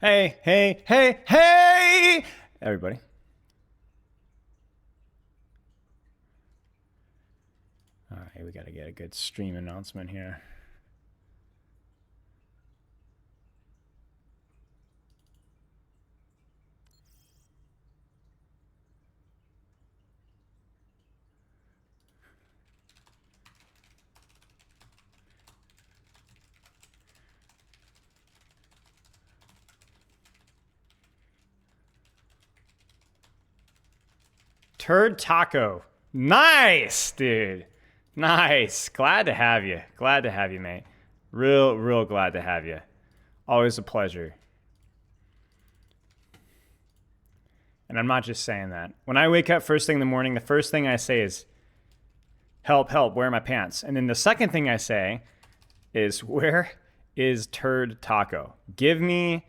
Hey, hey, hey, hey, everybody. All right, we got to get a good stream announcement here. Turd Taco. Nice, dude. Nice. Glad to have you. Glad to have you, mate. Real glad to have you. Always a pleasure. And I'm not just saying that. When I wake up first thing in the morning, the first thing I say is, help, help, where are my pants? And then the second thing I say is, where is Turd Taco? Give me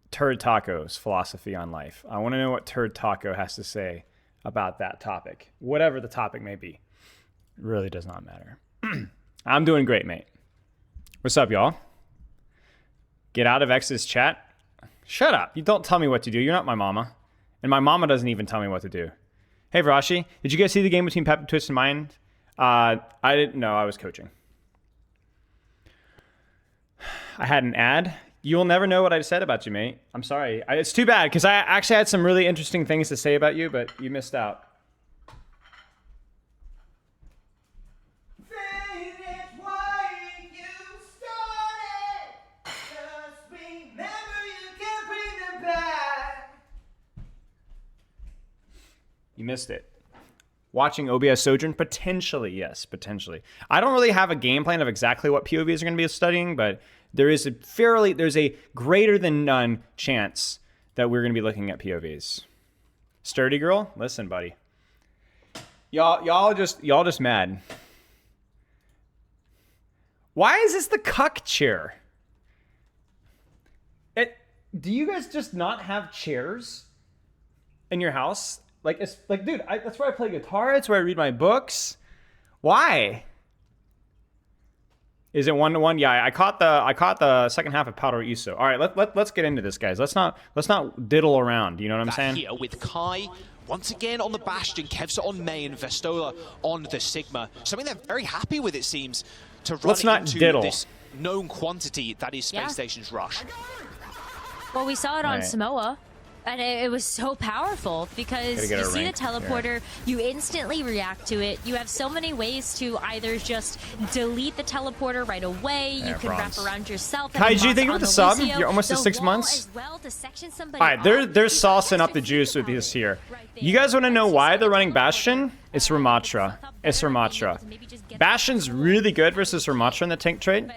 Turd Taco's philosophy on life. I want to know what Turd Taco has to say about that topic, whatever the topic may be. It really does not matter. I'm doing great, mate. What's up, y'all? Get out of X's chat. Shut up. You don't tell me what to do. You're not my mama. And my mama doesn't even tell me what to do. Hey, Varashi, did you guys see the game between Pep Twist and Mind? I didn't know. I was coaching. I had an ad. You'll never know what I said about you, mate. I'm sorry. It's too bad, because I actually had some really interesting things to say about you, but you missed out. You missed it. Watching OBS Sojourn? Potentially, yes, potentially. I don't really have a game plan of exactly what POVs are going to be studying, but there's a greater than none chance that we're going to be looking at POVs. Sturdy girl? Listen, buddy. Y'all just mad. Why is this the cuck chair? Do you guys just not have chairs in your house? Like, it's like, dude, that's where I play guitar. It's where I read my books. Why? Is it 1-to-1? Yeah, I caught the second half of Powder Iso. All right, let's get into this, guys. Let's not diddle around. You know what I'm saying? Here with Kai once again on the Bastion, Kev's on May, and Vestola on the Sigma. Something they're very happy with, it seems, to run into diddle. this known quantity that is Space Station's Rush. Well, we saw it on Samoa. And it was so powerful because you see the teleporter, you instantly react to it. You have so many ways to either just delete the teleporter right away. You can wrap around yourself. Kai, do you think with the sub? You're almost at 6 months. All right, they're saucing up the juice with this here. You guys want to know why they're running Bastion? It's Ramatra. It's Ramatra. Bastion's really good versus Ramatra in the tank trade.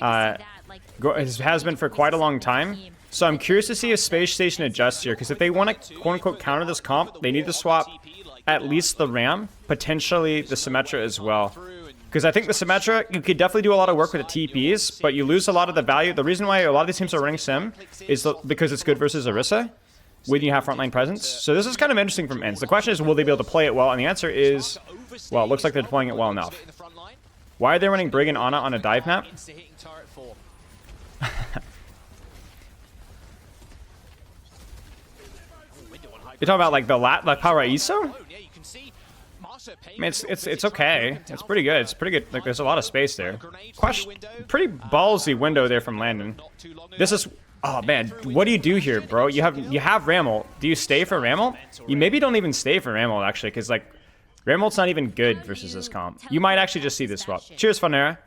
Has been for quite a long time. So I'm curious to see if Space Station adjusts here, because if they want to quote-unquote counter this comp, they need to swap at least the Ram, potentially the Symmetra as well. Because I think the Symmetra, you could definitely do a lot of work with the TPs, but you lose a lot of the value. The reason why a lot of these teams are running Sim is because it's good versus Orisa when you have frontline presence. So this is kind of interesting from ends. The question is, will they be able to play it well? And the answer is, well, it looks like they're playing it well enough. Why are they running Brig and Ana on a dive map? You're talking about like the Power ISO? I mean, it's okay. It's pretty good. It's pretty good. Like, there's a lot of space there. Pretty ballsy window there from Landon. This is, oh man, what do you do here, bro? You have Ramel. Do you stay for Ramel? You maybe don't even stay for Ramel actually, because like Ramel's not even good versus this comp. You might actually just see this swap. Cheers, Fonera.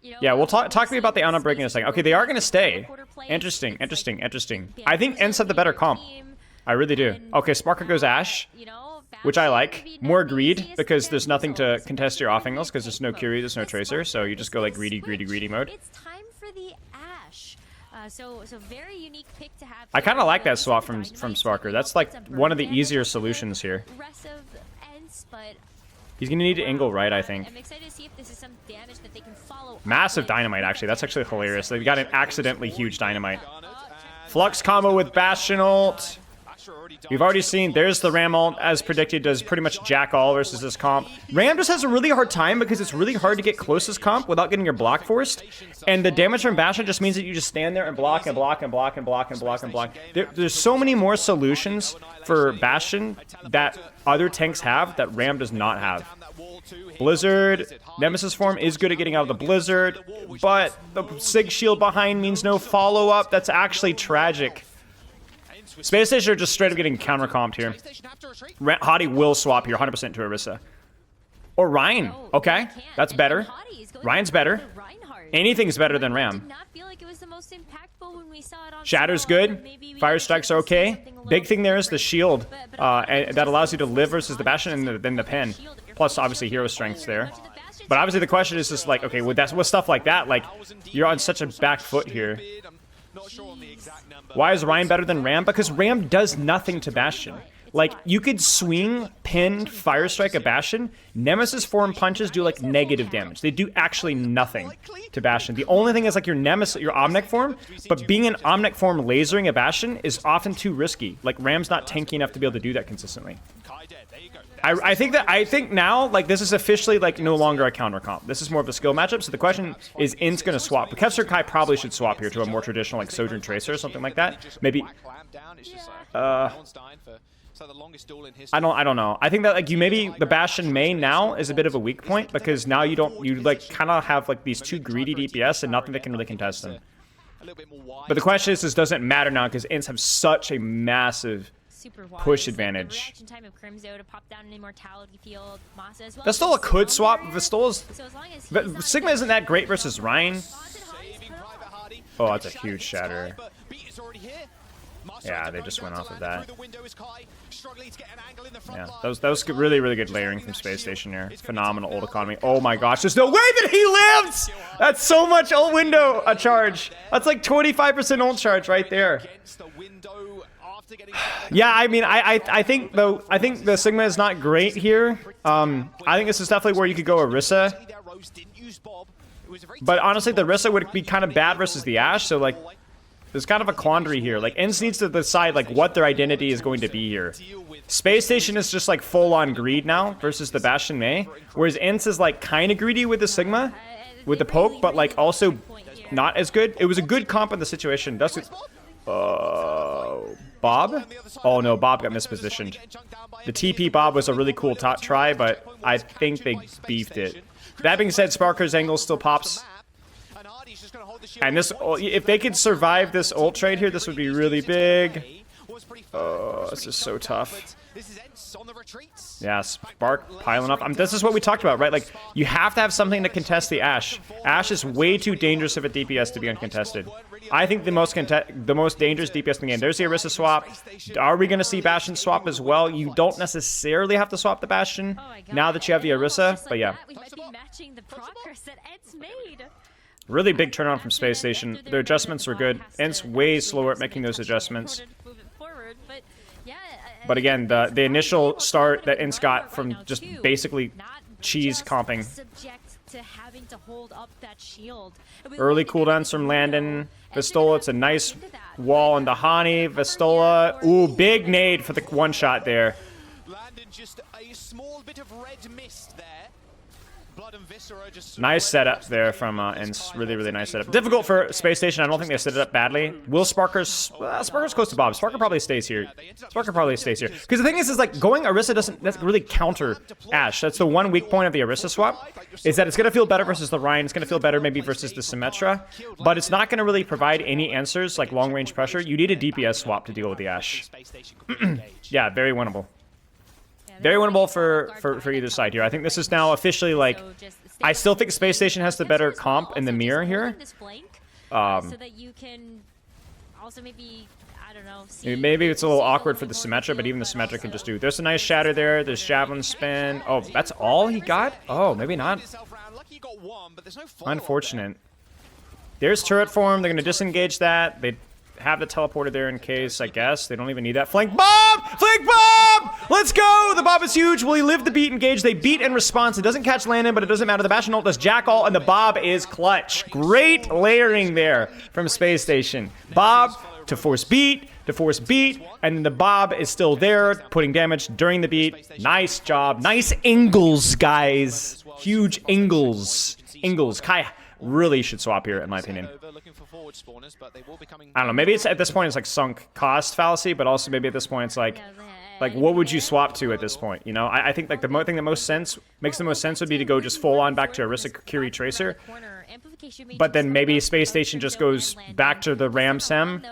Yeah, we'll talk to me about the Ana break in a second. Okay, they are gonna stay. Interesting. I think Ents have the better comp. I really do. Okay, Sparker goes Ashe, which I like. More greed, because there's nothing to contest your off angles, because there's no Curie, there's no Tracer, so you just go like greedy mode. It's time for the Ashe. So very unique pick to have. I kind of like that swap from Sparker. That's like one of the easier solutions here. He's gonna need to angle right, I think. I'm excited to see if this is some damage that they can follow. Massive dynamite, actually. That's actually hilarious. They've got an accidentally huge dynamite. Flux combo with Bastion ult. We've already seen, there's the Ram ult, as predicted, does pretty much jack all versus this comp. Ram just has a really hard time because it's really hard to get close as comp without getting your block forced. And the damage from Bastion just means that you just stand there and block and block and block and block and block and block. There's so many more solutions for Bastion that other tanks have that Ram does not have. Blizzard, Nemesis form is good at getting out of the Blizzard, but the Sig shield behind means no follow-up. That's actually tragic. Space Station are just straight up getting counter-comped here. Hottie will swap here 100% to Orisa. Or Ryan. Okay, that's better. Ryan's better. Anything's better than Ram. Shatter's good. Fire strikes are okay. Big thing there is the shield. And that allows you to live versus the Bastion and then the pen. Plus, obviously, hero strength's there. But obviously, the question is just like, okay, with stuff like that, like, you're on such a back foot here. Why is Ryan better than Ram? Because Ram does nothing to Bastion. Like, you could swing, pin, fire strike a Bastion. Nemesis form punches do, like, negative damage. They do actually nothing to Bastion. The only thing is, like, your Nemesis, your Omnic form, but being an Omnic form lasering a Bastion is often too risky. Like, Ram's not tanky enough to be able to do that consistently. I think now, like, this is officially, like, no longer a counter comp. This is more of a skill matchup. So the question is, In's going to swap. But Kevster Kai probably should swap here to a more traditional, like, Sojourn Tracer or something like that. Maybe. I don't know. I think that, like, maybe the Bastion main now is a bit of a weak point because now you like kind of have like these two greedy DPS and nothing that can really contest them. But the question is, this doesn't matter now because Ints have such a massive push advantage. Vistola could swap. Vistola's Sigma isn't that great versus Ryan. Oh, that's a huge shatter. Yeah, they just went off of that. Yeah, that was really, really good layering from Space Station here. Phenomenal ult economy. Oh my gosh, there's no way that he lives! That's so much ult window charge. That's like 25% ult charge right there. Yeah, I mean, I think the Sigma is not great here. I think this is definitely where you could go Orisa. But honestly, the Orisa would be kind of bad versus the Ashe, so like, there's kind of a quandary here. Like, Ents needs to decide like what their identity is going to be here. Space Station is just like full-on greed now versus the Bastion Mei, whereas Ents is like kind of greedy with the Sigma, with the poke, but like also not as good. It was a good comp in the situation. Bob? Oh no, Bob got mispositioned. The TP Bob was a really cool top try, but I think they beefed it. That being said, Sparker's angle still pops. And this, if they could survive this ult trade here, this would be really big. Oh, this is so tough. Yeah, Spark piling up. This is what we talked about, right? Like, you have to have something to contest the Ashe. Ashe is way too dangerous of a DPS to be uncontested. I think the most dangerous DPS in the game. There's the Orisa swap. Are we going to see Bastion swap as well? You don't necessarily have to swap the Bastion now that you have the Orisa, but yeah. Really big turnaround from Space Station. Their adjustments were good. Ents way slower at making those adjustments. But again, the initial start that Ents got from just basically cheese comping. Early cooldowns from Landon. Vistola, it's a nice wall into Hani. Vistola, ooh, big nade for the one shot there. Landon just a small bit of red mist there. Nice setup there from Ents. Really, really nice setup. Difficult for Space Station. I don't think they set it up badly. Will Sparker's close to Bob. Sparker probably stays here. Sparker probably stays here. Because the thing is like going Orisa doesn't really counter Ashe. That's the one weak point of the Orisa swap. Is that it's going to feel better versus the Ryan. It's going to feel better maybe versus the Symmetra. But it's not going to really provide any answers like long range pressure. You need a DPS swap to deal with the Ashe. Yeah, very winnable. Very winnable for either side here. I think this is now officially like, I still think Space Station has the better comp in the mirror here. Maybe it's a little awkward for the Symmetra, but even the Symmetra can just do. There's a nice shatter there. There's Javelin spin. Oh, that's all he got? Oh, maybe not. Unfortunate. There's turret form. They're going to disengage that. They have the teleporter there in case, I guess. They don't even need that. Flank Bob! Flank Bob! Let's go! The Bob is huge. Will he live the beat engage? They beat in response. It doesn't catch Landon, but it doesn't matter. The Bastion ult does jack all, and the Bob is clutch. Great layering there from Space Station. Bob to force beat, and then the Bob is still there, putting damage during the beat. Nice job. Nice angles, guys. Huge angles. Kai really should swap here, in my opinion. I don't know, maybe it's at this point it's like sunk cost fallacy, but also maybe at this point it's like what would you swap to at this point? You know, I think like the thing that makes the most sense would be to go just full on back to Orisa Curie Tracer, but then maybe Space Station just goes back to the Ram Sem.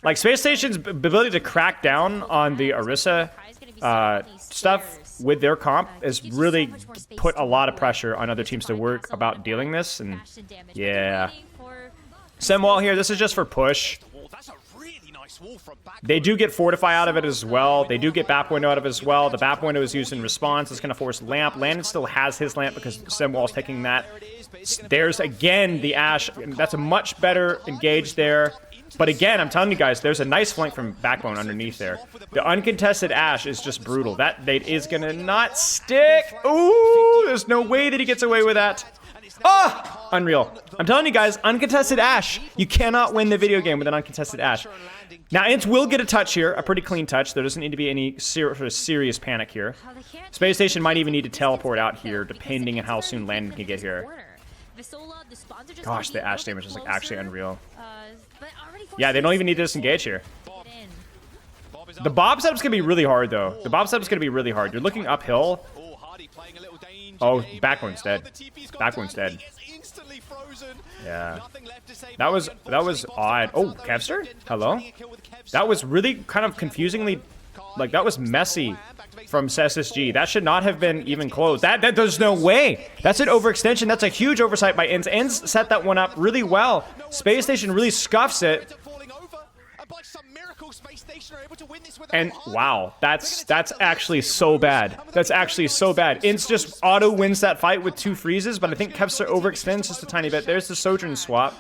Like Space Station's ability to crack down on the Orisa stuff with their comp has really put a lot of pressure on other teams to work about dealing this, and yeah. Sem wall here, this is just for push. They do get Fortify out of it as well. They do get Bap Window out of it as well. The Bap Window is used in response. It's going to force Lamp. Landon still has his Lamp because Sem wall's taking that. There's, again, the Ashe. That's a much better engage there. But again, I'm telling you guys, there's a nice flank from Backbone underneath there. The uncontested Ashe is just brutal. That bait is going to not stick. Ooh, there's no way that he gets away with that. Oh, unreal. I'm telling you guys, uncontested Ashe. You cannot win the video game with an uncontested Ashe. Now, Ints will get a touch here, a pretty clean touch. There doesn't need to be any serious panic here. Space Station might even need to teleport out here, depending on how soon Landon can get here. Gosh, the Ashe damage is like actually unreal. Yeah, they don't even need to disengage here. The Bob setup's gonna be really hard, though. The Bob setup's gonna be really hard. You're looking uphill. Oh, Backbone's dead. Backbone's dead. Yeah. That was odd. Oh, Kevster? Hello? That was really kind of confusingly, like, that was messy from SSG. That should not have been even close. There's no way. That's an overextension. That's a huge oversight by Ints. Ints set that one up really well. Space Station really scuffs it. And wow, that's actually so bad. That's actually so bad. Ints just auto wins that fight with 2 freezes, but I think Kevster overextends just a tiny bit. There's the Sojourn swap.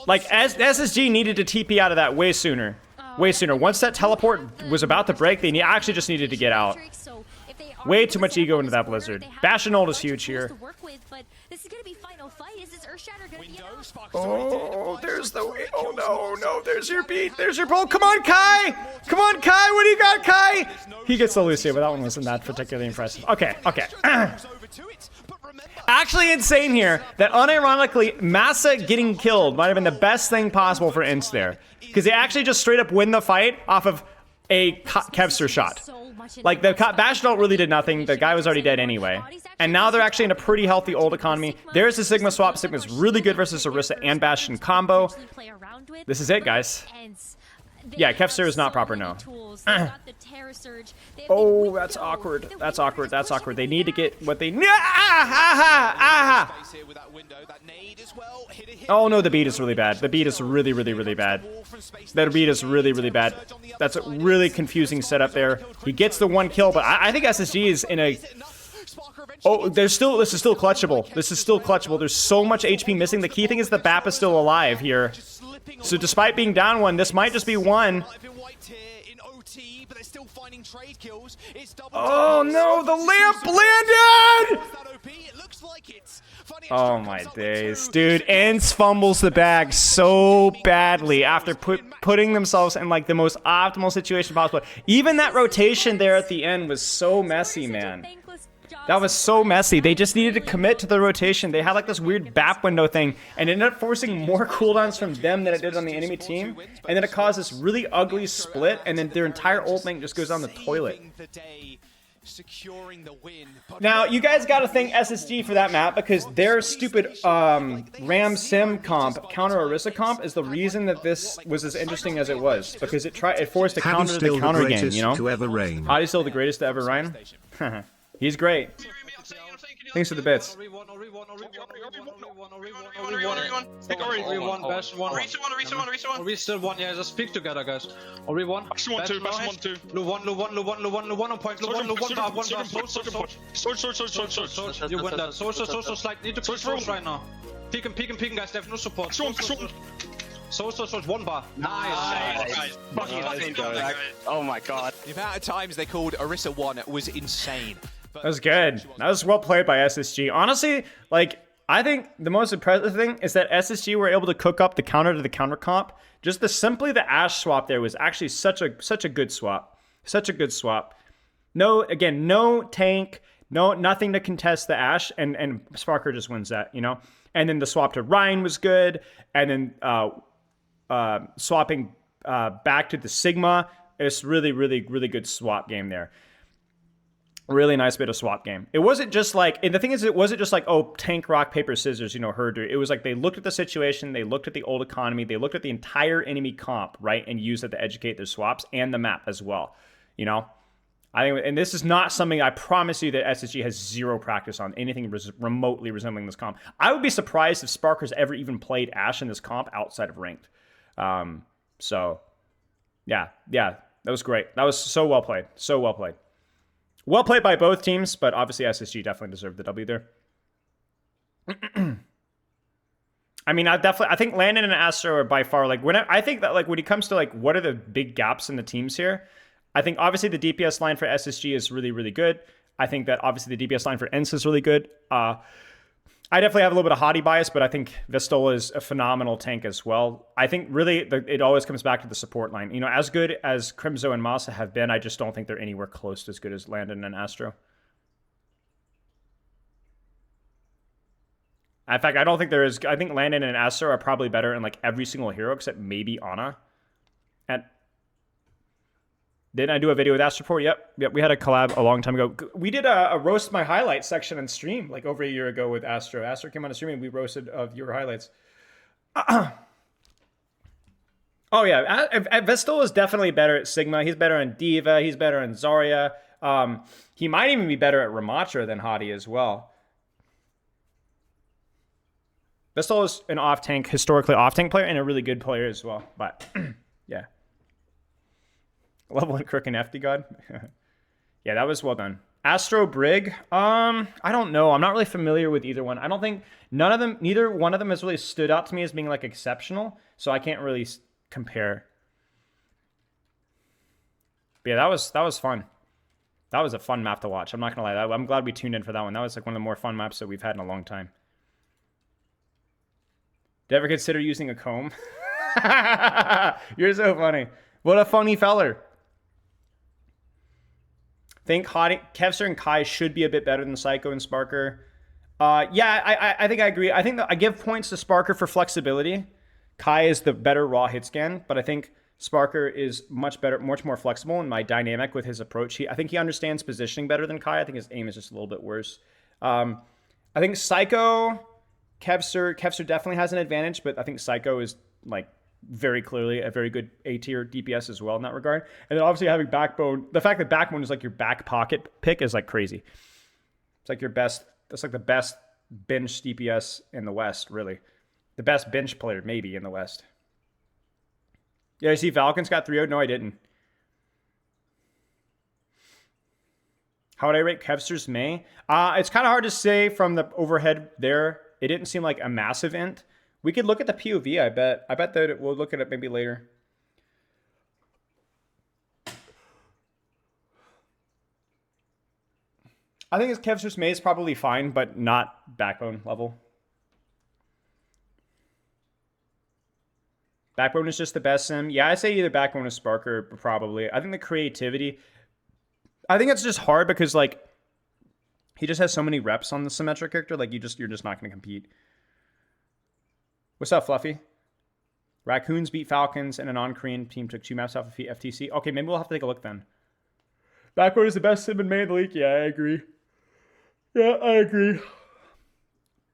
Like, SSG needed to TP out of that way sooner. Way sooner. Once that teleport was about to break, they actually just needed to get out. Way too much ego into that Blizzard. Bastion ult is huge here. Oh, there's the way. Oh, no, there's your beat. There's your ball. Come on, Kai. Come on, Kai. What do you got, Kai? He gets the Lucio, but that one wasn't that particularly impressive. Okay. Actually insane here that unironically, Massa getting killed might have been the best thing possible for Ints there. Because they actually just straight up win the fight off of a Kevster shot. Like, the Bastion ult really did nothing. The guy was already dead anyway. And now they're actually in a pretty healthy ult economy. There's the Sigma swap. Sigma's really good versus Orisa and Bastion combo. This is it, guys. Yeah, Kevster is not proper, no. Oh, that's awkward. That's awkward. That's awkward. They need to get what they need. Oh, no, the beat is really bad. The beat is really, really, really bad. That beat is really, really bad. That's a really confusing setup there. He gets the 1 kill, but I think SSG is in a... Oh, this is still clutchable. This is still clutchable. There's so much HP missing. The key thing is the BAP is still alive here. So despite being down 1, this might just be 1. Oh no, the lamp landed! Oh my days. Dude, Ints fumbles the bag so badly after putting themselves in like the most optimal situation possible. Even that rotation there at the end was so messy, man. That was so messy. They just needed to commit to the rotation. They had like this weird BAP window thing and it ended up forcing more cooldowns from them than it did on the enemy team. And then it caused this really ugly split and then their entire ult link just goes down the toilet. Now, you guys gotta thank SSG for that map because their stupid Ram Sim comp, counter Orisa comp, is the reason that this was as interesting as it was. Because it forced a counter to the counter game, you know? Adi's still the greatest to ever reign? He's great. Thanks for the bits. We still one, yeah, just speak together, guys. Ori one. Bastion 1 2, Bastion 1 2. Lu 1 on point, Lu 1 bar, 1 bar, Source. You win that. Source, like, need to push Source right now. Peek him, guys, they have no support. Source, 1 bar. Nice. Oh my god. The amount of times they called Orisa 1 was insane. That was good. That was well played by SSG. Honestly, like, I think the most impressive thing is that SSG were able to cook up the counter to the counter comp. Just simply the Ashe swap there was actually such a good swap. Such a good swap. No tank, nothing to contest the Ashe, and Sparker just wins that, you know? And then the swap to Ryan was good, and then swapping back to the Sigma. It's really, really, really good swap game there. Really nice bit of swap game. It wasn't just like, and the thing is, it wasn't just like, oh, tank, rock, paper, scissors, you know, herder. It was like they looked at the situation, they looked at the old economy, they looked at the entire enemy comp, right, and used it to educate their swaps and the map as well, you know? I think, and this is not something I promise you that SSG has zero practice on, anything remotely resembling this comp. I would be surprised if Sparker's ever even played Ashe in this comp outside of ranked. So, yeah, that was great. That was so well played. So well played. Well played by both teams, but obviously SSG definitely deserved the W there. I mean, I think Landon and Astro are by far, like, I think that, like, when it comes to, like, what are the big gaps in the teams here, I think obviously the DPS line for SSG is really, really good. I think that obviously the DPS line for ENCE is really good. I definitely have a little bit of hottie bias, but I think Vestola is a phenomenal tank as well. I think really it always comes back to the support line. You know, as good as Crimzo and Masa have been, I just don't think they're anywhere close to as good as Landon and Astro. In fact, I don't think there is. I think Landon and Astro are probably better in like every single hero except maybe Ana. And didn't I do a video with Astroport? Yep. We had a collab a long time ago. We did a roast my highlights section on stream like over a year ago with Astro. Astro came on the stream and we roasted of your highlights. Oh yeah, Vestola is definitely better at Sigma. He's better on Diva. He's better on Zarya. He might even be better at Ramattra than Hottie as well. Vestola is an off-tank, historically off-tank player and a really good player as well. But yeah. Level 1 Crook and FD God. Yeah, that was well done. Astro Brig. I don't know. I'm not really familiar with either one. I don't think neither one of them has really stood out to me as being like exceptional. So I can't really compare. But yeah, that was fun. That was a fun map to watch. I'm not gonna lie. I'm glad we tuned in for that one. That was like one of the more fun maps that we've had in a long time. Did you ever consider using a comb? You're so funny. What a funny feller. Think Kevster and Kai should be a bit better than Psycho and Sparker. Yeah, I think I agree. I think that I give points to Sparker for flexibility. Kai is the better raw hit scan, but I think Sparker is much better, much more flexible in my dynamic with his approach. I think he understands positioning better than Kai. I think his aim is just a little bit worse. I think Psycho, Kevster definitely has an advantage, but I think Psycho is like very clearly a very good A tier DPS as well in that regard. And then obviously having Backbone, the fact that Backbone is like your back pocket pick is like crazy. It's like your best, that's like the best bench DPS in the West, really. The best bench player maybe in the West. Yeah, you see Falcons got 3-0? No, I didn't. How would I rate Kevster's May? It's kind of hard to say from the overhead there. It didn't seem like a massive int. We could look at the POV, I bet. I bet that we'll look at it maybe later. I think his Kevster's May is probably fine, but not Backbone level. Backbone is just the best sim. Yeah, I say either Backbone or Sparker, probably. I think the creativity... I think it's just hard because, like, he just has so many reps on the Symmetric character. Like, you're just not going to compete. What's up, Fluffy? Raccoons beat Falcons, and a non-Korean team took 2 maps off of FTC. Okay, maybe we'll have to take a look then. Backbone is the best sim in May in the league. Yeah, I agree.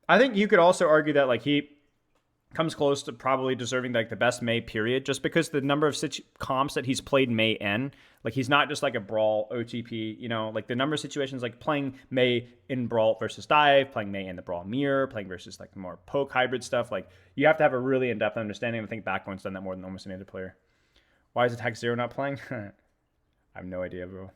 I think you could also argue that, like, he comes close to probably deserving, like, the best May period, just because the number of comps that he's played May in, like, he's not just like a Brawl OTP, you know, like the number of situations, like playing May in Brawl versus Dive, playing May in the Brawl Mirror, playing versus like more poke hybrid stuff. Like, you have to have a really in-depth understanding. I think Backbone's done that more than almost any other player. Why is Attack Zero not playing? I have no idea, bro.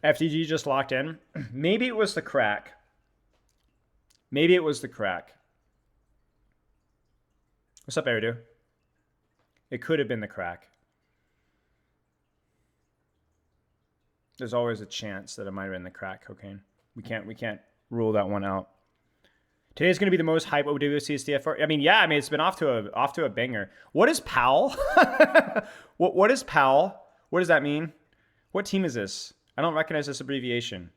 FTG just locked in. Maybe it was the crack. What's up, Eridu? It could have been the crack. There's always a chance that it might have been the crack cocaine. We can't rule that one out. Today's going to be the most hype OWCS DFR. I mean, yeah, I mean, it's been off to a banger. What is PAL? what is PAL? What does that mean? What team is this? I don't recognize this abbreviation.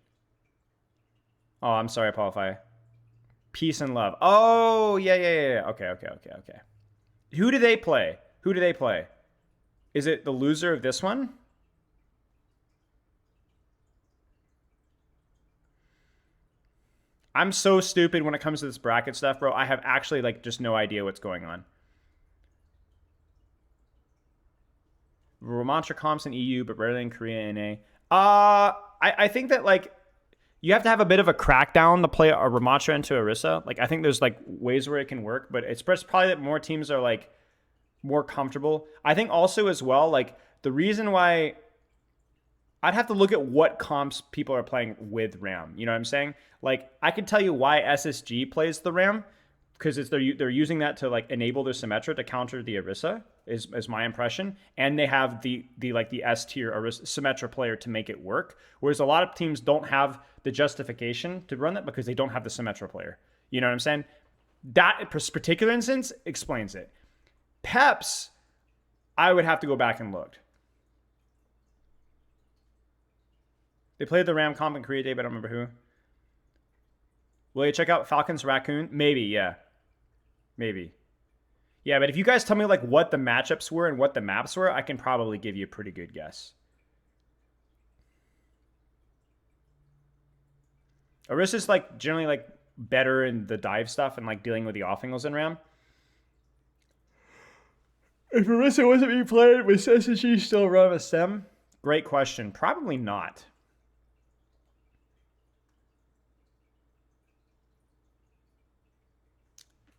Oh, I'm sorry, Paulify. Peace and love. Oh, yeah. Okay. Who do they play? Is it the loser of this one? I'm so stupid when it comes to this bracket stuff, bro. I have actually, like, just no idea what's going on. Romantra comps in EU, but rarely in Korea and NA. I think that, like, you have to have a bit of a crackdown to play a Ramantra into Orisa. Like, I think there's, like, ways where it can work, but it's probably that more teams are, like, more comfortable. I think also as well, like, the reason why I'd have to look at what comps people are playing with Ram. You know what I'm saying? Like, I can tell you why SSG plays the Ram, because they're using that to, like, enable their Symmetra to counter the Orisa, is my impression. And they have the S tier Symmetra player to make it work. Whereas a lot of teams don't have the justification to run that because they don't have the Symmetra player. You know what I'm saying? That particular instance explains it. Peps, I would have to go back and look. They played the Ram comp in Korea Day, but I don't remember who. Will you check out Falcon's Raccoon? Maybe, yeah. Maybe. Yeah, but if you guys tell me, like, what the matchups were and what the maps were, I can probably give you a pretty good guess. Orisa's, like, generally, like, better in the dive stuff and, like, dealing with the off-angles in Ram. If Orisa wasn't being played, would SSG still run a STEM? Great question. Probably not.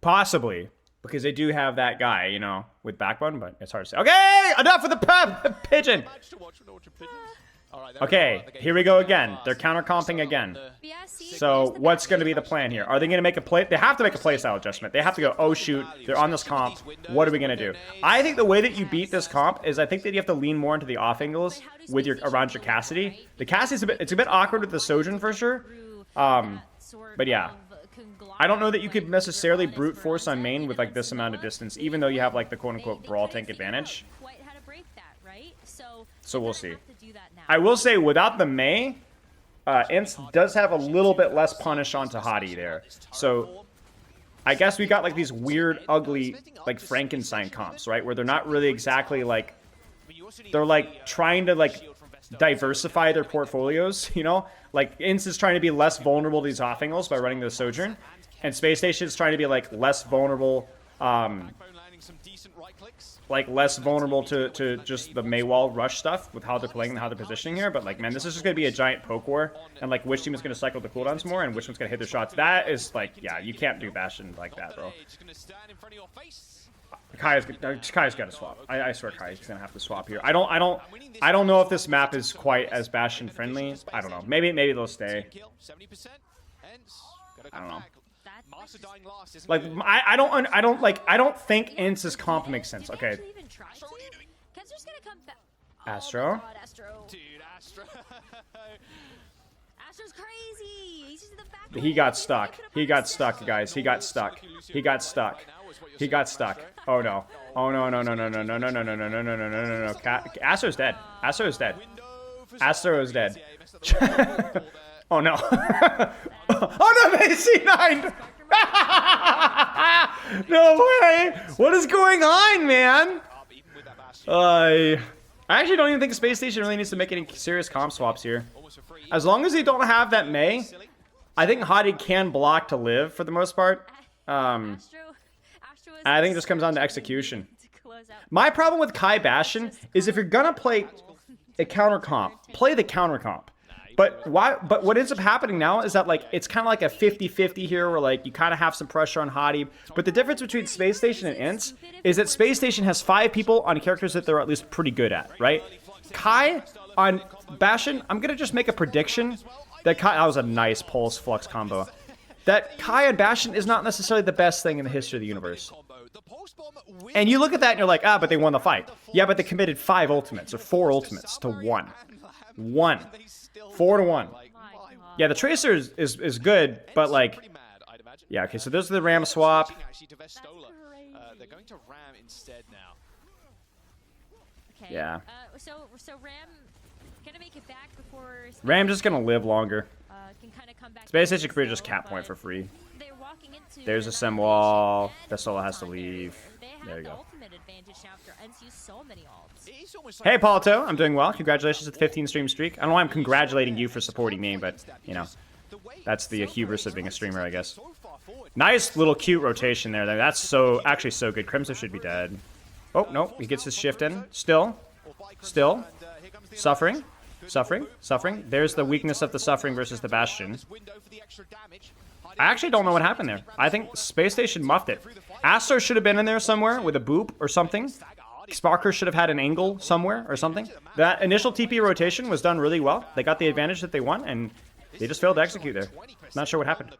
Possibly, because they do have that guy, you know, with backbone, but it's hard to say. Okay, enough with the pigeon. Okay, here we go again. They're counter-comping again. So what's going to be the plan here? Are they going to make a play? They have to make a playstyle adjustment. They have to go, oh, shoot, they're on this comp. What are we going to do? I think the way that you beat this comp is I think that you have to lean more into the off-angles with around your Cassidy. The Cassidy's it's a bit awkward with the Sojourn for sure. But yeah. I don't know that you could necessarily brute force on main with, like, this amount of distance, even though you have, like, the quote-unquote brawl tank advantage. So we'll see. I will say, without the Mei, Ince does have a little bit less punish onto Hadi there. So I guess we got, like, these weird, ugly, like, Frankenstein comps, right? Where they're not really exactly, like... They're, like, trying to, like, diversify their portfolios, you know? Like, Ince is trying to be less vulnerable to these off-angles by running the Sojourn. And Space Station is trying to be, like, less vulnerable, like, less vulnerable to just the Maywall rush stuff with how they're playing and how they're positioning here. But, like, man, this is just going to be a giant poke war. And, like, which team is going to cycle the cooldowns more and which one's going to hit their shots. That is, like, yeah, you can't do Bastion like that, bro. Kai's got to swap. I swear Kai's going to have to swap here. I don't know if this map is quite as Bastion friendly. I don't know. Maybe they'll stay. I don't know. Like, I don't think Ince's comp makes sense. Okay. Astro. Dude, Astro's crazy. He's just in the back. He got stuck. He got stuck, guys. He got stuck. He got stuck. He got stuck. Oh no. Oh no, no, no, no, no, no, no, no, no, no, no, no, no, no, no, no. Astro's dead. Astro is dead. Astro is dead. Oh no. Oh no, AC9! No way! What is going on, man? I actually don't even think Space Station really needs to make any serious comp swaps here. As long as they don't have that Mei, I think Hadi can block to live for the most part. I think it just comes down to execution. My problem with Kai Bastion is if you're gonna play a counter comp, play the counter comp. But what ends up happening now is that, like, it's kind of like a 50-50 here where, like, you kind of have some pressure on Hadi. But the difference between Space Station and Ince is that Space Station has 5 people on characters that they're at least pretty good at, right? Kai on Bastion, I'm going to just make a prediction that that was a nice Pulse Flux combo. That Kai and Bastion is not necessarily the best thing in the history of the universe. And you look at that and you're like, ah, but they won the fight. Yeah, but they committed 5 ultimates or 4 ultimates to 1. 1. 4-1. Yeah, the Tracer is good, but like, yeah. Okay, so there's the Ram swap. They're going to Ram instead now. Okay. Yeah. So Ram gonna make it back before. Ram just gonna live longer. Can kind of come back. Space Station could just cap point for free. There's a sim wall. Vestola has to leave. There you go. Hey, Paulto, I'm doing well. Congratulations to the 15 stream streak. I don't know why I'm congratulating you for supporting me, but, you know, that's the hubris of being a streamer, I guess. Nice little cute rotation there. That's actually so good. Crimson should be dead. Oh, no, he gets his shift in. Still. Suffering. There's the weakness of the Suffering versus the Bastion. I actually don't know what happened there. I think Space Station muffed it. Astro should have been in there somewhere with a boop or something. Sparker should have had an angle somewhere or something. That initial TP rotation was done really well. They got the advantage that they want, and they just failed to execute there. Not sure what happened.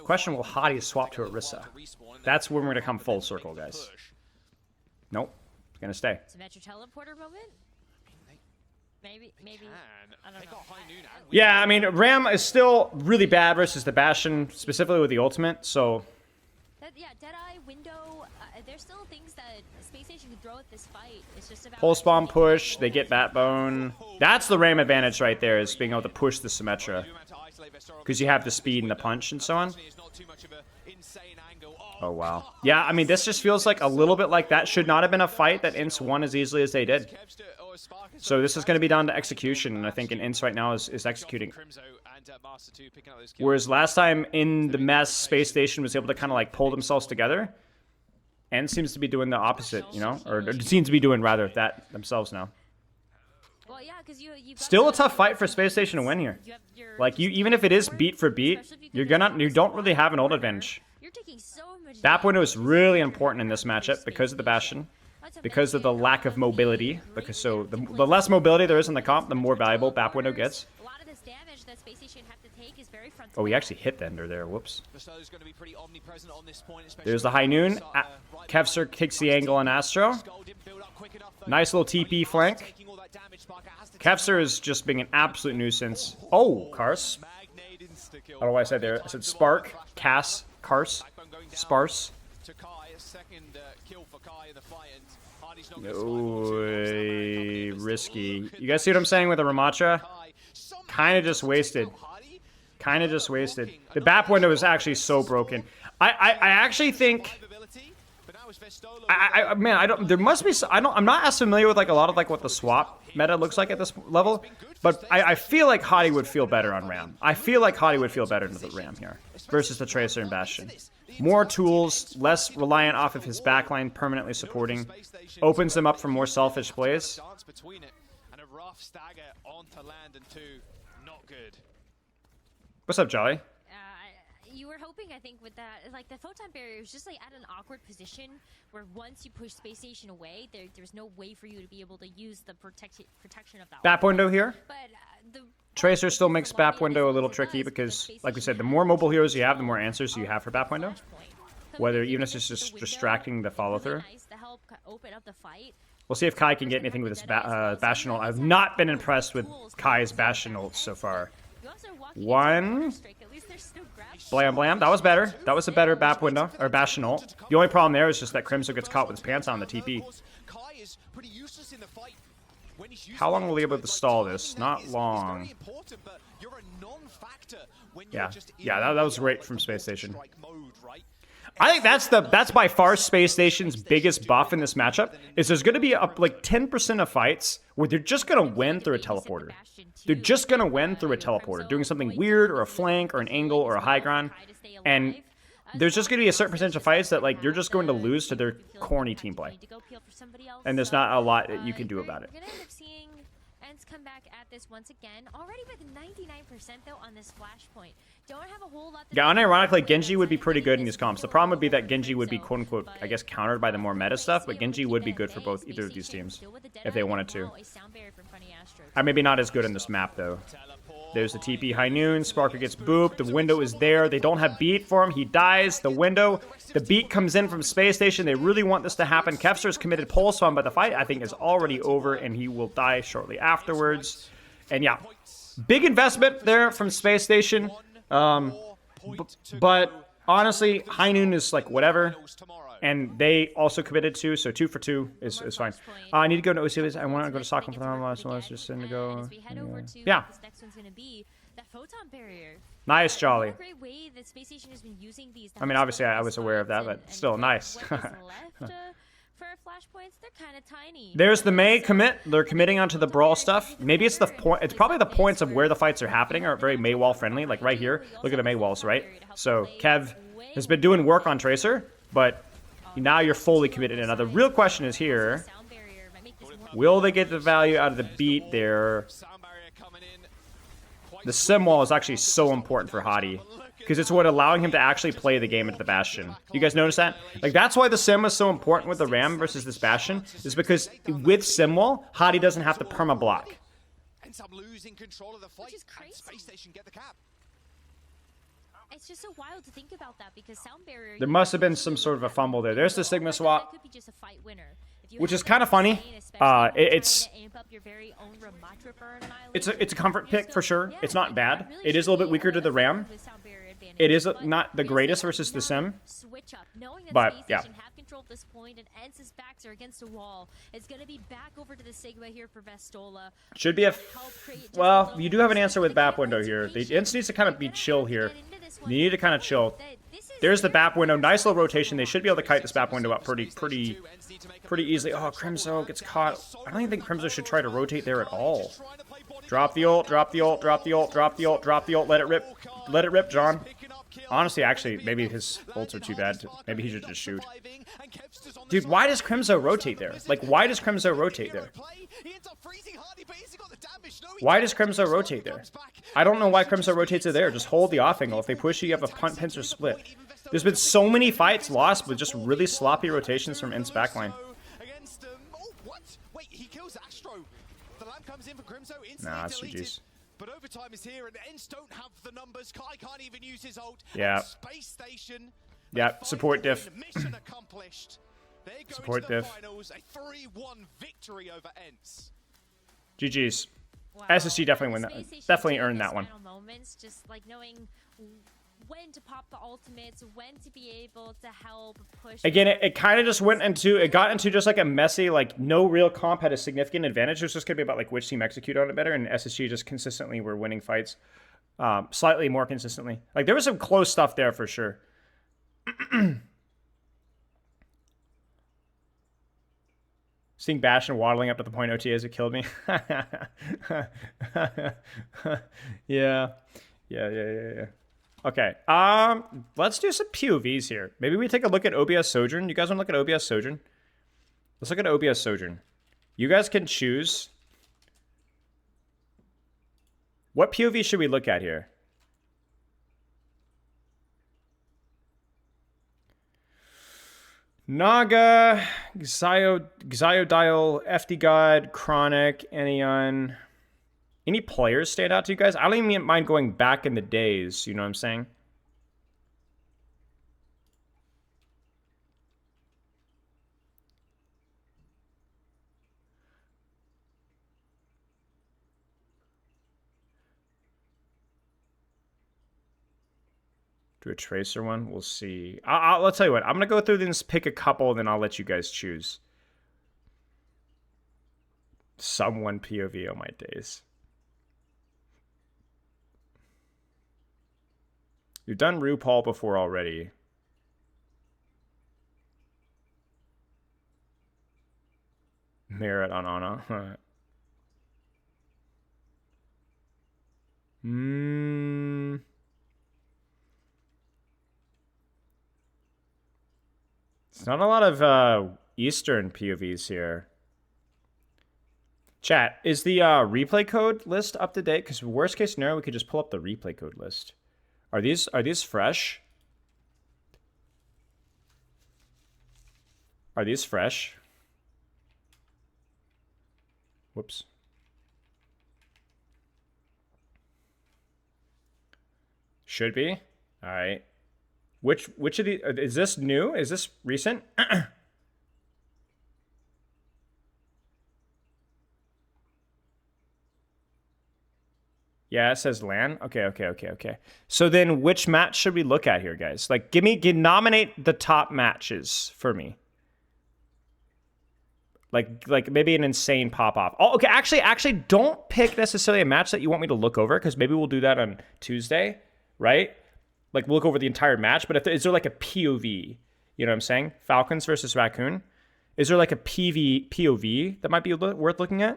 Question, will Hottie swap to Orisa? That's when we're going to come full circle, guys. Nope. It's going to stay. Symmetric teleporter moment? Maybe. I don't know. Yeah, I mean, Ram is still really bad versus the Bastion, specifically with the ultimate, so... Yeah, Deadeye, Window, there's still things that Space Station can throw at this fight. It's just about... Pulse Bomb push, they get Batbone. That's the Ram advantage right there, is being able to push the Symmetra. Because you have the speed and the punch and so on. Oh, wow. Yeah, I mean, this just feels like a little bit like that should not have been a fight that Ints won as easily as they did. So this is going to be down to execution, and I think Ints right now is executing. Whereas last time in the mess, Space Station was able to kind of like pull themselves together. And seems to be doing the opposite, you know? Or seems to be doing, rather, that themselves now. Well, yeah, still a tough fight for Space Station to win here. Like, even if it is beat for beat, you don't really have an ult advantage. Bap window is really important in this matchup because of the Bastion, because of the lack of mobility. Because the less mobility there is in the comp, the more valuable Bap window gets. Oh, he actually hit the Ender there. Whoops. There's the High Noon. Kevster takes the angle on Astro. Nice little TP flank. Kevster is just being an absolute nuisance. Oh, Kars. I don't know what I said there. I said Spark, Cass, Kars, Sparse. No, risky. You guys see what I'm saying with the Ramatra? Kind of just wasted. The Bap window is actually so broken. I actually think... I'm not as familiar with like a lot of like what the swap meta looks like at this level, but I feel like Hottie would feel better on Ram. I feel like Hottie would feel better into the Ram here versus the Tracer and Bastion. More tools, less reliant off of his backline permanently supporting, opens them up for more selfish plays. What's up, Jolly? You were hoping, I think, with that, like the photon barrier was just like at an awkward position where once you push Space Station away, there's no way for you to be able to use the protection of that. Bap window here. But the Tracer still makes Bap window a little tricky because, like we said, the more mobile heroes you have, the more answers you have for Bap window. Whether even if it's just distracting the follow through. We'll see if Kai can get anything with his Bastion ult. I've not been impressed with Kai's Bastion ult so far. One. Blam blam. That was better. That was a better Bap window or Bastion ult. The only problem there is just that Crimson gets caught with his pants on the TP. How long will he be able to stall this? Not long. Yeah. Yeah, that was great from Space Station. I think that's by far Space Station's biggest buff in this matchup, is there's going to be up like 10% of fights where they're just going to win through a teleporter. They're just going to win through a teleporter, doing something weird or a flank or an angle or a high ground. And there's just going to be a certain percentage of fights that like you're just going to lose to their corny team play. And there's not a lot that you can do about it. Come back at this once again, already with 99% though on this flashpoint. Don't have a whole lot. Yeah, unironically, Genji would be pretty good in these comps. The problem would be that Genji would be quote unquote, I guess, countered by the more meta stuff, but Genji would be good for either of these teams if they wanted to. Maybe not as good in this map though. There's the TP High Noon. Sparker gets booped. The window is there. They don't have beat for him. He dies. The window. The beat comes in from Space Station. They really want this to happen. Kevster's committed Pulse Bomb, but the fight, I think, is already over, and he will die shortly afterwards. And yeah, big investment there from Space Station. But honestly, High Noon is like whatever. And they also committed 2, so 2 for 2 is fine. I need to go to OWCS. I want to go to Stockholm for the normal, so let's just send to go. Yeah. Nice, Jolly. I mean, obviously, I was aware of that, but still nice. There's the May commit. They're committing onto the brawl stuff. Maybe it's the point. It's probably the points of where the fights are happening are very May wall friendly. Like right here, look at the May walls, right? So Kev has been doing work on Tracer, but now you're fully committed. Now the real question is here: will they get the value out of the beat there? The sim wall is actually so important for Hadi, because it's what allowing him to actually play the game into the Bastion. You guys notice that? Like, that's why the sim was so important with the Ram versus this Bastion, is because with sim wall, Hadi doesn't have to perma-block. Ends up losing control of the fight, and Space Station get the cap. It's just so wild to think about that, because sound barrier... There must have been some sort of a fumble there. There's the Sigma swap, which is kind of funny. It's a comfort pick for sure. It's not bad. It is a little bit weaker to the Ram. It is not the greatest versus the sim, but yeah. This point, and Ence's backs are against a wall. It's going to be back over to the Sigma here for Vestola. Should be a... well, you do have an answer with BAP window here. The Ence needs to kind of be chill here. You need to kind of chill. There's the BAP window. Nice little rotation. They should be able to kite this BAP window up pretty easily. Oh, Crimzo gets caught. I don't even think Crimzo should try to rotate there at all. Drop the ult, drop the ult, drop the ult, drop the ult, drop the ult. Let it rip. Let it rip, John. Honestly, actually, maybe his ults are too bad. Maybe he should just shoot. Dude, why does Crimzo rotate there? Like, why does Crimzo rotate there? Why does Crimzo rotate there? I don't know why Crimzo rotates it there. Just hold the off angle. If they push you, you have a punt, pincer, split. There's been so many fights lost with just really sloppy rotations from Ence backline. Nah, it's GG's. But overtime is here, and Ence don't have the numbers. Kai can't even use his ult. Yeah. Space Station. Yeah, support diff. Mission accomplished. They go Support to the diff. finals, a 3-1 victory over Ence. GG's. Wow. SSG definitely win that. Definitely earned that one. Moments, just like knowing when to pop the ultimates, when to be able to help push. Again, it kind of just went into, it got into just like a messy, like no real comp had a significant advantage. It was just gonna be about like which team executed on it better, and SSG just consistently were winning fights, slightly more consistently. Like there was some close stuff there for sure. Seeing Bastion waddling up to the point OTAs, it killed me. Yeah. Okay, let's do some POVs here. Maybe we take a look at OBS Sojourn. You guys want to look at OBS Sojourn? Let's look at OBS Sojourn. You guys can choose. What POV should we look at here? Naga, Xiodial, FD God, Chronic, Enion. Any players stand out to you guys? I don't even mind going back in the days, you know what I'm saying? Do a Tracer one? We'll see. I'll tell you what. I'm going to go through this, pick a couple, and then I'll let you guys choose. Someone POV on my days. You've done RuPaul before already. Merit on Ana. It's not a lot of Eastern POVs here. Chat, is the replay code list up to date? Because worst case scenario, we could just pull up the replay code list. Are these fresh? Are these fresh? Whoops. Should be. All right. Which of the is this new? Is this recent? Yeah, it says LAN. Okay. So then which match should we look at here, guys? Like, nominate the top matches for me. Like maybe an insane pop-off. Oh, okay, actually, don't pick necessarily a match that you want me to look over, because maybe we'll do that on Tuesday, right? Like, we'll look over the entire match, but is there like a POV? You know what I'm saying? Falcons versus Raccoon. Is there like a POV that might be worth looking at?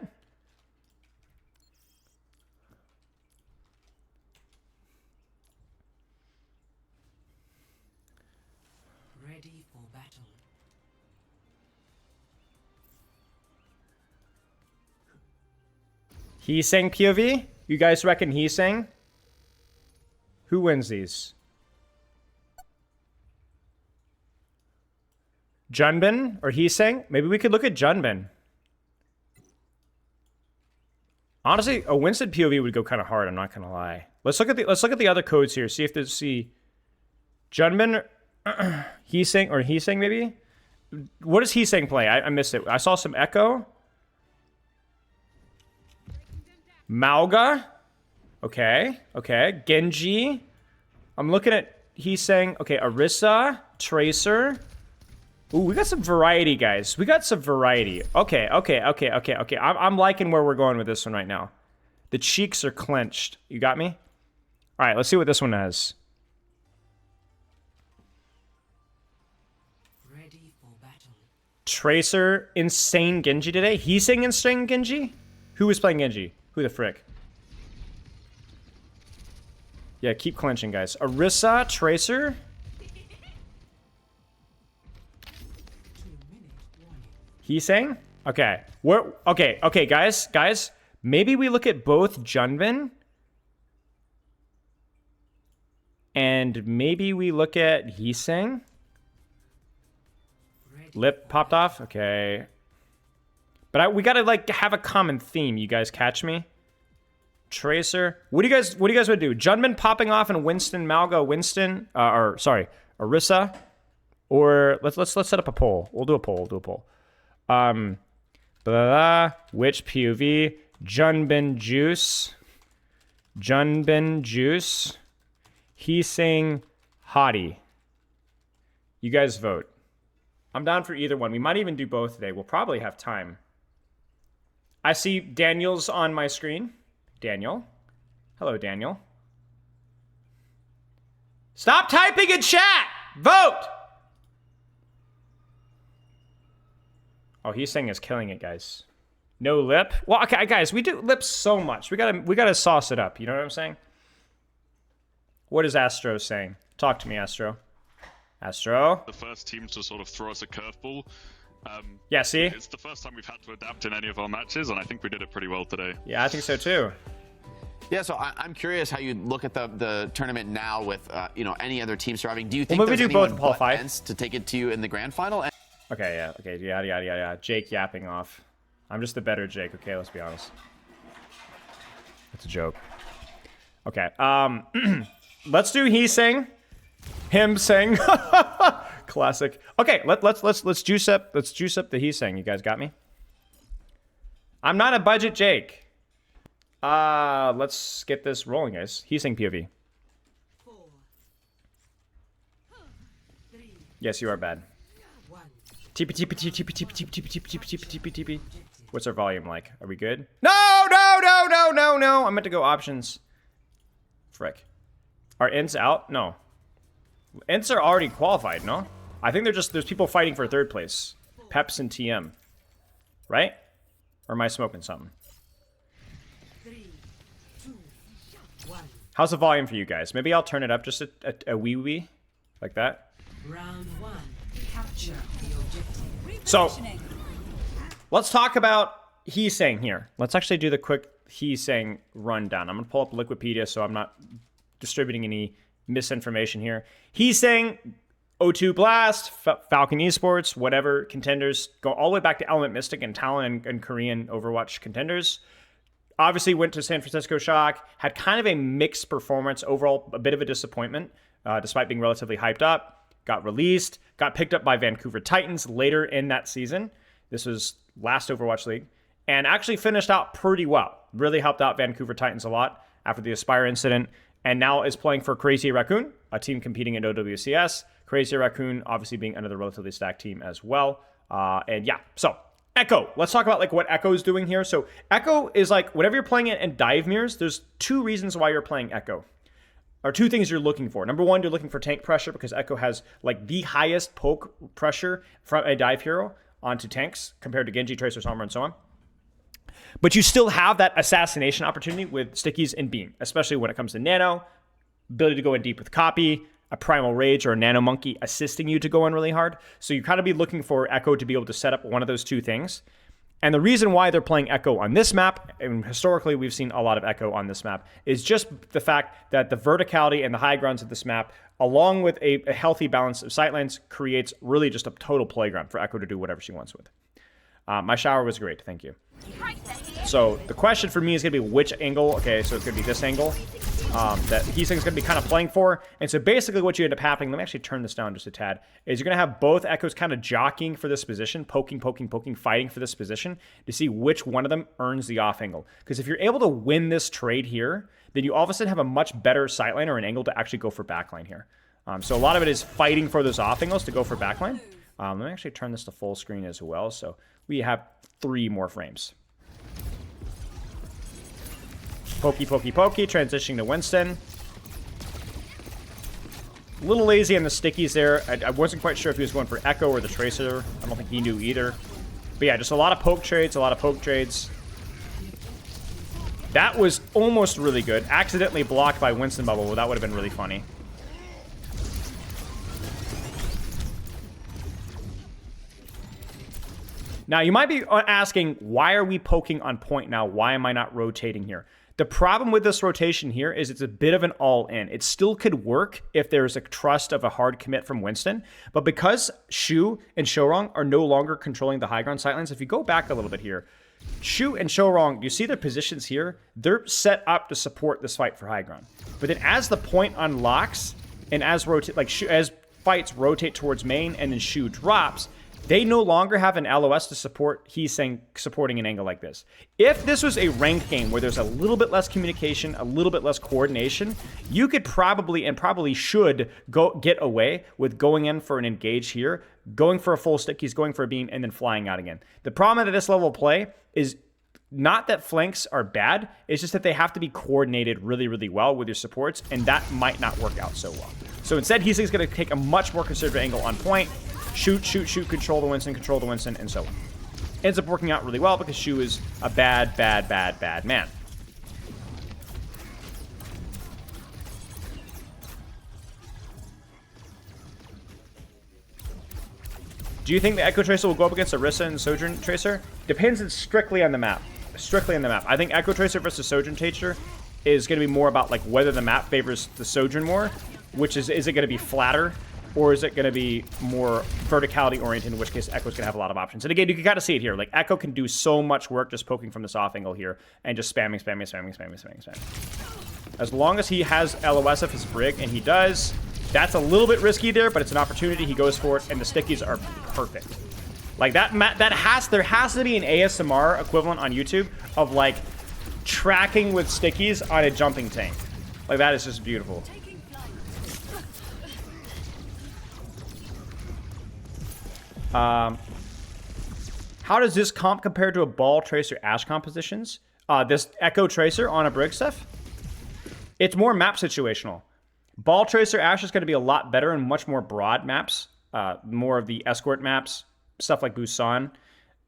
Ready for battle. Heesang POV? You guys reckon Heesang? Who wins these? Junbin or Heesang? Maybe we could look at Junbin. Honestly, a Winston POV would go kind of hard, I'm not gonna lie. Let's look at the other codes here, see if there's Junbin Heesang maybe? What does Heesang play? I missed it. I saw some Echo. Malga. Okay. Genji. I'm looking at Heesang. Okay, Orisa, Tracer. Ooh, we got some variety, guys. We got some variety. Okay. I'm liking where we're going with this one right now. The cheeks are clenched. You got me? All right, let's see what this one has. Ready for battle. Tracer, insane Genji today. Heesang insane Genji? Who was playing Genji? Who the frick? Yeah, keep clenching, guys. Orisa, Tracer. Heesang? Okay. Okay, guys. Maybe we look at both Junbin. And maybe we look at Heesang. Lip popped off? Okay. But we gotta like have a common theme. You guys catch me? Tracer. What do you guys want to do? Junbin popping off and Winston, Malga, Winston, Orisa, or let's set up a poll. We'll do a poll. Which POV? Junbin Juice. Heesang Hottie. You guys vote. I'm down for either one. We might even do both today. We'll probably have time. I see Daniel's on my screen. Daniel. Hello, Daniel. Stop typing in chat! Vote! Oh, Heesang is killing it, guys. No lip? Well, okay, guys, we do lips so much. We gotta sauce it up. You know what I'm saying? What is Astro saying? Talk to me, Astro. Astro? The first team to sort of throw us a curveball. Yeah, see? It's the first time we've had to adapt in any of our matches, and I think we did it pretty well today. Yeah, I think so too. Yeah, so I'm curious how you look at the tournament now with any other team surviving. Do you think Well, maybe there's do both anyone Paul but five. Ents to take it to you in the grand final? Okay, yeah. Jake yapping off. I'm just the better Jake, okay? Let's be honest. It's a joke. Okay, let's do Heesang. Him saying classic. Okay, let's juice up the Heesang. You guys got me? I'm not a budget Jake. Let's get this rolling, guys. Heesang POV. 4, 3, Yes, you are bad. 1. TP. What's our volume like? Are we good? No! I meant to go options. Frick. Are Ints out? No. Ints are already qualified, no? I think there's people fighting for third place. Peps and TM. Right? Or am I smoking something? 3, 2, 1. How's the volume for you guys? Maybe I'll turn it up just a wee. Like that. Round 1. Capture the objective. So, let's talk about Heesang here. Let's actually do the quick Heesang rundown. I'm going to pull up Liquipedia so I'm not distributing any misinformation here. Heesang, O2 Blast, Falcon Esports, whatever contenders, go all the way back to Element Mystic and Talon and Korean Overwatch contenders. Obviously went to San Francisco Shock, had kind of a mixed performance overall, a bit of a disappointment, despite being relatively hyped up. Got released, got picked up by Vancouver Titans later in that season. This was last Overwatch League, and actually finished out pretty well. Really helped out Vancouver Titans a lot after the Aspire incident, and now is playing for Crazy Raccoon, a team competing in OWCS. Crazy Raccoon obviously being another relatively stacked team as well. And yeah, so Echo. Let's talk about like what Echo is doing here. So Echo is like, whenever you're playing it in dive mirrors, there's two reasons why you're playing Echo. Or two things you're looking for. Number one, you're looking for tank pressure because Echo has like the highest poke pressure from a dive hero onto tanks compared to Genji, Tracer, Sombra, and so on. But you still have that assassination opportunity with Stickies and Beam, especially when it comes to Nano, ability to go in deep with Copy, a Primal Rage or a Nano Monkey assisting you to go in really hard. So you kind of be looking for Echo to be able to set up one of those two things. And the reason why they're playing Echo on this map, and historically we've seen a lot of Echo on this map, is just the fact that the verticality and the high grounds of this map, along with a healthy balance of sightlines, creates really just a total playground for Echo to do whatever she wants with. My shower was great, thank you. So the question for me is going to be which angle. Okay, so it's going to be this angle that Heesang is going to be kind of playing for. And so basically what you end up happening, let me actually turn this down just a tad, is you're going to have both Echoes kind of jockeying for this position, poking, fighting for this position to see which one of them earns the off angle. Because if you're able to win this trade here, then you all of a sudden have a much better sightline or an angle to actually go for backline here. So a lot of it is fighting for those off angles to go for backline. Let me actually turn this to full screen as well. So we have 3 more frames. Pokey, transitioning to Winston. A little lazy on the stickies there. I wasn't quite sure if he was going for Echo or the Tracer. I don't think he knew either. But yeah, just a lot of poke trades, That was almost really good. Accidentally blocked by Winston Bubble. Well, that would have been really funny. Now, you might be asking, why are we poking on point now? Why am I not rotating here? The problem with this rotation here is it's a bit of an all-in. It still could work if there's a trust of a hard commit from Winston, but because Shu and Shorong are no longer controlling the high ground sightlines, if you go back a little bit here, Shu and Shorong, you see their positions here? They're set up to support this fight for high ground. But then as the point unlocks, and as fights rotate towards main, and then Shu drops, they no longer have an LOS to support Heesang supporting an angle like this. If this was a ranked game where there's a little bit less communication, a little bit less coordination, you could probably and probably should get away with going in for an engage here, going for a full stickies, going for a beam, and then flying out again. The problem at this level of play is not that flanks are bad, it's just that they have to be coordinated really, really well with your supports, and that might not work out so well. So instead, Heesang's going to take a much more conservative angle on point, shoot, control the Winston, and so on. Ends up working out really well because Shu is a bad man. Do you think the Echo Tracer will go up against Orisa and Sojourn Tracer? Depends strictly on the map. I think Echo Tracer versus Sojourn Tracer is going to be more about like whether the map favors the Sojourn more, which is it going to be flatter? Or is it going to be more verticality oriented, in which case Echo's going to have a lot of options. And again, you can kind of see it here. Like, Echo can do so much work just poking from this off angle here and just spamming. As long as he has LOS of his Brig, and he does, that's a little bit risky there, but it's an opportunity. He goes for it, and the stickies are perfect. Like, there has to be an ASMR equivalent on YouTube of, like, tracking with stickies on a jumping tank. Like, that is just beautiful. How does this comp compare to a Ball Tracer Ash compositions? This Echo Tracer on a Brig stuff? It's more map situational. Ball Tracer Ash is going to be a lot better and much more broad maps. More of the escort maps, stuff like Busan.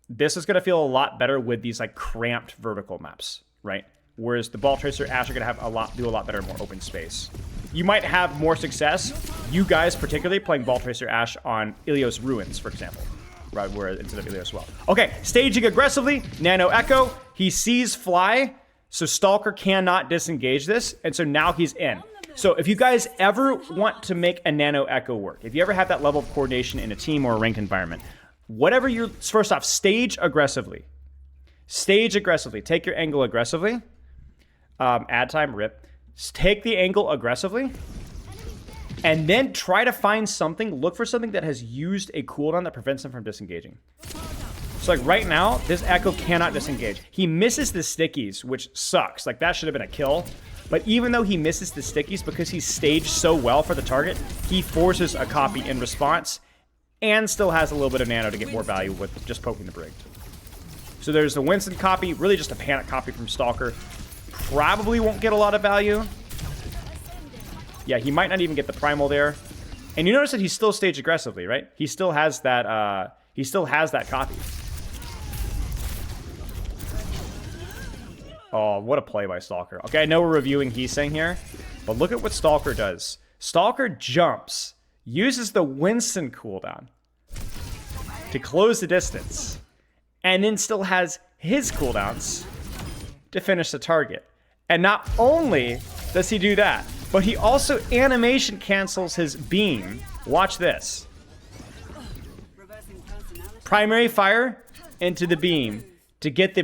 This is going to feel a lot better with these like cramped vertical maps, right? Whereas the Ball Tracer Ash are going to have do a lot better in more open space. You might have more success, you guys particularly, playing Ball Tracer Ash on Ilios Ruins, for example. Right, where instead of Ilios well. Okay, staging aggressively, Nano Echo. He sees Fly, so Stalker cannot disengage this, and so now he's in. So if you guys ever want to make a Nano Echo work, if you ever have that level of coordination in a team or a ranked environment, whatever you're, first off, stage aggressively. Stage aggressively. Take your angle aggressively. Ad time, rip. Take the angle aggressively. And then try to find something. Look for something that has used a cooldown that prevents him from disengaging. So like right now, this Echo cannot disengage. He misses the stickies, which sucks. Like that should have been a kill. But even though he misses the stickies, because he's staged so well for the target, he forces a copy in response and still has a little bit of nano to get more value with just poking the brig. So there's the Winston copy, really just a panic copy from Stalker. Probably won't get a lot of value. Yeah, he might not even get the primal there. And you notice that he's still staged aggressively, right? He still has that copy. Oh, what a play by Stalker. Okay, I know we're reviewing Heesang here, but look at what Stalker does. Stalker jumps, uses the Winston cooldown to close the distance, and then still has his cooldowns to finish the target. And not only does he do that, but he also animation cancels his beam. Watch this. Primary fire into the beam to get the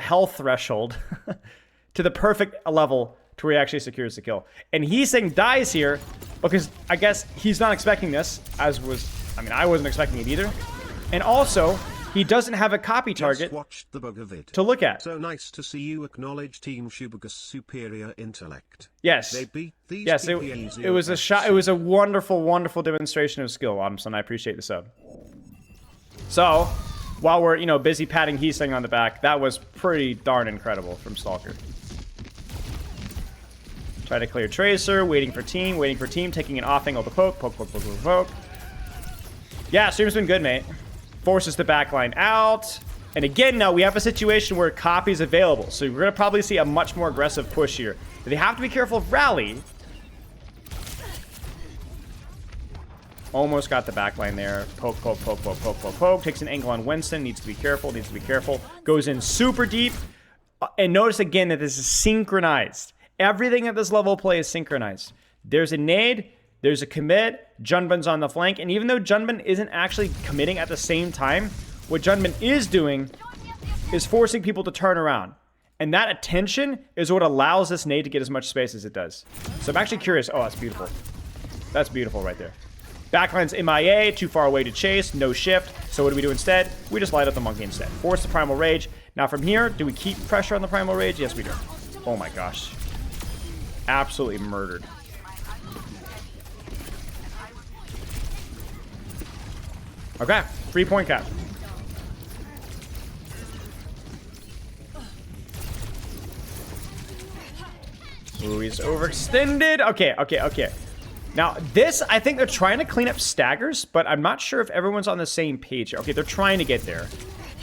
health threshold to the perfect level to where he actually secures the kill. And Heesang dies here because I guess he's not expecting this, I wasn't expecting it either. And also, he doesn't have a copy target to look at. So nice to see you acknowledge Team Shubuga's superior intellect. Yes. They beat these it was a shot. It was a wonderful, wonderful demonstration of skill, Autumn. I appreciate the sub. So, while we're, busy patting Heesang on the back, that was pretty darn incredible from Stalker. Try to clear Tracer, waiting for team, taking an off angle to poke. Yeah, stream's been good, mate. Forces the backline out. And again, now we have a situation where copy's available. So we're going to probably see a much more aggressive push here. They have to be careful of rally. Almost got the backline there. Poke. Takes an angle on Winston. Needs to be careful. Goes in super deep. And notice again that this is synchronized. Everything at this level of play is synchronized. There's a nade. There's a commit. Junbin's on the flank. And even though Junbin isn't actually committing at the same time, what Junbin is doing is forcing people to turn around. And that attention is what allows this nade to get as much space as it does. So I'm actually curious. Oh, that's beautiful. That's beautiful right there. Backline's MIA, too far away to chase, no shift. So what do we do instead? We just light up the monkey instead. Force the Primal Rage. Now from here, do we keep pressure on the Primal Rage? Yes, we do. Oh my gosh. Absolutely murdered. Okay, 3-point cap. Ooh, he's overextended. Okay. Now, this, I think they're trying to clean up staggers, but I'm not sure if everyone's on the same page. Okay, they're trying to get there.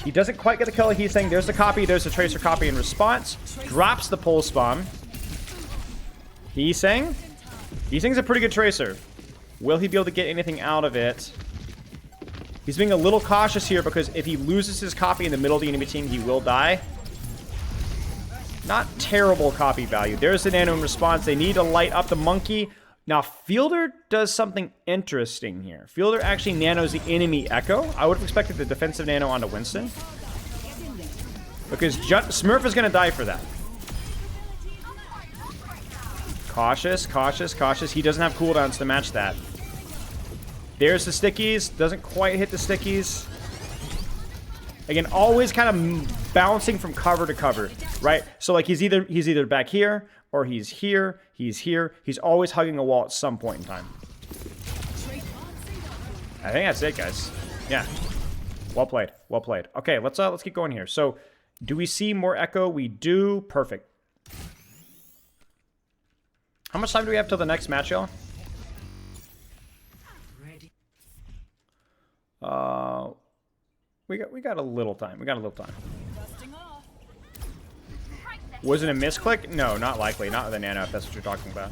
He doesn't quite get the kill. He's saying there's the copy. There's the Tracer copy in response. Drops the pulse bomb. Heesang's a pretty good Tracer. Will he be able to get anything out of it? He's being a little cautious here because if he loses his copy in the middle of the enemy team, he will die. Not terrible copy value. There's the nano in response. They need to light up the monkey. Now, Fielder does something interesting here. Fielder actually nanos the enemy Echo. I would have expected the defensive nano onto Winston. Because Smurf is going to die for that. Cautious. He doesn't have cooldowns to match that. There's the stickies. Doesn't quite hit the stickies. Again, always kind of bouncing from cover to cover, right? So like he's either back here or he's here. He's always hugging a wall at some point in time. I think that's it, guys. Yeah. Well played. Okay, let's keep going here. So, do we see more Echo? We do. Perfect. How much time do we have till the next match, y'all? We got a little time. Was it a misclick? No, not likely. Not with the nano, if that's what you're talking about.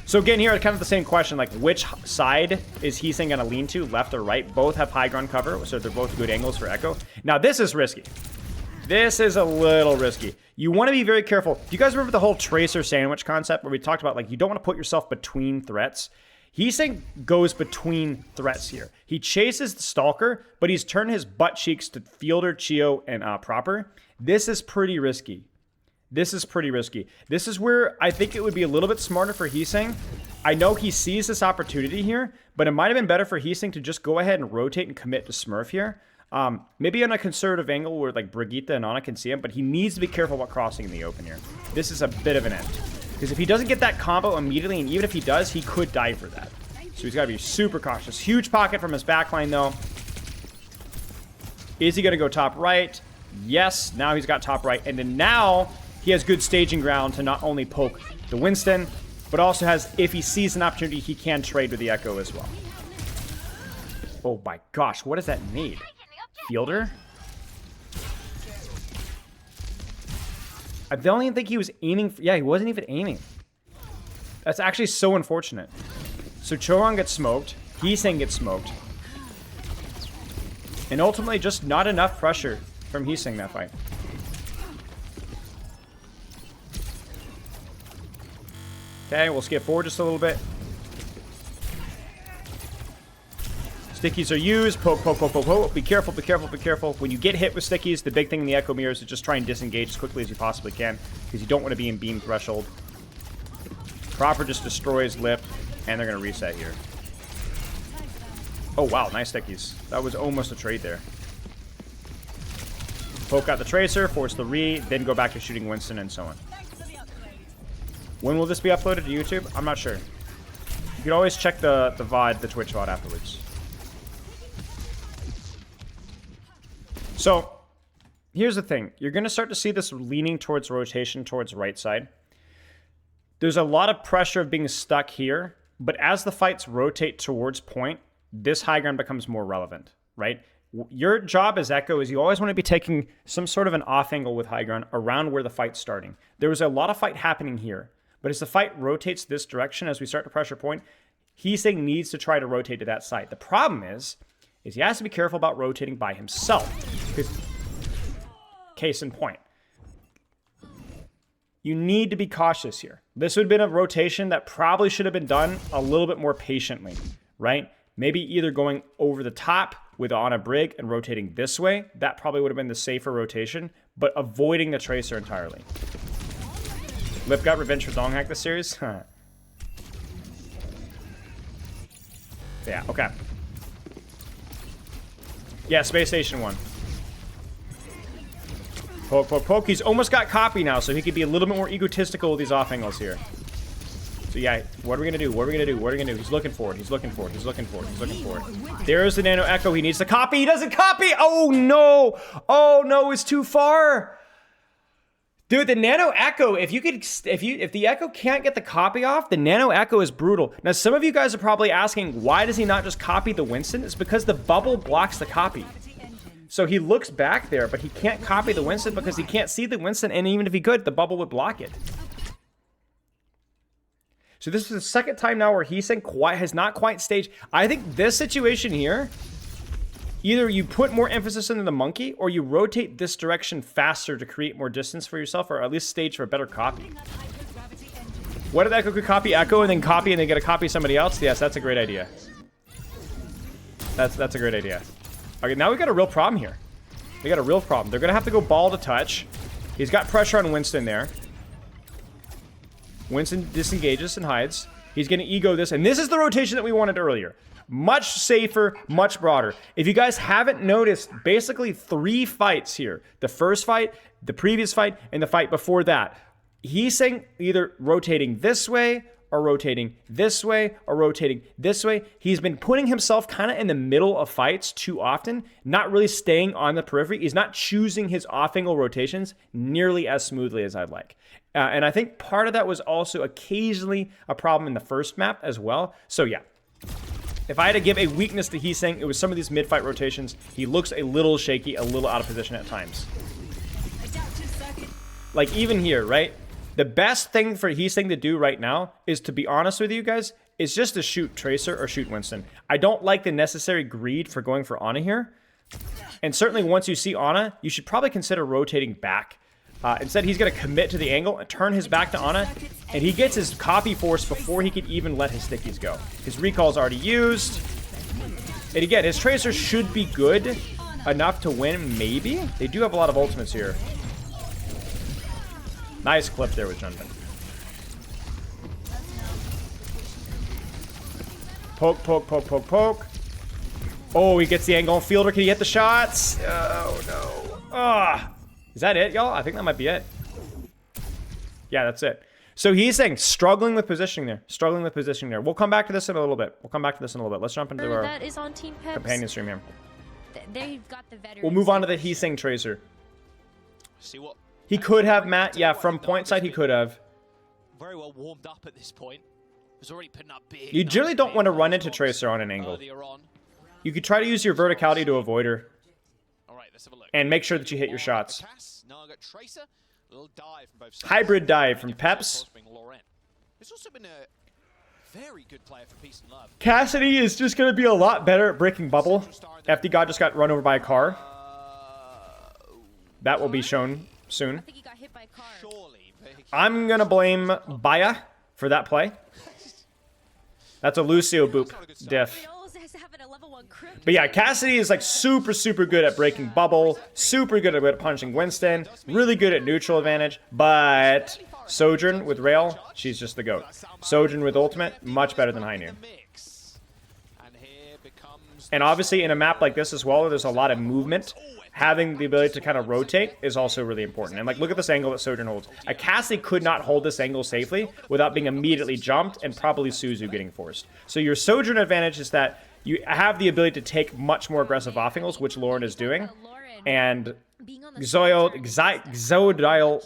So again, here, kind of the same question, like which side is Heesang going to lean to, left or right? Both have high ground cover, so they're both good angles for Echo. Now, this is risky. This is a little risky. You want to be very careful. Do you guys remember the whole Tracer sandwich concept where we talked about, like, you don't want to put yourself between threats? Heesang goes between threats here. He chases the Stalker, but he's turned his butt cheeks to Fielder, Chio, and Proper. This is pretty risky. This is pretty risky. This is where I think it would be a little bit smarter for Heesang. I know he sees this opportunity here, but it might have been better for Heesang to just go ahead and rotate and commit to Smurf here. Maybe on a conservative angle where like Brigitte and Ana can see him, but he needs to be careful about crossing in the open here. This is a bit of an end. Because if he doesn't get that combo immediately, and even if he does, he could die for that. So he's got to be super cautious. Huge pocket from his backline, though. Is he going to go top right? Yes. Now he's got top right. And then now he has good staging ground to not only poke the Winston, but also has, if he sees an opportunity, he can trade with the Echo as well. Oh my gosh, what does that need? Fielder? I don't even think he was aiming for, yeah, he wasn't even aiming. That's actually so unfortunate. So Choron gets smoked, Heesang gets smoked. And ultimately just not enough pressure from Heesang that fight. Okay, we'll skip forward just a little bit. Stickies are used. Poke, poke, poke, poke, poke. Be careful, be careful, be careful. When you get hit with stickies, the big thing in the Echo Mirror is to just try and disengage as quickly as you possibly can, because you don't want to be in beam threshold. Proper just destroys Lip, and they're going to reset here. Oh, wow. Nice stickies. That was almost a trade there. Poke out the Tracer, force the re, then go back to shooting Winston, and so on. When will this be uploaded to YouTube? I'm not sure. You can always check the VOD, the Twitch VOD afterwards. So, here's the thing. You're going to start to see this leaning towards rotation, towards right side. There's a lot of pressure of being stuck here, but as the fights rotate towards point, this high ground becomes more relevant, right? Your job as Echo is you always want to be taking some sort of an off angle with high ground around where the fight's starting. There was a lot of fight happening here, but as the fight rotates this direction, as we start to pressure point, Heesang needs to try to rotate to that side. The problem is he has to be careful about rotating by himself. Because, case in point, you need to be cautious here. This would have been a rotation that probably should have been done a little bit more patiently, right? Maybe either going over the top with Ana Brig and rotating this way. That probably would have been the safer rotation, but avoiding the Tracer entirely. Lip got revenge for Donghack this series? Yeah, okay. Yeah, Space Station 1. Poke, poke, poke. He's almost got copy now, so he could be a little bit more egotistical with these off angles here. So yeah, what are we gonna do? What are we gonna do? What are we gonna do? He's looking for it. He's looking for it. He's looking for it. He's looking for it. There's the Nano Echo. He needs to copy. He doesn't copy. Oh no! Oh no! It's too far. Dude, the Nano Echo. If the Echo can't get the copy off, the Nano Echo is brutal. Now, some of you guys are probably asking, why does he not just copy the Winston? It's because the bubble blocks the copy. So he looks back there, but he can't copy the Winston because he can't see the Winston, and even if he could, the bubble would block it. So this is the second time now where Heesang has not quite staged. I think this situation here, either you put more emphasis into the monkey, or you rotate this direction faster to create more distance for yourself, or at least stage for a better copy. What if Echo could copy Echo and then copy and then get a copy somebody else? Yes, that's a great idea. That's a great idea. Okay, now we got a real problem here. We got a real problem. They're gonna have to go ball to touch. He's got pressure on Winston there. Winston disengages and hides. He's gonna ego this, and this is the rotation that we wanted earlier. Much safer, much broader. If you guys haven't noticed, basically 3 fights here. The first fight, the previous fight, and the fight before that. Heesang either rotating this way, or rotating this way, or rotating this way. He's been putting himself kind of in the middle of fights too often, not really staying on the periphery. He's not choosing his off-angle rotations nearly as smoothly as I'd like. And I think part of that was also occasionally a problem in the first map as well. So yeah, if I had to give a weakness to Heesang, it was some of these mid-fight rotations. He looks a little shaky, a little out of position at times. Like even here, right? The best thing for Heesang to do right now is, to be honest with you guys, is just to shoot Tracer or shoot Winston. I don't like the necessary greed for going for Ana here. And certainly once you see Ana, you should probably consider rotating back. Instead, he's going to commit to the angle and turn his back to Ana, and he gets his copy force before he could even let his stickies go. His recall's already used. And again, his Tracer should be good enough to win, maybe? They do have a lot of ultimates here. Nice clip there with Junvin. Poke, poke, poke, poke, poke. Oh, he gets the angle on Fielder. Can he hit the shots? Oh, no. Ah. Is that it, y'all? I think that might be it. Yeah, that's it. So he's saying struggling with positioning there. Struggling with positioning there. We'll come back to this in a little bit. Let's jump into our that is on Team Peps. companion stream here. They've got the veterans. We'll move on to the Heesang Tracer. See what He could have, Matt. Yeah, from point side, he could have. very well warmed up at this point. Was already putting up big. You generally don't want to run into Tracer on an angle. You could try to use your verticality to avoid her. Let's have a look. And make sure that you hit your shots. Tracer, little dive from both sides. Hybrid dive from Peps. It's also been a very good player for Peace and Love. Cassidy is just going to be a lot better at breaking bubble. FD God just got run over by a car. That will be shown soon. I think he got hit by a car. I'm going to blame Baya for that play. That's a Lucio boop diff. But yeah, Cassidy is like super, super good at breaking bubble, super good at punching Winston, really good at neutral advantage, but Sojourn with Rail, she's just the GOAT. Sojourn with ultimate, much better than High Noon. And obviously in a map like this as well, where there's a lot of movement, having the ability to kind of rotate is also really important. And like, look at this angle that Sojourn holds. A Cassidy could not hold this angle safely without being immediately jumped and probably Suzu getting forced. So your Sojourn advantage is that you have the ability to take much more aggressive off angles, which Lauren is doing. And Zodile,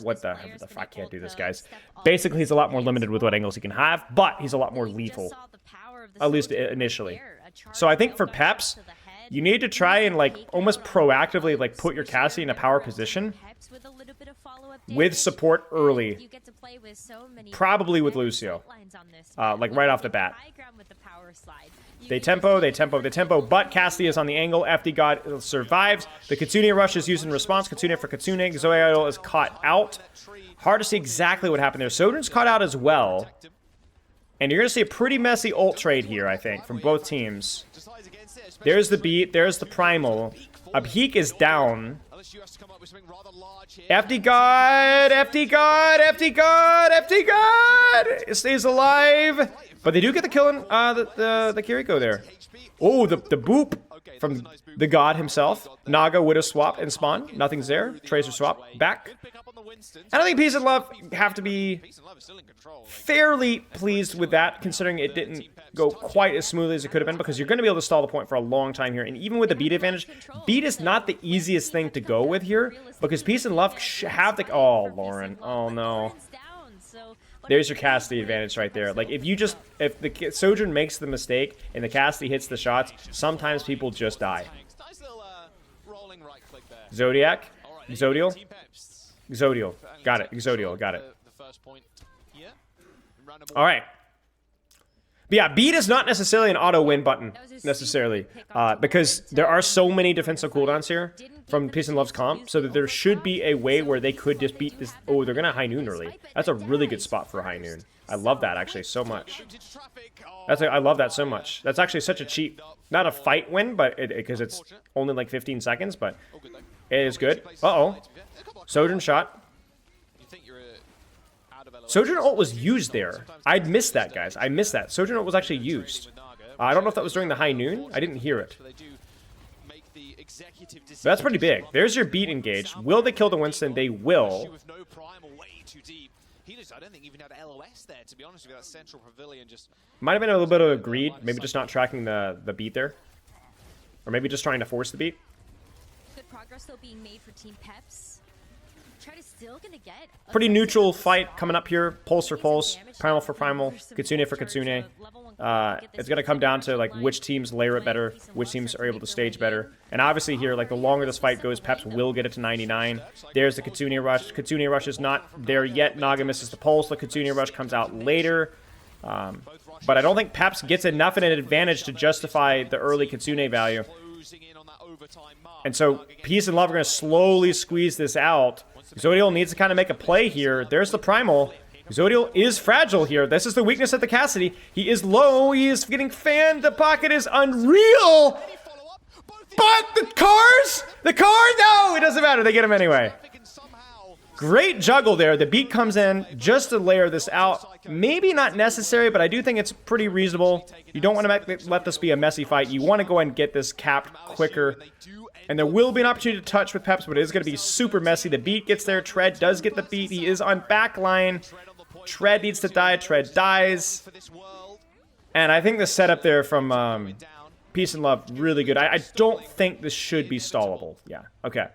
what the fuck, I can't do this, guys. Basically, he's a lot more limited with what angles he can have, but he's a lot more lethal, at least initially. So I think for Peps, you need to try and like almost proactively like put your Cassie in a power position with support early, probably with Lucio, like right off the bat. They tempo, but Cassidy is on the angle. FD God survives. The Kitsune rush is used in response. Kitsune for Kitsune. Zoe Idol is caught out. Hard to see exactly what happened there. Sojourn's caught out as well. And you're going to see a pretty messy ult trade here, I think, from both teams. There's the beat. There's the primal. Abhik is down. FD God! FD God! FD God! FD God! It stays alive. But they do get the kill in the Kiriko there. Oh, the boop from the god himself. Naga would have swapped and spawned. Nothing's there. Tracer swap back. And I think Peace and Love have to be fairly pleased with that, considering it didn't go quite as smoothly as it could have been, because you're going to be able to stall the point for a long time here. And even with the beat advantage, beat is not the easiest thing to go with here, because Peace and Love have the... Oh, Lauren. Oh, no. There's your Cassidy advantage right there. Like, if the Sojourn makes the mistake and the Cassidy hits the shots, sometimes people just die. Zodiac? Zodial? Zodial. Got it. Zodial. Got it. All right. But yeah, beat is not necessarily an auto-win button, necessarily, because there are so many defensive cooldowns here from Peace and Love's comp, so that there should be a way where they could just beat this. Oh, they're going to High Noon early. That's a really good spot for High Noon. I love that, actually, so much. I love that so much. That's actually such a cheap, not a fight win, but because it's only like 15 seconds, but it is good. Uh-oh. Sojourn shot. Sojourn ult was used there. I'd missed that, guys. I missed that. Sojourn ult was actually used. I don't know if that was during the High Noon. I didn't hear it. But that's pretty big. There's your beat engaged. Will they kill the Winston? They will. Might have been a little bit of a greed. Maybe just not tracking the beat there. Or maybe just trying to force the beat. Good progress though being made for Team Peps. Still gonna get pretty neutral fight coming up here. Pulse for pulse, primal for primal, Kitsune for Kitsune. It's gonna come down to like which teams layer it better, which teams are able to stage better. And obviously here, like the longer this fight goes, Peps will get it to 99. There's the Kitsune rush. Kitsune rush is not there yet. Naga misses the pulse. The Kitsune rush comes out later. But I don't think Peps gets enough of an advantage to justify the early Kitsune value. And so Peace and Love are gonna slowly squeeze this out Zodiel needs to kind of make a play here. There's the Primal. Zodiel is fragile here. This is the weakness at the Cassidy. He is low. He is getting fanned. The pocket is unreal. But the cars? The cars? No, it doesn't matter. They get him anyway. Great juggle there. The beat comes in just to layer this out. Maybe not necessary, but I do think it's pretty reasonable. You don't want to let this be a messy fight. You want to go ahead and get this capped quicker. And there will be an opportunity to touch with Peps, but it is going to be super messy. The beat gets there. Tread does get the beat. He is on backline. Tread needs to die. Tread dies. And I think the setup there from Peace and Love, really good. I don't think this should be stallable. Yeah, okay.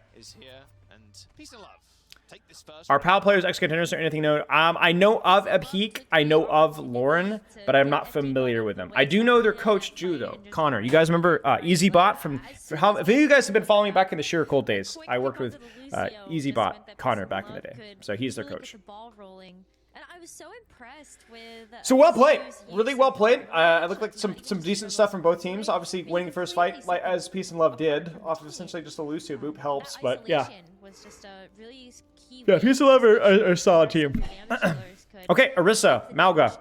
Are PAL players ex-contenders or anything known? I know of Abheek. I know of Lauren, but I'm not familiar with them. I do know their coach, Ju, though. Connor. You guys remember EasyBot from... If you guys have been following me back in the Sheer Cold days, I worked with EasyBot Connor back in the day. So he's their coach. And I was so impressed with... So well played. Really well played. It looked like some decent stuff from both teams. Obviously, winning the first fight, like as Peace and Love did, off of essentially just a lose to a boop helps, but yeah. Yeah, Peace and Love are a solid team. Okay, Orisa, Malga.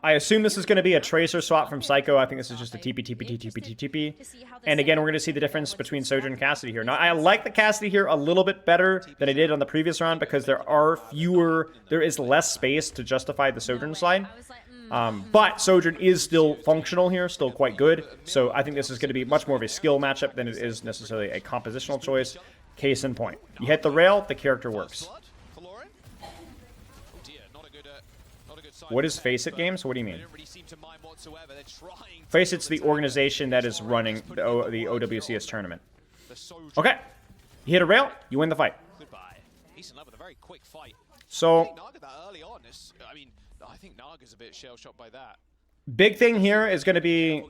I assume this is going to be a Tracer swap from Psycho. I think this is just a TP. And again, we're going to see the difference between Sojourn and Cassidy here. Now, I like the Cassidy here a little bit better than I did on the previous round because there is less space to justify the Sojourn slide. But Sojourn is still functional here, still quite good. So I think this is going to be much more of a skill matchup than it is necessarily a compositional choice. Case in point. You hit the rail, the character works. What is Face It Games? What do you mean? Face It's the organization that is running the OWCS tournament. Okay. You hit a rail, you win the fight. So, big thing here is going to be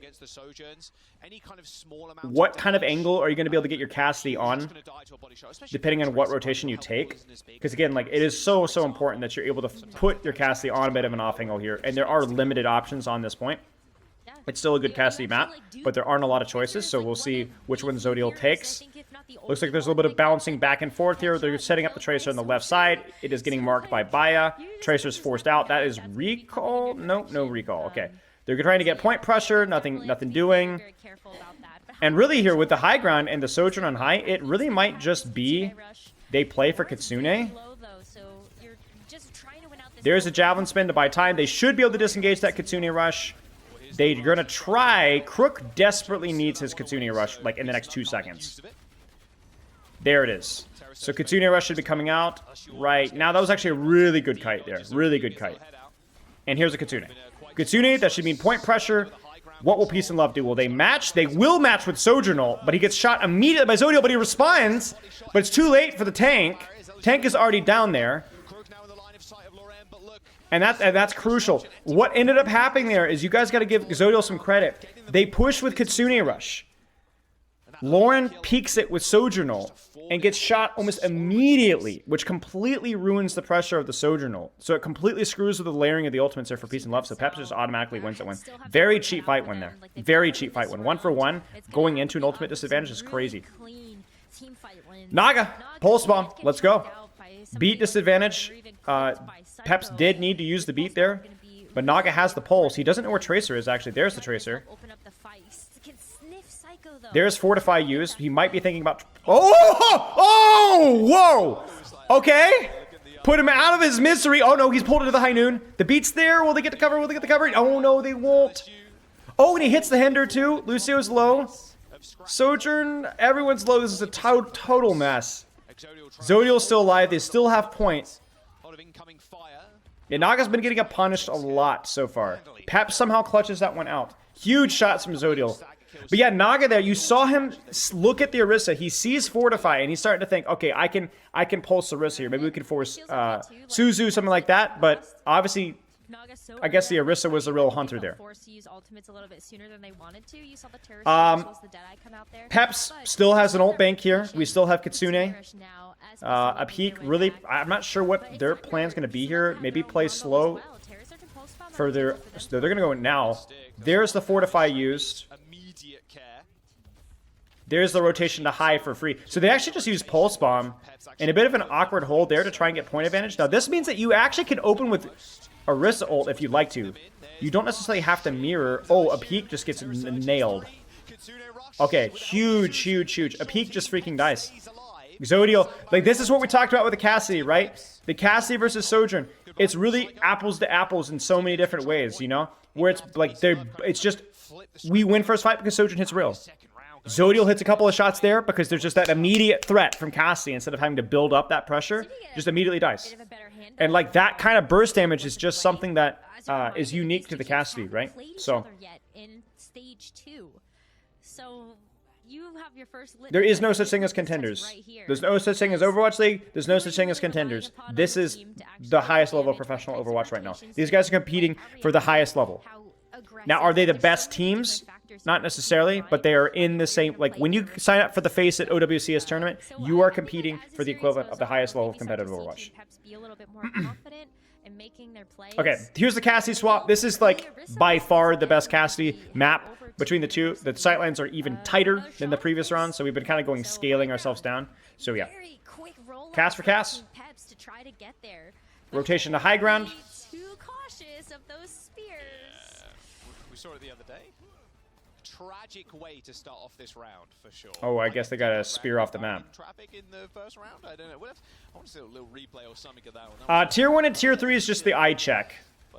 what kind of angle are you going to be able to get your Cassidy on, depending on what rotation you take. Because again, like it is so important that you're able to put your Cassidy on a bit of an off angle here, and there are limited options on this point. It's still a good Cassidy map, but there aren't a lot of choices, so we'll see which one Zodiel takes. Looks like there's a little bit of bouncing back and forth here. They're setting up the Tracer on the left side. It is getting marked by Baya. Tracer's forced out. That is recall? No recall. Okay. They're trying to get point pressure. Nothing doing. And really here with the high ground and the Sojourn on high, it really might just be they play for Kitsune. There's a Javelin spin to buy time. They should be able to disengage that Kitsune rush. They're going to try. Crook desperately needs his Kitsune rush like in the next 2 seconds. There it is. So Kitsune rush should be coming out right now. That was actually a really good kite there. Really good kite. And here's a Kitsune. Kitsune, that should mean point pressure. What will Peace and Love do? Will they match? They will match with Sojournal, but he gets shot immediately by Zodiel, but he responds. But it's too late for the tank. Tank is already down there. And that's crucial. What ended up happening there is you guys got to give Zodiel some credit. They push with Kitsune Rush. Lauren peeks it with Sojournal and gets shot almost immediately, which completely ruins the pressure of the Sojournal. So it completely screws with the layering of the ultimates there for Peace and Love, so Peps just automatically wins that one. Very cheap fight win there. Very cheap fight win. 1 for 1, going into an ultimate disadvantage is crazy. Naga, Pulse Bomb, let's go. Beat disadvantage. Peps did need to use the beat there, but Naga has the pulse. He doesn't know where Tracer is, actually. There's the Tracer. There's Fortify used. He might be thinking about... Whoa! Okay. Put him out of his misery. Oh, no, he's pulled into the high noon. The beat's there. Will they get the cover? Will they get the cover? Oh, no, they won't. Oh, and he hits the Hinder, too. Lucio's low. Sojourn, everyone's low. This is a total mess. Zodiel's still alive. They still have points. Yeah, Naga's been getting punished a lot so far. Pep somehow clutches that one out. Huge shots from Zodiel. But yeah, Naga there, you saw him look at the Orisa. He sees Fortify, and he's starting to think, okay, I can pulse Orisa here. Maybe we can force Suzu, something like that. But obviously, I guess the Orisa was the real hunter there. Peps still has an ult bank here. We still have Kitsune. Abheek, really, I'm not sure what their plan's going to be here. Maybe play slow for their... So they're going to go now. There's the Fortify used. There's the rotation to high for free. So they actually just use Pulse Bomb and a bit of an awkward hold there to try and get point advantage. Now, this means that you actually can open with Orisa ult if you'd like to. You don't necessarily have to mirror. Oh, a peek just gets nailed. Okay, huge, huge, huge. A peek just freaking dies. Zodiel, like this is what we talked about with the Cassidy, right? The Cassidy versus Sojourn. It's really apples to apples in so many different ways, you know? Where it's like, it's just, we win first fight because Sojourn hits real. Zodiel hits a couple of shots there because there's just that immediate threat from Cassidy. Instead of having to build up that pressure, just immediately dies. And like that kind of burst damage is just something that is unique to the Cassidy, right? So there is no such thing as contenders. There's no such thing as Overwatch League. There's no such thing as contenders. This is the highest level of professional Overwatch right now. These guys are competing for the highest level. Now, are they the best teams? Not necessarily, but they are in the same... Like, when you sign up for the Face at OWCS tournament, you are competing for the equivalent of the highest level of competitive Overwatch. Okay, here's the Cassidy swap. This is, like, by far the best Cassidy map between the two. The sightlines are even tighter than the previous round, so we've been kind of going scaling ourselves down. So, yeah. Cast for cast. Rotation to high ground. We saw it the other day. Tragic way to start off this round for sure. Oh, I guess they got a spear off the map. Traffic in the first round. I don't know. I want to see a little replay or something of that one. Tier 1 and Tier 3 is just the eye check.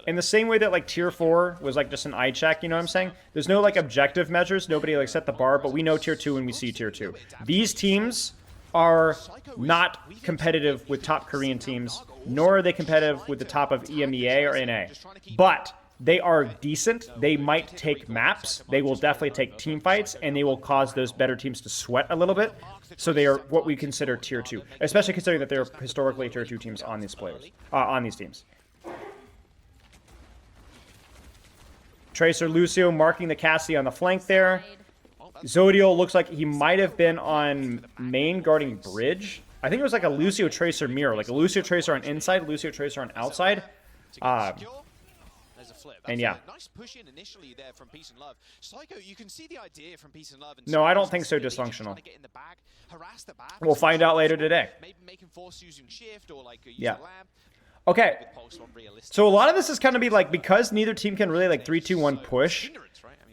In the same way that like Tier 4 was like just an eye check, you know what I'm saying? There's no like objective measures. Nobody like set the bar, but we know Tier 2 when we see Tier 2. These teams are not competitive with top Korean teams, nor are they competitive with the top of EMEA or NA. But they are decent. They might take maps. They will definitely take team fights, and they will cause those better teams to sweat a little bit. So they are what we consider Tier 2, especially considering that they're historically Tier 2 teams on these players, on these teams. Tracer Lucio marking the Cassidy on the flank there. Zodiel looks like he might have been on main guarding bridge. I think it was like a Lucio Tracer mirror, like a Lucio Tracer on inside, Lucio Tracer on outside. And yeah. Nice push in initially there from Peace and Love. Psycho, you can see the idea from Peace and Love. No, I don't think so dysfunctional. We'll find out later today. Maybe make him force using shift or like yeah. Okay. So a lot of this is going to be like, because neither team can really like 3-2-1 push,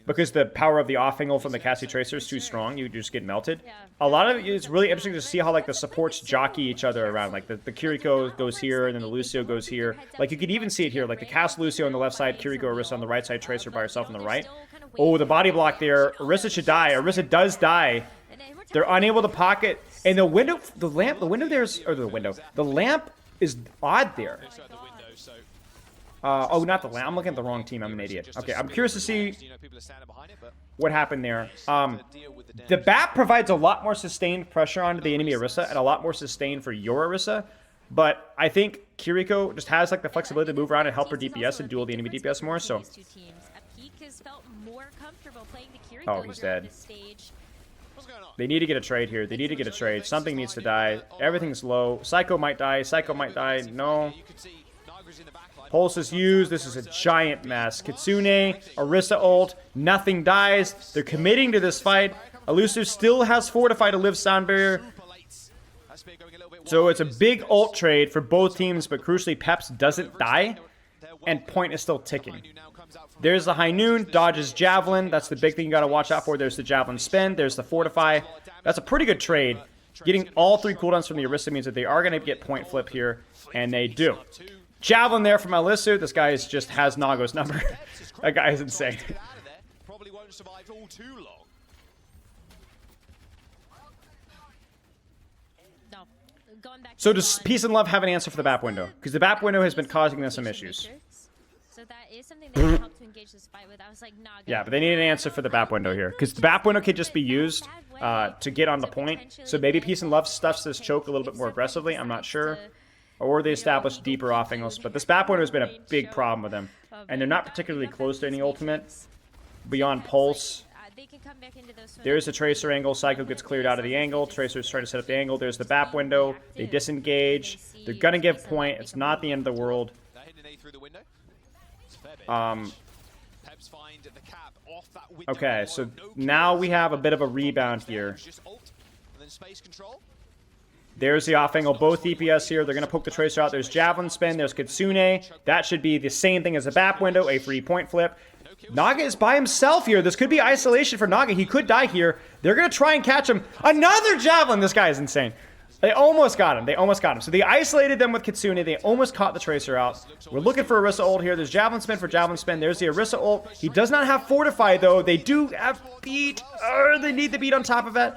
because the power of the off angle from the Cassidy Tracer is too strong, you just get melted. A lot of it's really interesting to see how like the supports jockey each other around. Like the Kiriko goes here, and then the Lucio goes here. Like you could even see it here, like the cast Lucio on the left side, Kiriko Orisa on the right side, Tracer by herself on the right. Oh, the body block there. Orisa should die. Orisa does die. They're unable to pocket, and the window the lamp is odd there. Oh, not the lamp. I'm looking at the wrong team. I'm an idiot. Okay, I'm curious to see what happened there. The BAP provides a lot more sustained pressure onto the enemy Orisa and a lot more sustain for your Orisa. But I think Kiriko just has like the flexibility to move around and help her DPS and duel the enemy DPS more. So. Oh, he's dead. They need to get a trade here. They need to get a trade. Something needs to die. Everything's low. Psycho might die. Psycho might die. No. Pulse is used. This is a giant mess. Kitsune, Orisa ult. Nothing dies. They're committing to this fight. Elusive still has Fortify to live sound barrier. So it's a big ult trade for both teams, but crucially Peps doesn't die. And point is still ticking. There's the High Noon, dodges Javelin. That's the big thing you got to watch out for. There's the Javelin spin. There's the Fortify. That's a pretty good trade. Getting all 3 cooldowns from the Orisa means that they are going to get point flip here, and they do. Javelin there from Alisu. This guy just has Nago's number. That guy is insane. Probably won't survive all too long. So does Peace and Love have an answer for the BAP window? Because the BAP window has been causing them some issues. So that is something that can help to engage this fight with. I was like, nah. Yeah, but they need an answer for the BAP window here. Because the BAP window could just be used to get on the point. So maybe Peace and Love stuffs this choke a little bit more aggressively. I'm not sure. Or they establish deeper off angles. But this BAP window has been a big problem with them. And they're not particularly close to any ultimate. Beyond Pulse. There's the Tracer angle. Psycho gets cleared out of the angle. Tracer's trying to set up the angle. There's the BAP window. They disengage. They're going to give point. It's not the end of the world. Okay, so now we have a bit of a rebound here. There's the off angle, both DPS here. They're going to poke the Tracer out. There's Javelin Spin, there's Kitsune. That should be the same thing as a BAP window, a free point flip. Naga is by himself here. This could be isolation for Naga. He could die here. They're going to try and catch him. Another Javelin! This guy is insane. They almost got him. They almost got him. So they isolated them with Kitsune. They almost caught the Tracer out. We're looking for Orisa ult here. There's Javelin Spin for Javelin Spin. There's the Orisa ult. He does not have Fortify, though. They do have beat. They need the beat on top of it.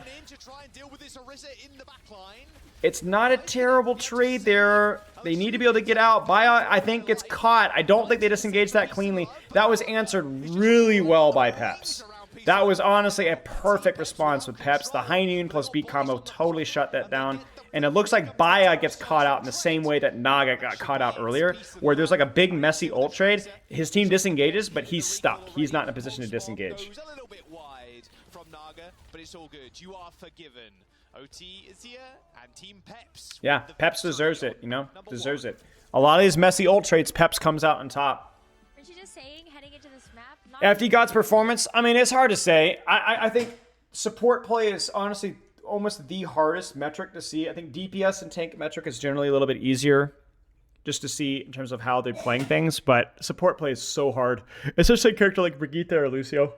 It's not a terrible trade there. They need to be able to get out. Baya, I think, gets caught. I don't think they disengaged that cleanly. That was answered really well by Peps. That was honestly a perfect response with Peps. The high noon plus beat combo totally shut that down. And it looks like Baya gets caught out in the same way that Naga got caught out earlier, where there's like a big messy ult trade. His team disengages, but he's stuck. He's not in a position to disengage. A little bit wide from Naga, but it's all good. You are forgiven. OT is here, and Team Peps. Yeah, Peps deserves it, you know? Deserves it. A lot of these messy ult trades, Peps comes out on top. Aren't you just saying, heading into this map? FD God's performance, I mean, it's hard to say. I think support play is honestly almost the hardest metric to see. I think DPS and tank metric is generally a little bit easier just to see in terms of how they're playing things, but support play is so hard. Especially a character like Brigitte or Lucio.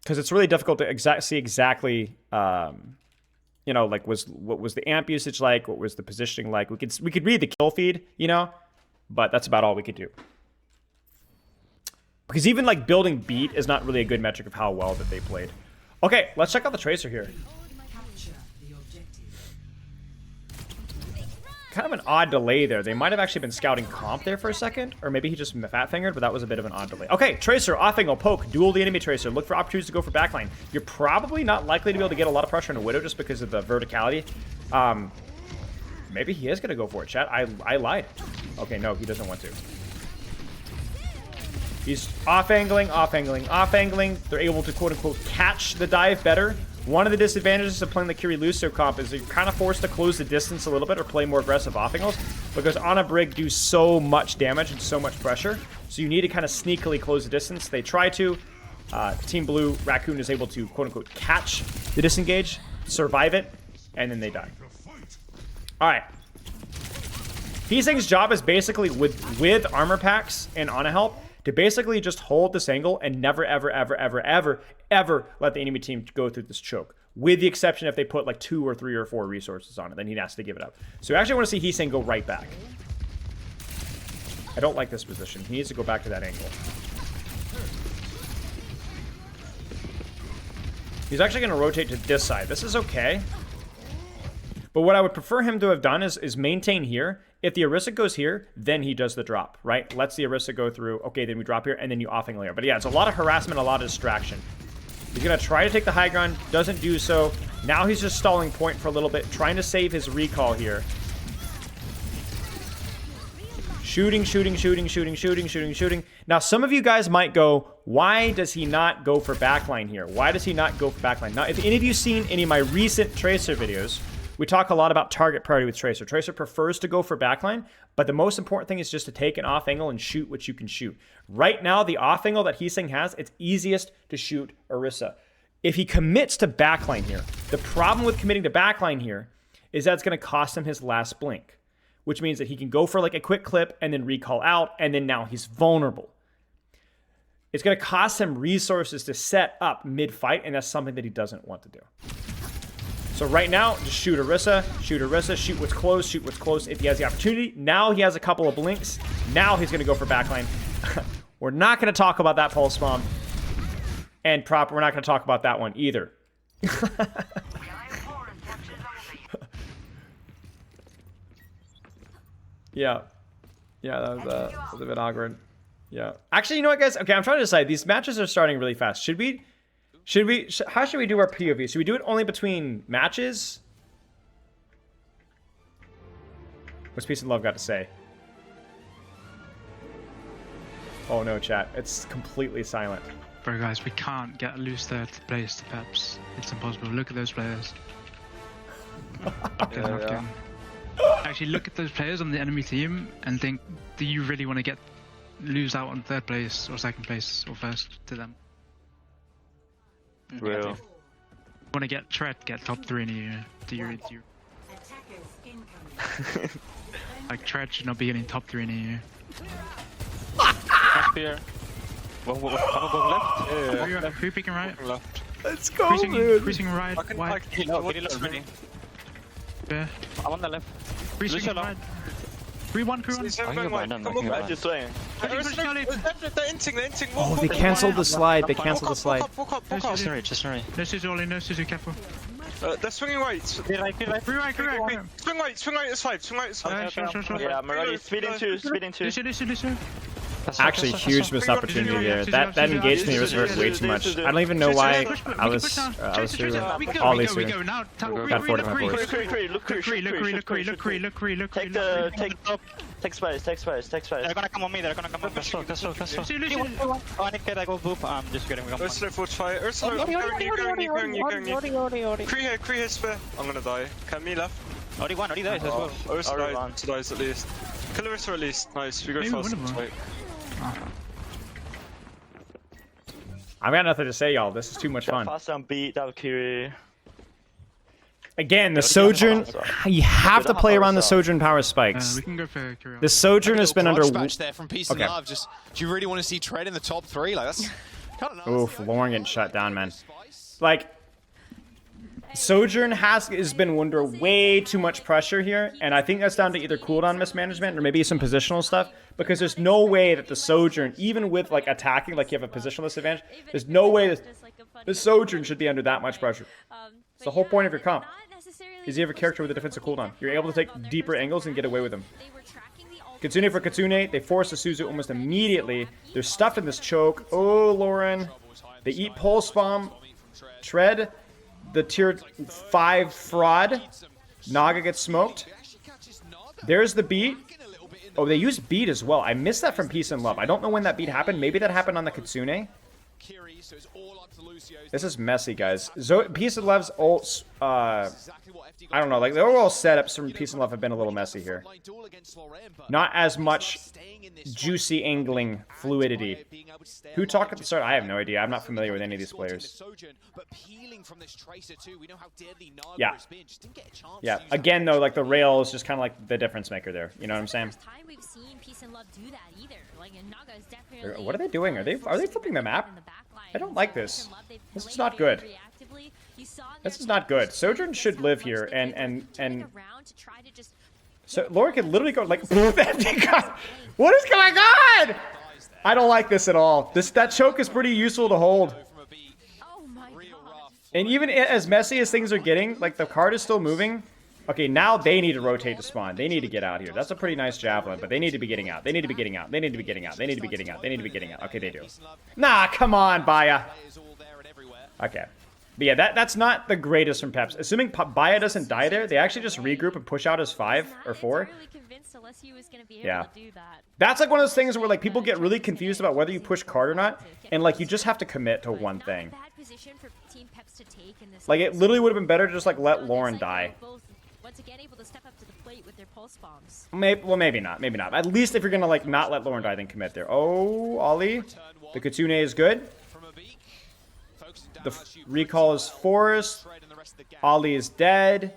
Because it's really difficult to see exactly, you know, like what was the amp usage like, what was the positioning like. We could read the kill feed, you know, but that's about all we could do. Because even like building beat is not really a good metric of how well that they played. Okay, let's check out the Tracer here. Kind of an odd delay there. They might have actually been scouting comp there for a second, or maybe he just fat-fingered, but that was a bit of an odd delay. Okay, Tracer, off angle, poke, duel the enemy Tracer. Look for opportunities to go for backline. You're probably not likely to be able to get a lot of pressure on a Widow just because of the verticality. Maybe he is going to go for it, chat. I lied. Okay, no, he doesn't want to. He's off-angling, off-angling, off-angling. They're able to, quote-unquote, catch the dive better. One of the disadvantages of playing the Kiri Lucio comp is you're kind of forced to close the distance a little bit or play more aggressive off-angles because on a Brig do so much damage and so much pressure. So you need to kind of sneakily close the distance. They try to. Team Blue, Raccoon is able to, quote-unquote, catch the disengage, survive it, and then they die. All right. Heesang's job is basically, with armor packs and Ana help, to basically just hold this angle and never, ever, ever, ever, ever, ever let the enemy team go through this choke. With the exception if they put like 2 or 3 or 4 resources on it, then he has to give it up. So I actually want to see Heesang go right back. I don't like this position. He needs to go back to that angle. He's actually going to rotate to this side. This is okay. But what I would prefer him to have done is maintain here. If the Orisa goes here, then he does the drop, right? Lets the Orisa go through. Okay, then we drop here, and then you off-angle here. But yeah, it's a lot of harassment, a lot of distraction. He's going to try to take the high ground. Doesn't do so. Now he's just stalling point for a little bit, trying to save his recall here. Shooting, shooting, shooting, shooting, shooting, shooting, shooting. Now, some of you guys might go, why does he not go for backline here? Why does he not go for backline? Now, if any of you seen any of my recent Tracer videos, we talk a lot about target priority with Tracer. Tracer prefers to go for backline, but the most important thing is just to take an off angle and shoot what you can shoot. Right now, the off angle that Heesang has, it's easiest to shoot Orisa. If he commits to backline here, the problem with committing to backline here is that it's going to cost him his last blink, which means that he can go for like a quick clip and then recall out, and then now he's vulnerable. It's going to cost him resources to set up mid-fight, and that's something that he doesn't want to do. So right now, just shoot Orisa, shoot what's close, shoot what's close if he has the opportunity. Now he has a couple of blinks. Now he's going to go for backline. We're not going to talk about that pulse bomb. And prop, we're not going to talk about that one either. Yeah. Yeah, that was a bit awkward. Yeah. Actually, you know what, guys? Okay, I'm trying to decide. These matches are starting really fast. How should we do our POV? Should we do it only between matches? What's Peace and Love got to say? Oh no, chat. It's completely silent. Bro, guys, we can't get loose third players to Peps. It's impossible. Look at those players. Actually, look at those players on the enemy team and think, do you really want to get lose out on third place or second place or first to them. Real. Want to get Tread, get top 3 in EU. Attackers incoming. Like Tread should not be getting top 3 in EU. Spear. One left. Yeah. Who picking right? Left. Let's go, Creasing right. Wide. Yeah. I'm on the left. Creasing right. 3-1, crew 1. I'm just playing. They're inting. Oh, they cancelled the slide. They cancelled the slide. Walk up. Just right. No scissors, Ollie, no scissors, careful. They're swinging right. Free right. Swing right is 5. Sure. Yeah, I'm already speeding 2. Listen. Actually, huge missed opportunity there. That engagement was hurt way too much. I don't even know why I was through. Ollie through. Got forward. Look. Take spice. They're gonna come on me. Let's go. I need to go boop. I'm just getting. Ursula 45. Ursula, going. Cree here, spare. I'm gonna die. Can me left. Already dies as well. Ursula dies at least. Kill Ursula at least. Nice. We go fast. I've got nothing to say, y'all. This is too much fun. Fast and beat Valkyrie. Again, the Sojourn, you have to play around the Sojourn power spikes. We can go for Kyrios. The Sojourn has been under... there from Peace and Love. Just, do you really want to see Tread in the top 3? Like, that's kind of nice. Oof, Lauren getting shut down, man. Like, Sojourn has been under way too much pressure here, and I think that's down to either cooldown mismanagement or maybe some positional stuff, because there's no way that the Sojourn, even with like attacking, like you have a positional disadvantage, there's no way that the Sojourn should be under that much pressure. It's the whole point of your comp. Is you have a character with a defensive cooldown. You're able to take deeper angles and get away with them. Kitsune for Kitsune, they force the Suzu almost immediately. They're stuffed in this choke. Oh, Lauren. They eat Pulse Bomb. Tread. The tier 5 fraud. Naga gets smoked. There's the beat. Oh, they used beat as well. I missed that from Peace and Love. I don't know when that beat happened. Maybe that happened on the Kitsune. This is messy, guys. Peace and Love's ults, I don't know, like the overall setups from Peace and Love have been a little messy here. Not as much juicy angling fluidity. Who talked at the start? I have no idea. I'm not familiar with any of these players. Yeah. Yeah. Again, though, like the rail is just kind of like the difference maker there. You know what I'm saying? What are they doing? Are they flipping the map? I don't like this. This is not good. This is not good. Sojourn should live here, and so Laura could literally go like, what is going on? I don't like this at all. That choke is pretty useful to hold. And even as messy as things are getting, like the card is still moving. Okay, now they need to rotate to spawn. They need to get out here. That's a pretty nice javelin, but they need to be getting out. They need to be getting out. They need to be getting out. They need to be getting out. They need to be getting out. Okay, they do. Nah, come on, Baya. Okay. But yeah, that's not the greatest from Peps. Assuming Baya doesn't die there, they actually just regroup and push out as 5 or 4. Yeah. That's like one of those things where like people get really confused about whether you push card or not, and like you just have to commit to one thing. Like it literally would have been better to just like let Lauren die. Maybe not. Maybe not. At least if you're gonna like not let Lauren die, then commit there. Oh, Ollie. The Kitsune is good. The recall is forced. Ollie is dead.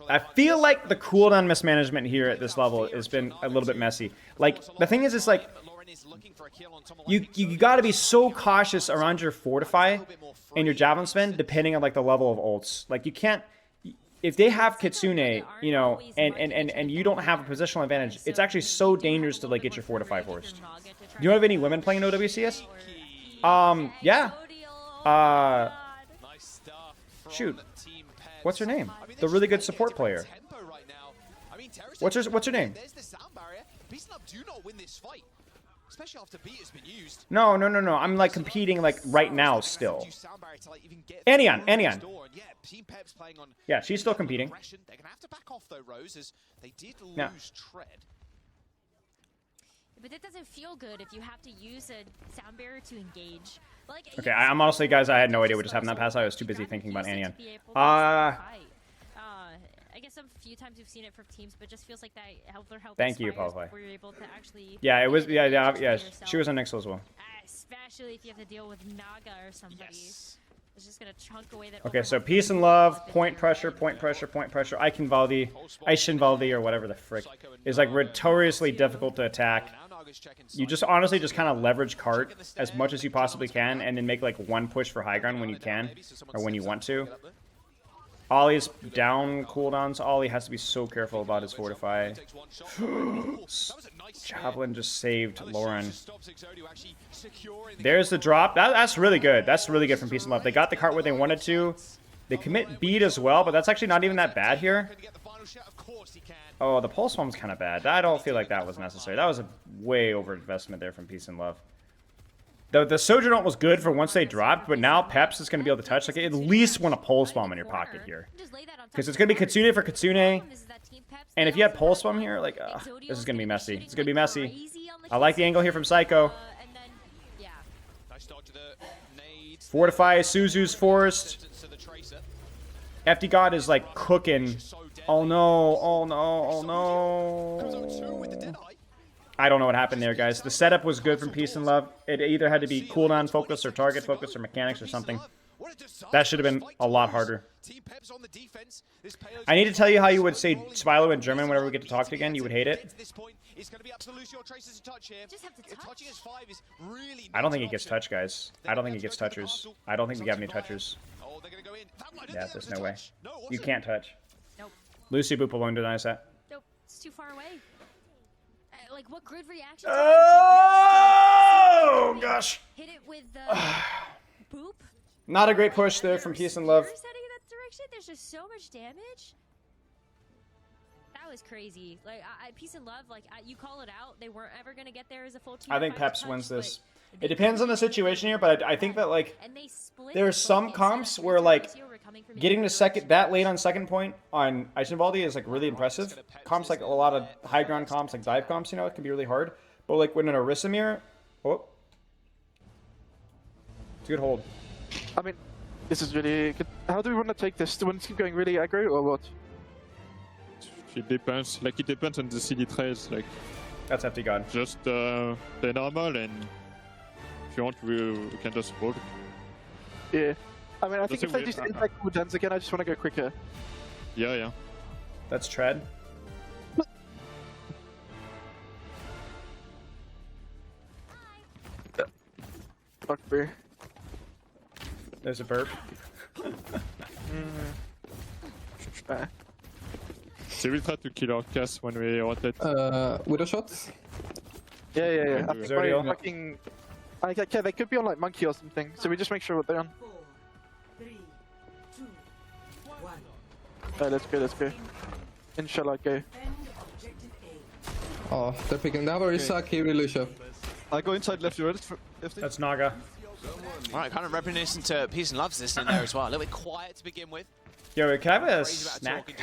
I feel like the cooldown mismanagement here at this level has been a little bit messy. Like, the thing is, it's like, you gotta be so cautious around your Fortify and your Javelin spin, depending on, like, the level of ults. Like, you can't, if they have Kitsune, you know, and you don't have a positional advantage, it's actually so dangerous to, like, get your Fortify forced. Do you have any women playing OWCS? Yeah. Shoot. What's her name? The really good support player. What's her name? No. I'm like competing like right now still. Anion. Yeah, she's still competing. Yeah. But it doesn't feel good if you have to use a sound barrier to engage. Like, okay, I'm honestly, guys, I had no idea what just happened that pass. I was too busy thinking about Anion. I guess a few times we've seen it from teams, but just feels like that helper help. Thank you, Paul. Where you're able to actually. Yeah, it was. Yeah. She was on Nixel as well. Especially if you have to deal with Naga or somebody. Yes. It's just gonna chunk away that. Okay, so peace and love, point pressure, point pressure, point pressure. Aishin Valdi, or whatever the frick, is like notoriously difficult to attack. You just honestly just kind of leverage cart as much as you possibly can, and then make like one push for high ground when you can, or when you want to. Ollie's down cooldowns. Ollie has to be so careful about his fortify. Javelin just saved Lauren. There's the drop. That's really good. That's really good from Peace and Love. They got the cart where they wanted to. They commit beat as well, but that's actually not even that bad here. Oh, the pulse bomb's kind of bad. I don't feel like that was necessary. That was a way over investment there from Peace and Love. The Sojourn was good for once they dropped, but now Peps is going to be able to touch. Like, at least want a pulse bomb in your pocket here. Because it's going to be Kitsune for Kitsune. And if you had pulse bomb here, like, this is going to be messy. It's going to be messy. I like the angle here from Psycho. Fortify, Suzu's forced. FD God is, like, cooking. Oh, no. Oh, no. Oh, no. I don't know what happened there, guys. The setup was good from Peace and Love. It either had to be cooldown focus or target focus or mechanics or something. That should have been a lot harder. I need to tell you how you would say Spilo in German whenever we get to talk to again. You would hate it. I don't think it gets touch, guys. I don't think it gets touchers. I don't think we have any touchers. Yeah, there's no way. You can't touch. Nope. Lucy Boop alone denies that. Nope. It's too far away. Like, what grid reaction? Oh, gosh. Hit it with the boop. Not a great push there from Peace and Love. Setting in that direction, there's just so much damage. That was crazy. Like, Peace and Love, like, you call it out. They weren't ever gonna get there as a full team. I think Peps wins this. It depends on the situation here, but I think that, like, there are some comps where, like, getting to that late on second point on Eichenwalde is, like, really impressive. Comps, like, a lot of high ground comps, like dive comps, you know, it can be really hard. But, like, when an Arisamir... Oh. It's a good hold. I mean, this is really good. How do we want to take this? Do we want to keep going really aggro or what? It depends. Like, it depends on the CD trades. Like, that's empty god. Just play normal, and if you want, we can just roll. Yeah. I mean, I think if they just impact cooldowns again, I just want to go quicker. Yeah, yeah. That's tread. Fuck, bro. There's a burp. So we try to kill our cast when we rotate. Widow shots? Yeah. I think by fucking... Okay, they could be on like Monkey or something, so we just make sure what they're on. 4, 3, 2, 1. Alright, let's go. Inshallah, go. Oh, they're picking. They have a Heesang here, Lucia. I go inside left, you ready? That's Naga. Alright, kind of reminiscent to Peace and Love's this in there as well. A little bit quiet to begin with. Yo, can I have a snack?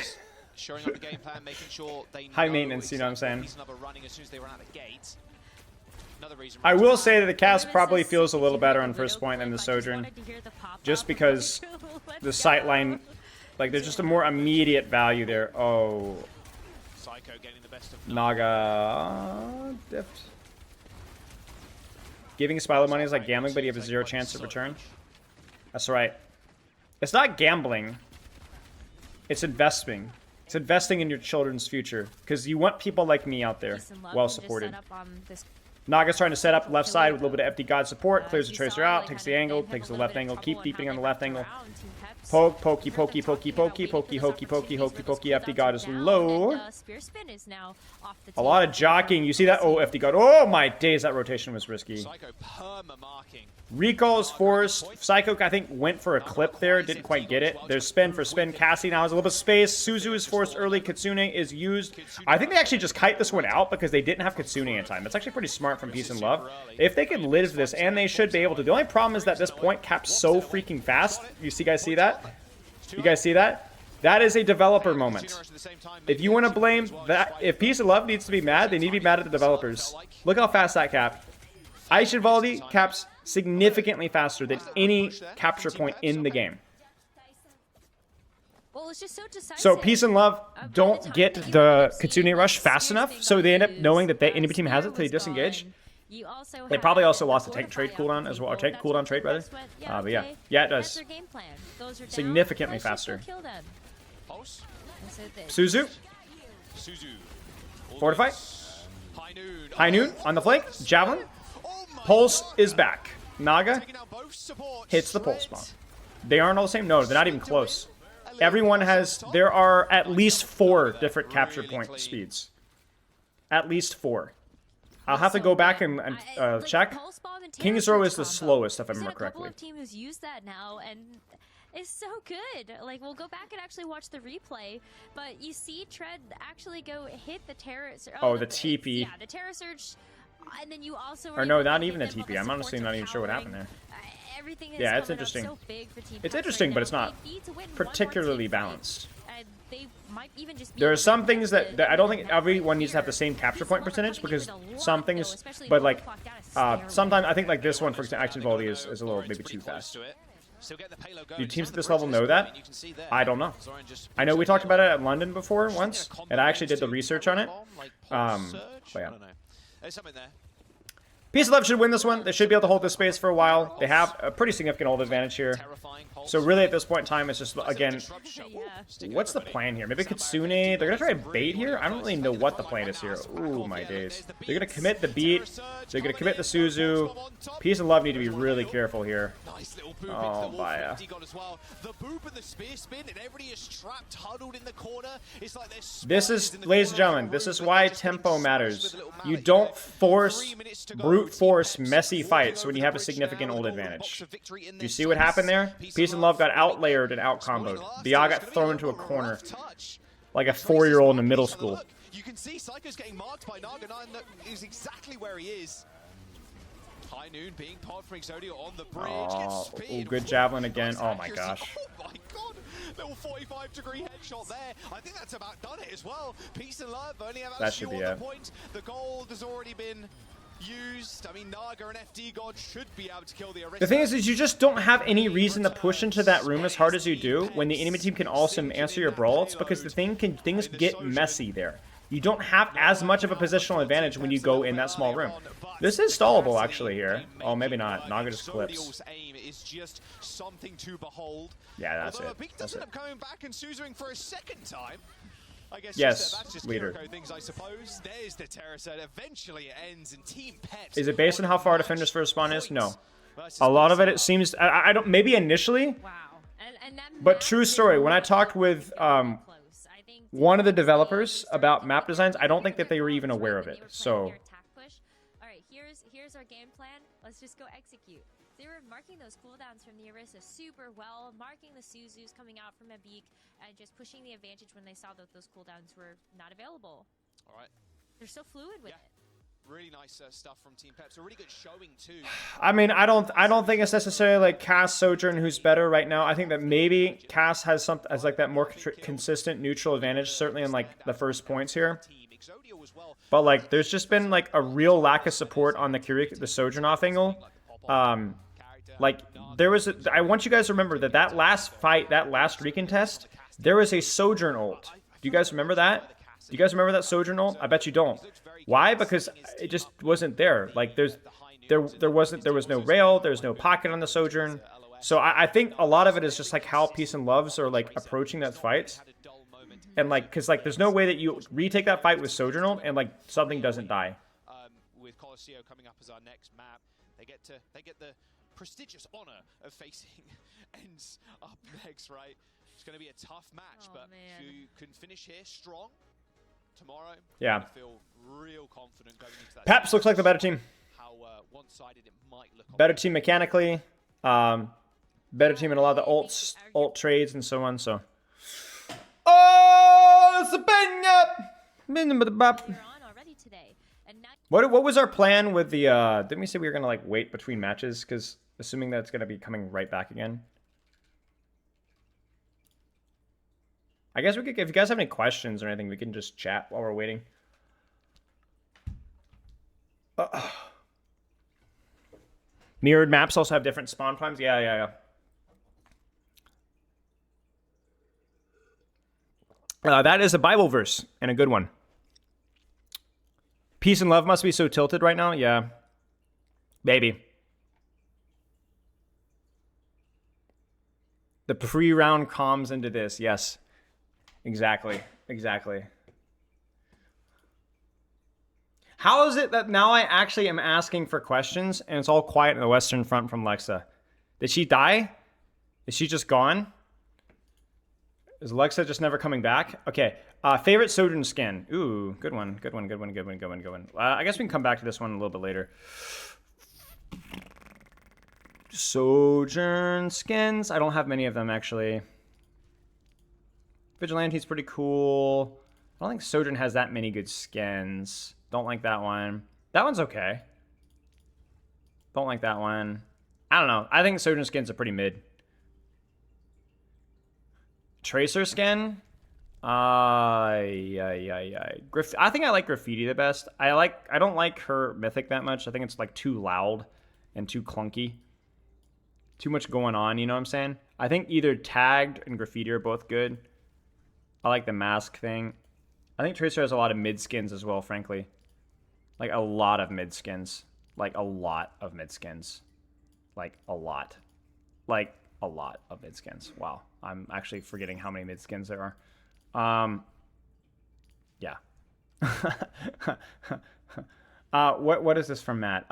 Showing up the game plan, making sure they high maintenance, you know what I'm saying? Peace and Love are running as soon as they run out the gate. I will say that the cast probably feels a little better on first point than the Sojourn. Just because the sightline, like, there's just a more immediate value there. Oh. Naga dipped. Giving Spilo money is like gambling, but you have a 0 chance of return. That's right. It's not gambling. It's investing. It's investing in your children's future. Because you want people like me out there, well supported. Naga's trying to set up left side with a little bit of FD God support. Clears the Tracer out, takes the angle, takes the left angle, keep deepening on the left angle. Poke, pokey, pokey, pokey, pokey, pokey, hokey, pokey, hokey, pokey. FD God is low. A lot of jockeying. You see that? Oh, FD God. Oh my days, that rotation was risky. Recall is forced. Psycho, I think, went for a clip there. Didn't quite get it. There's spin for spin. Cassie now has a little bit of space. Suzu is forced early. Kitsune is used. I think they actually just kite this one out because they didn't have Kitsune in time. That's actually pretty smart from Peace and Love. If they can live this, and they should be able to. The only problem is that this point caps so freaking fast. You guys see that? You guys see that? That is a developer moment. If you want to blame that, if Peace and Love needs to be mad, they need to be mad at the developers. Look how fast that capped. Eichenwalde caps significantly faster than any capture point in the game. Well, it's just so decisive. So Peace and Love don't get the Kitsune rush fast enough, so they end up knowing that the enemy team has it, so they disengage. They probably also lost a tank trade cooldown as well, or tank cooldown trade rather. But yeah, it does. Significantly faster. Suzu. Fortify. High Noon on the flank. Javelin. Pulse is back. Naga hits the pulse bomb. They aren't all the same? No, they're not even close. Everyone has... There are at least 4 different capture point speeds. At least 4. I'll have to go back and check. King's Row is the slowest, if I remember correctly. A couple of teams use that now, and it's so good. Like, we'll go back and actually watch the replay, but you see Tread actually go hit the Terror... Oh, the TP. Yeah, the Terror Surge, and then you also... Or no, not even a TP. I'm honestly not even sure what happened there. Yeah, it's interesting. So big for Team It's Pets interesting, right but it's now. not They need to win particularly 1 more team balanced. fight, and they might even just be There are able to some get things that the I don't think win everyone needs to have the here. same capture point percentage, because some things, especially but if like, you clock down a sometimes I think like this one, for example, Action Volley is a little maybe too fast. Do teams at this level know that? I don't know. I know we talked about it at London before once, and I actually did the research on it. But yeah. Peace and Love should win this one. They should be able to hold this space for a while. They have a pretty significant hold advantage here. So really at this point in time, it's just, again, what's the plan here? Maybe Kitsune? They're going to try and bait here? I don't really know what the plan is here. Ooh, my days. They're going to commit the beat. They're going to commit the Suzu. Peace and Love need to be really careful here. Oh, Baya. This is, ladies and gentlemen, this is why tempo matters. You don't force, brute force, messy fights when you have a significant hold advantage. Do you see what happened there? Peace and Love got out-layered and out-comboed. Bia got thrown into a corner like a 4-year-old in middle school. You can see Psycho's getting marked by Naga 9. That is exactly where he is. High Noon being pod for Exodia on the bridge. Oh, good javelin again. Oh my gosh. Oh my god. Little 45-degree headshot there. I think that's about done it as well. Peace and Love only have that should be it. Point. The gold has already been used. I mean, Naga and FD God should be able to kill the Arista. The thing is you just don't have any reason to push into that room as hard as you do when the enemy team can also answer your brawl. It's because things get messy there. You don't have as much of a positional advantage when you go in that small room. This is stallable actually here. Oh, maybe not. Naga just clips. Yeah, that's it. That's it. Coming back and Suzuing for a second time. I guess yes, that's just leader. Things, I suppose. There's the Terror set. Eventually it ends in Team Pets. Is it based on how far defenders first spawn is? No. A lot of it seems I don't maybe initially. Wow. But true story, when I talked with one of the developers about map designs, I don't think that they were even aware of it. So alright, here's our game plan. Let's just go execute. They were marking those cooldowns from the Orisa super well, marking the Suzus coming out from a beak, and just pushing the advantage when they saw that those cooldowns were not available. Alright. They're so fluid with it. Really nice stuff from Team Peps. A really good showing too. I mean, I don't think it's necessarily like Cass Sojourn who's better right now. I think that maybe Cass has like that more consistent neutral advantage, certainly in like the first points here. But like, there's just been like a real lack of support on the Sojourn off angle. Like there was, I want you guys to remember that last fight, that last recontest, there was a Sojourn ult. Do you guys remember that? Do you guys remember that Sojourn ult? I bet you don't. Why? Because it just wasn't there. Like there was no rail, there's no pocket on the Sojourn. So I think a lot of it is just like how Peace and Loves are like approaching that fight. And like, cause like there's no way that you retake that fight with Sojourn ult and like something doesn't die. With Colosseo coming up as our next map, they get the prestigious honor of facing ends up next, right? It's going to be a tough match, but if you can finish here strong tomorrow, yeah, I feel real confident going into that. Peps looks like the better team. How one-sided it might look. Better team mechanically, better team in a lot of the ult trades and so on. So, what was our plan with the? Didn't we say we were gonna like wait between matches? Because assuming that it's gonna be coming right back again. I guess we could, if you guys have any questions or anything, we can just chat while we're waiting. Mirrored maps also have different spawn times. Yeah. That is a Bible verse, and a good one. Peace and love must be so tilted right now. Yeah. Baby. The pre-round comms into this. Yes. Exactly. Exactly. How is it that now I actually am asking for questions and it's all quiet in the Western Front from Lexa? Did she die? Is she just gone? Is Lexa just never coming back? Okay. Favorite Sojourn skin. Ooh, good one. Good one, good one, good one, good one, good one. I guess we can come back to this one a little bit later. Sojourn skins. I don't have many of them, actually. Vigilante's pretty cool. I don't think Sojourn has that many good skins. Don't like that one. That one's okay. Don't like that one. I don't know. I think Sojourn skins are pretty mid. Tracer skin? I think I like Graffiti the best. I don't like her Mythic that much. I think it's like too loud and too clunky. Too much going on, you know what I'm saying? I think either Tagged and Graffiti are both good. I like the mask thing. I think Tracer has a lot of mid skins as well, frankly. Like a lot of mid skins. Like a lot of mid skins. Like a lot. Like a lot of mid skins. Wow. I'm actually forgetting how many mid skins there are. Yeah. What is this from Matt?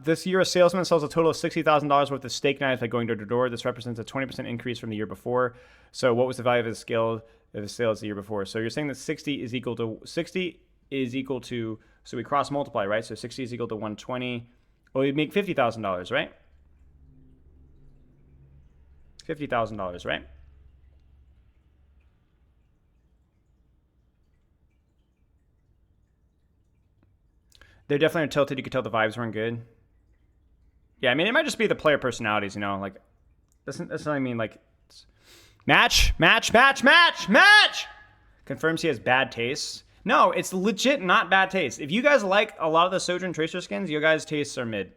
This year a salesman sells a total of $60,000 worth of steak knives by going door to door. This represents a 20% increase from the year before. So what was the value of his skill of his sales the year before? So you're saying that 60 is equal to, so we cross multiply, right? So 60 is equal to 120. Well, you'd make $50,000, right? $50,000, right? They're definitely tilted. You could tell the vibes weren't good. Yeah, I mean, it might just be the player personalities, you know? Like, that's what I mean. Like, match! Confirms he has bad taste. No, it's legit not bad taste. If you guys like a lot of the Sojourn Tracer skins, your guys' tastes are mid.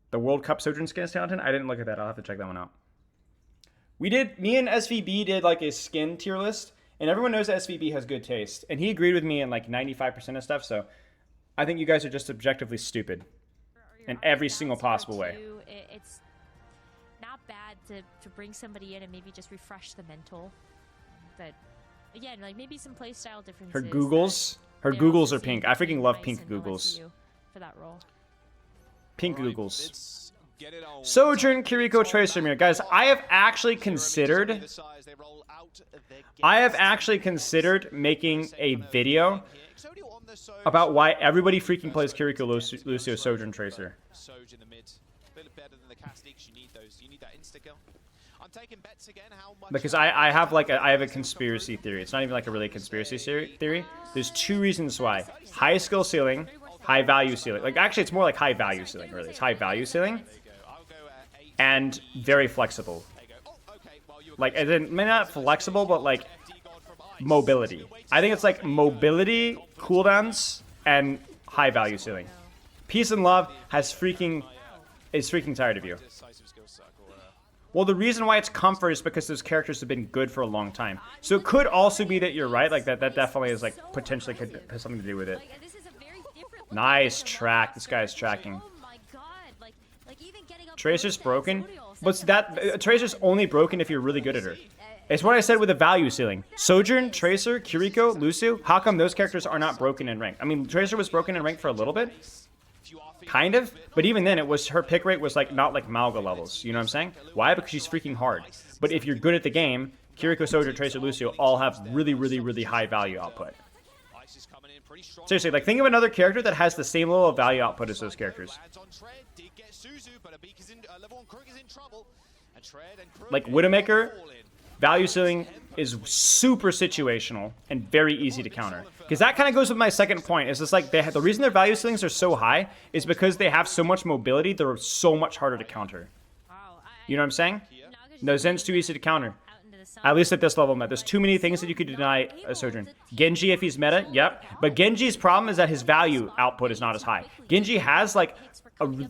The World Cup Sojourn skins talented? I didn't look at that. I'll have to check that one out. Me and SVB did like a skin tier list. And everyone knows that SVB has good taste. And he agreed with me in like 95% of stuff. So I think you guys are just objectively stupid in every single possible way. It's not bad to bring somebody in and maybe just refresh the mental. But again, like maybe some playstyle differences. Her Googles are pink. I freaking love pink Googles. For that role. Pink Googles. Sojourn, Kiriko, Tracer, Mirror. Guys, I have actually considered making a video about why everybody freaking plays Kiriko, Lucio, Sojourn, Tracer. Because I have a conspiracy theory. It's not even like a really conspiracy theory. There's two reasons why. High skill ceiling, high value ceiling. Like actually it's more like high value ceiling, really. It's high value ceiling. And very flexible. Like, and then maybe not flexible, but like mobility. I think it's like mobility, cooldowns, and high value ceiling. Peace and Love is freaking tired of you. Well, the reason why it's comfort is because those characters have been good for a long time. So it could also be that you're right. Like that definitely is like potentially could have something to do with it. Nice track. This guy's tracking. Tracer's broken, but Tracer's only broken if you're really good at her. It's what I said with the value ceiling. Sojourn, Tracer, Kiriko, Lucio, how come those characters are not broken in rank? I mean, Tracer was broken in rank for a little bit, kind of, but even then, her pick rate was like not like Malga levels. You know what I'm saying? Why? Because she's freaking hard. But if you're good at the game, Kiriko, Sojourn, Tracer, Lucio all have really, really, really high value output. Seriously, like think of another character that has the same level of value output as those characters. Like Widowmaker, value ceiling is super situational and very easy to counter. Because that kind of goes with my second point. Is just like the reason their value ceilings are so high is because they have so much mobility. They're so much harder to counter. You know what I'm saying? No, Zen's too easy to counter. At least at this level, Matt. There's too many things that you could deny a Sojourn. Genji, if he's meta, yep. But Genji's problem is that his value output is not as high. Genji has, like,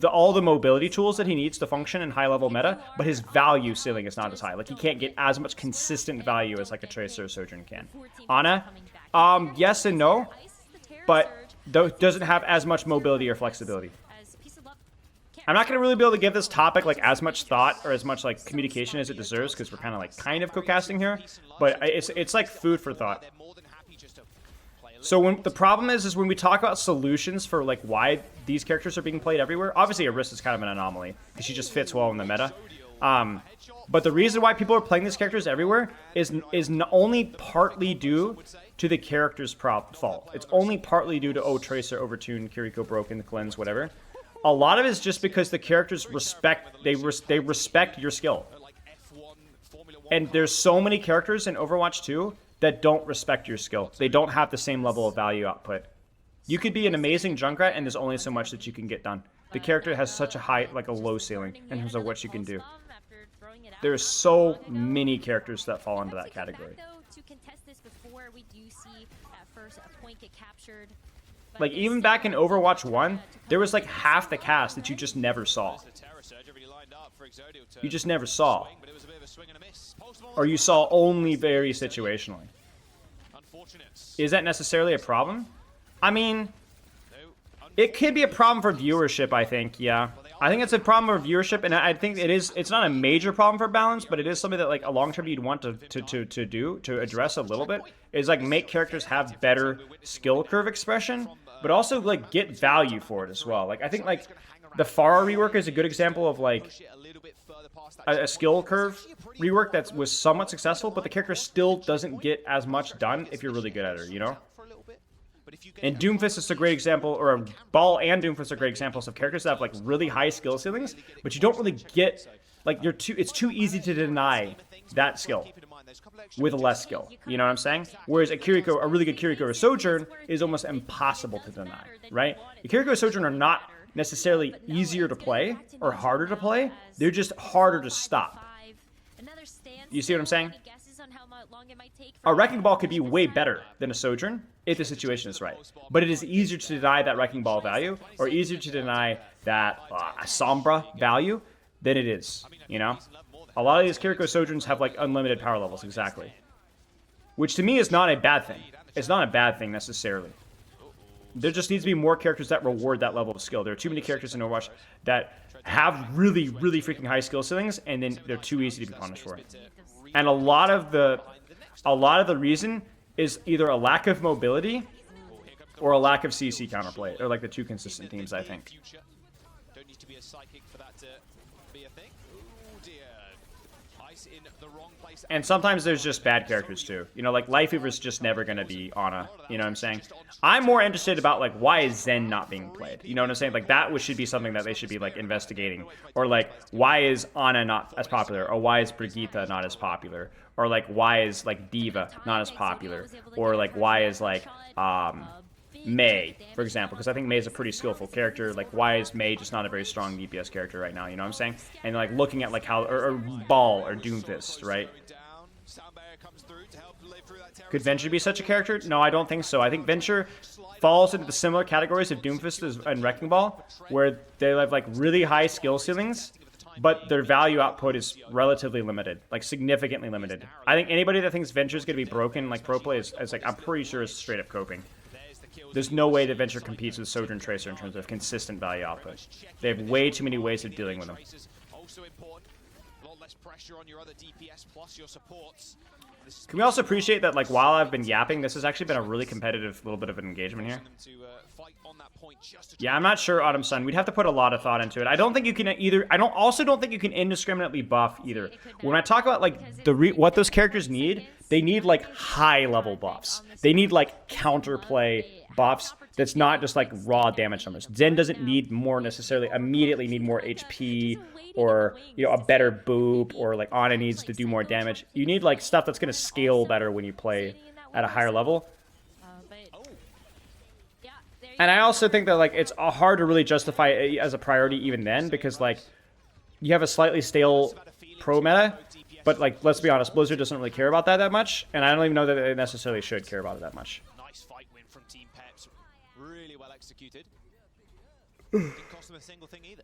all the mobility tools that he needs to function in high-level meta, but his value ceiling is not as high. Like, he can't get as much consistent value as, like, a Tracer or Sojourn can. Ana, yes and no, but doesn't have as much mobility or flexibility. I'm not going to really be able to give this topic, like, as much thought or as much, like, communication as it deserves, because we're kind of co-casting here, but it's like food for thought. So when the problem is when we talk about solutions for like why these characters are being played everywhere, obviously Arissa is kind of an anomaly because she just fits well in the meta. But the reason why people are playing these characters everywhere is only partly due to the character's fault. It's only partly due to Tracer, Overtune, Kiriko Broken, Cleanse, whatever. A lot of it is just because the characters respect your skill. And there's so many characters in Overwatch 2 that don't respect your skill. They don't have the same level of value output. You could be an amazing Junkrat and there's only so much that you can get done. The character has such a high, like a low ceiling in terms of what you can do. There's so many characters that fall into that category. Like even back in Overwatch 1, there was like half the cast that you just never saw. You just never saw. Or you saw only very situationally. Is that necessarily a problem? I mean, it could be a problem for viewership, I think, yeah. I think it's a problem for viewership, and I think it's not a major problem for balance, but it is something that like a long term you'd want to address a little bit, is like make characters have better skill curve expression, but also like get value for it as well. Like I think like the Pharah rework is a good example of like a skill curve rework that was somewhat successful, but the character still doesn't get as much done if you're really good at her, you know? And Doomfist is a great example, or Ball and Doomfist are great examples of characters that have like really high skill ceilings, but you don't really get, like it's too easy to deny that skill with less skill, you know what I'm saying? Whereas a really good Kiriko or Sojourn is almost impossible to deny, right? A Kiriko or Sojourn are not necessarily easier to play or harder to play, they're just harder to stop. You see what I'm saying? A Wrecking Ball could be way better than a Sojourn if the situation is right. But it is easier to deny that Wrecking Ball value, or easier to deny that Sombra value than it is, you know? A lot of these Kiriko Sojourns have like unlimited power levels, exactly. Which to me is not a bad thing. It's not a bad thing necessarily. There just needs to be more characters that reward that level of skill. There are too many characters in Overwatch that have really, really freaking high skill ceilings, and then they're too easy to be punished for. And a lot of the reason is either a lack of mobility or a lack of CC counterplay. They're like the two consistent themes, I think. Don't need to be a psychic for that to be a thing. Oh dear. Ice in the wrong place. And sometimes there's just bad characters too. You know, like Lifeweaver's just never gonna be Ana. You know what I'm saying? I'm more interested about like why is Zen not being played? You know what I'm saying? Like that should be something that they should be like investigating. Or like why is Ana not as popular? Or why is Brigitte not as popular? Or like why is like Diva not as popular? Or like why is like Mei, for example, because I think Mei is a pretty skillful character. Like, why is Mei just not a very strong DPS character right now? You know what I'm saying? And like looking at like how or Ball or Doomfist, right? Could Venture be such a character? No, I don't think so. I think Venture falls into the similar categories of Doomfist and Wrecking Ball, where they have like really high skill ceilings, but their value output is relatively limited, like significantly limited. I think anybody that thinks Venture is going to be broken like pro play is like, I'm pretty sure is straight up coping. There's no way that Venture competes with Sojourn Tracer in terms of consistent value output. They have way too many ways of dealing with them. Can we also appreciate that, like, while I've been yapping, this has actually been a really competitive little bit of an engagement here? Yeah, I'm not sure, Autumn Sun. We'd have to put a lot of thought into it. I don't think you can either. Also don't think you can indiscriminately buff either. When I talk about like what those characters need, they need like high level buffs. They need like counterplay buffs. That's not just like raw damage numbers. Zen doesn't need more necessarily immediately need more HP or, you know, a better boop, or like Ana needs to do more damage. You need like stuff that's going to scale better when you play at a higher level. And I also think that like it's hard to really justify it as a priority even then, because like you have a slightly stale pro meta, but like let's be honest, Blizzard doesn't really care about that much, and I don't even know that they necessarily should care about it that much. Nice fight win from Team Peps. Really well executed. Didn't cost them a single thing either.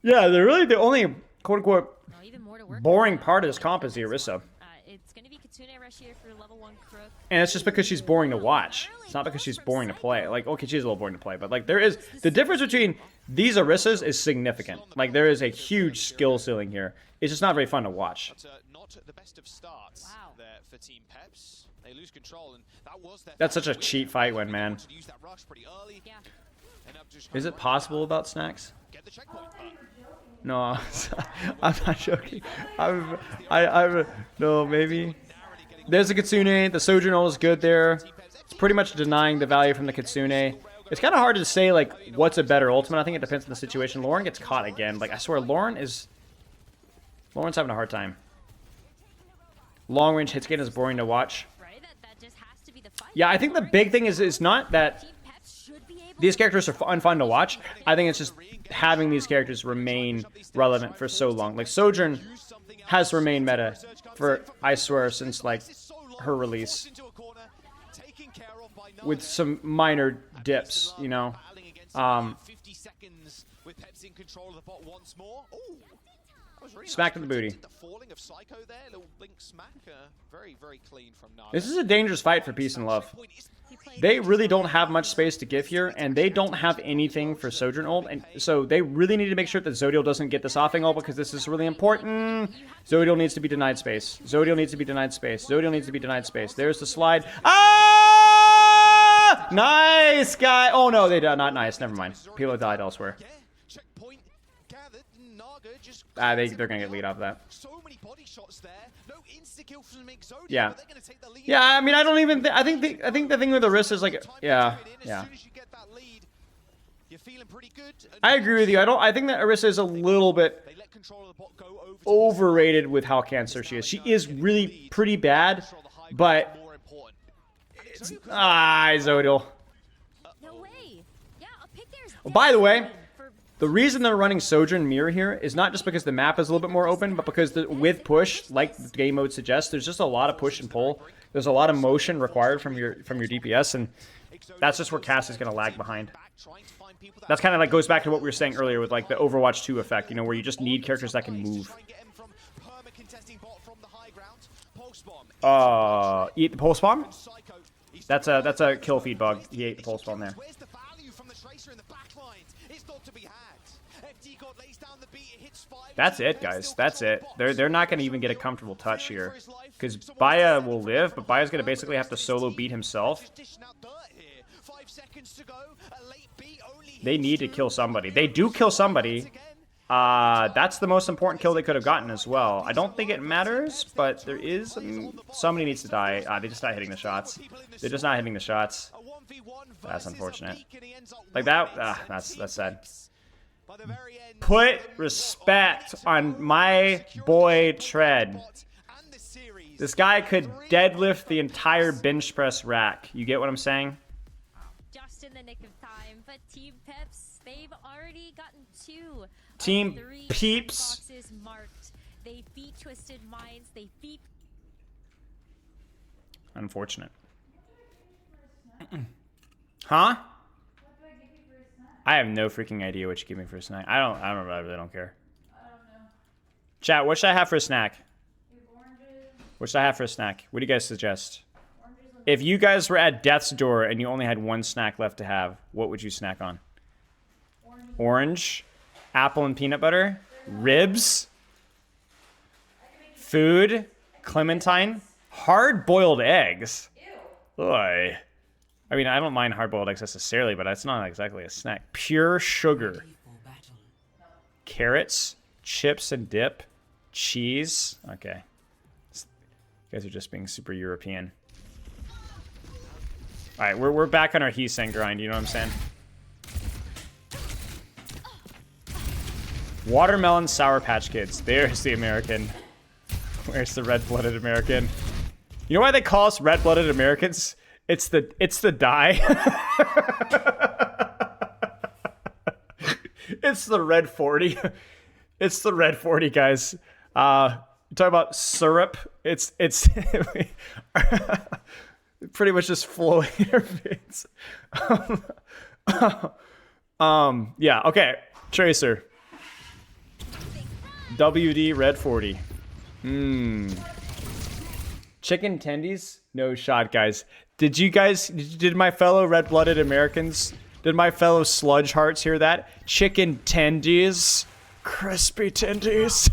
Yeah, they're really the only quote-unquote even more to work boring part of this comp is the Orisa. It's going to be Kitsune Rush here for level 1 Crook. And it's just because she's boring to watch. It's not because she's boring to play. Like, okay, she's a little boring to play, but like there is the difference between these Orisas is significant. Like there is a huge skill ceiling here. It's just not very fun to watch. But, not the best of starts there for Team Peps. They lose control, and that was their That's such a cheap fight win, man. Is it possible about snacks? No, I'm not joking. I'm no, maybe. There's a Kitsune. The Sojourn ult is good there. It's pretty much denying the value from the Kitsune. It's kind of hard to say, like, what's a better ultimate. I think it depends on the situation. Lauren gets caught again. Like, I swear, Lauren's having a hard time. Long range hit scan is boring to watch. Yeah, I think the big thing is not that these characters are unfun to watch. I think it's just having these characters remain relevant for so long. Like Sojourn has remained meta for, I swear, since like her release, with some minor dips, you know. Smack to the booty. This is a dangerous fight for Peace and Love. They really don't have much space to give here, and they don't have anything for Sojourn ult, and so they really need to make sure that Zodiel doesn't get this offing ult, because this is really important. Zodiel needs to be denied space. Zodiel needs to be denied space. Zodiel needs to be denied space. There's the slide. Ah! Nice, guy. Oh, no, they died. Not nice. Never mind. People have died elsewhere. They're gonna get lead off of that. Yeah. Yeah, I mean, I don't even I think the thing with the wrist is like, yeah. I agree with you. I think that Orisa is a little bit overrated with how cancer she is. She is really pretty bad, but Zodiel. Oh, by the way, the reason they're running Sojourn Mirror here is not just because the map is a little bit more open, but because with push, like the game mode suggests, there's just a lot of push and pull. There's a lot of motion required from your DPS, and that's just where Cass is going to lag behind. That's kind of like goes back to what we were saying earlier with like the Overwatch 2 effect, you know, where you just need characters that can move. Eat the pulse bomb? That's a kill feed bug. He ate the pulse bomb there. That's it, guys. That's it. They're not going to even get a comfortable touch here, because Baya will live, but Baya's going to basically have to solo beat himself. They need to kill somebody. They do kill somebody. That's the most important kill they could have gotten as well. I don't think it matters, but there is somebody needs to die. They just not hitting the shots. They're just not hitting the shots. That's unfortunate. Like that. That's sad. Put respect on my boy Tread. This guy could deadlift the entire bench press rack. You get what I'm saying? Just in the nick of time, but Team Peps, they've already gotten 2 Team 3 Peeps boxes marked. They beat Twisted Minds. They beat. Unfortunate. Huh? I have no freaking idea what you give me for a snack. I really don't care. Chat, what should I have for a snack? What should I have for a snack? What do you guys suggest? If you guys were at death's door and you only had one snack left to have, what would you snack on? Orange, apple and peanut butter, ribs, food, clementine, hard-boiled eggs. Oy. I mean, I don't mind hard-boiled eggs necessarily, but that's not exactly a snack. Pure sugar. Carrots, chips and dip, cheese. Okay. You guys are just being super European. All right, we're back on our Heesang grind, you know what I'm saying? Watermelon Sour Patch Kids. There's the American. Where's the red-blooded American? You know why they call us red-blooded Americans? It's the dye. It's the red 40. It's the red 40, guys. Talk about syrup. It's pretty much just flowing in our veins. Yeah, okay. Tracer. WD Red 40. Chicken tendies? No shot, guys. Did my fellow red-blooded Americans, did my fellow sludge hearts hear that? Chicken tendies. Crispy tendies.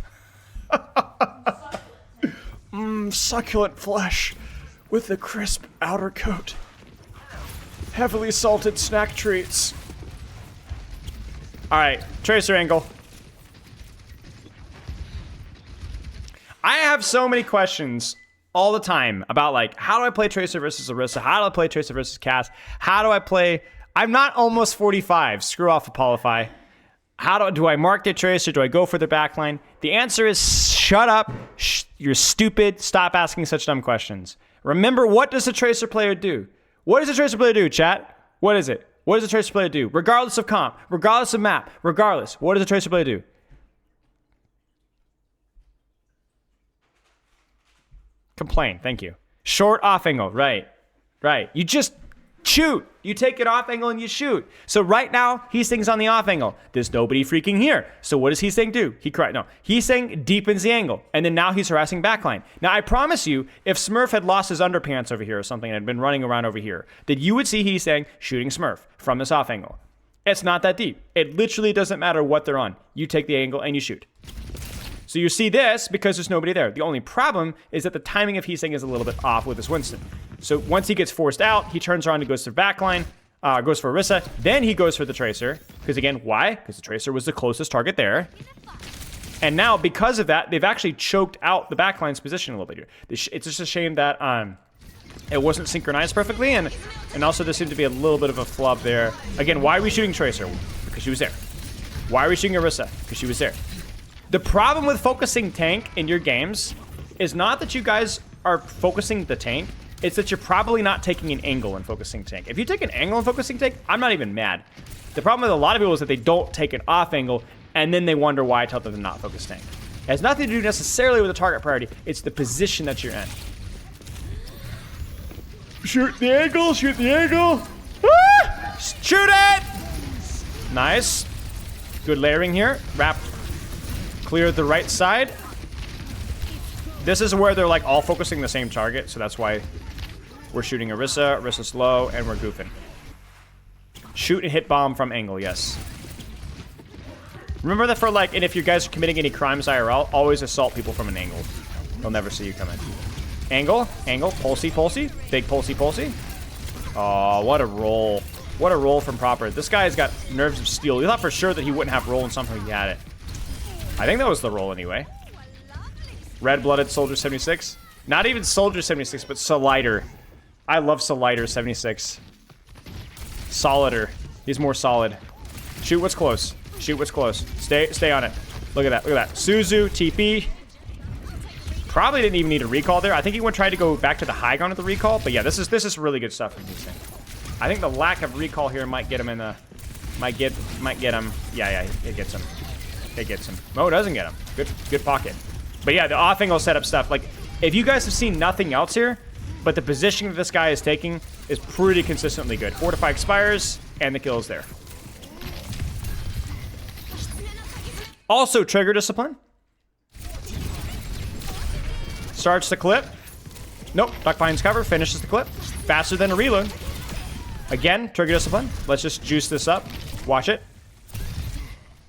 Succulent flesh with the crisp outer coat. Heavily salted snack treats. Alright, Tracer angle. I have so many questions all the time about, like, how do I play Tracer versus Orisa? How do I play Tracer versus Cass? How do I play... I'm not almost 45. Screw off Apollify. How do I mark the Tracer? Do I go for the backline? The answer is shut up. You're stupid. Stop asking such dumb questions. Remember, what does a Tracer player do? What does a Tracer player do, chat? What is it? What does a Tracer player do? Regardless of comp, regardless of map, regardless, what does a Tracer player do? Complain, thank you. Short off angle, right. You just shoot. You take it off angle and you shoot. So right now, Heesang's on the off angle. There's nobody freaking here. So what does Heesang do? Heesang deepens the angle. And then now he's harassing backline. Now I promise you, if Smurf had lost his underpants over here or something and had been running around over here, that you would see Heesang shooting Smurf from this off angle. It's not that deep. It literally doesn't matter what they're on. You take the angle and you shoot. So you see this because there's nobody there. The only problem is that the timing of Heesang is a little bit off with this Winston. So once he gets forced out, he turns around and goes to backline, goes for Orisa. Then he goes for the Tracer. Because again, why? Because the Tracer was the closest target there. And now, because of that, they've actually choked out the backline's position a little bit here. It's just a shame that it wasn't synchronized perfectly. And also there seemed to be a little bit of a flub there. Again, why are we shooting Tracer? Because she was there. Why are we shooting Orisa? Because she was there. The problem with focusing tank in your games is not that you guys are focusing the tank, it's that you're probably not taking an angle in focusing tank. If you take an angle in focusing tank, I'm not even mad. The problem with a lot of people is that they don't take an off angle, and then they wonder why I tell them to not focus tank. It has nothing to do necessarily with the target priority, it's the position that you're in. Shoot the angle, shoot the angle! Ah! Shoot it! Nice. Good layering here. Wrap. Clear the right side. This is where they're like all focusing the same target, so that's why we're shooting Orisa. Orisa's low, and we're goofing. Shoot and hit bomb from angle, yes. Remember that for like, and if you guys are committing any crimes IRL, always assault people from an angle. They'll never see you coming. Angle, pulsey, big pulsey. Oh, what a roll. What a roll from Proper. This guy's got nerves of steel. You thought for sure that he wouldn't have roll, and somehow he had it. I think that was the roll anyway. Red-blooded Soldier 76. Not even Soldier 76, but Solider. I love Solider 76. Solider. He's more solid. Shoot what's close. Shoot what's close. Stay on it. Look at that. Look at that. Suzu, TP. Probably didn't even need a recall there. I think he would try to go back to the high ground with the recall. But yeah, this is really good stuff from Heesang. I think the lack of recall here might get him in the... Might get him. Yeah, it gets him. It gets him. Oh, it doesn't get him. Good pocket. But yeah, the off angle setup stuff. Like, if you guys have seen nothing else here, but the position that this guy is taking is pretty consistently good. Fortify expires, and the kill is there. Also, trigger discipline. Starts the clip. Nope, duck finds cover, finishes the clip. Faster than a reload. Again, trigger discipline. Let's just juice this up. Watch it.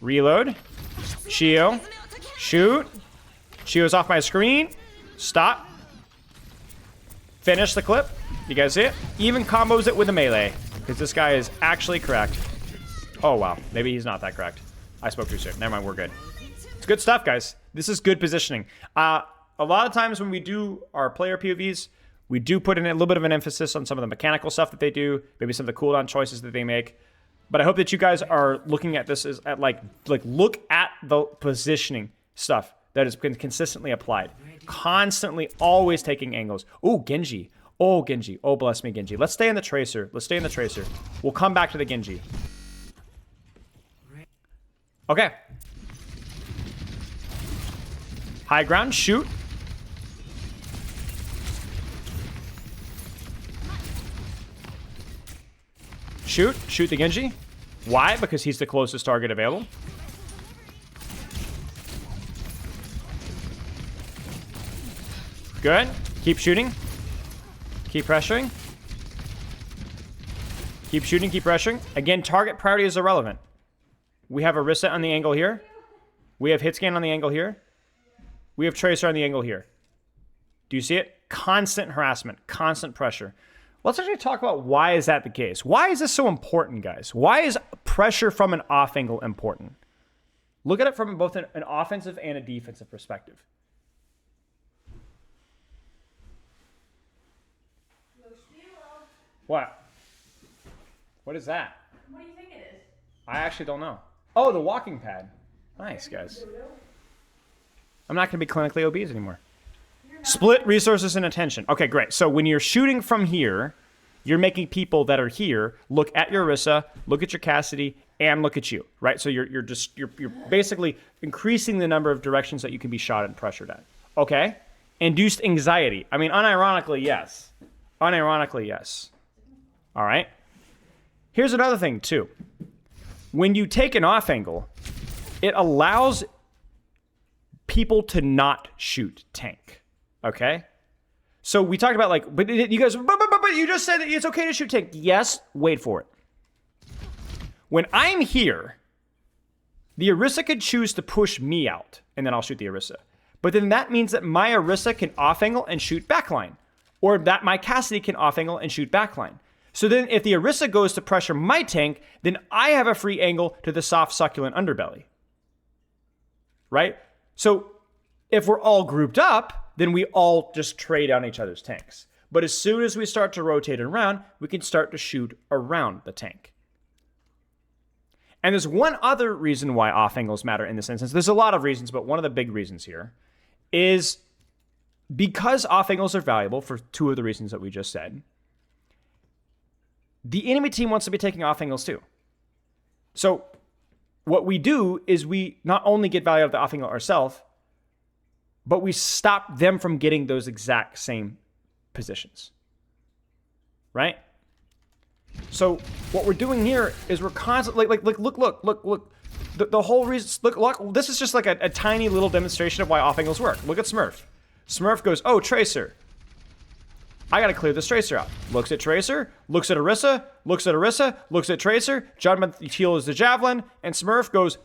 Reload. Shio. Shoot. Shio's off my screen. Stop. Finish the clip. You guys see it? Even combos it with a melee. Because this guy is actually correct. Oh, wow. Maybe he's not that correct. I spoke too soon. Never mind, we're good. It's good stuff, guys. This is good positioning. A lot of times when we do our player POVs, we do put in a little bit of an emphasis on some of the mechanical stuff that they do. Maybe some of the cooldown choices that they make. But I hope that you guys are looking at this as at like look at the positioning stuff that has been consistently applied. Constantly, always taking angles. Ooh, Genji. Oh, Genji. Oh, bless me, Genji. Let's stay in the Tracer. Let's stay in the Tracer. We'll come back to the Genji. Okay. High ground, shoot. Shoot the Genji. Why? Because he's the closest target available. Good. Keep shooting. Keep pressuring. Keep shooting, keep pressuring. Again, target priority is irrelevant. We have Orisa on the angle here. We have Hitscan on the angle here. We have Tracer on the angle here. Do you see it? Constant harassment, constant pressure. Let's actually talk about why is that the case. Why is this so important, guys? Why is pressure from an off angle important? Look at it from both an offensive and a defensive perspective. What? What is that? What do you think it is? I actually don't know. Oh, the walking pad. Nice, guys. I'm not going to be clinically obese anymore. Split resources and attention. Okay, great. So when you're shooting from here, you're making people that are here look at your Orisa, look at your Cassidy, and look at you, right? So you're basically increasing the number of directions that you can be shot and pressured at. Okay? Induced anxiety. I mean, unironically, yes. Unironically, yes. All right? Here's another thing, too. When you take an off angle, it allows people to not shoot tank. Okay? So we talked about, like, but you guys, but you just said that it's okay to shoot tank. Yes, wait for it. When I'm here, the Orisa could choose to push me out, and then I'll shoot the Orisa. But then that means that my Orisa can off angle and shoot backline. Or that my Cassidy can off angle and shoot backline. So then if the Orisa goes to pressure my tank, then I have a free angle to the soft succulent underbelly. Right? So if we're all grouped up, then we all just trade on each other's tanks. But as soon as we start to rotate around, we can start to shoot around the tank. And there's one other reason why off angles matter in this instance. There's a lot of reasons, but one of the big reasons here is because off angles are valuable for two of the reasons that we just said, the enemy team wants to be taking off angles too. So what we do is we not only get value out of the off angle ourselves, but we stop them from getting those exact same positions. Right? So what we're doing here is we're constantly look. The whole reason, look, this is just like a tiny little demonstration of why off angles work. Look at Smurf. Smurf goes, oh, Tracer. I gotta clear this Tracer out. Looks at Tracer, looks at Orisa, looks at Orisa, looks at Tracer, Judgment Heal is the Javelin, and Smurf goes,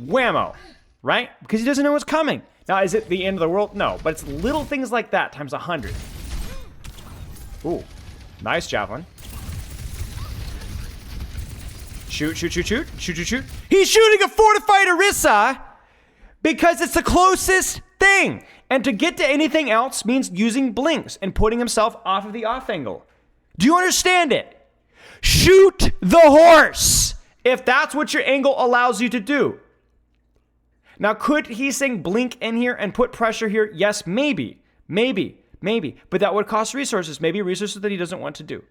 whammo, right? Because he doesn't know what's coming. Now, is it the end of the world? No, but it's little things like that times 100. Ooh, nice Javelin. Shoot, shoot, shoot, shoot, shoot, shoot, shoot. He's shooting a fortified Orisa because it's the closest thing. And to get to anything else means using blinks and putting himself off of the off angle. Do you understand it? Shoot the horse if that's what your angle allows you to do. Now, could Heesang blink in here and put pressure here? Yes, maybe. Maybe. But that would cost resources. Maybe resources that he doesn't want to do.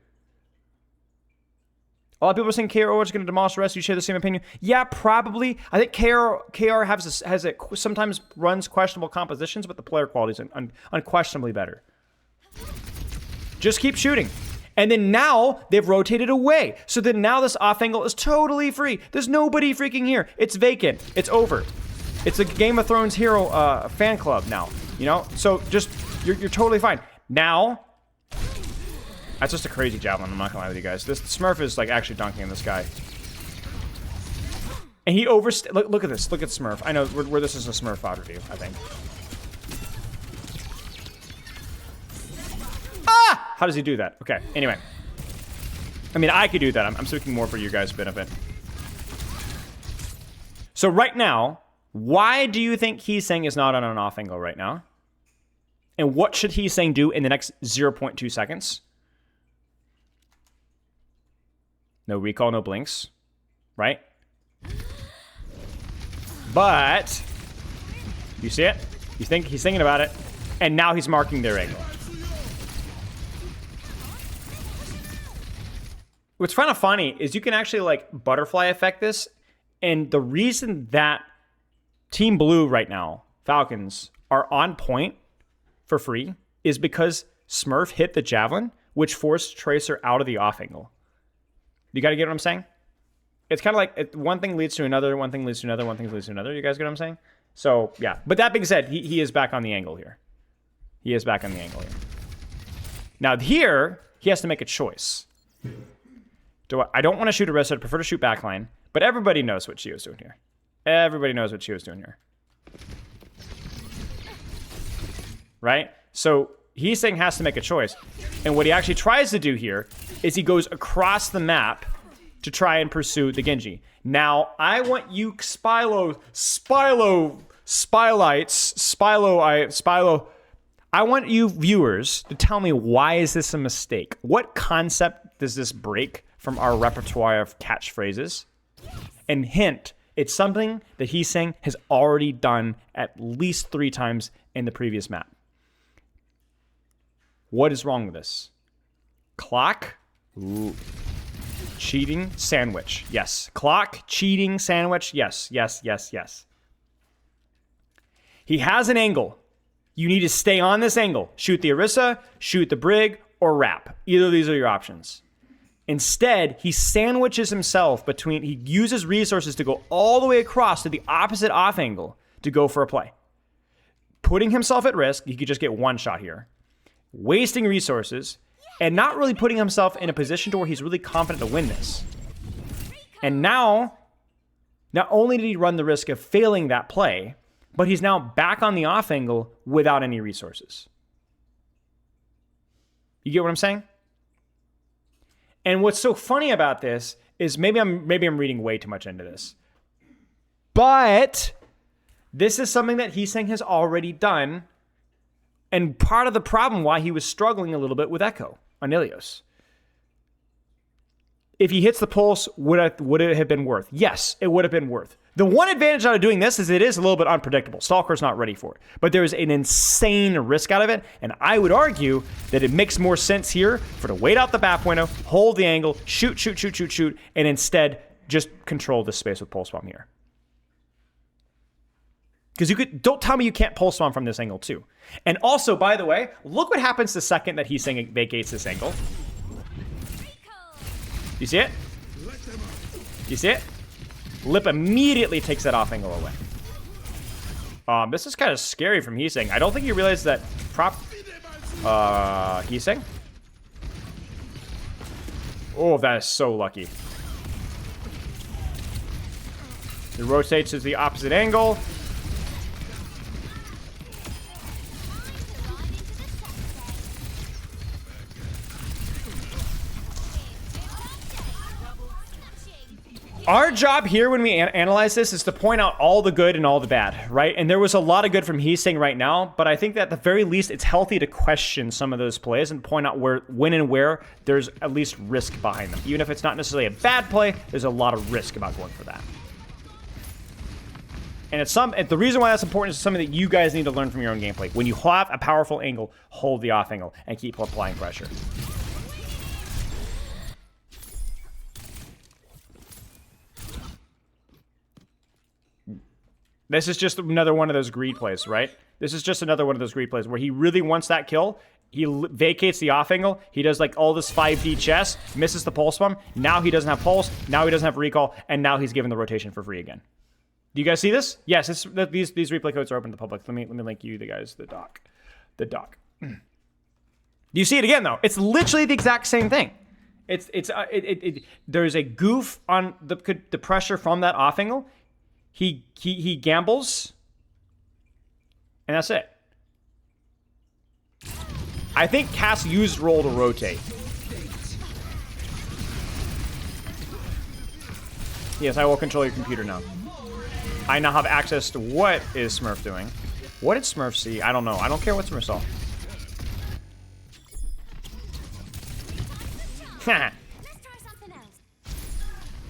A lot of people are saying KR is going to demolish the rest. You share the same opinion? Yeah, probably. I think KR sometimes runs questionable compositions, but the player quality is unquestionably better. Just keep shooting. And then now they've rotated away. So then now this off angle is totally free. There's nobody freaking here. It's vacant. It's over. It's a Game of Thrones hero fan club now. You know? So just, you're totally fine. Now, that's just a crazy javelin, I'm not gonna lie with you guys. This Smurf is like actually dunking in this guy. And he look at this, look at Smurf. I know where this is a Smurf VOD review, I think. Ah! How does he do that? Okay, anyway. I mean, I could do that. I'm speaking more for you guys' benefit. So right now, why do you think Heesang is not on an off angle right now? And what should Heesang do in the next 0.2 seconds? No recall, no blinks, right? But, you see it? You think he's thinking about it, and now he's marking their angle. What's kind of funny is you can actually like butterfly effect this, and the reason that Team Blue right now, Falcons, are on point for free is because Smurf hit the Javelin, which forced Tracer out of the off angle. You got to get what I'm saying? it's kind of like one thing leads to another, one thing leads to another, one thing leads to another. You guys get what I'm saying? So, yeah. But that being said, he is back on the angle here. He is back on the angle here. Now, here, he has to make a choice. I don't want to shoot Orisa. I prefer to shoot backline. But everybody knows what she was doing here. Everybody knows what she was doing here. Right? So, Heesang has to make a choice. And what he actually tries to do here is he goes across the map to try and pursue the Genji. Now, I want you I want you viewers to tell me, why is this a mistake? What concept does this break from our repertoire of catchphrases? And hint, it's something that Heesang has already done at least 3 times in the previous map. What is wrong with this? Clock? Ooh. Cheating sandwich. Yes. Clock, cheating sandwich. Yes, yes, yes, yes. He has an angle. You need to stay on this angle. Shoot the Orisa, shoot the Brig, or wrap. Either of these are your options. Instead, he sandwiches himself between... He uses resources to go all the way across to the opposite off angle to go for a play. Putting himself at risk. He could just get one shot here. Wasting resources. And not really putting himself in a position to where he's really confident to win this. And now, not only did he run the risk of failing that play, but he's now back on the off angle without any resources. You get what I'm saying? And what's so funny about this is maybe I'm reading way too much into this. But this is something that Heesang has already done. And part of the problem why he was struggling a little bit with Echo on Ilios. If he hits the pulse, would it have been worth? Yes, it would have been worth. The one advantage out of doing this is it is a little bit unpredictable. Stalker's not ready for it. But there is an insane risk out of it, and I would argue that it makes more sense here to wait out the back window, hold the angle, shoot, and instead just control this space with Pulse Bomb here. Because don't tell me you can't Pulse Bomb from this angle too. And also, by the way, look what happens the second that Heesang vacates this angle. You see it? You see it? Lip immediately takes that off angle away. This is kind of scary from Heesang. I don't think he realized that Heesang? Oh, that is so lucky. It rotates to the opposite angle. Our job here when we analyze this is to point out all the good and all the bad, right? And there was a lot of good from Heesang right now, but I think that at the very least, it's healthy to question some of those plays and point out when and where there's at least risk behind them. Even if it's not necessarily a bad play, there's a lot of risk about going for that. And the reason why that's important is something that you guys need to learn from your own gameplay. When you have a powerful angle, hold the off angle and keep applying pressure. This is just another one of those greed plays, right? This is just another one of those greed plays where he really wants that kill. He vacates the off angle. He does like all this 5D chess, misses the pulse bomb. Now he doesn't have pulse. Now he doesn't have recall. And now he's given the rotation for free again. Do you guys see this? Yes, these replay codes are open to the public. Let me link you the guys the doc. The doc. Do you see it again though? It's literally the exact same thing. There's a goof on the pressure from that off angle. He gambles, and that's it. I think Cass used roll to rotate. Yes, I will control your computer now. I now have access to what is Smurf doing. What did Smurf see? I don't know. I don't care what Smurf saw.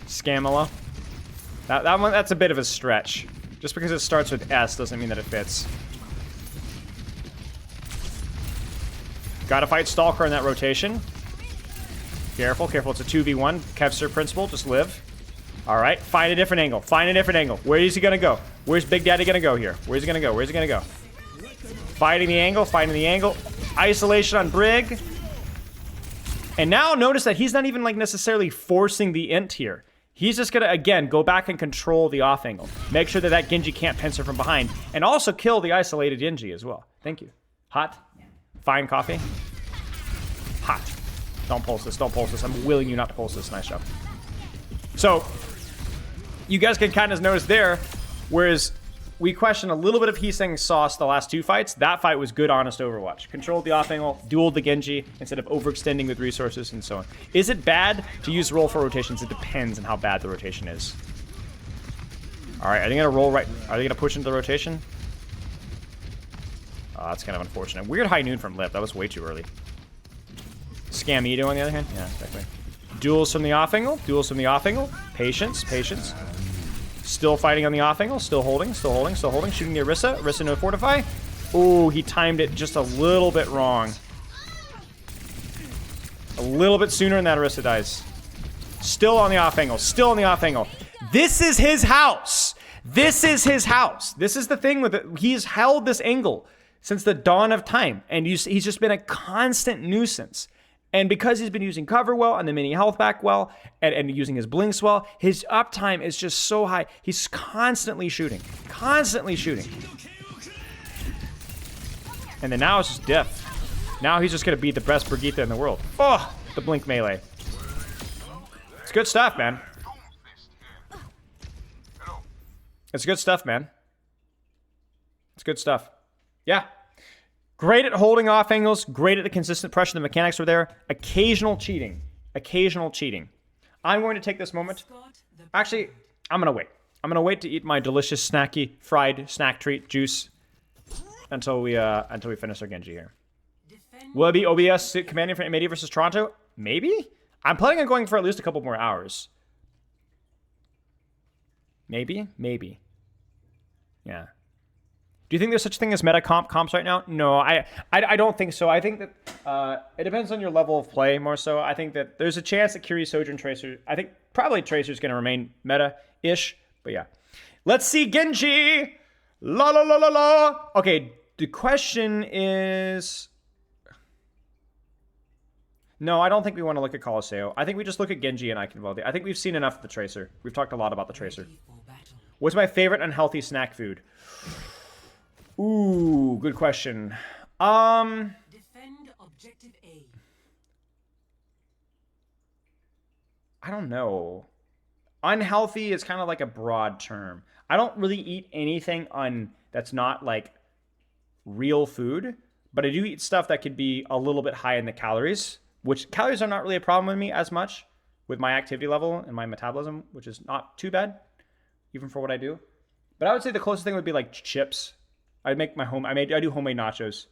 Scamala. That's a bit of a stretch. Just because it starts with S doesn't mean that it fits. Gotta fight Stalker in that rotation. Careful, careful. It's a 2v1. Kevster principle. Just live. Alright, find a different angle. Find a different angle. Where is he gonna go? Where's Big Daddy gonna go here? Where's he gonna go? Where's he gonna go? Fighting the angle, fighting the angle. Isolation on Brig. And now notice that he's not even like necessarily forcing the int here. He's just going to, again, go back and control the off angle. Make sure that Genji can't pincer from behind. And also kill the isolated Genji as well. Thank you. Hot. Fine coffee. Hot. Don't pulse this. Don't pulse this. I'm willing you not to pulse this. Nice job. So, you guys can kind of notice there, whereas we questioned a little bit of Heesang's sauce the last 2 fights. That fight was good, honest Overwatch. Controlled the off angle, dueled the Genji instead of overextending with resources and so on. Is it bad to use roll for rotations? It depends on how bad the rotation is. All right, are they gonna roll right? Are they gonna push into the rotation? Oh, that's kind of unfortunate. Weird high noon from Lip. That was way too early. Scam Edo on the other hand. Yeah, exactly. Duels from the off angle. Duels from the off angle. Patience. Patience. Still fighting on the off angle. Still holding. Still holding. Still holding. Shooting the Orisa. Orisa no fortify. Oh, he timed it just a little bit wrong. A little bit sooner than that Orisa dies. Still on the off angle. Still on the off angle. This is his house. This is his house. This is the thing with it. He's held this angle since the dawn of time. And he's just been a constant nuisance. And because he's been using cover well and the mini health back well and using his blinks well, his uptime is just so high. He's constantly shooting. Constantly shooting. And then now it's just diff. Now he's just going to beat the best Brigitte in the world. Oh, the blink melee. It's good stuff, man. It's good stuff, man. It's good stuff. Yeah. Great at holding off angles. Great at the consistent pressure. The mechanics are there. Occasional cheating. Occasional cheating. I'm going to take this moment. Actually, I'm going to wait. I'm going to wait to eat my delicious snacky fried snack treat juice until we finish our Genji here. Will it be OWCS commanding for MAD versus Toronto? Maybe? I'm planning on going for at least a couple more hours. Maybe? Maybe. Yeah. Do you think there's such a thing as meta comps right now? No, I don't think so. I think that it depends on your level of play more so. I think that there's a chance that Curie, Sojourn, Tracer, I think probably Tracer's going to remain meta-ish, but yeah. Let's see Genji! La la la la la! Okay, the question is... No, I don't think we want to look at Colosseo. I think we just look at Genji and Iconvaldi. I think we've seen enough of the Tracer. We've talked a lot about the Tracer. What's my favorite unhealthy snack food? Ooh, good question. Defend objective A. I don't know. Unhealthy is kind of like a broad term. I don't really eat anything that's not like real food, but I do eat stuff that could be a little bit high in the calories, which calories are not really a problem with me as much with my activity level and my metabolism, which is not too bad, even for what I do. But I would say the closest thing would be like chips. I make my I do homemade nachos,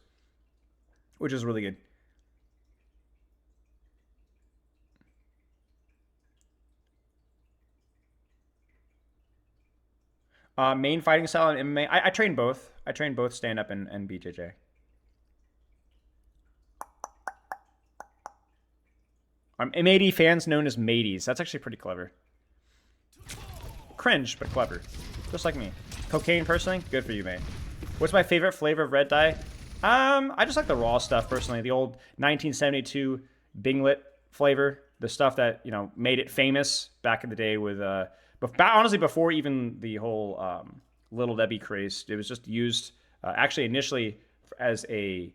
which is really good. Main fighting style and MMA. I train both. I train both stand up and BJJ. MAD fans known as Mateys. That's actually pretty clever. Cringe, but clever. Just like me. Cocaine personally, good for you, mate. What's my favorite flavor of red dye? I just like the raw stuff personally. The old 1972 Binglet flavor. The stuff that, you know, made it famous back in the day with, honestly, before even the whole Little Debbie craze. It was just used, actually initially as a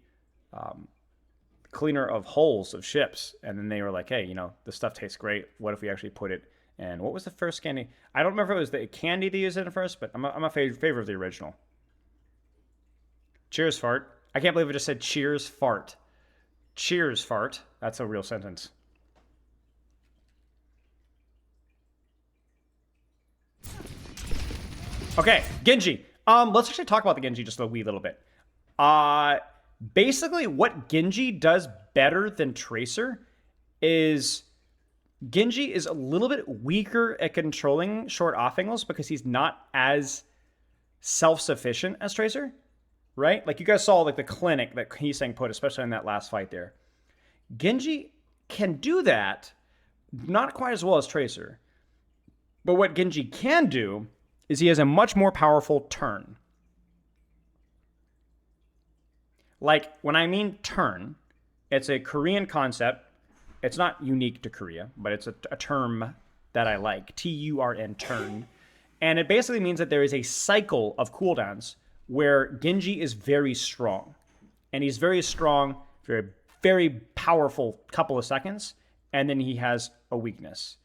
cleaner of hulls of ships. And then they were like, hey, you know, this stuff tastes great. What if we actually put it? And what was the first candy? I don't remember if it was the candy they used it at first, but I'm a favor of the original. Cheers, fart. I can't believe I just said cheers, fart. Cheers, fart. That's a real sentence. Okay, Genji. Let's actually talk about the Genji just a wee little bit. Basically, what Genji does better than Tracer is Genji is a little bit weaker at controlling short off angles because he's not as self-sufficient as Tracer. Right? Like you guys saw like the clinic that Heesang put, especially in that last fight there. Genji can do that, not quite as well as Tracer. But what Genji can do is he has a much more powerful turn. Like when I mean turn, it's a Korean concept. It's not unique to Korea, but it's a term that I like. Turn, turn. And it basically means that there is a cycle of cooldowns where Genji is very strong. And he's very strong, very, very powerful couple of seconds, and then he has a weakness.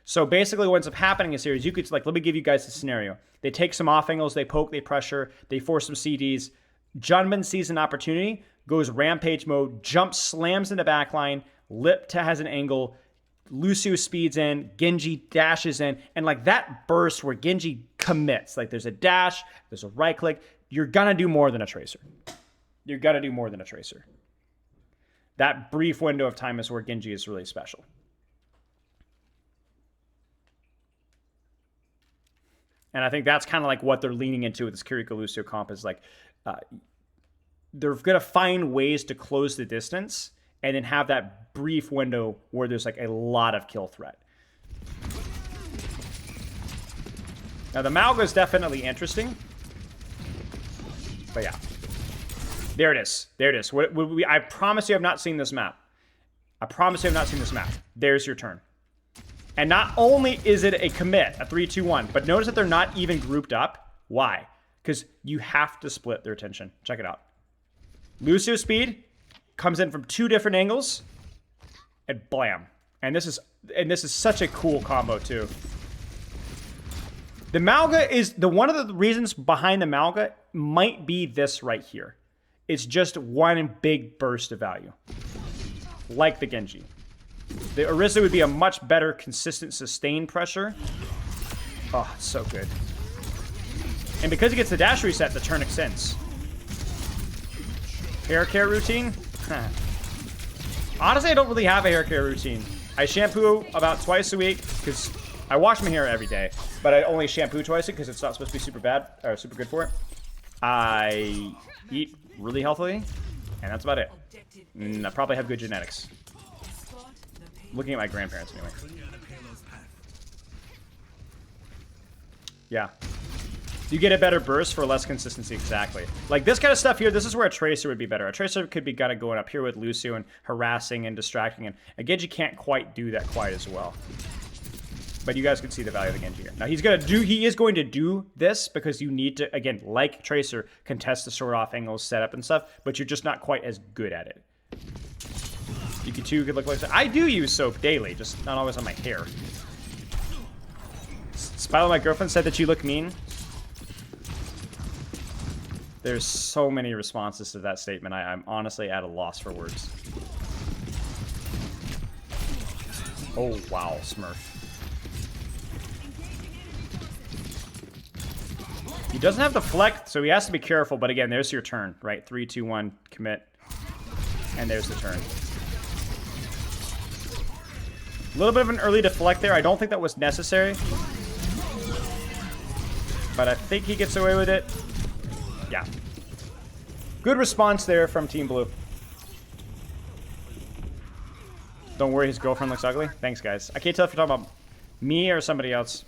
So basically what ends up happening is here is you could, like, let me give you guys a scenario. They take some off angles, they poke, they pressure, they force some CDs. Junman sees an opportunity, goes rampage mode, jumps, slams in the backline, Lip has an angle, Lucio speeds in, Genji dashes in, and like that burst where Genji commits, like there's a dash, there's a right click, you're gonna do more than a tracer. You're gonna do more than a tracer. That brief window of time is where Genji is really special. And I think that's kind of like what they're leaning into with this Kiriko Lucio comp is like, they're gonna find ways to close the distance and then have that brief window where there's like a lot of kill threat. Now the Malga is definitely interesting. But yeah. There it is. There it is. I promise you have not seen this map. I promise you have not seen this map. There's your turn. And not only is it a commit, a 3-2-1, but notice that they're not even grouped up. Why? Because you have to split their attention. Check it out. Lucio speed comes in from 2 different angles, and blam. And this is such a cool combo too. The Malga is one of the reasons behind the Malga might be this right here. It's just one big burst of value, like the Genji. The Orisa would be a much better consistent sustained pressure. Oh, it's so good. And because he gets the dash reset, the turn extends. Hair care routine? Honestly, I don't really have a hair care routine. I shampoo about twice a week because I wash my hair every day, but I only shampoo twice because it's not supposed to be super bad or super good for it. I eat really healthily, and that's about it. I probably have good genetics. Looking at my grandparents anyway. Yeah. You get a better burst for less consistency, exactly. Like this kind of stuff here, this is where a Tracer would be better. A Tracer could be kind of going up here with Lucio and harassing and distracting, and a Genji can't quite do that quite as well. But you guys can see the value of the Genji here. Now he is going to do this because you need to, again, like Tracer, contest the sword off angles, setup and stuff, but you're just not quite as good at it. You could look like that. I do use soap daily, just not always on my hair. Spilo, my girlfriend, said that you look mean. There's so many responses to that statement. I'm honestly at a loss for words. Oh, wow, Smurf. He doesn't have the flex, so he has to be careful. But again, there's your turn, right? 3, 2, 1, commit. And there's the turn. A little bit of an early deflect there. I don't think that was necessary. But I think he gets away with it. Yeah. Good response there from Team Blue. Don't worry, his girlfriend looks ugly. Thanks, guys. I can't tell if you're talking about me or somebody else.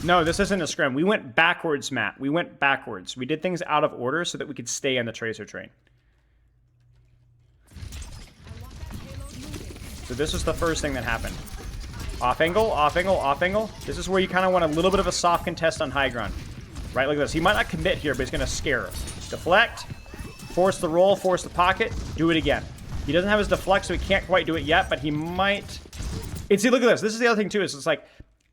No, this isn't a scrim. We went backwards, Matt. We went backwards. We did things out of order so that we could stay on the Tracer train. So this was the first thing that happened. Off angle, off angle, off angle. This is where you kind of want a little bit of a soft contest on high ground. Right, like this. He might not commit here, but he's going to scare us. Deflect, force the roll, force the pocket, do it again. He doesn't have his deflect, so he can't quite do it yet, but he might. And see, look at this. This is the other thing, too. Is it's like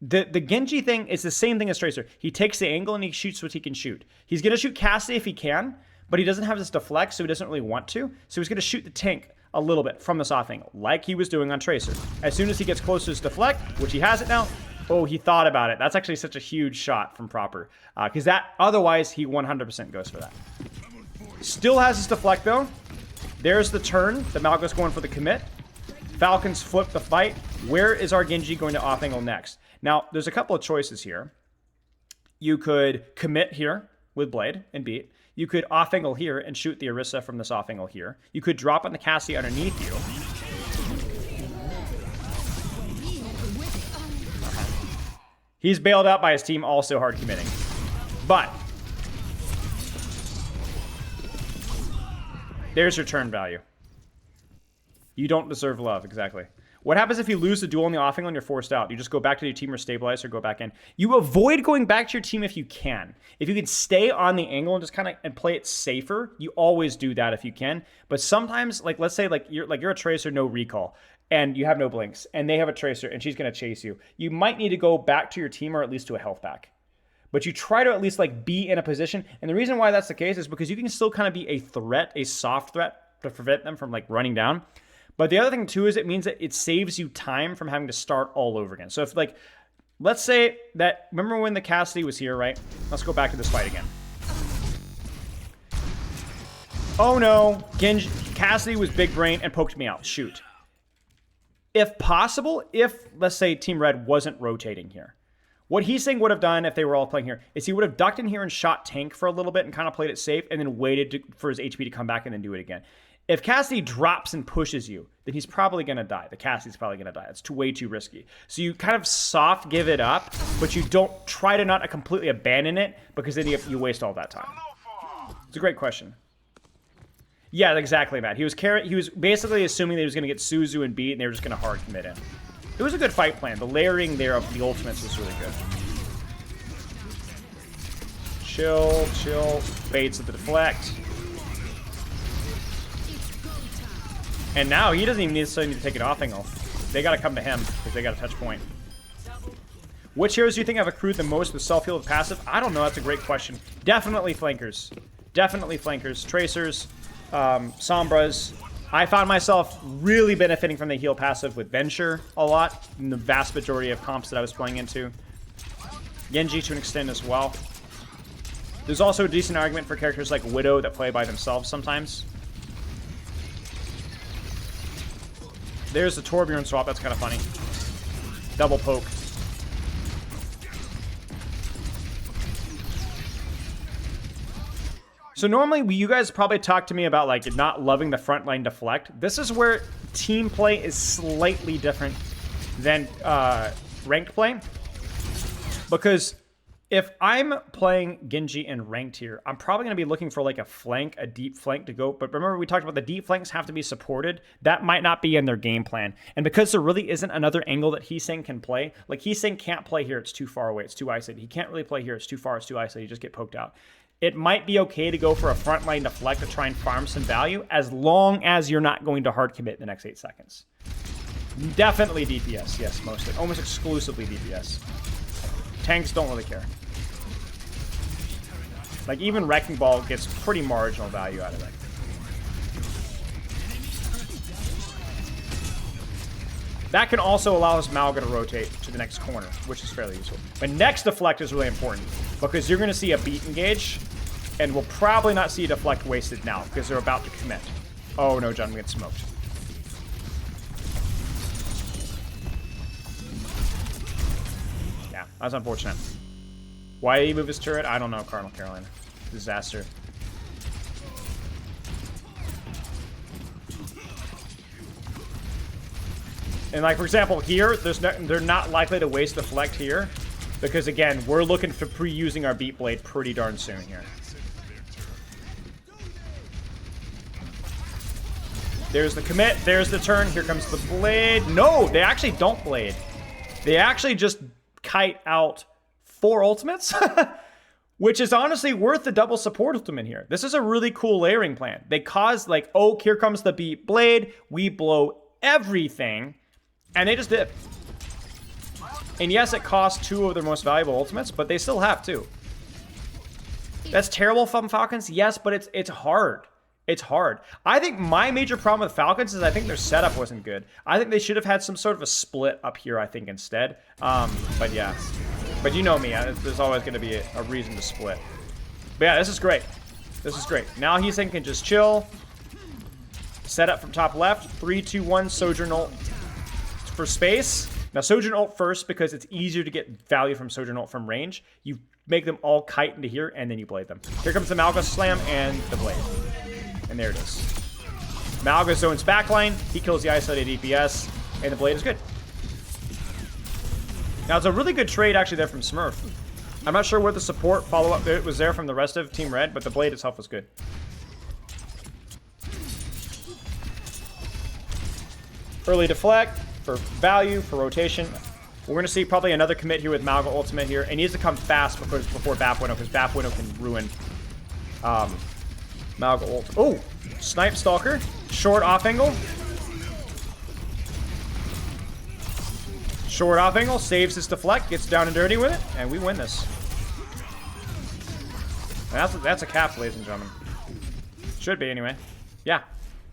the Genji thing is the same thing as Tracer. He takes the angle and he shoots what he can shoot. He's going to shoot Cassidy if he can, but he doesn't have this deflect, so he doesn't really want to. So he's going to shoot the tank a little bit from the soft angle, like he was doing on Tracer. As soon as he gets close to his deflect, which he has it now, oh, he thought about it. That's actually such a huge shot from Proper. Because that, otherwise, he 100% goes for that. Still has his deflect, though. There's the turn. The Malga's going for the commit. Falcons flip the fight. Where is our Genji going to off angle next? Now, there's a couple of choices here. You could commit here with Blade and beat. You could off angle here and shoot the Orisa from this off angle here. You could drop on the Cassie underneath you. He's bailed out by his team, also hard committing. But there's your turn value. You don't deserve love, exactly. What happens if you lose the duel on the offing and you're forced out? You just go back to your team or stabilize or go back in. You avoid going back to your team if you can. If you can stay on the angle and just kind of play it safer, you always do that if you can. But sometimes, like let's say you're a tracer, no recall, and you have no blinks, and they have a tracer and she's gonna chase you. You might need to go back to your team or at least to a health pack. But you try to at least like be in a position. And the reason why that's the case is because you can still kind of be a threat, a soft threat to prevent them from like running down. But the other thing too is it means that it saves you time from having to start all over again. So if like, let's say that, remember when the Cassidy was here, right? Let's go back to this fight again. Oh no, Cassidy was big brain and poked me out, shoot. If possible, if let's say Team Red wasn't rotating here, what Heesang would have done if they were all playing here is he would have ducked in here and shot tank for a little bit and kind of played it safe and then waited for his HP to come back and then do it again. If Cassidy drops and pushes you, then he's probably going to die. The Cassidy's probably going to die. It's way too risky. So you kind of soft give it up, but you don't try to not completely abandon it because then you waste all that time. It's a great question. Yeah, exactly, Matt. He was basically assuming that he was going to get Suzu and beat, and they were just going to hard commit him. It was a good fight plan. The layering there of the ultimates was really good. Chill, chill. Baits at the deflect. And now he doesn't even necessarily need to take it off angle. They got to come to him because they got a touch point. Which heroes do you think have accrued the most with self-heal with passive? I don't know. That's a great question. Definitely flankers. Definitely flankers. Tracers. Sombras. I found myself really benefiting from the heal passive with Venture a lot in the vast majority of comps that I was playing into. Genji to an extent as well. There's also a decent argument for characters like Widow that play by themselves sometimes. There's the Torbjorn swap, that's kind of funny. Double poke. So normally, you guys probably talk to me about like not loving the front line deflect. This is where team play is slightly different than ranked play. Because if I'm playing Genji in ranked here, I'm probably going to be looking for like a flank, a deep flank to go. But remember, we talked about the deep flanks have to be supported. That might not be in their game plan. And because there really isn't another angle that Heesang can play, like Heesang can't play here, it's too far away, it's too isolated. He can't really play here, it's too far, it's too isolated, you just get poked out. It might be okay to go for a front line deflect to try and farm some value as long as you're not going to hard commit in the next 8 seconds. Definitely DPS, yes, mostly. Almost exclusively DPS. Tanks don't really care. Like, even Wrecking Ball gets pretty marginal value out of it. That can also allow his Malga to rotate to the next corner, which is fairly useful. But next deflect is really important, because you're going to see a beat engage, and we'll probably not see a deflect wasted now, because they're about to commit. Oh no, John, we get smoked. Yeah, that's unfortunate. Why did he move his turret? I don't know, Cardinal Carolina. Disaster. And like, for example, here, they're not likely to waste deflect here. Because again, we're looking for pre-using our beat blade pretty darn soon here. There's the commit, there's the turn, here comes the blade. No, they actually don't blade. They actually just kite out 4 ultimates. Which is honestly worth the double support ultimate here. This is a really cool layering plan. They cause like, oh, here comes the beat blade. We blow everything. And they just did. And yes, it costs 2 of their most valuable ultimates, but they still have 2. That's terrible from Falcons, yes, but it's hard. It's hard. I think my major problem with Falcons is I think their setup wasn't good. I think they should have had some sort of a split up here, I think, instead. But yeah. But you know me, there's always going to be a reason to split. But yeah, this is great. This is great. Now Heesang can just chill. Set up from top left. 3, 2, 1, Sojourn ult for space. Now Sojourn ult first because it's easier to get value from Sojourn ult from range. You make them all kite into here and then you blade them. Here comes the Malga Slam and the blade. And there it is. Malga zones backline. He kills the isolated DPS. And the blade is good. Now, it's a really good trade actually there from Smurf. I'm not sure what the support follow-up was there from the rest of Team Red, but the blade itself was good. Early deflect for value, for rotation. We're going to see probably another commit here with Malga ultimate here. It needs to come fast before Bap Window, because Bap Window can ruin Malga ult. Oh! Snipe Stalker. Short off angle. Short off angle. Saves his deflect. Gets down and dirty with it. And we win this. That's a cap, ladies and gentlemen. Should be, anyway. Yeah.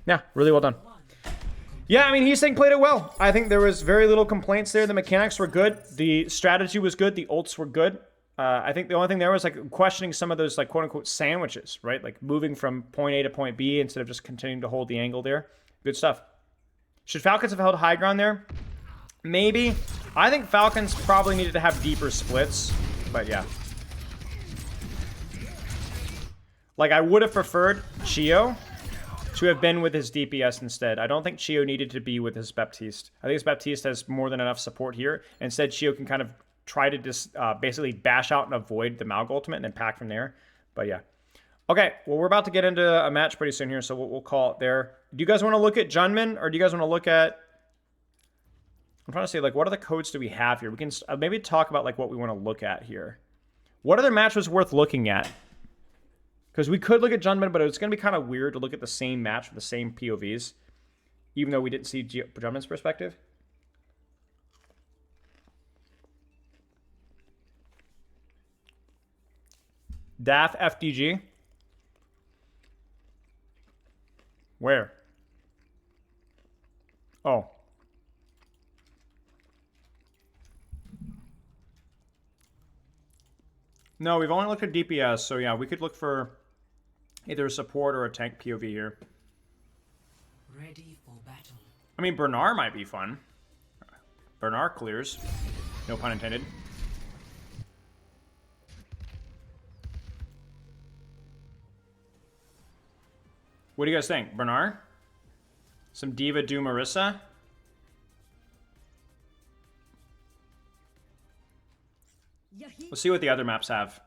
Yeah, really well done. Yeah, I mean, Heesang played it well. I think there was very little complaints there. The mechanics were good. The strategy was good. The ults were good. I think the only thing there was, like, questioning some of those, like, quote-unquote sandwiches, right? Like, moving from point A to point B instead of just continuing to hold the angle there. Good stuff. Should Falcons have held high ground there? Maybe. I think Falcons probably needed to have deeper splits. But, yeah. Like, I would have preferred Chio to have been with his DPS instead. I don't think Chio needed to be with his Baptiste. I think his Baptiste has more than enough support here. Instead, Chio can kind of try to just basically bash out and avoid the Malga ultimate and then pack from there. But yeah. Okay, well, we're about to get into a match pretty soon here, so we'll call it there. Do you guys want to look at Junmin, or do you guys want to look at... I'm trying to say, like, what other codes do we have here? We can maybe talk about, like, what we want to look at here. What other match was worth looking at? Because we could look at Junmin, but it's going to be kind of weird to look at the same match with the same POVs, even though we didn't see Junmin's perspective. DAF FDG. Where? Oh. No, we've only looked at DPS, so yeah, we could look for either a support or a tank POV here. Ready for battle. I mean, Bernard might be fun. Bernard clears. No pun intended. What do you guys think? Bernard? Some Diva do Marissa? Let's see what the other maps have.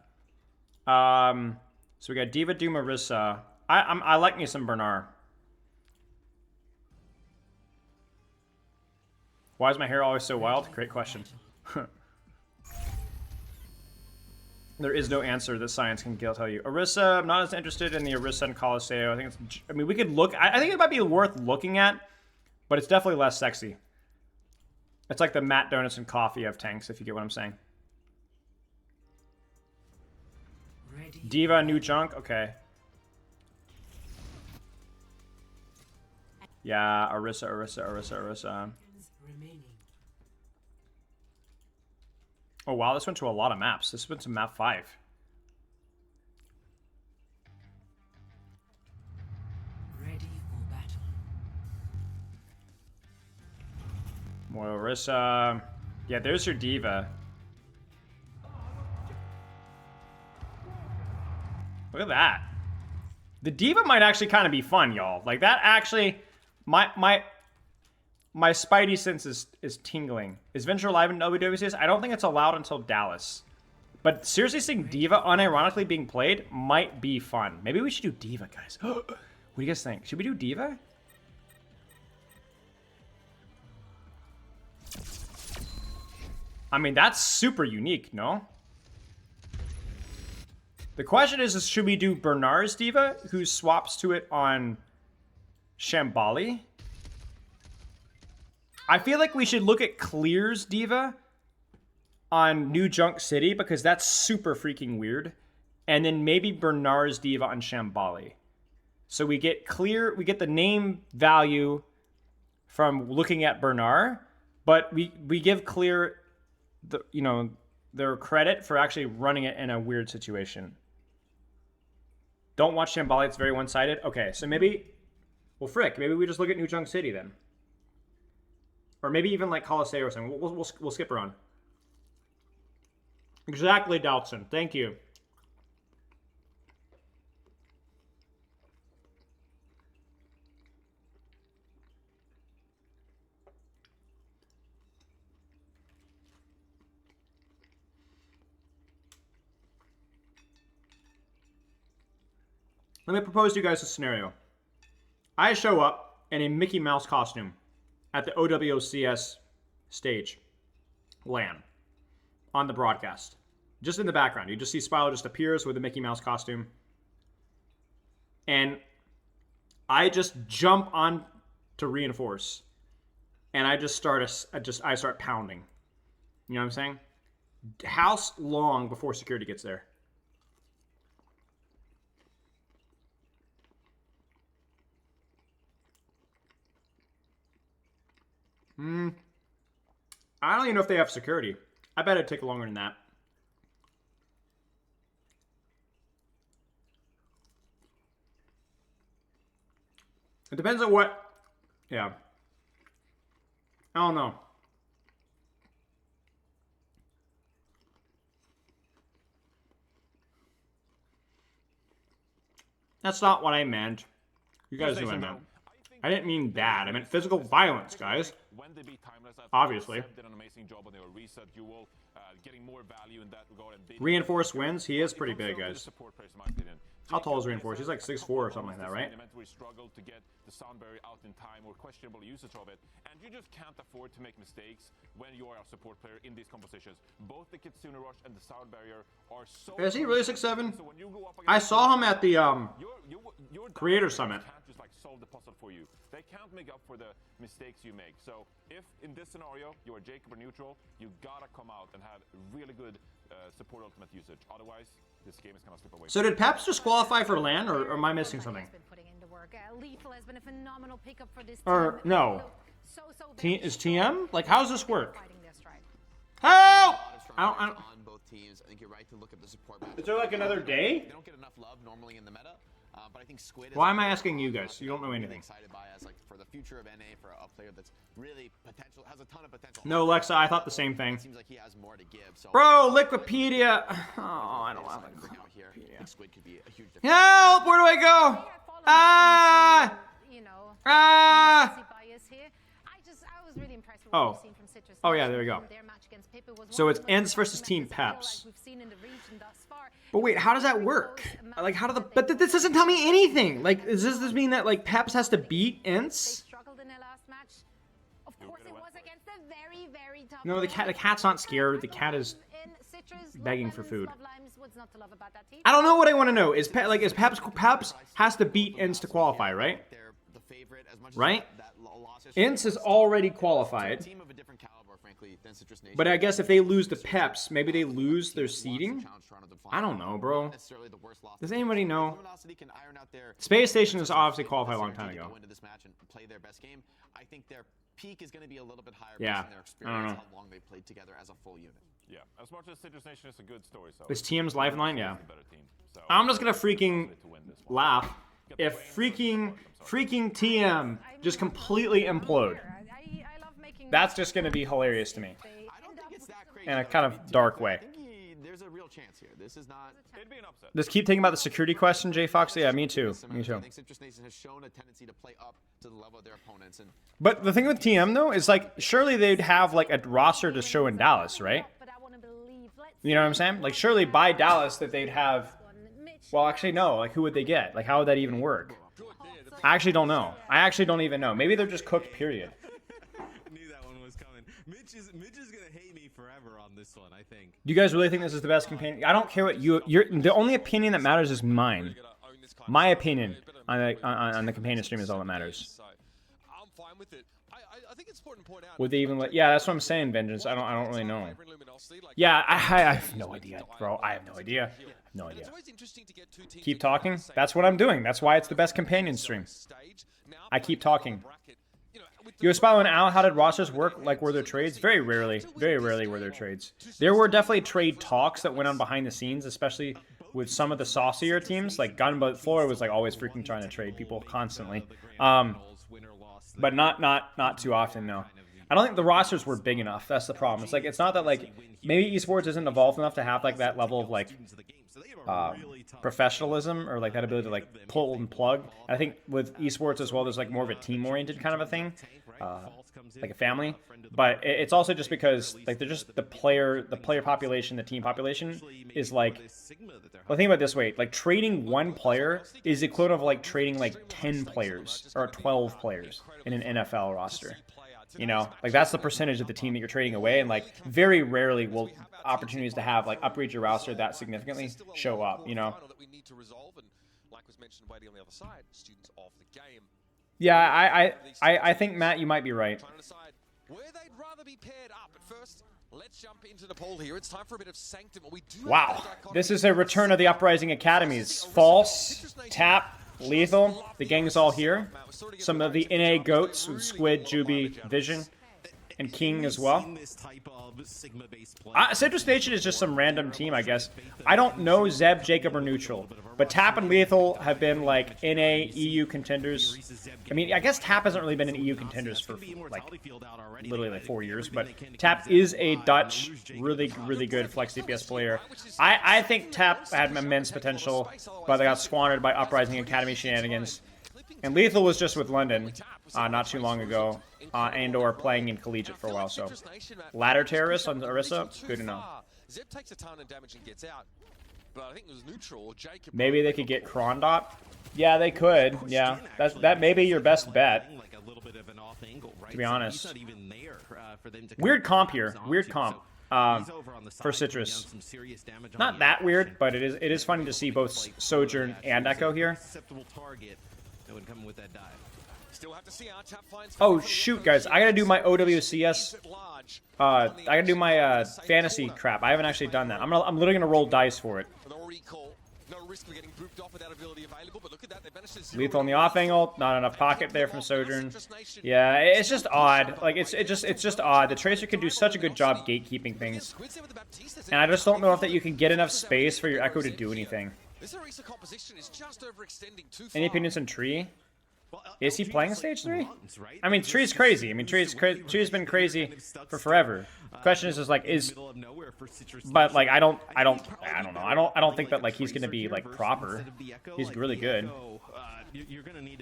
So we got Diva do Marissa. I like me some Bernard. Why is my hair always so wild? Great question. There is no answer that science can tell you. Orisa, I'm not as interested in the Orisa and Colosseo. I mean, we could look. I think it might be worth looking at, but it's definitely less sexy. It's like the Matt Donuts and Coffee of tanks, if you get what I'm saying. Diva, new junk? Okay. Yeah, Orisa. Oh, wow, this went to a lot of maps. This went to map 5. Ready for battle. More Orisa. Yeah, there's your Diva. Look at that. The Diva might actually kind of be fun, y'all. Like, that actually... My spidey sense is tingling. Is Venture live in OWCS? I don't think it's allowed until Dallas. But seriously, seeing Diva unironically being played might be fun. Maybe we should do Diva, guys. What do you guys think? Should we do Diva? I mean, that's super unique, no? The question is should we do Bernard's Diva, who swaps to it on Shambali? I feel like we should look at Clear's Diva on New Junk City, because that's super freaking weird. And then maybe Bernard's Diva on Shambali. So we get Clear, we get the name value from looking at Bernard, but we give Clear the, you know, their credit for actually running it in a weird situation. Don't watch Shambali, it's very one-sided. Okay, so maybe, well, frick, maybe we just look at New Junk City then. Or maybe even like Colosseo or something. We'll skip around. Exactly, Dalton. Thank you. Let me propose to you guys a scenario. I show up in a Mickey Mouse costume. at the OWCS stage LAN on the broadcast. Just in the background. You just see Spilo just appears with a Mickey Mouse costume. And I just jump on to reinforce. And I just start I start pounding. You know what I'm saying? How long before security gets there? I don't even know if they have security. I bet it'd take longer than that. It depends on what... Yeah. I don't know. That's not what I meant. You guys know what I meant. I didn't mean bad. I meant physical violence, guys. Obviously. Reinforced wins. He is pretty big, guys. How tall is Reinforced? He's like 6'4" or something like that, right? Struggle to get the sound barrier out in time or questionable usage of it, and you just can't afford to make mistakes when you are a support player in these compositions. Both the Kitsune Rush and the sound barrier are so... Is he really 6'7"? I saw him at the Creator Summit. Can't just like solve the puzzle for you. They can't make up for the mistakes you make. So if in this scenario you are Jacob or neutral, you gotta come out and have really good support ultimate usage. Otherwise, this game is gonna slip away. So did Peps just qualify for LAN, or am I missing something? Or no? Is TM? Like, how does this work? Help! I don't. On both teams, I think you're right to look at the support. Is there like another day? They don't get enough love normally in the meta. But I think Squid. Why am I asking you guys? You don't know anything. Excited by as like for the future of NA, for a player that's really potential, has a ton of potential. No, Lexa, I thought the same thing. Seems like he has more to give. So bro, Liquipedia. Oh, I don't want Liquipedia. Squid could be a huge difference. Help! Where do I go? Ah! Ah! Oh. Oh yeah, there we go. So it's Ents versus Team Peps. But wait, how does that work? Like, how do the... But this doesn't tell me anything. Like, does this mean that, like, Peps has to beat Ents? No, the cat's not scared. The cat is begging for food. I don't know what I want to know. Is Peps has to beat Ents to qualify, right? Right? Ents is already qualified. But I guess if they lose to Peps, maybe they lose their seeding? I don't know, bro. Does anybody know? Space Station is obviously qualified a long time ago. I think their peak is going to be a little bit higher yeah, based on their experience, how long they played together as a full unit. Yeah, as much as Citrus Nation is a good story. So this TM's lifeline, yeah. I'm just going to freaking laugh if freaking TM just completely implode. That's just going to be hilarious to me. In a kind of dark way. There's a real chance here. This is not... It'd be an upset. Just keep thinking about the security question, J Fox. Yeah, me too. Me too. I think Citrus Nation has shown a tendency to play up to the level of their opponents. But the thing with TM, though, is like, surely they'd have like a roster to show in Dallas, right? You know what I'm saying? Like, surely by Dallas that they'd have... Well, actually, no. Like, who would they get? Like, how would that even work? I actually don't know. I actually don't even know. Maybe they're just cooked, period. Mitch is gonna hate me forever on this one, I think. Do you guys really think this is the best companion? I don't care what you're. The only opinion that matters is mine. My opinion on the companion stream is all that matters. I'm fine with it. I think it's important to point out. Would they even let? Yeah, that's what I'm saying, Vengeance. I don't really know. Yeah, I have no idea, bro. I have no idea. No idea. Keep talking. That's what I'm doing. That's why it's the best companion stream. I keep talking. Yo, Spilo and Al, how did rosters work? Like, were there trades? Very rarely were there trades. There were definitely trade talks that went on behind the scenes, especially with some of the saucier teams. Like, Gunboat Floor was, like, always freaking trying to trade people constantly. But not too often, no. I don't think the rosters were big enough. That's the problem. It's like, it's not that, like, maybe esports isn't evolved enough to have, like, that level of, like, professionalism or, like, that ability to, like, pull and plug. And I think with esports as well, there's, like, more of a team-oriented kind of a thing. Like a family. But it's also just because, like, they're just the player population, the team population is, like... Well, think about it this way. Like, trading one player is the equivalent of, like, trading, like, 10 players or 12 players in an NFL roster. You know, like that's the percentage of the team that you're trading away, and like very rarely will opportunities to have like upgrade your roster that significantly show up. You know. Yeah, I think Matt, you might be right. Wow, this is a return of the Uprising Academies. False, Tap, Lethal, the gang's all here. Some of the NA goats with Squid, Juby, Vision, and King as well. Citrus Nation is just some random team, I guess. I don't know Zeb, Jacob, or Neutral, but Tap and Lethal have been like NA EU contenders. I mean, I guess Tap hasn't really been in EU contenders for like literally like 4 years, but Tap is a Dutch, really good flex DPS player. I think Tap had immense potential, but they got squandered by Uprising Academy shenanigans. And Lethal was just with London not too long ago, and/or playing in Collegiate for a while. So, ladder terrorist on Orisa, good to know. Maybe they could get Krondot. Yeah, they could. Yeah, that may be your best bet. To be honest, weird comp here. Weird comp for Citrus. Not that weird, but it is funny to see both Sojourn and Echo here. Oh shoot, guys! I gotta do my OWCS. I gotta do my fantasy crap. I haven't actually done that. I'm literally gonna roll dice for it. Lethal on the off angle. Not enough pocket there from Sojourn. Yeah, it's just odd. Like it's just odd. The Tracer can do such a good job gatekeeping things, and I just don't know if that you can get enough space for your Echo to do anything. Any opinions on Tree? Is he playing stage 3? I mean, Tree's crazy. I mean, Tree's been crazy for forever. The question is like, but like, I don't know. I don't think that like he's gonna be like proper. He's really good.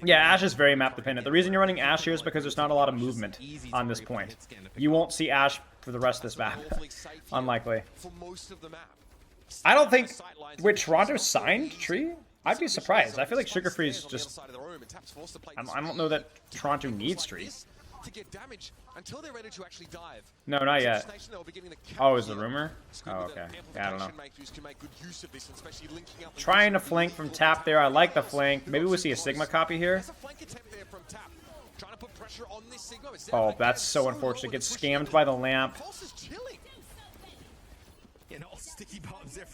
Yeah, Ashe is very map dependent. The reason you're running Ashe here is because there's not a lot of movement on this point. You won't see Ashe for the rest of this map. Unlikely. I don't think. Wait, Toronto signed Tree? I'd be surprised. I feel like Sugar Free's just. I don't know that Toronto needs Tree. No, not yet. Oh, is the rumor? Oh, okay. Yeah, I don't know. Trying to flank from Tap there. I like the flank. Maybe we'll see a Sigma copy here. Oh, that's so unfortunate. Gets scammed by the lamp.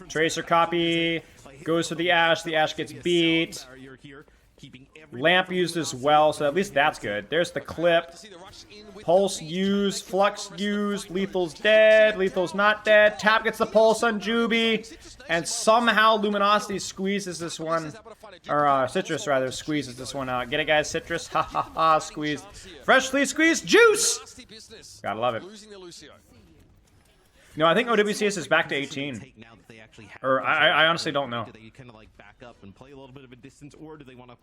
Tracer copy. Goes to the Ashe. The Ashe gets beat. Lamp used as well, so at least that's good. There's the clip. Pulse used. Flux used. Lethal's dead. Lethal's not dead. Tap gets the pulse on Juby. And somehow Luminosity squeezes this one. Or Citrus, rather, squeezes this one out. Get it, guys? Citrus. Ha ha ha. Squeezed. Freshly squeezed juice! Gotta love it. No, I think OWCS is back to 18. Or I honestly don't know. Do they kind of like back up and play a little bit of a distance, or do they want to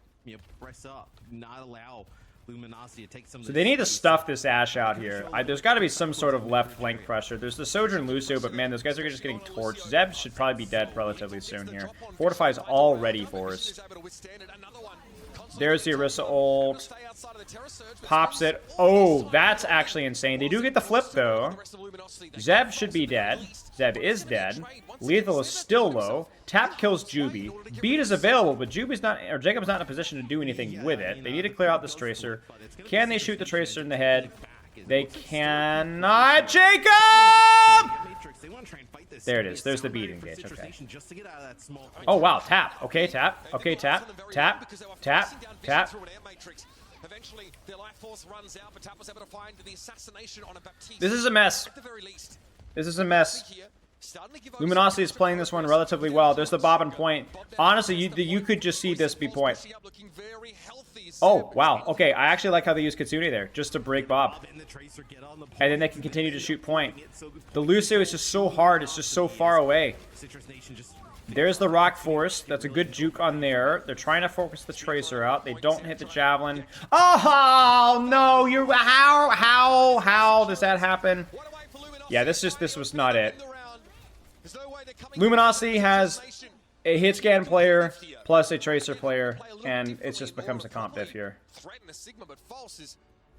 press up, not allow Luminosity to take some? So they need to stuff this Ashe out here. There's got to be some sort of left flank pressure. There's the Sojourn Lucio, but man, those guys are just getting torched. Zeb should probably be dead relatively soon here. Fortify's already forced. There's the Orisa ult. Pops it. Oh, that's actually insane. They do get the flip, though. Zeb should be dead. Zeb is dead. Lethal is still low. Tap kills Juby. Beat is available, but Juby's not, or Jacob's not in a position to do anything with it. They need to clear out this Tracer. Can they shoot the Tracer in the head? They cannot. Jacob! There it is. There's the beat engage. Okay. Oh, wow. Tap. Okay, tap. Okay, tap. Tap. Tap. Tap. This is a mess. This is a mess. Luminosity is playing this one relatively well. There's the bob and point. Honestly, you could just see this be point. Oh, wow. Okay, I actually like how they use Kitsune there, just to break Bob. And then they can continue to shoot point. The Lucio is just so hard, it's just so far away. There's the Rock Force. That's a good juke on there. They're trying to focus the Tracer out. They don't hit the Javelin. Oh, no! How does that happen? Yeah, this was not it. Luminosity has a hit scan player plus a Tracer player, and it just becomes a comp diff here.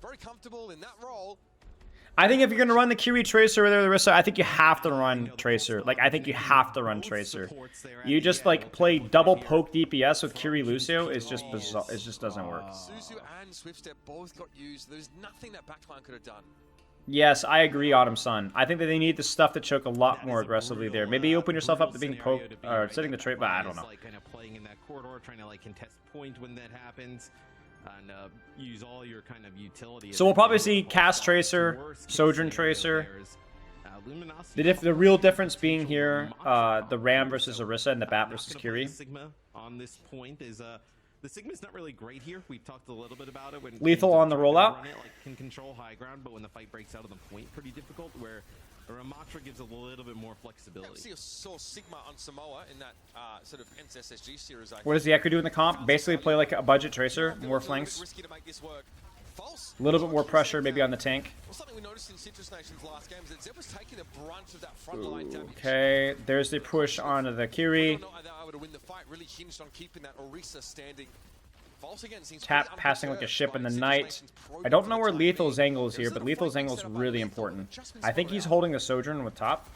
very comfortable in that role. I think if you're gonna run the Kiri Tracer or the Orisa, I think you have to run Tracer. Like, I think you have to run Tracer. You just like play double poke DPS with Kiri Lucio is just bizarre. It just doesn't work. Suzu and Swiftstep both got used. There's nothing that backline could have done. Yes, I agree, Autumn Sun. I think that they need the stuff to choke a lot more aggressively there. Maybe you open yourself up to being poked or setting the trade, but I don't know. Like kind of playing in that corridor, trying to like contest point when that happens. And use all your kind of utility. So we'll probably see Cast Tracer, Sojourn Tracer. The real difference being here, the Ram versus Orisa and the Bat versus Kiri. Sigma on this point is the Sigma's not really great here. We've talked a little bit about it when Lethal on the rollout. Can control high ground, but when the fight breaks out of the point, pretty difficult. Where Ramatra gives a little bit more flexibility. Yeah, saw Sigma on Samoa in that sort of NSSG series. What does the Echo do in the comp? Basically play like a budget Tracer, more flanks. A little bit more pressure maybe on the tank. Well, something we noticed in Citrus Nation's last game is that Zeb was taking the brunt of that front line damage. Okay, there's the push onto the Kiri. Really hinged on keeping that Orisa standing. Tap passing like a ship in the night. I don't know where Lethal's angle is here, but Lethal's angle is really important. I think he's holding the Sojourn with top.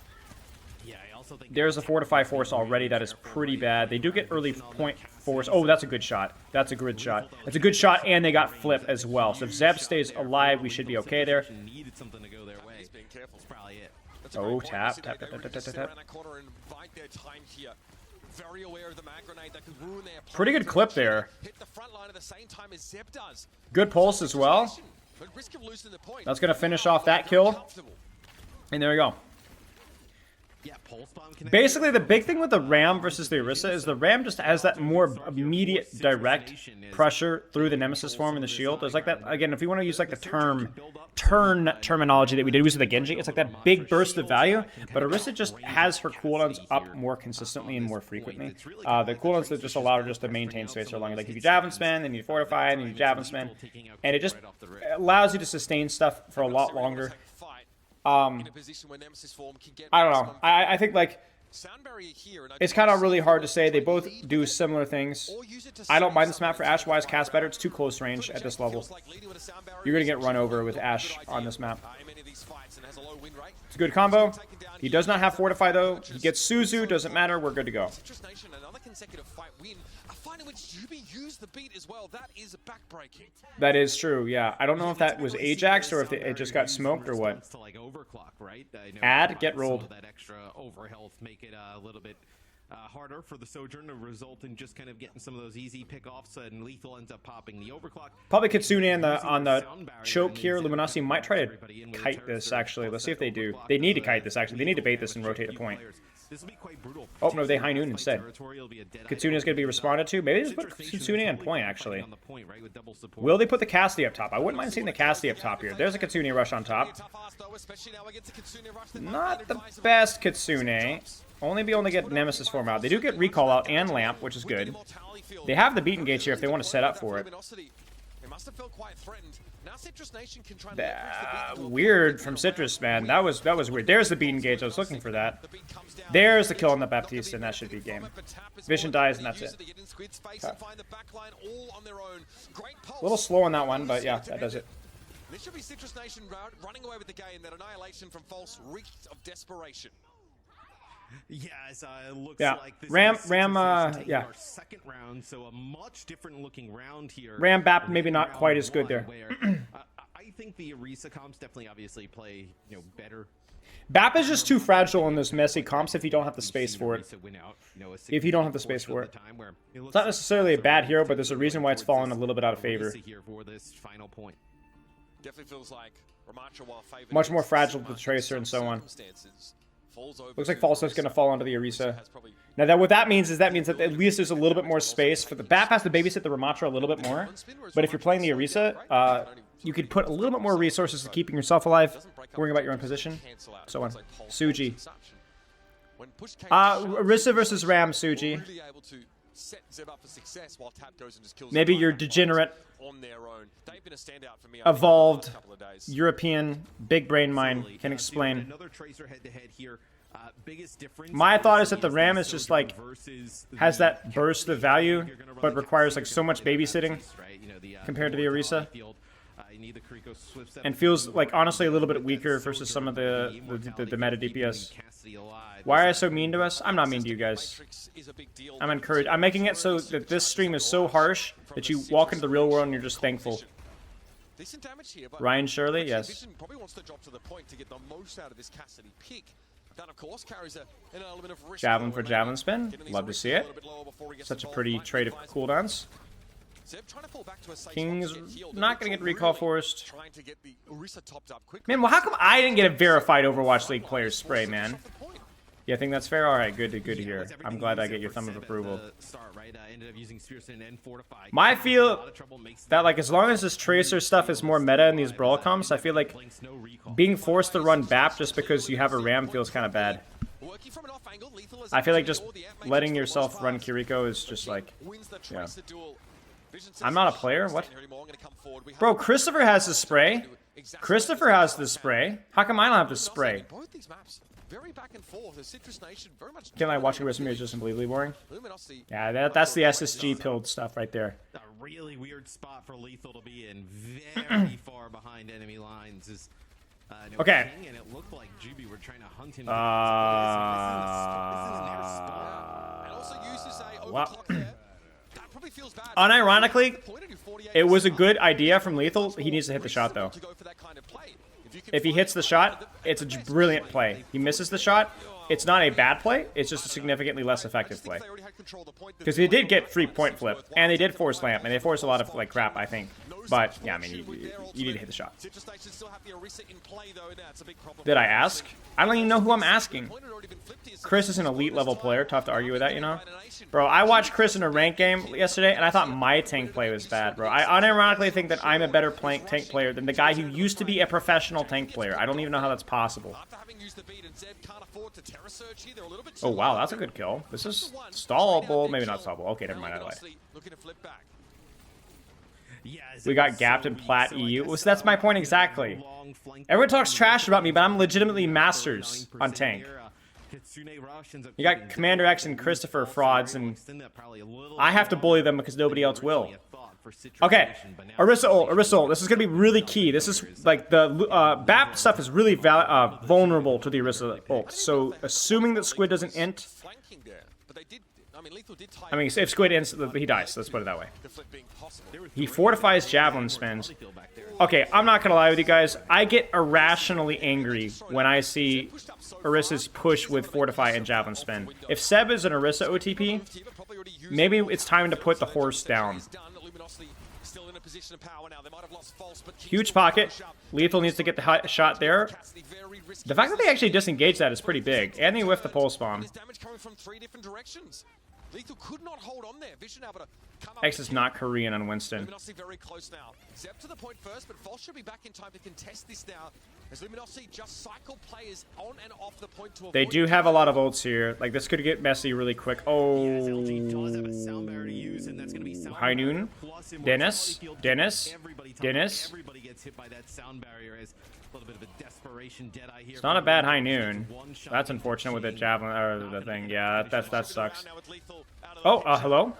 There's a fortify force already that is pretty bad. They do get early point force. Oh, that's a good shot. That's a good shot. That's a good shot, and they got flip as well. So if Zeb stays alive, we should be okay there. Oh, tap. Very aware of the mag grenade that could ruin their pretty good clip there. Hit the front line at the same time as Zeb does. Good pulse as well. That's going to finish off that kill. And there we go. Basically, the big thing with the Ram versus the Orisa is the Ram just has that more immediate, direct pressure through the Nemesis form and the shield. There's like that, again, if you want to use like the turn terminology that we did use with the Genji, it's like that big burst of value, but Orisa just has her cooldowns up more consistently and more frequently. The cooldowns that just allow her just to maintain space for longer. Like if you Gavin spin, then you fortify, and then you Gavin spin, and it just allows you to sustain stuff for a lot longer. I don't know. I think like it's kind of really hard to say. They both do similar things. I don't mind this map for Ashe wise. Cast better. It's too close range at this level. You're gonna get run over with Ashe on this map. It's a good combo. He does not have fortify though. He gets Suzu. Doesn't matter. We're good to go. That is true, yeah. I don't know if that was Ajax or if it just got smoked or what. Add, get rolled. That extra overhealth make it a little bit harder for the Sojourn to result in just kind of getting some of those easy pickoffs, and Lethal ends up popping the overclock. Probably Kitsune on the choke here. Luminosity might try to kite this, actually. Let's see if they do. They need to kite this, actually. They need to bait this and rotate a point. Oh, no, they high noon instead. Kitsune is going to be responded to. Maybe they just put Kitsune on point, actually. Will they put the Cassidy up top? I wouldn't mind seeing the Cassidy up top here. There's a Kitsune rush on top. Not the best Kitsune. Only be able to get Nemesis form out. They do get Recall out and Lamp, which is good. They have the beat engage here if they want to set up for it. Weird from Citrus, man. That was weird. There's the beat engage. I was looking for that. There's the kill on the Baptiste, and that should be game. Vision dies, and that's it. Okay. A little slow on that one, but yeah, that does it. This should be Citrus Nation running away with the game. That annihilation from False reeked of desperation. Yes, it looks like this Ram, yeah. Our second round, so a much different looking round here. Ram Bap maybe not quite as good there. I think the Orisa comps definitely obviously play, better. Bap is just too fragile in those messy comps if you don't have the space for it. If you don't have the space for it. It's not necessarily a bad hero, but there's a reason why it's fallen a little bit out of favor. Definitely feels like Ramatra, while favored, much more fragile with the Tracer and so on. Looks like Falso's going to fall onto the Orisa. Now, what that means is that at least there's a little bit more space. For the Bap has to babysit the Ramatra a little bit more. But if you're playing the Orisa, you could put a little bit more resources to keeping yourself alive, worrying about your own position, so on. Suji. Orisa versus Ram, Suji. Maybe you're degenerate, evolved, European, big brain mind can explain. My thought is that the Ram is just like, has that burst of value, but requires like so much babysitting compared to the Orisa. and feels like honestly a little bit weaker versus some of the meta DPS. Why are you so mean to us? I'm not mean to you guys. I'm encouraged. I'm making it so that this stream is so harsh that you walk into the real world and you're just thankful. Ryan Shirley, yes. Probably wants to drop to the point to get the most out of this Cassidy pick. That, of course, carries an element of risk. Javelin for javelin spin. Love to see it. Such a pretty trade of cooldowns. King's not going to get recall forced. Man, well, how come I didn't get a verified Overwatch League player spray, man? Yeah, I think that's fair. All right, good to hear. I'm glad I get your thumb of approval. My feel that like as long as this Tracer stuff is more meta in these brawl comps, I feel like being forced to run BAP just because you have a Ram feels kind of bad. I feel like just letting yourself run Kiriko is just like, yeah. I'm not a player. What? Bro, Christopher has the spray. Christopher has the spray. How come I don't have the spray? Very back and forth. The Citrus Nation very much. Can't I watch Charisma is just unbelievably boring? Yeah, that's the SSG pilled stuff right there. A really weird spot for Lethal to be in, very far behind enemy lines. Is okay. King, and it looked like Juby were trying to hunt him. Unironically, it was a good idea from Lethal. He needs to hit the shot though. If he hits the shot, it's a brilliant play. He misses the shot, it's not a bad play, it's just a significantly less effective play. Because they did get free point flip, and they did force lamp, and they forced a lot of like crap, I think. But, yeah, I mean, you need to hit the shot. Did I ask? I don't even know who I'm asking. Chris is an elite level player, tough to argue with that, you know? Bro, I watched Chris in a rank game yesterday, and I thought my tank play was bad, bro. I unironically think that I'm a better tank player than the guy who used to be a professional tank player. I don't even know how that's possible. Oh, wow, that's a good kill. This is stallable. Maybe not stallable. Okay, never mind, I lied. We got gapped in Plat EU. So that's my point exactly. Everyone talks trash about me, but I'm legitimately masters on tank. You got Commander X and Christopher frauds, and I have to bully them because nobody else will. Okay, Orisa ult. This is going to be really key. This is like the BAP stuff is really vulnerable to the Orisa ult. So assuming that Squid doesn't int, I mean, if Squid ints, he dies. Let's put it that way. He fortifies javelin spins. Okay, I'm not gonna lie with you guys. I get irrationally angry when I see Orisa's push with fortify and javelin spin. If Seb is an Orisa OTP, maybe it's time to put the horse down. Huge pocket. Lethal needs to get the shot there. The fact that they actually disengage that is pretty big. And they whiff the pulse bomb. Lethal could not hold on there. Vision able to come up. X is not Korean on Winston. Luminosity very close now. Zeb to the point first, but Voss should be back in time to contest this now. As Luminosity just cycle players on and off the point to avoid. They do have a lot of ults here. Like, this could get messy really quick. Oh. High noon. Dennis. Everybody gets hit by that sound barrier as a little bit of a desperation Deadeye here. It's not a bad high noon. That's unfortunate with the javelin or the thing. Yeah, that sucks. Oh, hello.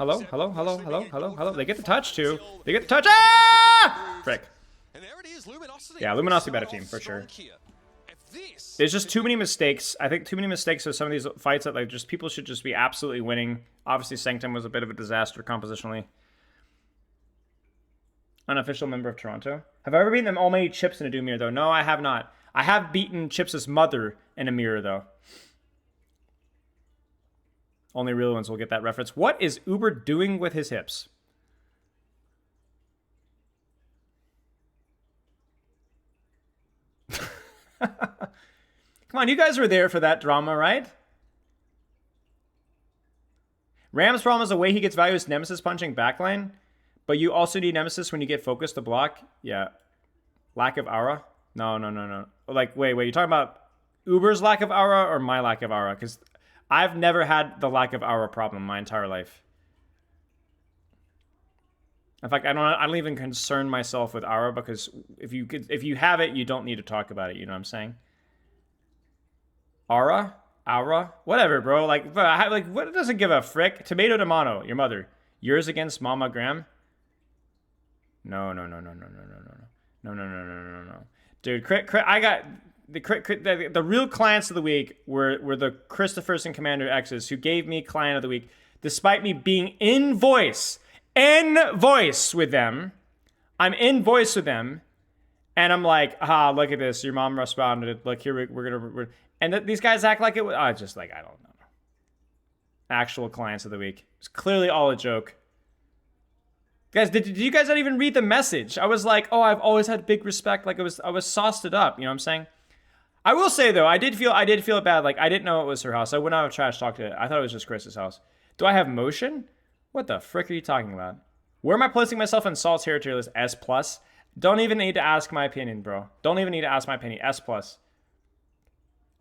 They get the touch too. They get the touch. Ah! Frick. Yeah, Luminosity better team for sure. There's just too many mistakes. I think too many mistakes with some of these fights that like just people should just be absolutely winning. Obviously, Sanctum was a bit of a disaster compositionally. Unofficial member of Toronto. Have I ever beaten them all many chips in a Doom mirror though? No, I have not. I have beaten Chips' mother in a mirror though. Only real ones will get that reference. What is Uber doing with his hips? Come on, you guys were there for that drama, right? Ram's problem is the way he gets value is Nemesis punching backline, but you also need Nemesis when you get focused to block. Yeah. Lack of aura? No. Like, wait, you're talking about Uber's lack of aura or my lack of aura? Because I've never had the lack of aura problem my entire life. In fact, I don't even concern myself with aura because if you have it, you don't need to talk about it. You know what I'm saying? Aura, whatever, bro. Like what doesn't give a frick? Tomato to mono, your mother. Yours against Mama Graham. No. No. Dude, I got the real clients of the week were the Christophers and Commander X's who gave me client of the week, despite me being in voice with them. I'm in voice with them, and I'm like, look at this. Your mom responded. Look, here and these guys act like it was. I don't know. Actual clients of the week. It's clearly all a joke. Guys, did you guys not even read the message? I was like, oh, I've always had big respect. Like I was sauced it up. You know what I'm saying? I will say though, I did feel bad. Like I didn't know it was her house. I went out of trash talk to it. I thought it was just Chris's house. Do I have motion? What the frick are you talking about? Where am I placing myself in Salt's territory list? S+? Don't even need to ask my opinion, bro. Don't even need to ask my opinion. S+. I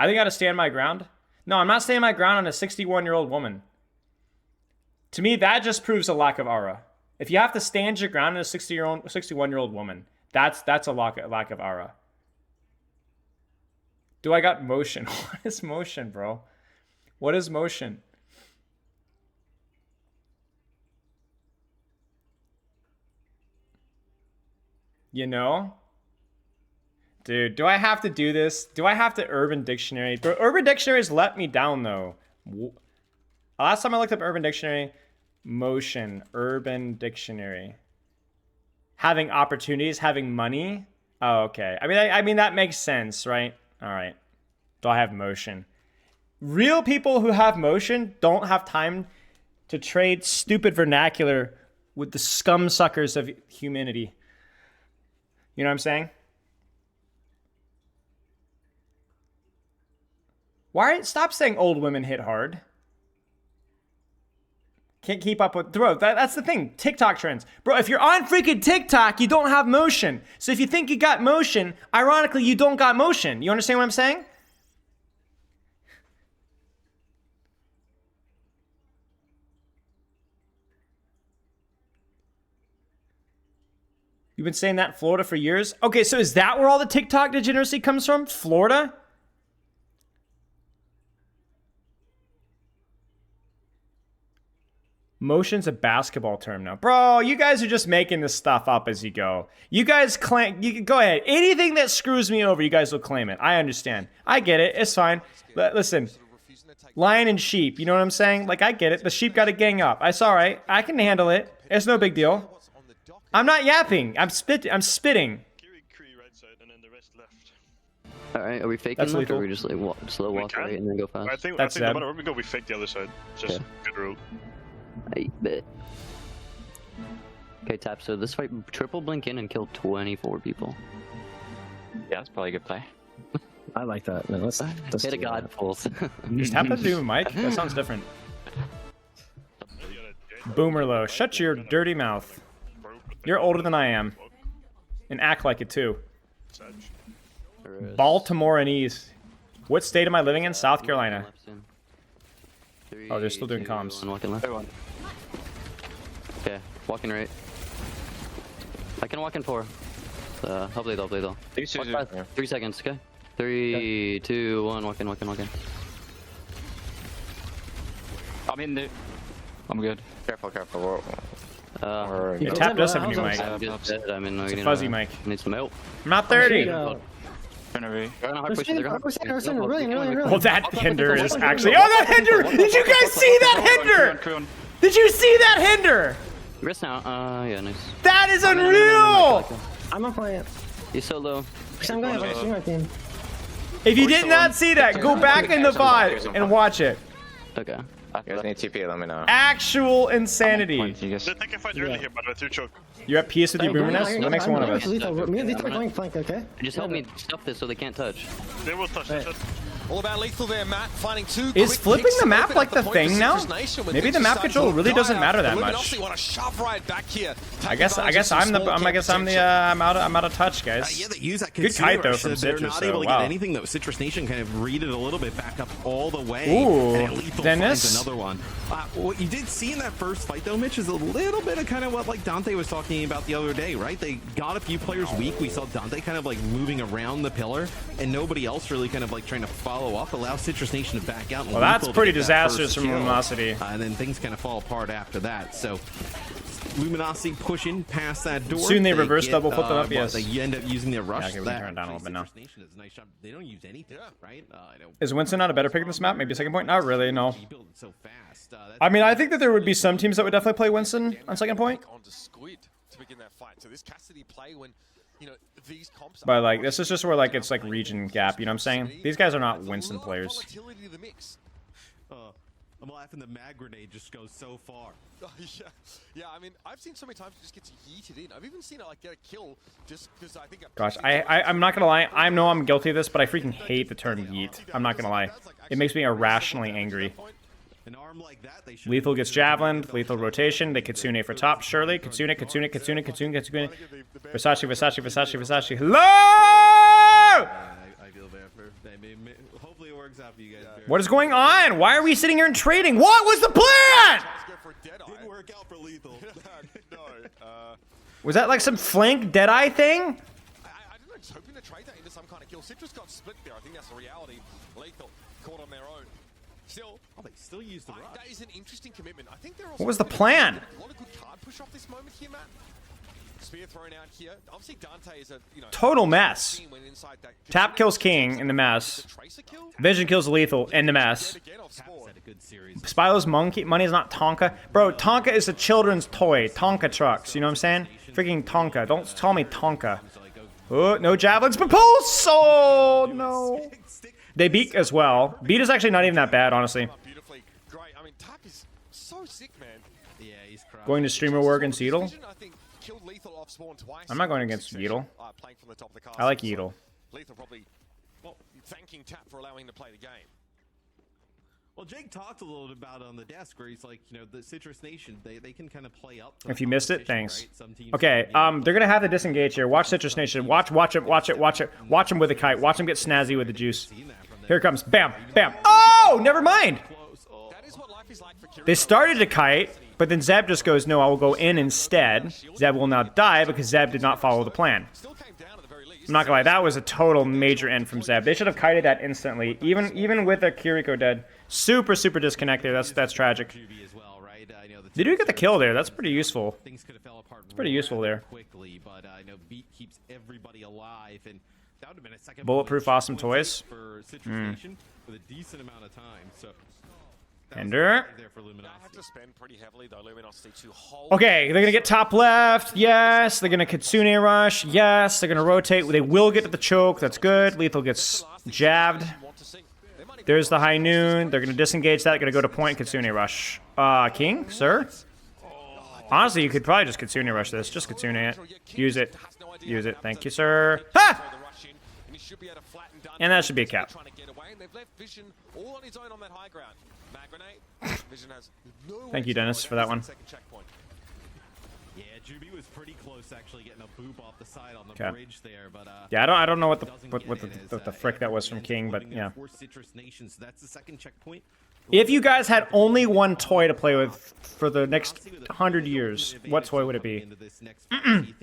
think I gotta stand my ground. No, I'm not standing my ground on a 61-year-old woman. To me, that just proves a lack of aura. If you have to stand your ground on a 61-year-old woman, that's a lack of aura. Do I got motion? What is motion, bro? What is motion? You know? Dude, do I have to do this? Do I have to Urban Dictionary? Bro, Urban Dictionary's let me down, though. Last time I looked up Urban Dictionary, motion, Urban Dictionary. Having opportunities, having money? Oh, okay. I mean that makes sense, right? All right. Do I have motion? Real people who have motion don't have time to trade stupid vernacular with the scum suckers of humanity. You know what I'm saying? Stop saying old women hit hard. Can't keep up with, bro, that's the thing. TikTok trends. Bro, if you're on freaking TikTok, you don't have motion. So if you think you got motion, ironically, you don't got motion. You understand what I'm saying? You've been saying that in Florida for years? Okay, so is that where all the TikTok degeneracy comes from? Florida? Motion's a basketball term now. Bro, you guys are just making this stuff up as you go. You guys claim, you go ahead. Anything that screws me over, you guys will claim it. I understand. I get it. It's fine. But listen, lion and sheep, you know what I'm saying? Like, I get it. The sheep got to gang up. It's all right. I can handle it. It's no big deal. I'm not yapping. I'm spitting. Alright, are we faking left or are we just like slow walk right and then go fast? I think no matter where we go, we fake the other side. Just good rule. I bet. Okay, Tap, so this fight, triple blink in and kill 24 people. Yeah, that's probably a good play. I like that. No, let's hit a god pulse. Just tap that dude, Mike. That sounds different. Boomerlow, shut your dirty mouth. You're older than I am. And act like it too. Baltimoreanese. What state am I living in? South Carolina. Oh, they're still doing comms. Walking left. Okay, walking right. I can walk in 4. Hopefully they'll. 3 seconds, okay? 3, 2, 1, walk in. I'm in there. I'm good. Careful. Yeah, Tap does have a new mic. It's a fuzzy mic. Need some help. I'm not 30. Really. Well, that hinder is actually. Oh, that hinder! Did you guys see that hinder? Did you see that hinder? Rest now. Yeah, nice. That is unreal! I'm not playing it. He's so low. I'm going to have my team. If you did not see that, go back in the VOD and watch it. Okay. You guys need TP, let me know. Actual insanity. Take a fight early here, by the way, through choke. You at peace with your boomerness? That makes one of us. Me and Lethal are going flank, okay? Just help me stuff this so they can't touch. They will touch this. All about Lethal there, Matt. Finding 2 is flipping the map like the thing now? Maybe the map control really doesn't matter that much. I guess I'm out of touch, guys. Yeah, they use that good kite though from they're Citrus. Not able to wow. get anything though. Citrus Nation kind of read it a little bit back up all the way. Ooh, and Lethal Dennis. finds another one. What you did see in that first fight though, Mitch, is a little bit of kind of what like Dante was talking about the other day, right? They got a few players weak. We saw Dante kind of like moving around the pillar, and nobody else really kind of like trying to follow up, allow Citrus Nation to back out. And well, that's pretty disastrous from Luminosity. And then things kind of fall apart after that. So Luminosity pushing past that door. Soon they reverse double flip them up, well, yes. They end up using their rush. Yeah, okay, we can turn it down a little bit now. They don't use anything, right? Is Winston not a better pick in this map? Maybe second point? Not really, no. I mean, I think that there would be some teams that would definitely play Winston on second point. But like, this is just where like it's like region gap, you know what I'm saying? These guys are not Winston players. I'm laughing the mag grenade just goes so far. Yeah, I mean, I've seen so many times it just gets yeeted in. I've even seen it like get a kill just because I think. Gosh, I'm not gonna lie. I know I'm guilty of this, but I freaking hate the term yeet. I'm not gonna lie. It makes me irrationally angry. Lethal gets javelin, lethal rotation. They Kitsune for top, surely. Kitsune. Versace. Hello! I feel bad for hopefully it works out for you guys. What is going on? Why are we sitting here and trading? What was the plan? Didn't work out for lethal. Was that like some flank Deadeye thing? I don't know, just hoping to trade that into some kind of kill. Citrus got split there. I think that's the reality. Lethal caught on their own. Still, they still use the rush. That is an interesting commitment. I think they're also what was the plan? A lot of good card push off this moment here, Matt. Spear thrown out here. Obviously, Dante is a Total mess. Tap kills King in the mess. Vision kills Lethal in the mess. Spylo's money is not Tonka. Bro, Tonka is a children's toy. Tonka trucks, you know what I'm saying? Freaking Tonka. Don't tell me Tonka. Oh, no javelins, but pulse! Oh, no. They beat as well. Beat is actually not even that bad, honestly. Going to streamer war against Yeetle? I'm not going against Yeetle. I like Yeetle. Lethal probably thanking Tap for allowing him to play the game. Well, Jake talked a little bit about it on the desk where he's like, you know, the Citrus Nation, they can kind of play up. If you missed it, thanks. Okay, they're gonna have to disengage here. Watch Citrus Nation. Watch it. Watch him with the kite. Watch him get snazzy with the juice. Here it comes. Bam, bam. Oh, never mind. They started to kite, but then Zeb just goes, no, I will go in instead. Zeb will now die because Zeb did not follow the plan. I'm not gonna lie, that was a total major end from Zeb. They should have kited that instantly, even with a Kiriko dead. Super disconnect there. That's tragic. They do get the kill there. That's pretty useful. It's pretty useful there. Bulletproof awesome toys. Ender. Okay, they're gonna get top left. Yes, they're gonna Kitsune rush. Yes, they're gonna rotate. They will get to the choke. That's good. Lethal gets jabbed. There's the high noon. They're gonna disengage that. Gonna go to point. Kitsune rush. King, sir. Honestly, you could probably just Kitsune rush this. Just Kitsune it. Use it. Use it. Thank you, sir. Ha! And that should be a cap. Thank you, Dennis, for that one. Yeah, Juby was pretty close actually getting a boop off the side on the bridge there, but yeah, I don't know what the frick that was from King, but yeah. That's the second checkpoint. If you guys had only one toy to play with for the next 100 years, what toy would it be?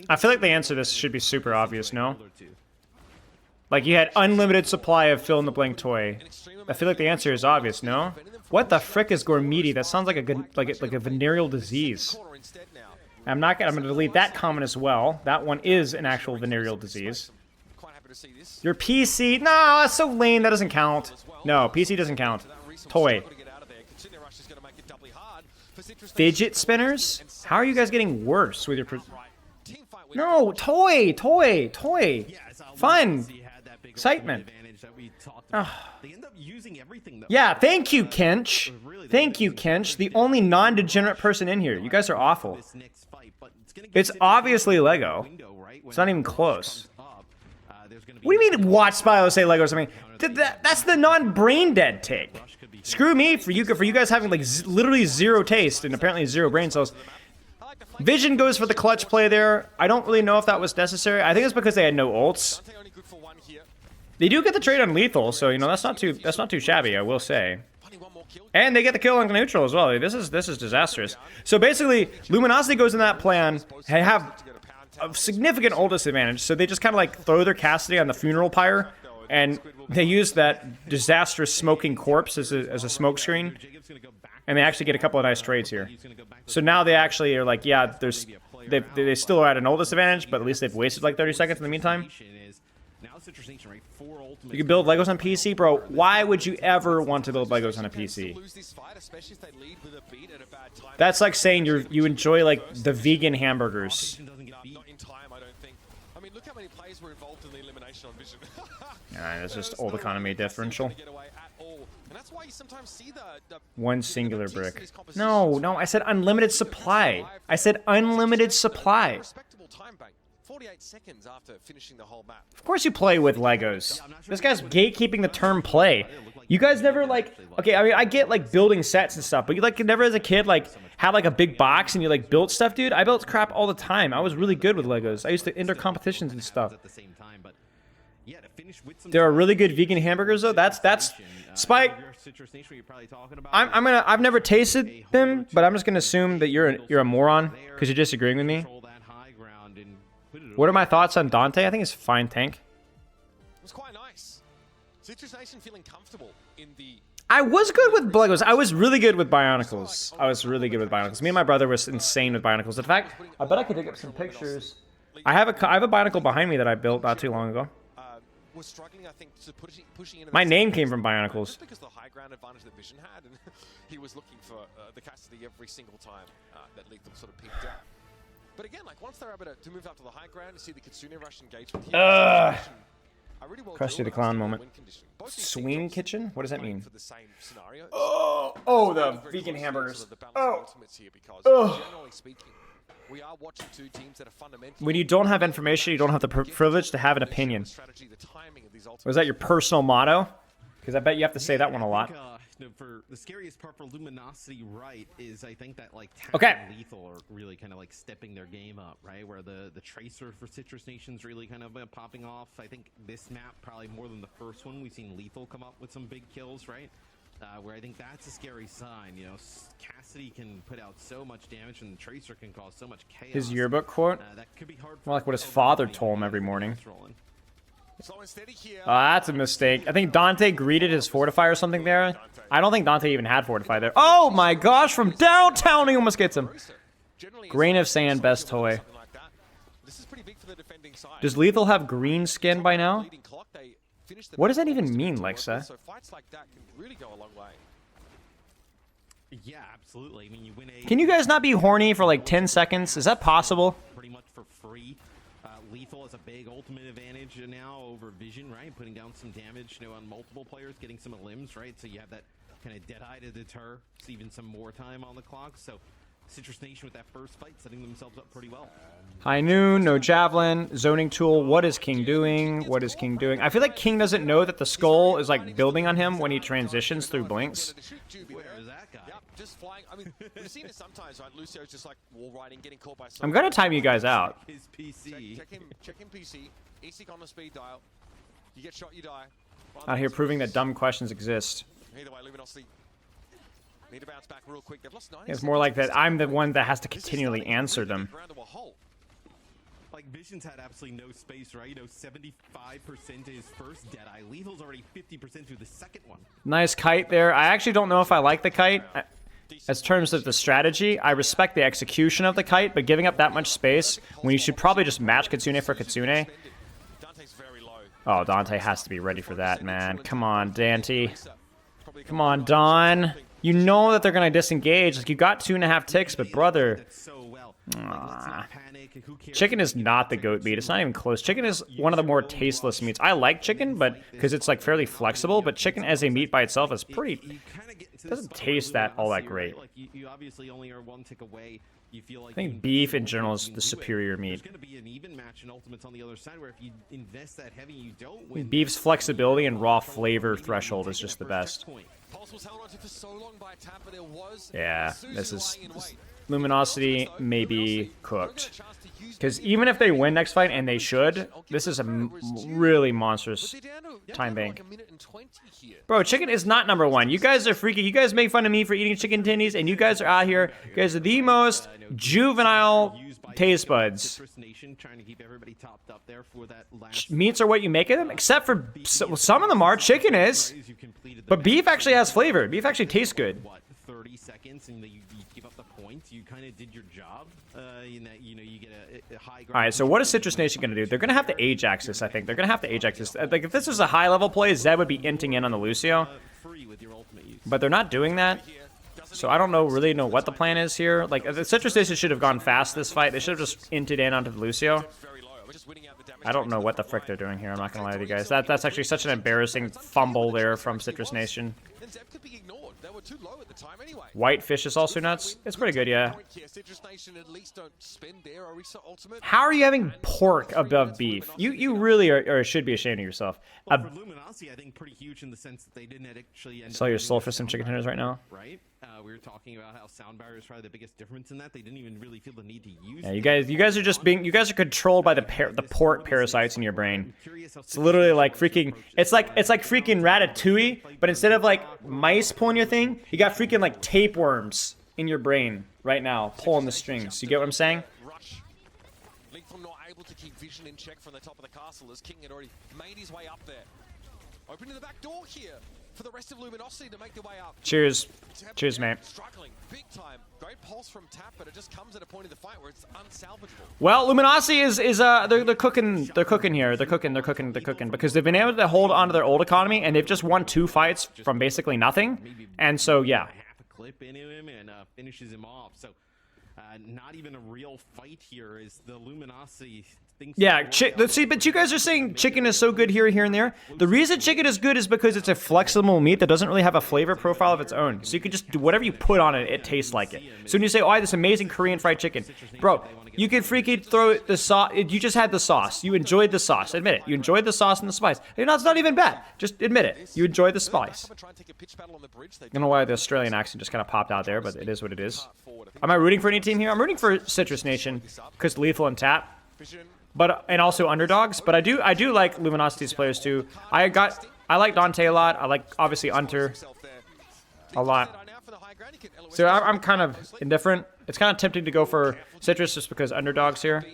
I feel like the answer to this should be super obvious, no? Like you had unlimited supply of fill-in-the-blank toy. I feel like the answer is obvious, no? What the frick is Gormiti? That sounds like a good, like a venereal disease. I'm gonna delete that comment as well. That one is an actual venereal disease. Your PC? No, that's so lame. That doesn't count. No, PC doesn't count. Toy. Fidget spinners? How are you guys getting worse with your? No, toy. Fun. Excitement. Yeah, thank you, Kench. Thank you, Kench. The only non-degenerate person in here. You guys are awful. It's obviously Lego. It's not even close. What do you mean watch Spylo say Lego or something? That's the non-brain dead take. Screw me for you guys having like literally zero taste and apparently zero brain cells. Vision goes for the clutch play there. I don't really know if that was necessary. I think it's because they had no ults. They do get the trade on lethal, so you know that's not too shabby, I will say. And they get the kill on neutral as well. This is disastrous. So basically, Luminosity goes in that plan. They have a significant ult disadvantage, so they just kind of like throw their Cassidy on the funeral pyre, and they use that disastrous smoking corpse as a smoke screen. And they actually get a couple of nice trades here. So now they actually are like, yeah, they still are at an old disadvantage, but at least they've wasted like 30 seconds in the meantime. You can build Legos on PC, bro. Why would you ever want to build Legos on a PC? That's like saying you enjoy like the vegan hamburgers. That's just old economy differential. One singular brick. No, I said unlimited supply. I said unlimited supply. 48 seconds after finishing the whole map. Of course you play with Legos. This guy's gatekeeping the term play. You guys never like, okay, I mean, I get like building sets and stuff, but you like never as a kid like had like a big box and you like built stuff, dude. I built crap all the time. I was really good with Legos. I used to enter competitions and stuff. There are really good vegan hamburgers though. That's Spike. I've never tasted them, but I'm just gonna assume that you're a moron because you're disagreeing with me. What are my thoughts on Dante? I think it's fine tank. It was quite nice. Citrus Nation feeling comfortable in the... I was good with Legos. I was really good with Bionicles. Me and my brother was insane with Bionicles. In fact, I bet I could dig up some pictures. I have a Bionicle behind me that I built not too long ago. Was struggling, I think, to pushing into my name came from Bionicles. Because the high ground advantage that Vision had, and he was looking for the custody every single time that Lethal sort of picked up. But again, like once they're able to move up to the high ground, to see the Kitsune rush engagement here. Krusty the Clown moment. Swing kitchen? What does that mean? Oh, the vegan hamburgers. When you don't have information, you don't have the privilege to have an opinion. Was that your personal motto? Because I bet you have to say that one a lot. For the scariest part for Luminosity, right, is I think that like and Lethal are really kind of like stepping their game up, right? Where the Tracer for Citrus Nation's really kind of popping off. I think this map probably more than the first one, we've seen Lethal come up with some big kills, right? Where I think that's a scary sign. You know, Cassidy can put out so much damage, and the Tracer can cause so much chaos. His yearbook quote? That could be hard. More like what his father told him every morning. That's a mistake. I think Dante greeted his Fortify or something there. I don't think Dante even had Fortify there. Oh my gosh, from downtown he almost gets him. Grain of sand, best toy. Does Lethal have green skin by now? What does that even mean, Lexa? Yeah, absolutely. I mean, you win Can you guys not be horny for like 10 seconds? Is that possible? Pretty much for free. Lethal has a big ultimate advantage now over Vision, right? Putting down some damage, you know, on multiple players, getting some limbs, right? So you have that kind of Deadeye to deter, even some more time on the clock. So Citrus Nation with that first fight, setting themselves up pretty well. High noon, no javelin, zoning tool. What is King doing? What is King doing? I feel like King doesn't know that the skull is like building on him when he transitions through blinks. Where is that guy? Just flying. I mean, we've seen it sometimes, right? Lucio's just like wall riding, getting caught by I'm gonna time you guys out. His PC. Check him PC. ESIC on the speed dial. You get shot, you die. Out here proving that dumb questions exist. Either way, Luminosity need to bounce back real quick. They've lost 9. It's more like that I'm the one that has to continually answer them. Like Vision's had absolutely no space, right? You know, 75% to his first Deadeye. Lethal's already 50% to the second one. Nice kite there. I actually don't know if I like the kite. As terms of the strategy, I respect the execution of the kite, but giving up that much space when you should probably just match Kitsune for Kitsune. Oh, Dante has to be ready for that, man. Come on, Dante. Come on, Don. You know that they're going to disengage. Like, you got 2.5 ticks, but brother... Chicken is not the goat meat. It's not even close. Chicken is one of the more tasteless meats. I like chicken, but because it's like fairly flexible, but chicken as a meat by itself is pretty... It doesn't taste that all that great. You obviously only are one tick away. You feel like I think beef in general is the superior meat. There's going to be an even match in Ultimates on the other side, where if you invest that heavy, you don't win. Beef's flexibility and raw flavor threshold is just the best. Yeah, this is... Luminosity may be cooked. Because even if they win next fight, and they should, this is a really monstrous time bank. Bro, chicken is not #1. You guys are freaky. You guys make fun of me for eating chicken tendies, and you guys are out here. You guys are the most juvenile taste buds. Meats are what you make of them, except for some of them are. Chicken is. But beef actually has flavor. Beef actually tastes good. defense and you give up the points, you kind of did your job. In that, you know, you get a high. All right, so what is Citrus Nation going to do? They're going to have to Ajax this, I think. They're going to have to Ajax this. Like, if this was a high-level play, Zed would be inting in on the Lucio. But they're not doing that. So I don't really know what the plan is here. Like, the Citrus Nation should have gone fast this fight. They should have just inted in onto the Lucio. I don't know what the frick they're doing here. I'm not going to lie to you guys. That's actually such an embarrassing fumble there from Citrus Nation. Whitefish is also nuts. It's pretty good, yeah. How are you having pork above beef? You really are should be ashamed of yourself. Well, for Luminosity, I think pretty huge in the sense that they didn't actually end sell your soul for some chicken tenders right now. Right? We were talking about how sound barrier is probably the biggest difference in that. They didn't even really feel the need to use. Yeah, you guys are just being. You guys are controlled by the pork parasites in your brain. It's literally like freaking. It's like freaking Ratatouille, but instead of like mice pulling your thing, you got freaking like tapeworms in your brain right now pulling the strings. You get what I'm saying? Lethal not able to keep vision in check from the top of the castle as King had already made his way up there. Opening the back door here for the rest of Luminosity to make their way up. Cheers. Cheers, mate. Struggling big time. Great pulse from Tap, but it just comes at a point in the fight where it's unsalvageable. Well, Luminosity is they're cooking here. They're cooking because they've been able to hold on to their old economy and they've just won 2 fights from basically nothing. And so yeah. Half a clip into him and finishes him off. So not even a real fight here is the Luminosity. Yeah, see, but you guys are saying chicken is so good here, and there. The reason chicken is good is because it's a flexible meat that doesn't really have a flavor profile of its own. So you can just do whatever you put on it, it tastes like it. So when you say, oh, I have this amazing Korean fried chicken, bro, you can freaking throw the sauce. You just had the sauce. You enjoyed the sauce. Admit it. You enjoyed the sauce and the spice. You know, it's not even bad. Just admit it. You enjoyed the spice. I don't know why the Australian accent just kind of popped out there, but it is what it is. Am I rooting for any team here? I'm rooting for Citrus Nation because Lethal and Tap. And also underdogs, but I do like Luminosity's players too. I like Dante a lot. I like obviously Unter a lot. So I'm kind of indifferent. It's kind of tempting to go for Citrus just because underdogs here.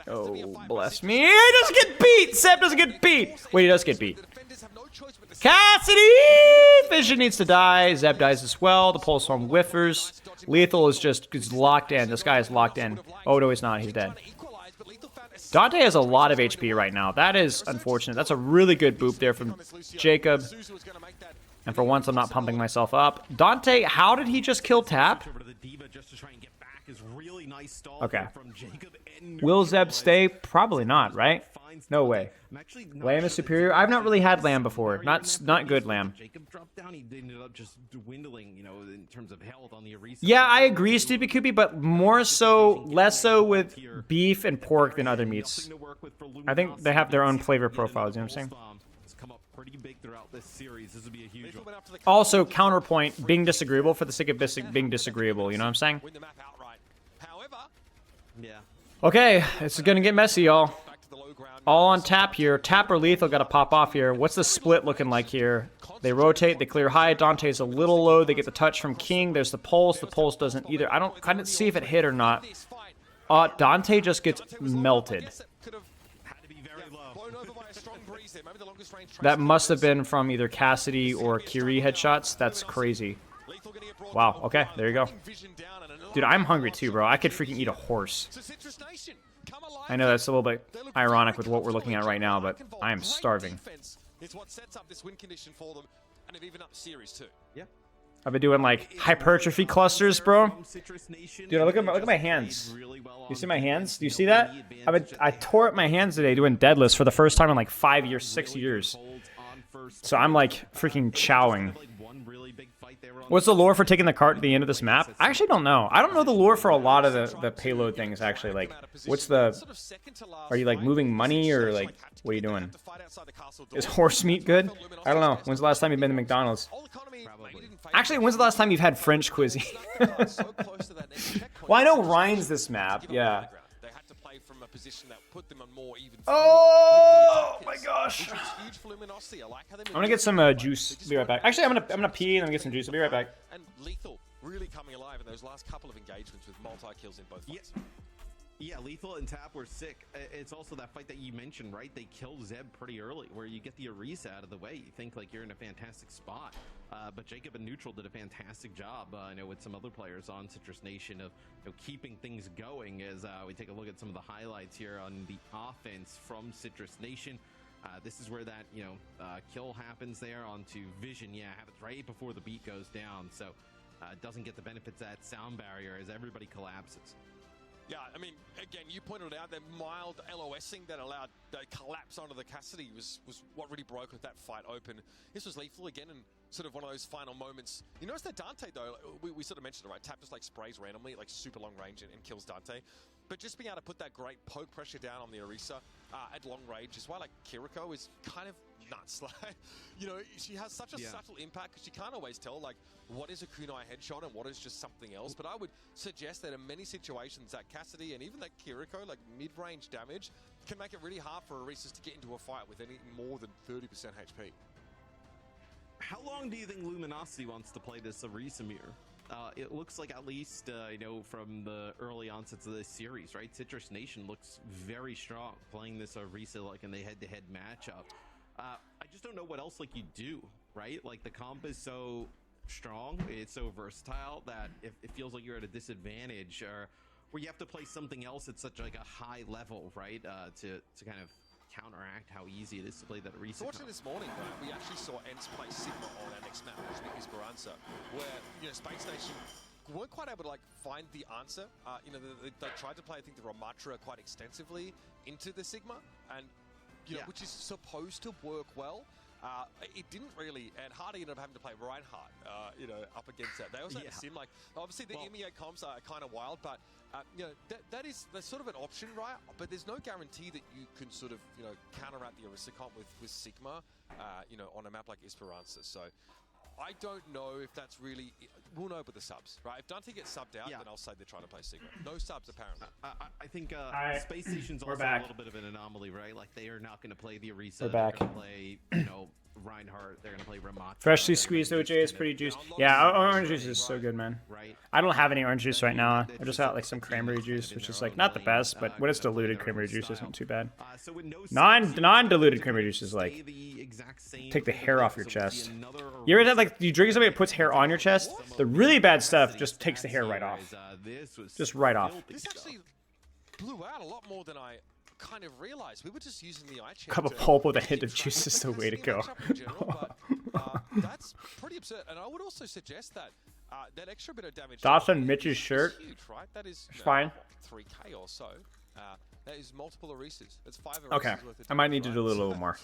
Oh, bless me. He doesn't get beat! Seb doesn't get beat! Wait, he does get beat. Cassidy! Vision needs to die. Zeb dies as well. The pulse storm whiffers. Lethal is locked in. This guy is locked in. Oh, no, he's not. He's dead. Dante has a lot of HP right now. That is unfortunate. That's a really good boop there from Jacob. And for once, I'm not pumping myself up. Dante, how did he just kill Tap? Okay. Will Zeb stay? Probably not, right? No way. Lamb is superior. I've not really had Lamb before. Not good Lamb. Yeah, I agree, Stupid Koopy, but less so with beef and pork than other meats. I think they have their own flavor profiles, you know what I'm saying? Also, counterpoint, being disagreeable for the sake of being disagreeable, you know what I'm saying? Okay, this is gonna get messy, y'all. All on Tap here. Tap or Lethal got to pop off here. What's the split looking like here? They rotate. They clear high. Dante's a little low. They get the touch from King. There's the pulse. The pulse doesn't either. I didn't see if it hit or not. Dante just gets melted. That must have been from either Cassidy or Kiri headshots. That's crazy. Wow. Okay, there you go. Dude, I'm hungry too, bro. I could freaking eat a horse. I know that's a little bit ironic with what we're looking at right now, but I am starving. It's what sets up this win condition for them, and they've even up series too. Yeah. I've been doing like hypertrophy clusters, bro. Dude, look at my hands. You see my hands? Do you see that? I tore up my hands today doing deadlifts for the first time in like 5 years, 6 years. So I'm like freaking chowing. What's the lore for taking the cart to the end of this map? I actually don't know. I don't know the lore for a lot of the payload things, actually. Like, what's the... Are you, like, moving money, or, like, what are you doing? Is horse meat good? I don't know. When's the last time you've been to McDonald's? Actually, when's the last time you've had French cuisine? Well, I know Ryan's this map, yeah. Oh my gosh! I'm gonna get some juice. Be right back. Actually, I'm gonna pee and I'm gonna get some juice. I'll be right back. And Lethal really coming alive in those last couple of engagements with multi kills in both fights. Yeah, Lethal and Tap were sick. It's also that fight that you mentioned, right? They kill Zeb pretty early, where you get the Orisa out of the way. You think like you're in a fantastic spot. But Jacob and Neutral did a fantastic job, I know, with some other players on Citrus Nation of keeping things going as we take a look at some of the highlights here on the offense from Citrus Nation. This is where that, kill happens there onto Vision. Yeah, happens right before the beat goes down. So doesn't get the benefits of that sound barrier as everybody collapses. Yeah, I mean, again, you pointed it out, that mild LOSing that allowed the collapse onto the Cassidy was what really broke that fight open. This was Lethal again, and sort of one of those final moments. You notice that Dante, though, we sort of mentioned it, right? Tap just like sprays randomly, like super long range and kills Dante. But just being able to put that great poke pressure down on the Orisa at long range is why, like, Kiriko is kind of nuts. Like, she has such a subtle impact because you can't always tell, like, what is a kunai headshot and what is just something else. But I would suggest that in many situations that Cassidy and even that Kiriko, like mid-range damage, can make it really hard for Orisas to get into a fight with any more than 30% HP. How long do you think Luminosity wants to play this Orisa mirror? It looks like, at least, from the early onsets of this series, right? Citrus Nation looks very strong playing this Orisa, like, in the head-to-head matchup. I just don't know what else, like, you do, right? Like, the comp is so strong, it's so versatile that it feels like you're at a disadvantage, or where you have to play something else at such, like, a high level, right? To kind of counteract how easy it is to play that Orisa. Fortunately, this morning, we actually saw ENCE play Sigma on our next map, which is Esperanza, where, Space Station weren't quite able to, like, find the answer. They tried to play, I think, the Ramatra quite extensively into the Sigma, and which is supposed to work well. It didn't really, and Hardy ended up having to play Reinhardt, up against that. They also had a sim, like, obviously the MEA comps are kind of wild, but, that's sort of an option, right? But there's no guarantee that you can sort of, counteract the Orisa comp with Sigma, on a map like Esperanza. So I don't know if that's really, we'll know with the subs, right? If Dante gets subbed out, then I'll say they're trying to play Sigma. No subs, apparently. I think Space Station's also a little bit of an anomaly, right? Like, they are not going to play the Orisa. We're back. They're going to play, Reinhardt. They're going to play Ramatra. Freshly squeezed OJ is pretty juicy. Yeah, orange juice is so good, man. I don't have any orange juice right now. I just got, like, some cranberry juice, which is, like, not the best, but when it's diluted cranberry juice isn't too bad. Non-diluted cranberry juice is, like, take the hair off your chest. You ever had, like, you drink something that puts hair on your chest? The really bad stuff just takes the hair right off. Just right off. This actually blew out a lot more than I kind of realized. We were just using the eye check. Cup of pulp with a hint of juice is the way to go. That's pretty absurd. And I would also suggest that that extra bit of damage. Dots on Mitch's shirt. Huge, right? That is fine. 3K or so. That is multiple Orisas. That's 5 Orisas okay. worth of I might need to do a little more.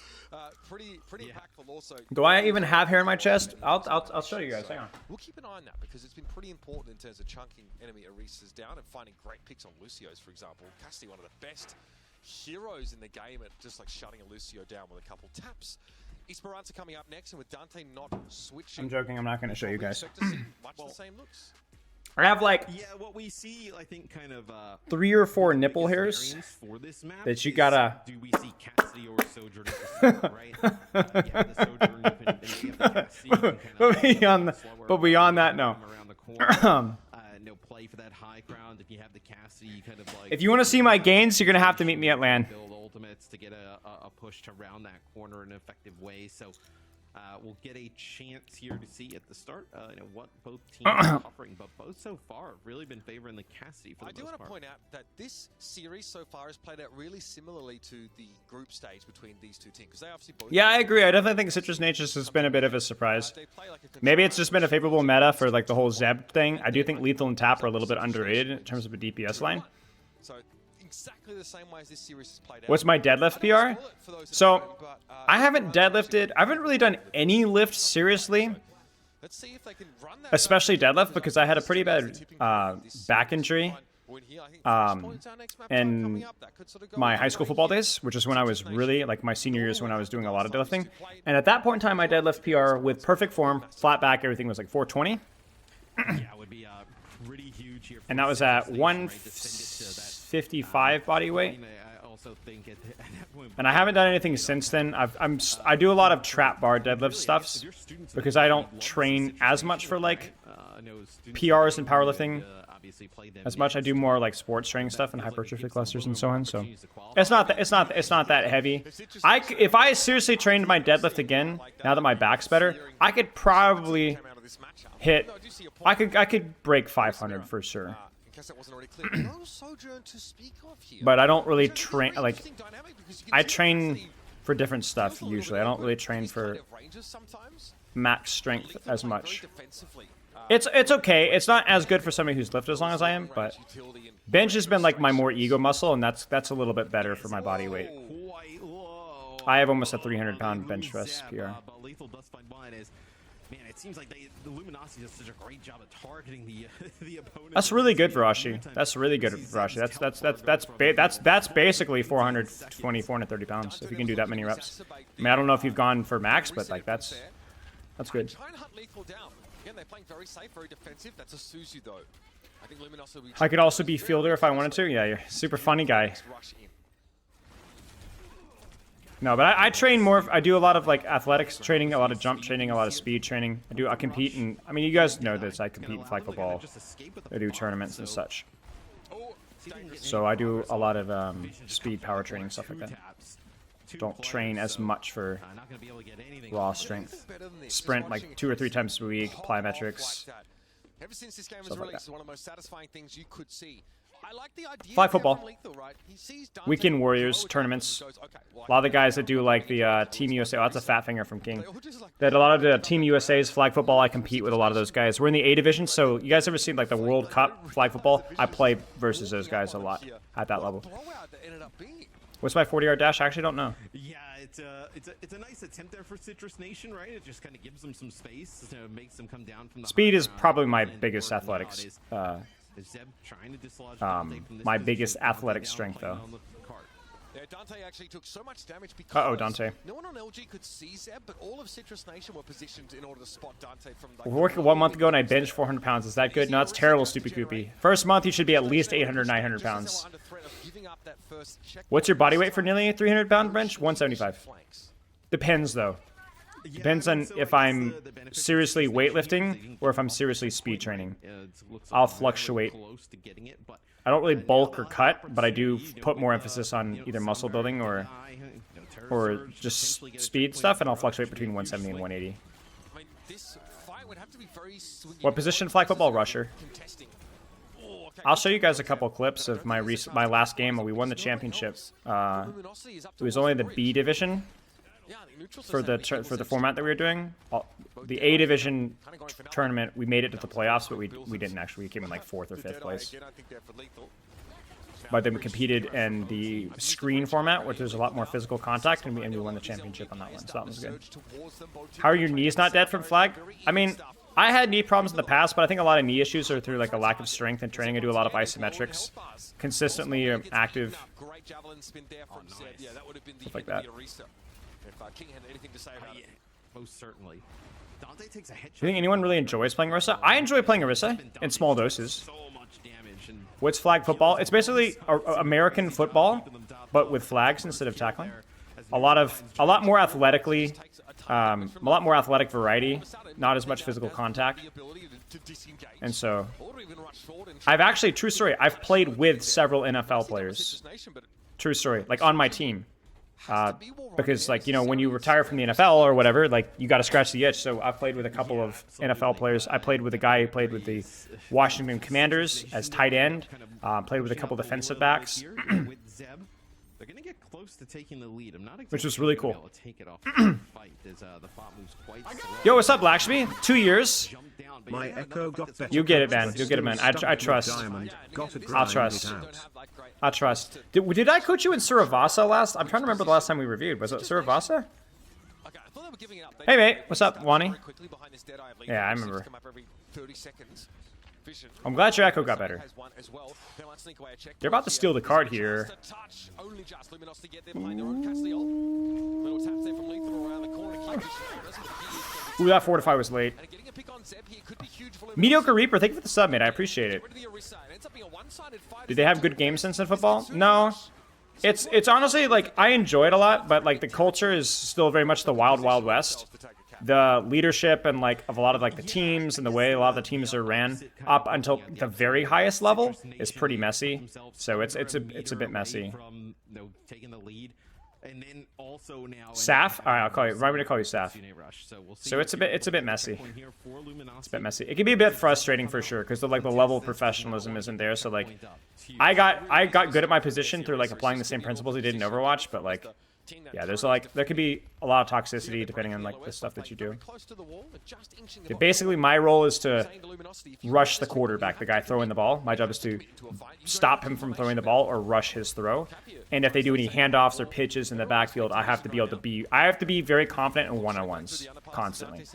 Pretty impactful also. Do I even have hair in my chest? I'll show you guys. Hang on. We'll keep an eye on that because it's been pretty important in terms of chunking enemy Orisas down and finding great picks on Lucio's, for example. Cassidy, one of the best heroes in the game at just like shutting a Lucio down with a couple taps. Esperanza coming up next, and with Dante not switching. I'm joking. I'm not going to show you guys. Much the same looks. I have like what we see, I think, kind of 3 or 4 nipple hairs for this map that you gotta. Do we see Cassidy or Sojourner, right? But beyond that, no. No play for that high ground. If you have the Cassidy, you kind of like. If you want to see my gains, you're gonna have to meet me at LAN. Build ultimates to get a push to round that corner in an effective way. So. We'll get a chance here to see at the start what both teams are offering, but both so far have really been favoring the Cassidy for the most part. I do want to point out that this series so far has played out really similarly to the group stage between these two teams, because they obviously both. Yeah, I agree. I definitely think Citrus Natures has been a bit of a surprise. Maybe it's just been a favorable meta for like the whole Zeb thing. I do think Lethal and Tap are a little bit underrated in terms of a DPS line. So exactly the same way as this series has played out. What's my deadlift PR? So I haven't deadlifted. I haven't really done any lift seriously, especially deadlift, because I had a pretty bad back injury in my high school football days, which is when I was really, like, my senior years when I was doing a lot of deadlifting. And at that point in time, my deadlift PR with perfect form, flat back, everything was like 420. And that was at 155 body weight. And I haven't done anything since then. I do a lot of trap bar deadlift stuffs because I don't train as much for like PRs and powerlifting obviously play them as much. I do more like sports training stuff and hypertrophy clusters and so on. So it's not that heavy. If I seriously trained my deadlift again, now that my back's better, I could probably hit. I could break 500 for sure. But I don't really train, like, I train for different stuff usually. I don't really train for max strength as much. It's okay. It's not as good for somebody who's lifted as long as I am, but bench has been like my more ego muscle, and that's a little bit better for my body weight. I have almost a 300-pound bench press PR. Man, it seems like the Luminosity does such a great job of targeting the opponent. That's really good for Rashi. That's really good for Rashi. That's basically 420, 430 pounds if you can do that many reps. I mean, I don't know if you've gone for max, but like that's good. I could also be fielder if I wanted to. Yeah, you're a super funny guy. No, but I train more. I do a lot of like athletics training, a lot of jump training, a lot of speed training. I compete in. I mean, you guys know this. I compete in flag football. I do tournaments and such. So I do a lot of speed, power training, stuff like that. Don't train as much for raw strength. Sprint like 2 or 3 times a week. Plyometrics. Ever since this game was released, it's one of the most satisfying things you could see. I like the idea flag football. Weekend Warriors tournaments. A lot of the guys that do like the Team USA. Oh, that's a fat finger from King. That a lot of the Team USA's flag football. I compete with a lot of those guys. We're in the A division, so you guys ever seen like the World Cup flag football? I play versus those guys a lot at that level. What's my 40-yard dash? I actually don't know. Yeah, it's a nice attempt there for Citrus Nation, right? It just kind of gives them some space, makes them come down from the speed is probably my biggest athletics. My biggest athletic strength, though. Dante actually took so much damage because Dante. No one on LG could see Zeb, but all of Citrus Nation were positioned in order to spot Dante from like, we're working 1 month ago and I benched 400 pounds. Is that good? No, that's terrible, stupid goopy. First month you should be at least 800, 900 pounds. What's your body weight for nearly a 300-pound bench? 175. Depends, though. Depends on if I'm seriously weightlifting or if I'm seriously speed training. I'll fluctuate. I don't really bulk or cut, but I do put more emphasis on either muscle building or just speed stuff, and I'll fluctuate between 170 and 180. What position flag football? Rusher. I'll show you guys a couple clips of my last game. We won the championship. It was only the B division for the format that we were doing. The A division tournament, we made it to the playoffs, but we didn't actually. We came in like 4th or 5th place. But then we competed in the screen format, which there's a lot more physical contact, and we won the championship on that one. So that was good. How are your knees not dead from flag? I mean, I had knee problems in the past, but I think a lot of knee issues are through like a lack of strength and training. I do a lot of isometrics, consistently active, stuff like that. King had anything to say about it. Most certainly. Dante takes a headshot. Do you think anyone really enjoys playing Orisa? I enjoy playing Orisa in small doses. What's flag football? It's basically American football, but with flags instead of tackling. A lot more athletic variety, not as much physical contact. And so, I've actually, true story, I've played with several NFL players. True story, like on my team. Because, like, you know, when you retire from the NFL or whatever, like, you got to scratch the itch. So I've played with a couple of NFL players. I played with a guy who played with the Washington Commanders as tight end. Played with a couple defensive backs. Which was really cool. Yo, what's up, Lakshmi? 2 years. My echo got better. You get it, man. You get it, man. I trust. I'll trust. I'll trust. Did I coach you in Suravasa last? I'm trying to remember the last time we reviewed. Was it Suravasa? Hey, mate. What's up, Wani? Yeah, I remember. I'm glad your echo got better. They're about to steal the card here. Ooh, that fortify was late. Mediocre Reaper, thank you for the sub, mate. I appreciate it. Did they have good game sense in football? No. It's honestly, like, I enjoy it a lot, but, like, the culture is still very much the Wild Wild West. the leadership and like of a lot of like the teams and the way a lot of the teams are ran up until the very highest level is pretty messy. So it's a bit messy. Taking the lead. And then also now Saf? All right, I'll call you. I'm gonna call you Saf. So it's a bit messy. It's a bit messy. It can be a bit frustrating for sure because the level of professionalism isn't there. So like, I got good at my position through like applying the same principles I did in Overwatch, but like, yeah, there's like there could be a lot of toxicity depending on like the stuff that you do. Yeah, basically, my role is to rush the quarterback, the guy throwing the ball. My job is to stop him from throwing the ball or rush his throw. And if they do any handoffs or pitches in the backfield, I have to be able to be very confident in one-on-ones constantly.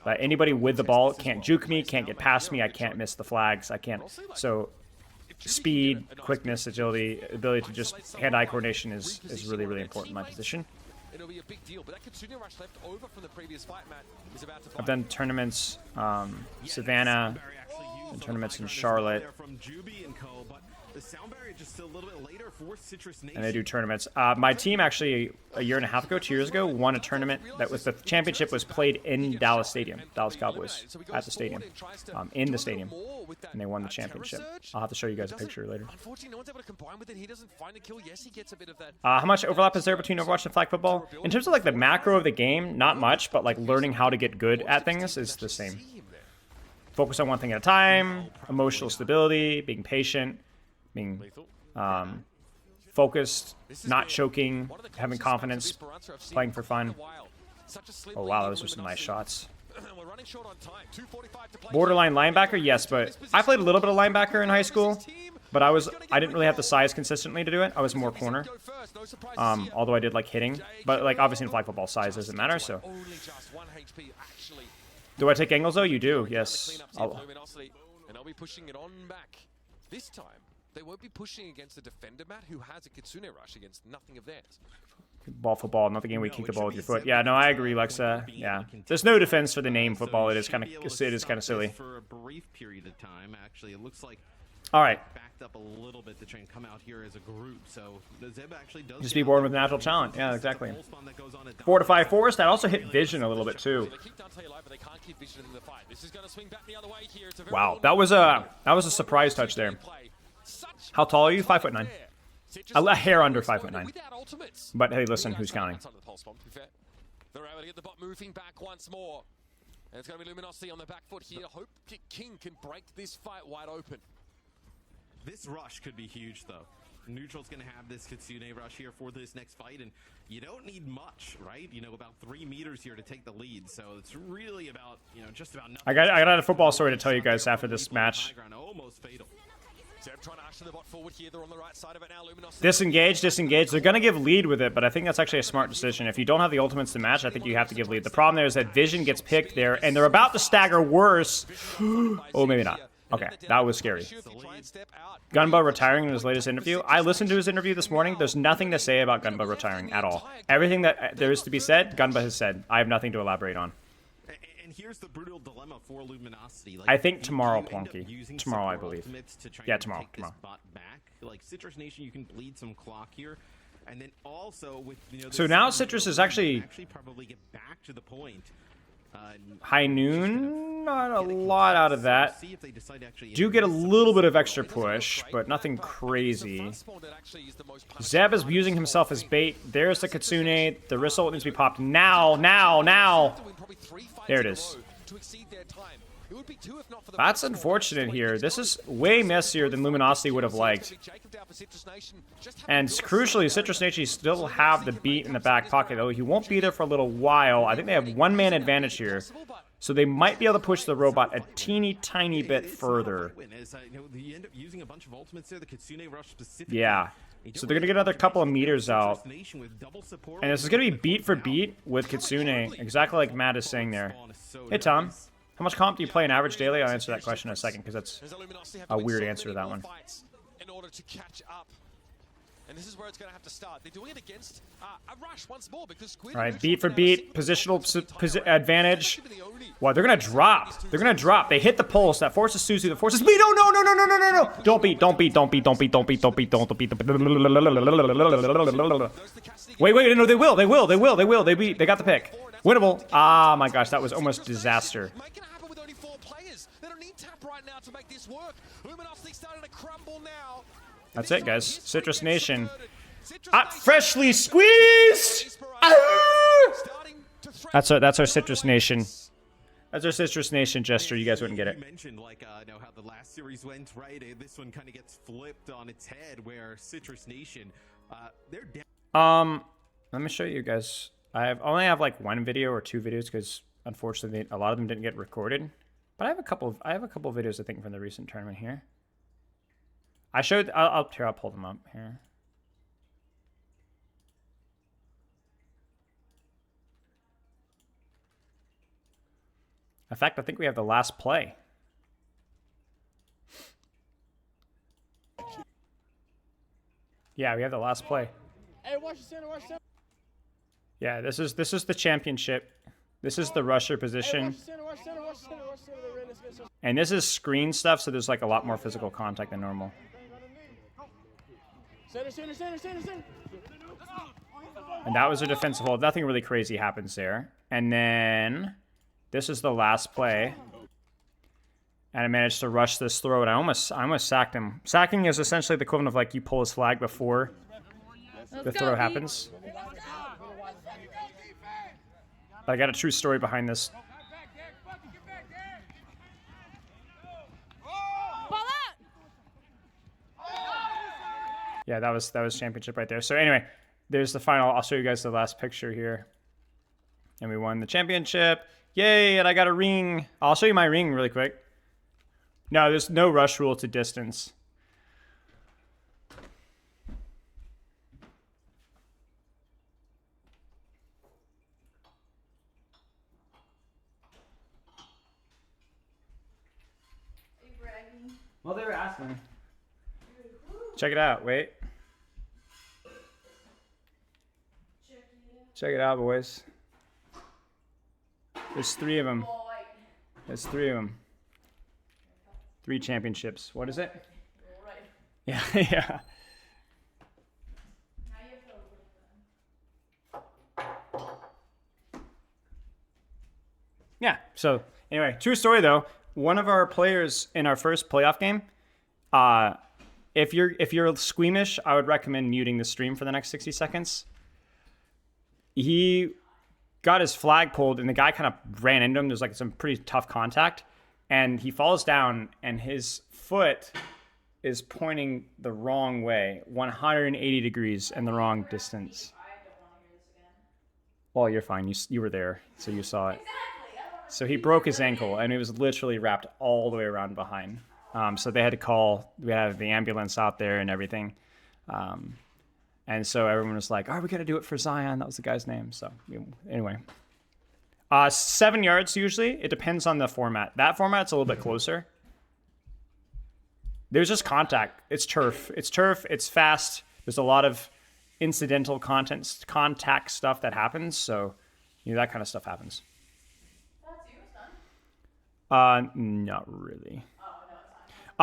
But anybody with the ball can't juke me, can't get past me, I can't miss the flags, I can't. So speed, quickness, agility, ability to just hand-eye coordination is really, really important in my position. I've done tournaments, Savannah, and tournaments in Charlotte. And they do tournaments. My team actually, a year and a half ago, 2 years ago, won a tournament that was the championship was played in Dallas Stadium, Dallas Cowboys, at the stadium, in the stadium, and they won the championship. I'll have to show you guys a picture later. How much overlap is there between Overwatch and flag football? In terms of like the macro of the game, not much, but like learning how to get good at things is the same. Focus on one thing at a time, emotional stability, being patient, being focused, not choking, having confidence, playing for fun. Oh wow, those are some nice shots. Borderline linebacker, yes, but I played a little bit of linebacker in high school, but I didn't really have the size consistently to do it. I was more corner, although I did like hitting, but like obviously in flag football size doesn't matter. So, do I take angles though? You do, yes. And I'll be pushing it on back. This time, they won't be pushing against the defender, Matt, who has a Kitsune rush against nothing of theirs. Ball football, not the game where you kick the ball with your foot. Yeah, no, I agree, Lexa. Yeah, there's no defense for the name football. It is kind of silly. For a brief period of time, actually, it looks like. All right. Backed up a little bit to try and come out here as a group. So the Zeb actually does. Just be born with natural talent. Yeah, exactly. Fortify Forest. That also hit Vision a little bit too. Wow, that was a surprise touch there. How tall are you? 5'9". A hair under 5'9". But hey, listen, who's counting? They're able to get the bot moving back once more. And it's going to be Luminosity on the back foot here. Hope King can break this fight wide open. This rush could be huge, though. Neutral's going to have this Kitsune rush here for this next fight, and you don't need much, right? You know, about 3 meters here to take the lead, so it's really about, you know, just about nothing. I got a football story to tell you guys after this match. Almost fatal. Disengage. They're going to give lead with it, but I think that's actually a smart decision. If you don't have the ultimates to match, I think you have to give lead. The problem there is that Vision gets picked there, and they're about to stagger worse. Oh, maybe not. Okay, that was scary. Gunba retiring in his latest interview. I listened to his interview this morning. There's nothing to say about Gunba retiring at all. Everything that there is to be said, Gunba has said. I have nothing to elaborate on. And here's the brutal dilemma for Luminosity. Like, I think tomorrow, Plonky. Tomorrow, I believe. Yeah, tomorrow. Back. Like Citrus Nation, you can bleed some clock here. And then also with, you know, so now Citrus is actually probably get back to the point. High noon, not a lot out of that. Do get a little bit of extra push, but nothing crazy. Zeb is using himself as bait. There's the Kitsune. The wrist ult needs to be popped now. There it is. That's unfortunate here. This is way messier than Luminosity would have liked. And crucially, Citrus Nation still have the beat in the back pocket, though he won't be there for a little while. I think they have one-man advantage here. So they might be able to push the robot a teeny tiny bit further. Yeah. So they're going to get another couple of meters out. And this is going to be beat for beat with Kitsune, exactly like Matt is saying there. Hey, Tom. How much comp do you play in average daily? I'll answer that question in a second, because that's a weird answer to that one. In order to catch up. And this is where it's going to have to start. They're doing it against a rush once more because Squid. All right, beat for beat, positional advantage. Wow, they're going to drop. They're going to drop. They hit the pulse. That forces Suzu. That forces me. No. Don't beat. Wait, no, they will. They got the pick. Winnable. Ah, my gosh, that was almost disaster. Make it happen with only 4 players. They don't need tap right now to make this work. Luminosity starting to crumble now. That's it, guys. Citrus Nation. Freshly squeezed! That's our Citrus Nation. That's our Citrus Nation gesture. You guys wouldn't get it. You mentioned like know how the last series went, right? This one kind of gets flipped on its head, where Citrus Nation, they're down. Let me show you guys. I only have like 1 video or 2 videos because unfortunately a lot of them didn't get recorded. But I have a couple of videos I think from the recent tournament here. I showed. I'll pull them up here. In fact, I think we have the last play. Yeah, we have the last play. Hey, watch the center, watch the center. Yeah, this is the championship. This is the rusher position. And this is screen stuff, so there's like a lot more physical contact than normal. And that was a defensive hold. Nothing really crazy happens there. And then this is the last play. And I managed to rush this throw, and I almost sacked him. Sacking is essentially the equivalent of like you pull his flag before the throw happens. But I got a true story behind this. Yeah, that was championship right there. So anyway, there's the final. I'll show you guys the last picture here. And we won the championship. Yay, and I got a ring. I'll show you my ring really quick. No, there's no rush rule to distance. Well, they were asking. Check it out. Wait. Check it out, boys. There's 3 of them. There's 3 of them. 3 championships. What is it? Yeah, yeah. Yeah, so anyway, true story though. One of our players in our first playoff game, if you're squeamish, I would recommend muting the stream for the next 60 seconds. He got his flag pulled and the guy kind of ran into him. There's like some pretty tough contact. And he falls down and his foot is pointing the wrong way, 180 degrees in the wrong distance. Well, you're fine. You were there, so you saw it. So he broke his ankle and it was literally wrapped all the way around behind. So they had to call, we had the ambulance out there and everything. And so everyone was like, oh, we got to do it for Zion. That was the guy's name. So anyway. 7 yards usually. It depends on the format. That format's a little bit closer. There's just contact. It's turf. It's turf. It's fast. There's a lot of incidental contact stuff that happens. So, that kind of stuff happens. Not really.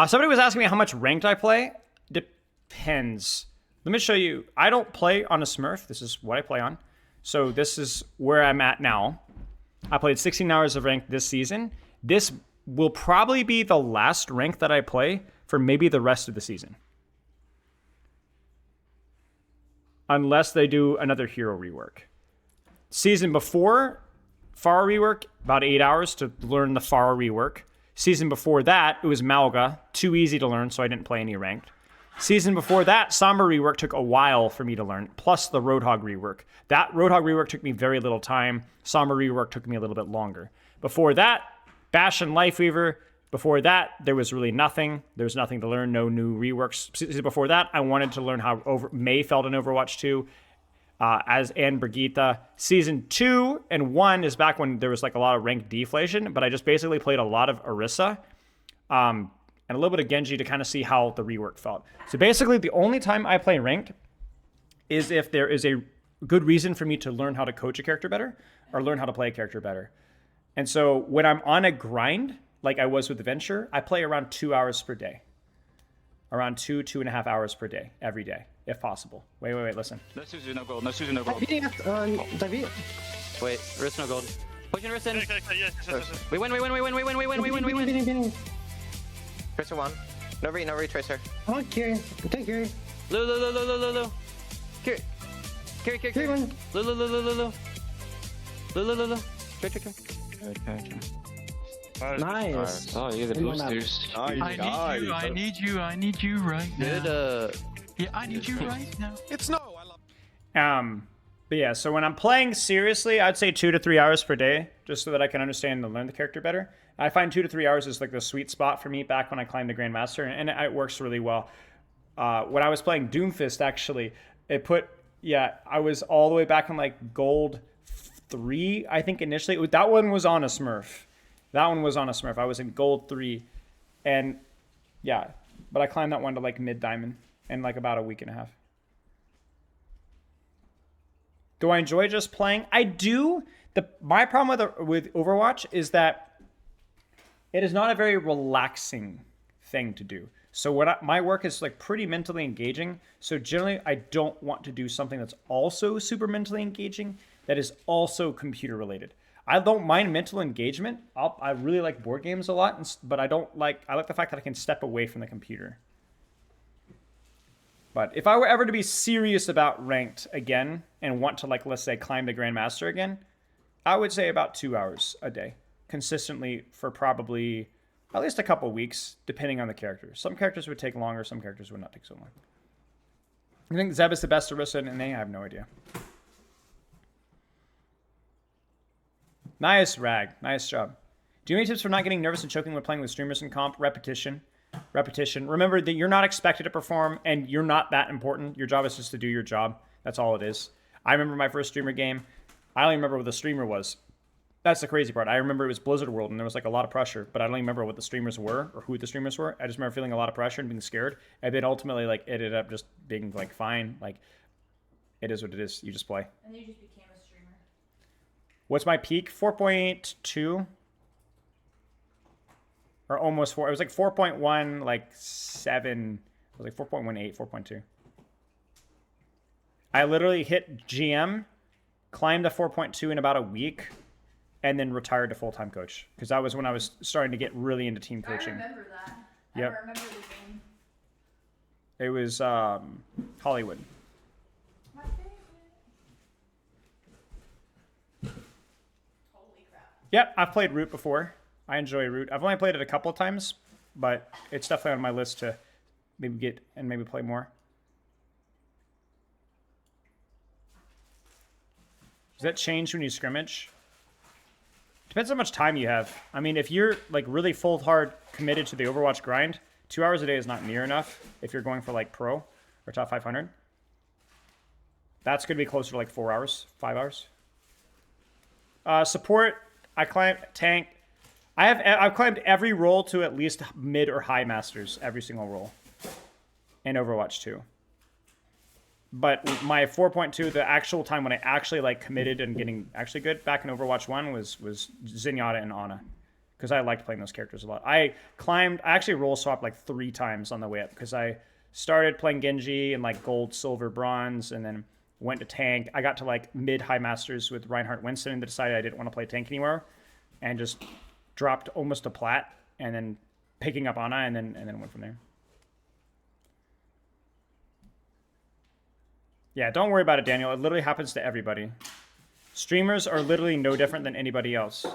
Somebody was asking me how much ranked I play. Depends. Let me show you. I don't play on a Smurf. This is what I play on. So this is where I'm at now. I played 16 hours of ranked this season. This will probably be the last rank that I play for maybe the rest of the season. Unless they do another hero rework. Season before, Pharah rework, about 8 hours to learn the Pharah rework. Season before that, it was Malga. Too easy to learn, so I didn't play any ranked. Season before that, Sombra rework took a while for me to learn, plus the Roadhog rework. That Roadhog rework took me very little time. Sombra rework took me a little bit longer. Before that, Bash and Lifeweaver. Before that, there was really nothing. There was nothing to learn, no new reworks. Before that, I wanted to learn how May felt in Overwatch 2, and Brigitte. Season 2 and 1 is back when there was like a lot of rank deflation, but I just basically played a lot of Orisa. And a little bit of Genji to kind of see how the rework felt. So basically, the only time I play ranked is if there is a good reason for me to learn how to coach a character better or learn how to play a character better. And so when I'm on a grind, like I was with Venture, I play around 2 hours per day. Around 2.5 hours per day, every day, if possible. Wait, listen. No Suzu, no gold. No Suzu, no gold. David. Wait, wrist no gold. Pushing wrist in. Yes. We win. Tracer 1. No re, Tracer. Oh, Kiri. Take Kiri. Lou. Kiri. Kiri win. Lou. Kiri. Nice. Oh, you're the boosters. I need you right now. Good, Yeah, I need you right now. It's no. I love. But yeah, so when I'm playing seriously, I'd say 2 to 3 hours per day, just so that I can understand and learn the character better. I find 2 to 3 hours is like the sweet spot for me back when I climbed to Grandmaster, and it works really well. When I was playing Doomfist, actually, I was all the way back in like Gold 3, I think initially. That one was on a Smurf. I was in Gold 3, and yeah, but I climbed that one to like mid-diamond in like about a week and a half. Do I enjoy just playing? I do. My problem with Overwatch is that it is not a very relaxing thing to do. So my work is like pretty mentally engaging. So generally, I don't want to do something that's also super mentally engaging that is also computer related. I don't mind mental engagement. I really like board games a lot, but I like the fact that I can step away from the computer. But if I were ever to be serious about ranked again and want to, like, let's say, climb to Grandmaster again, I would say about 2 hours a day, consistently for probably at least a couple weeks, depending on the character. Some characters would take longer, some characters would not take so long. I think Zeb is the best Orisa, and I have no idea. Nice, Rag. Nice job. Do you have any tips for not getting nervous and choking when playing with streamers in comp? Repetition. Remember that you're not expected to perform, and you're not that important. Your job is just to do your job. That's all it is. I remember my first streamer game. I don't even remember what the streamer was. That's the crazy part. I remember it was Blizzard World, and there was like a lot of pressure, but I don't even remember what the streamers were or who the streamers were. I just remember feeling a lot of pressure and being scared, and then ultimately, like, it ended up just being like fine. Like, it is what it is. You just play. And then you just became a streamer. What's my peak? 4.2. Or almost 4. It was like 4.1, like 7. It was like 4.18, 4.2. I literally hit GM, climbed to 4.2 in about a week, and then retired to full-time coach. Because that was when I was starting to get really into team coaching. I remember that. Yep. I remember the game. It was Hollywood. My favorite. Holy crap. Yep, I've played Root before. I enjoy Root. I've only played it a couple of times, but it's definitely on my list to maybe get and maybe play more. Does that change when you scrimmage? Depends how much time you have. I mean, if you're like really full hard committed to the Overwatch grind, 2 hours a day is not near enough if you're going for like pro or top 500. That's going to be closer to like 4 hours, 5 hours. Support, I climb tank. I've climbed every role to at least mid or high masters, every single role in Overwatch 2. But my 4.2, the actual time when I actually like committed and getting actually good back in Overwatch 1 was Zenyatta and Ana, because I liked playing those characters a lot. I actually role swapped like 3 times on the way up, because I started playing Genji and like gold, silver, bronze, and then went to tank. I got to like mid high masters with Reinhardt Winston and decided I didn't want to play tank anymore, and just dropped almost to plat, and then picking up Ana, and then went from there. Yeah, don't worry about it, Daniel. It literally happens to everybody. Streamers are literally no different than anybody else.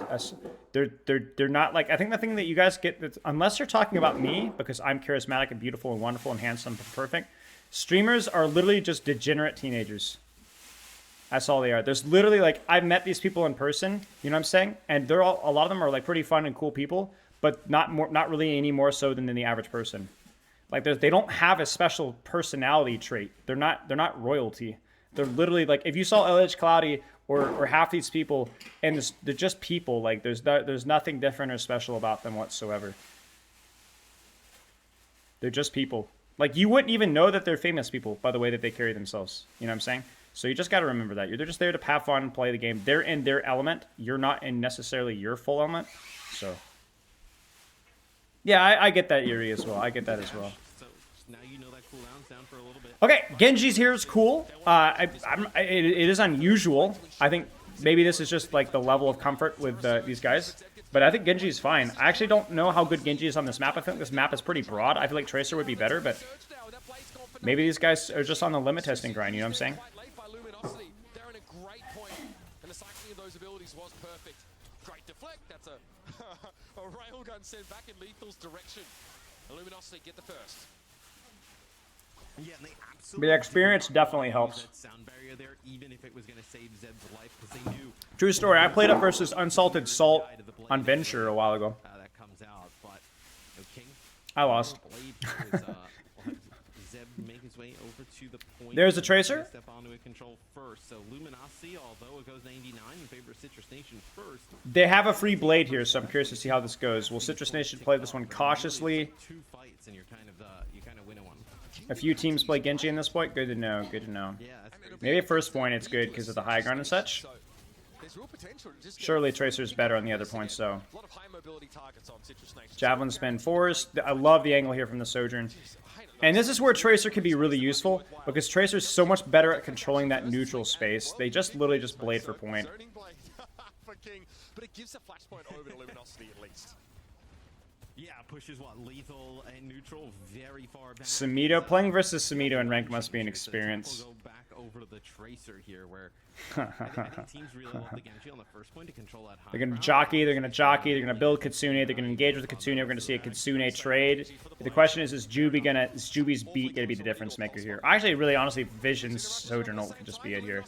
They're not like, I think the thing that you guys get, unless you're talking about me, because I'm charismatic and beautiful and wonderful and handsome and perfect, streamers are literally just degenerate teenagers. That's all they are. There's literally like, I've met these people in person, you know what I'm saying? And they're all, a lot of them are like pretty fun and cool people, but not really any more so than the average person. Like they don't have a special personality trait. They're not royalty. They're literally like, if you saw LH Cloudy or half these people, and they're just people. Like there's nothing different or special about them whatsoever. They're just people. Like you wouldn't even know that they're famous people by the way that they carry themselves. You know what I'm saying? So you just got to remember that. They're just there to have fun and play the game. They're in their element. You're not in necessarily your full element. So yeah, I get that, Yuri, as well. I get that as well. So now you know that cooldown's down for a little bit. Okay, Genji's here is cool. It is unusual. I think maybe this is just like the level of comfort with these guys. But I think Genji is fine. I actually don't know how good Genji is on this map. I think this map is pretty broad. I feel like Tracer would be better, but maybe these guys are just on the limit testing grind, you know what I'm saying? They're in a great point, and the cycling of those abilities was perfect. Great deflect, that's a railgun sent back in Lethal's direction. Luminosity get the first. Yeah, and they The experience definitely helps. sound barrier there, even if it was going to save Zeb's life, because they knew. True story. I played up versus Unsalted Salt on Venture a while ago. That comes out, but King. I lost. Zeb make his way over to the point. There's a Tracer. Step onto a control first. So Luminosity, although it goes 99 in favor of Citrus Nation first. They have a free blade here, so I'm curious to see how this goes. Will Citrus Nation play this one cautiously? 2 fights and you're kind of winning one. A few teams play Genji in this point. Good to know. Good to know. Maybe at first point it's good because of the high ground and such. Surely Tracer's better on the other points, though. Javelin spin force. I love the angle here from the Sojourn. And this is where Tracer can be really useful, because Tracer's so much better at controlling that neutral space. They just literally just blade for point. But it gives a flashpoint over to Luminosity at least. Yeah, pushes what? Lethal and neutral very far back. Sumito. Playing versus Sumito in rank must be an experience. We'll go back over to the Tracer here, where I think teams really love the Genji on the first point to control that high. They're going to jockey, they're going to jockey, they're going to build Kitsune, they're going to engage with the Kitsune, we're going to see a Kitsune trade. The question is Juby's beat going to be the difference maker here? Actually, really, honestly, Vision's Sojourn ult could just be it here.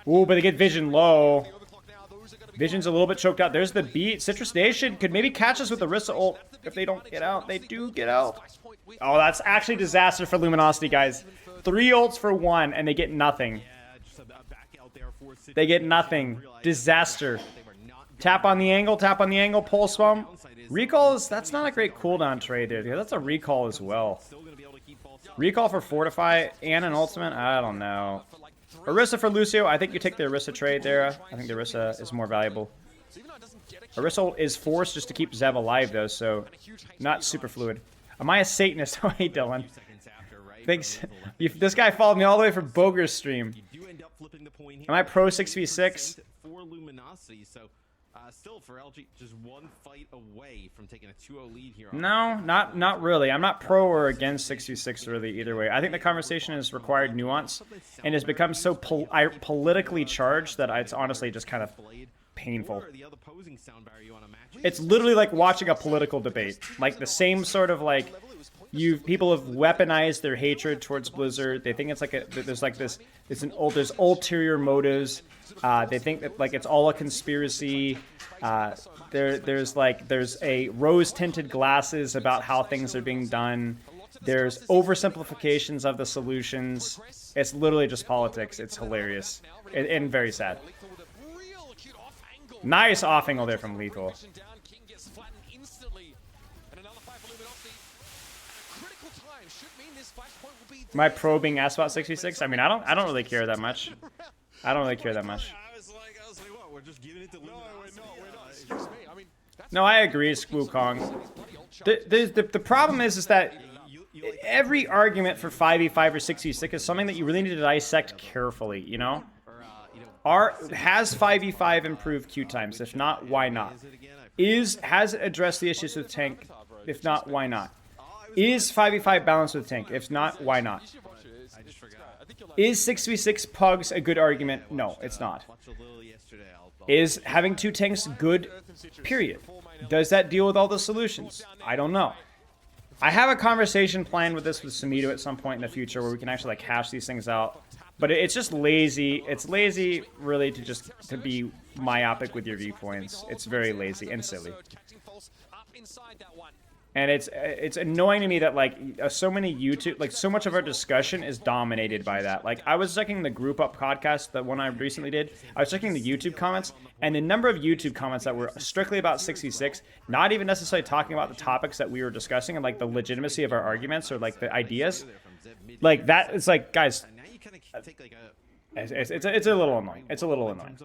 Ooh, but they get Vision low. Vision's a little bit choked out. There's the beat. Citrus Nation could maybe catch us with the Orisa ult if they don't get out. They do get out. Oh, that's actually disaster for Luminosity, guys. 3 ults for 1, and they get nothing. They get nothing. Disaster. Tap on the angle, pulse bomb. Recall is, that's not a great cooldown trade there. That's a recall as well. Recall for Fortify and an ultimate? I don't know. Orisa for Lucio. I think you take the Orisa trade there. I think the Orisa is more valuable. Orisa is forced just to keep Zeb alive, though, so not super fluid. Am I a Satanist? Oh, hey, Dylan. Thanks. This guy followed me all the way from Boger's stream. Am I pro 6v6? For Luminosity, so still for LG, just 1 fight away from taking a 2-0 lead here. No, not really. I'm not pro or against 6v6 really either way. I think the conversation has required nuance and has become so politically charged that it's honestly just kind of painful. It's literally like watching a political debate. Like the same sort of like people have weaponized their hatred towards Blizzard. They think it's like there's ulterior motives. They think that like it's all a conspiracy. There's a rose-tinted glasses about how things are being done. There's oversimplifications of the solutions. It's literally just politics. It's hilarious and very sad. Nice off angle there from Lethal. Am I probing asked about 66? I mean, I don't really care that much. I don't really care that much. I was like, what? We're just giving it to Luminosity. No, I agree, Squoo Kong. The problem is that every argument for 5v5 or 6v6 is something that you really need to dissect carefully, you know? Has 5v5 improved queue times? If not, why not? Has it addressed the issues with tank? If not, why not? Is 5v5 balanced with tank? If not, why not? Is 6v6 pugs a good argument? No, it's not. Is having 2 tanks good? Period. Does that deal with all the solutions? I don't know. I have a conversation planned with this with Sumito at some point in the future where we can actually like hash these things out. But it's just lazy. It's lazy, really, to be myopic with your viewpoints. It's very lazy and silly. And it's annoying to me that like so many YouTube, like so much of our discussion is dominated by that. Like I was checking the group up podcast, the one I recently did. I was checking the YouTube comments, and the number of YouTube comments that were strictly about 6v6, not even necessarily talking about the topics that we were discussing and like the legitimacy of our arguments or like the ideas. Like that, it's like, guys, it's a little annoying. It's a little annoying.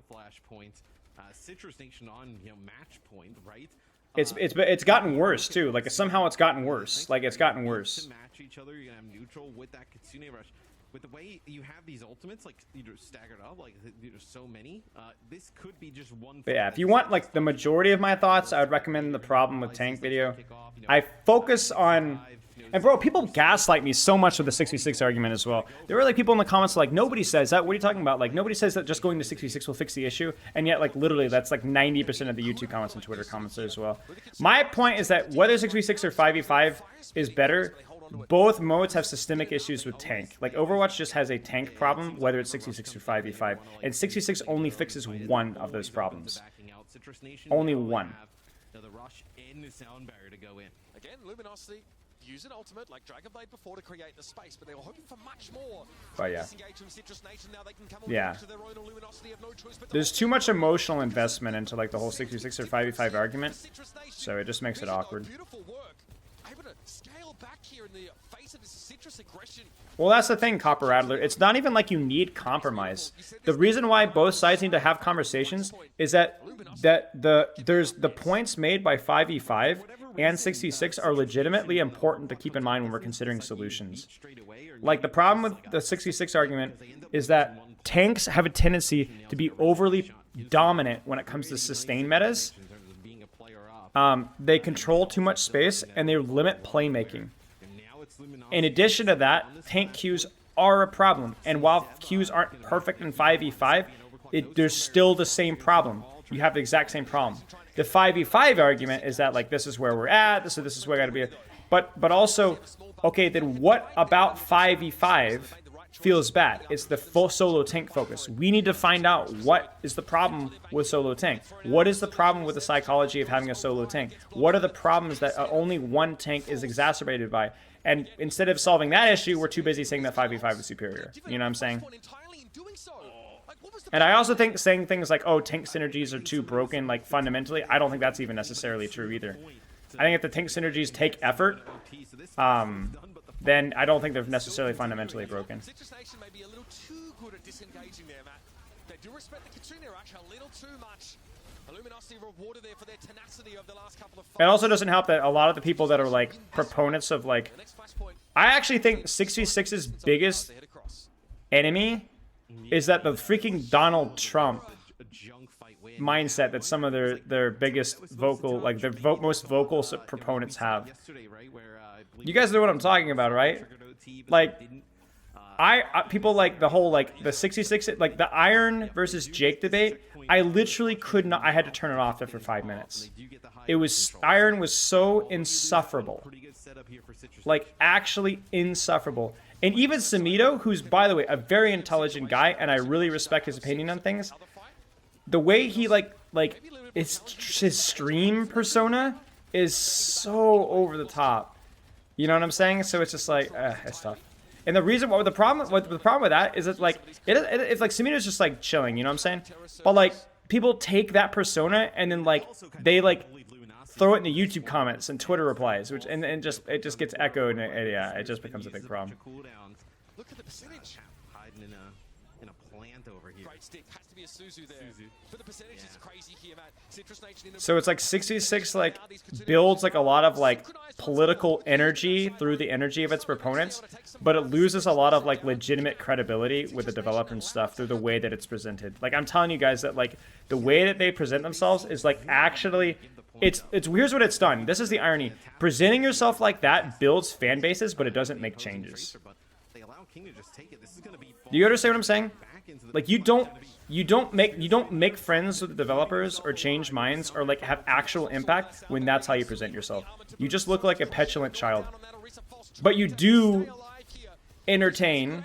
Citrus Nation on match point, right? It's gotten worse too. Like somehow it's gotten worse. Like it's gotten worse. Match each other. You're gonna have neutral with that Kitsune rush. with the way you have these ultimates like staggered up, like so many, this could be just one. But yeah, if you want like the majority of my thoughts, I would recommend the problem with tank video. I focus on, and bro, people gaslight me so much with the 66 argument as well. There were like people in the comments like, nobody says that. What are you talking about? Like nobody says that just going to 66 will fix the issue, and yet like literally that's like 90% of the YouTube comments and Twitter comments as well. My point is that whether 6v6 or 5v5 is better, both modes have systemic issues with tank. Like Overwatch just has a tank problem, whether it's 66 or 5v5, and 66 only fixes one of those problems. Only one. The rush in the sound barrier to go in. Again, Luminosity use an ultimate like Dragon Blade before to create the space, but they were hoping for much more. But yeah. Now they can come Yeah. to their own. Luminosity have no choice but There's too much emotional investment into like the whole 66 or 5v5 argument, so it just makes it awkward. beautiful work. Able to scale back here in the face of this Citrus aggression. Well, that's the thing, Copper Rattler. It's not even like you need compromise. The reason why both sides need to have conversations is that there's the points made by 5v5 and 66 are legitimately important to keep in mind when we're considering solutions. Like the problem with the 66 argument is that tanks have a tendency to be overly dominant when it comes to sustain metas. They control too much space and they limit playmaking. In addition to that, tank queues are a problem. And while queues aren't perfect in 5v5, there's still the same problem. You have the exact same problem. The 5v5 argument is that like this is where we're at, so this is where I gotta be. But also, okay, then what about 5v5 feels bad? It's the full solo tank focus. We need to find out what is the problem with solo tank. What is the problem with the psychology of having a solo tank? What are the problems that only one tank is exacerbated by? And instead of solving that issue, we're too busy saying that 5v5 is superior. You know what I'm saying? And I also think saying things like, oh, tank synergies are too broken, like fundamentally, I don't think that's even necessarily true either. I think if the tank synergies take effort, then I don't think they're necessarily fundamentally broken. Citrus Nation may be a little too good at disengaging there, Matt. They do respect the Katrina Rush a little too much. Luminosity rewarded there for their tenacity of the last couple of fights. It also doesn't help that a lot of the people that are like proponents of like, I actually think 6v6's biggest enemy is that the freaking Donald Trump mindset that some of their biggest vocal, like their most vocal proponents have. You guys know what I'm talking about, right? Like, people like the whole like the 66, like the Iron versus Jake debate. I literally could not. I had to turn it off after 5 minutes. It was Iron was so insufferable, like actually insufferable. And even Samito, who's by the way a very intelligent guy, and I really respect his opinion on things. The way he like his stream persona is so over the top. You know what I'm saying? So it's just like it's tough. And the reason why the problem with that is that like it's like Samito's just like chilling. You know what I'm saying? But like people take that persona and then like they like throw it in the YouTube comments and Twitter replies, which and it just gets echoed and yeah, it just becomes a big problem. Look at the percentage. Hiding in a plant over here. Great stick. Has to be a Suzu there. But the percentage is crazy here, Matt. Citrus Nation in the So it's like 66 like builds like a lot of like political energy through the energy of its proponents, but it loses a lot of like legitimate credibility with the developer and stuff through the way that it's presented. Like I'm telling you guys that like the way that they present themselves is like actually it's here's what it's done. This is the irony. Presenting yourself like that builds fan bases, but it doesn't make changes. Do you understand what I'm saying? Like you don't make friends with the developers or change minds or like have actual impact when that's how you present yourself. You just look like a petulant child. But you do entertain,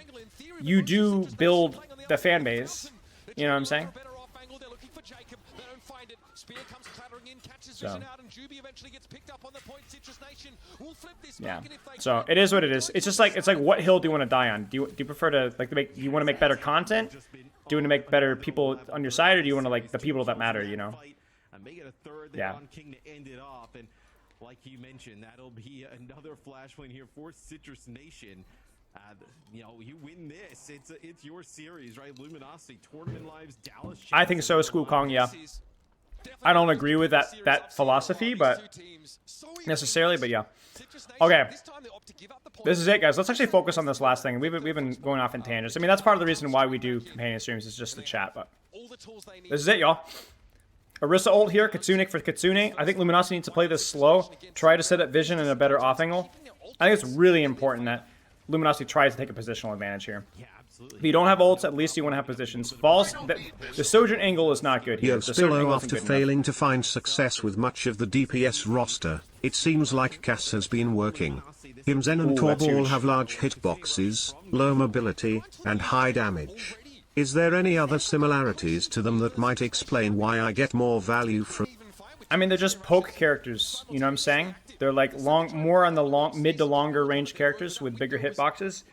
you do build the fan base. You know what I'm saying? So. Yeah. So it is what it is. It's just like what hill do you want to die on? Do you prefer to like you want to make better content? Do you want to make better people on your side, or do you want to like the people that matter? You know. Yeah. And like you mentioned, that'll be another flashpoint here for Citrus Nation. You know, you win this. It's your series, right? Luminosity, Tournament Lives, Dallas. I think so, School Kong. Yeah. I don't agree with that philosophy, but necessarily, but yeah. Okay. This is it, guys. Let's actually focus on this last thing. We've been going off in tangents. I mean, that's part of the reason why we do companion streams, is just the chat, but this is it, y'all. Orisa ult here, Kitsune for Kitsune. I think Luminosity needs to play this slow. Try to set up vision in a better off angle. I think it's really important that Luminosity tries to take a positional advantage here. If you don't have ults, at least you want to have positions. False, the Sojourn angle is not good here. Spillo, after failing to find success with much of the DPS roster, it seems like Cass has been working. Him, Zen and Torb all have large hitboxes, low mobility, and high damage. Is there any other similarities to them that might explain why I get more value from... I mean, they're just poke characters, you know what I'm saying? They're like more on the mid to longer range characters with bigger hitboxes.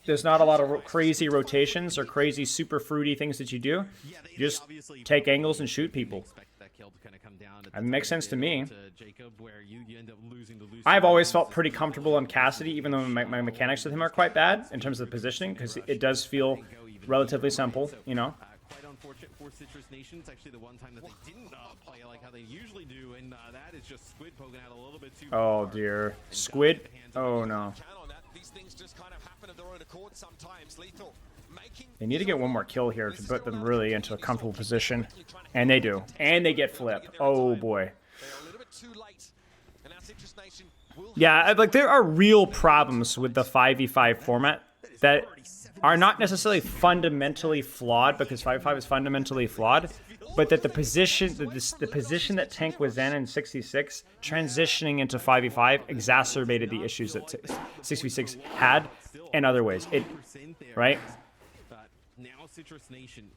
There's not a lot of crazy rotations or crazy super fruity things that you do. You just take angles and shoot people. That makes sense to me. I've always felt pretty comfortable on Cassidy, even though my mechanics with him are quite bad in terms of positioning, because it does feel relatively simple, you know? Quite unfortunate for Citrus Nation. It's actually the one time that they didn't play like how they usually do, and that is just Squid poking out a little bit too Oh dear. Squid? Oh no. They need to get one more kill here to put them really into a comfortable position. And they do. And they get flip. Oh boy. Yeah, like there are real problems with the 5v5 format that are not necessarily fundamentally flawed, because 5v5 is fundamentally flawed, but that the position that Tank was in 66, transitioning into 5v5 exacerbated the issues that 6v6 had in other ways. Right? Now Citrus Nation,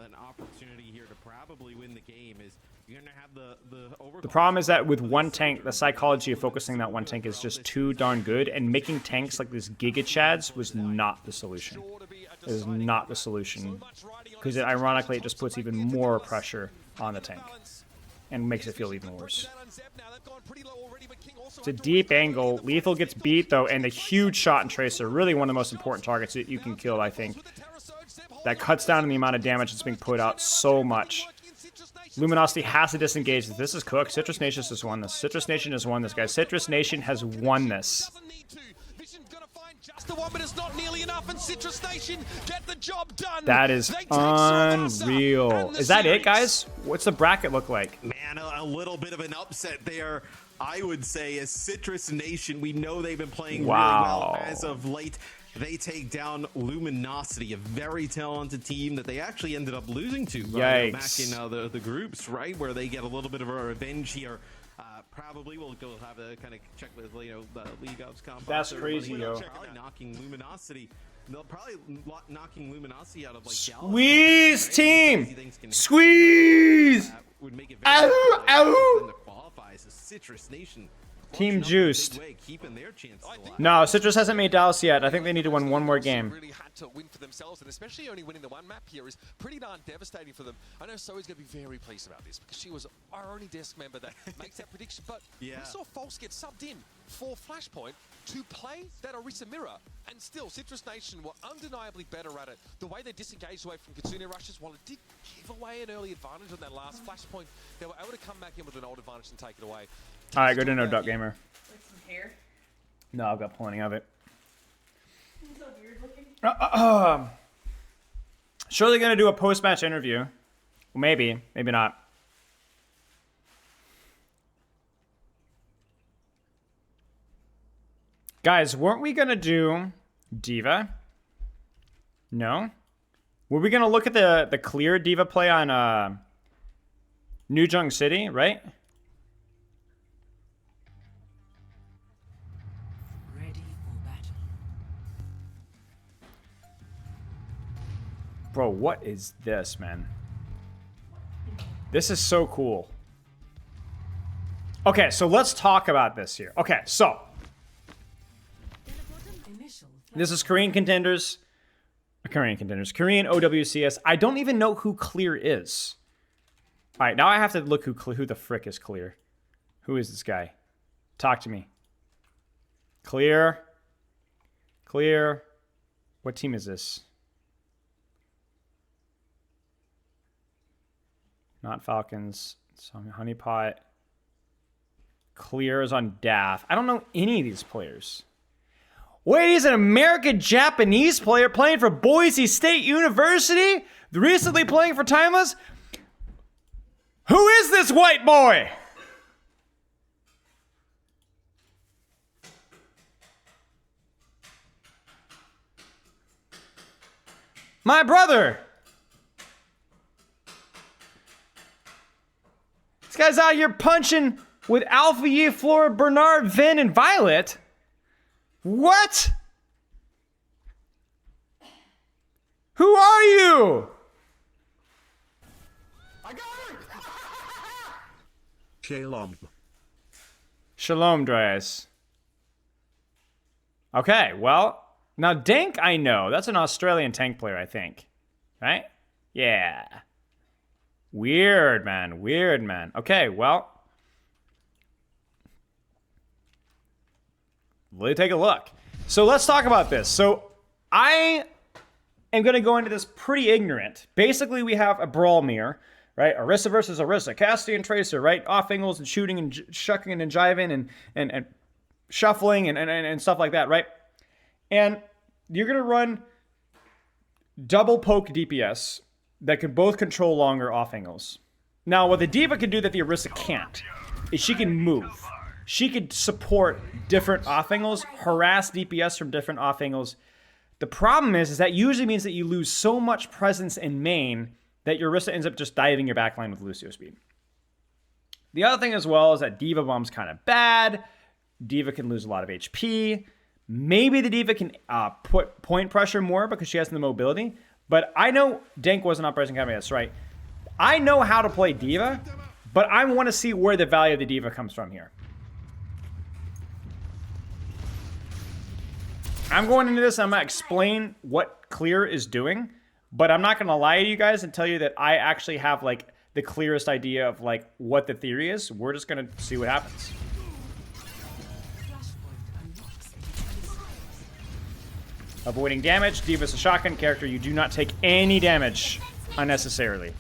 an opportunity here to probably win the game is you're going to have the problem is that with one tank, the psychology of focusing that one tank is just too darn good, and making tanks like this Giga Chads was not the solution. It is not the solution, because ironically it just puts even more pressure on the tank and makes it feel even worse. It's a deep angle. Lethal gets beat though, and the huge shot and tracer, really one of the most important targets that you can kill, I think. That cuts down on the amount of damage that's being put out so much. Luminosity has to disengage. This is cooked. Citrus Nation has won this. Citrus Nation has won this, guys. Citrus Nation has won this. That is unreal. Is that it, guys? What's the bracket look like? Man, a little bit of an upset there, I would say, as Citrus Nation, we know they've been playing really well as of late. They take down Luminosity, a very talented team that they actually ended up losing to back in the groups, right? Where they get a little bit of a revenge here. Probably we'll go have a kind of check with the League Ops comp. That's crazy, yo. Probably knocking Luminosity. They'll probably knocking Luminosity out of like Squeeze team, squeeze. Would make it very to qualify as a Citrus Nation. Team juiced. No, Citrus hasn't made Dallas yet. I think they need to win one more game. Really had to win for themselves, and especially only winning the one map here is pretty darn devastating for them. I know Zoe's going to be very pleased about this, because she was our only desk member that makes that prediction. But we saw False get subbed in for Flashpoint to play that Orisa mirror, and still Citrus Nation were undeniably better at it. The way they disengaged away from Kitsune rushes, while it did give away an early advantage on that last Flashpoint, they were able to come back in with an old advantage and take it away. Alright, go to No Duck Gamer. Like some hair? No, I've got plenty of it. It's so weird looking. Surely gonna do a post-match interview. Well, maybe, maybe not. Guys, weren't we gonna do Diva? No? Were we gonna look at the clear Diva play on New Jung City, right? Bro, what is this, man? This is so cool. Okay, so let's talk about this here. Okay, so this is Korean contenders. Korean OWCS. I don't even know who Clear is. All right, now I have to look who the frick is Clear. Who is this guy? Talk to me. Clear. What team is this? Not Falcons. Some Honeypot. Clear is on DAF. I don't know any of these players. Wait, he's an American-Japanese player playing for Boise State University? Recently playing for Timeless? Who is this white boy? My brother! This guy's out here punching with Alpha Yi, Flora, Bernard, Vin, and Violet? What? Who are you? Shalom. Shalom, Dryas. Okay, well, now Dank I know. That's an Australian tank player, I think. Right? Yeah. Weird, man. Weird, man. Okay, well. Let's take a look. So let's talk about this. So I am going to go into this pretty ignorant. Basically, we have a brawl mirror, right? Orisa versus Orisa. Cassidy and Tracer, right? Off angles and shooting and shucking and jiving and shuffling and stuff like that, right? And you're going to run double poke DPS that can both control longer off angles. Now, what the D.Va can do that the Orisa can't is she can move. She could support different off angles, harass DPS from different off angles. The problem is that usually means that you lose so much presence in main that your Orisa ends up just diving your backline with Lucio speed. The other thing as well is that D.Va Bomb's kind of bad. D.Va can lose a lot of HP. Maybe the D.Va can put point pressure more because she has the mobility. But I know Dank wasn't Uprising Academy, that's right. I know how to play D.Va, but I want to see where the value of the D.Va comes from here. I'm going into this, I'm going to explain what Clear is doing, but I'm not going to lie to you guys and tell you that I actually have, like, the clearest idea of, like, what the theory is. We're just going to see what happens. Avoiding damage. D.Va's a shotgun character. You do not take any damage unnecessarily.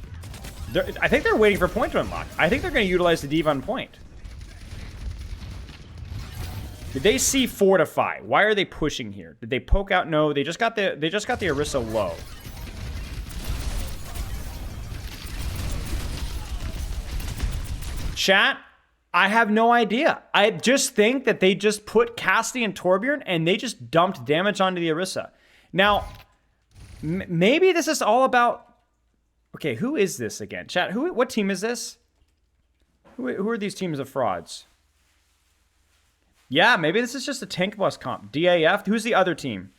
I think they're waiting for point to unlock. I think they're going to utilize the D.Va on point. Did they see Fortify? Why are they pushing here? Did they poke out? No, they just got the Orisa low. Chat, I have no idea. I just think that they just put Cassidy and Torbjorn and they just dumped damage onto the Orisa. Now, maybe this is all about... Okay, who is this again? Chat, what team is this? Who are these teams of frauds? Yeah, maybe this is just a tank bus comp. DAF. Who's the other team?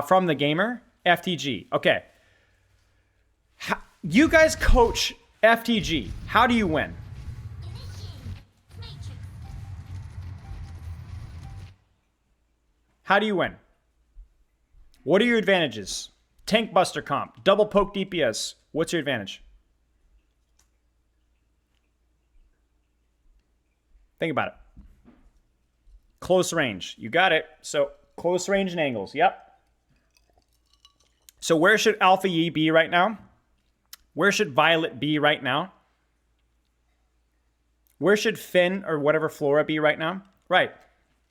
From the gamer? FTG. Okay. You guys coach FTG. How do you win? How do you win? What are your advantages? Tank buster comp. Double poke DPS. What's your advantage? Think about it. Close range. You got it. So, close range and angles. Yep. So, where should Alpha Yi be right now? Where should Violet be right now? Where should Finn or whatever Flora be right now? Right.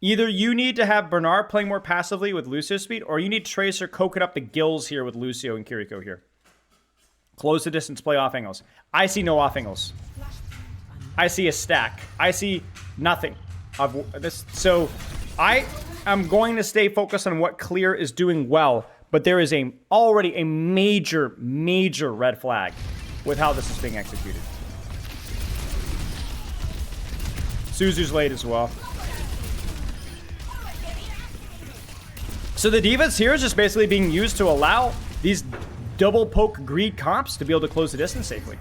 Either you need to have Bernard playing more passively with Lucio speed, or you need Tracer coking up the gills here with Lucio and Kiriko here. Close the distance, play off angles. I see no off angles. I see a stack. I see nothing of this. So I am going to stay focused on what Clear is doing well, but there is already a major, major red flag with how this is being executed. Suzu's late as well. So the D.Va's here is just basically being used to allow these double poke greed comps to be able to close the distance safely.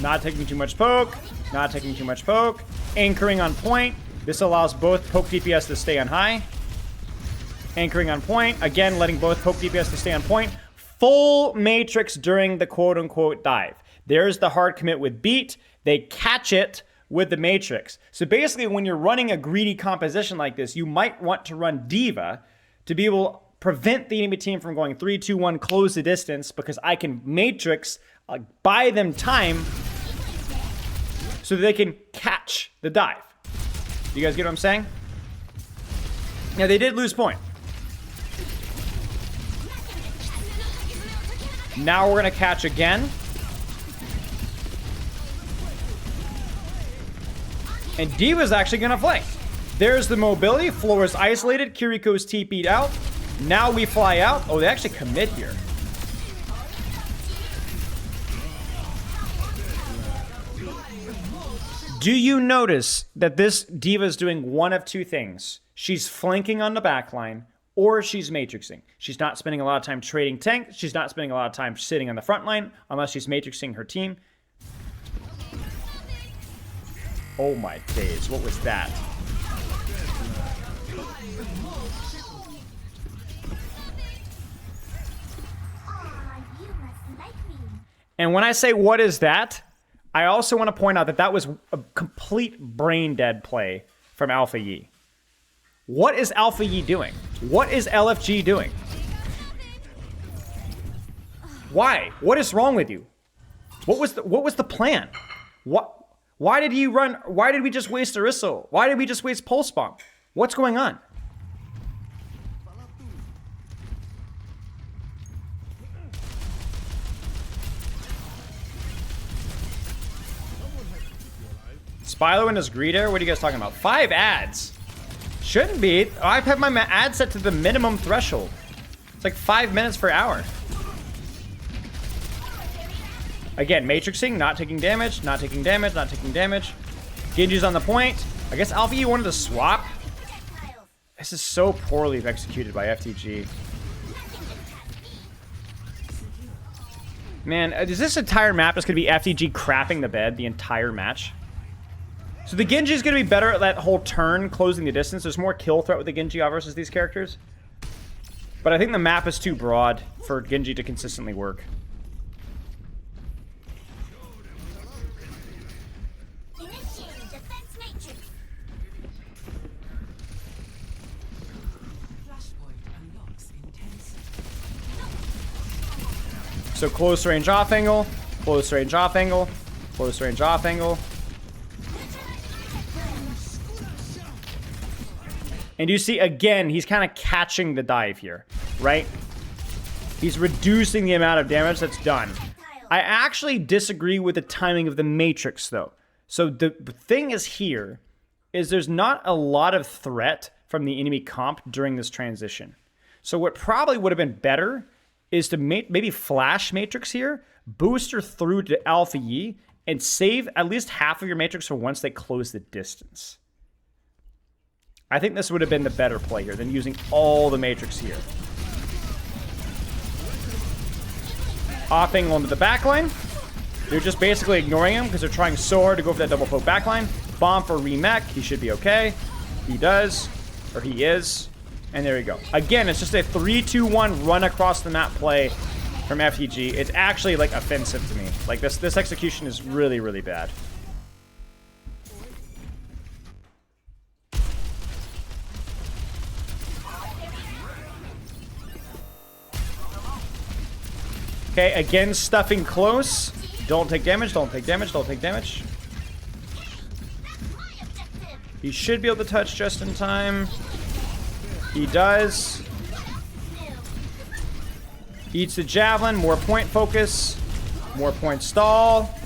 Not taking too much poke. Not taking too much poke. Anchoring on point. This allows both poke DPS to stay on high. Anchoring on point. Again, letting both poke DPS to stay on point. Full matrix during the quote-unquote dive. There's the hard commit with beat. They catch it with the Matrix. So basically, when you're running a greedy composition like this, you might want to run D.Va to be able to prevent the enemy team from going 3, 2, 1, close the distance, because I can Matrix, buy them time so that they can catch the dive. You guys get what I'm saying? Now, they did lose point. Now we're going to catch again. And D.Va's actually going to flank. There's the mobility. Floor is isolated. Kiriko's TP'd out. Now we fly out. Oh, they actually commit here. Do you notice that this D.Va is doing one of two things? She's flanking on the backline, or she's matrixing. She's not spending a lot of time trading tanks. She's not spending a lot of time sitting on the front line unless she's matrixing her team. Oh my days, what was that? And when I say what is that, I also want to point out that that was a complete brain dead play from Alpha Yi. What is Alpha Yi doing? What is LFG doing? Why? What is wrong with you? What was the plan? Why did he run? Why did we just waste Aristo? Why did we just waste Pulse Bomb? What's going on? Spilo and his greeter? What are you guys talking about? 5 ads. Shouldn't be. I've had my ad set to the minimum threshold. It's like 5 minutes per hour. Again, matrixing, not taking damage, not taking damage, not taking damage. Genji's on the point. I guess Alpha E wanted to swap. This is so poorly executed by FTG. Man, is this entire map just going to be FTG crapping the bed the entire match? So the Genji is going to be better at that whole turn, closing the distance. There's more kill threat with the Genji versus these characters. But I think the map is too broad for Genji to consistently work. So close range off angle, close range off angle, close range off angle. And you see, again, he's kind of catching the dive here, right? He's reducing the amount of damage that's done. I actually disagree with the timing of the Matrix, though. So the thing is here, is there's not a lot of threat from the enemy comp during this transition. So what probably would have been better is to maybe flash Matrix here, boost her through to Alpha Yi, and save at least half of your Matrix for once they close the distance. I think this would have been the better play here than using all the Matrix here. Off angle into the backline. They're just basically ignoring him because they're trying so hard to go for that double poke backline. Bomb for remech. He should be okay. He does. Or he is. And there we go. Again, it's just a 3-2-1 run across the map play from FTG. It's actually like offensive to me. Like this execution is really, really bad. Okay, again, stuffing close. Don't take damage, don't take damage, don't take damage. He should be able to touch just in time. He does. Eats the javelin, more point focus, more point stall.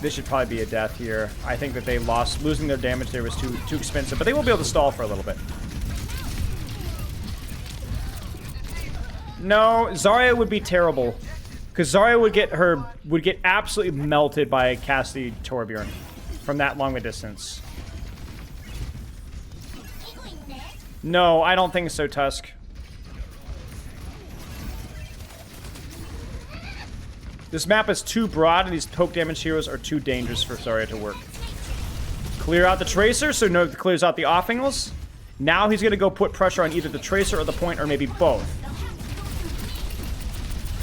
This should probably be a death here. I think that they lost. Losing their damage there was too expensive, but they will be able to stall for a little bit. No, Zarya would be terrible. Because Zarya would get absolutely melted by Cassidy Torbjorn from that long a distance. No, I don't think so, Tusk. This map is too broad, and these poke damage heroes are too dangerous for Zarya to work. Clear out the Tracer, so no, clears out the off angles. Now he's going to go put pressure on either the Tracer or the point, or maybe both.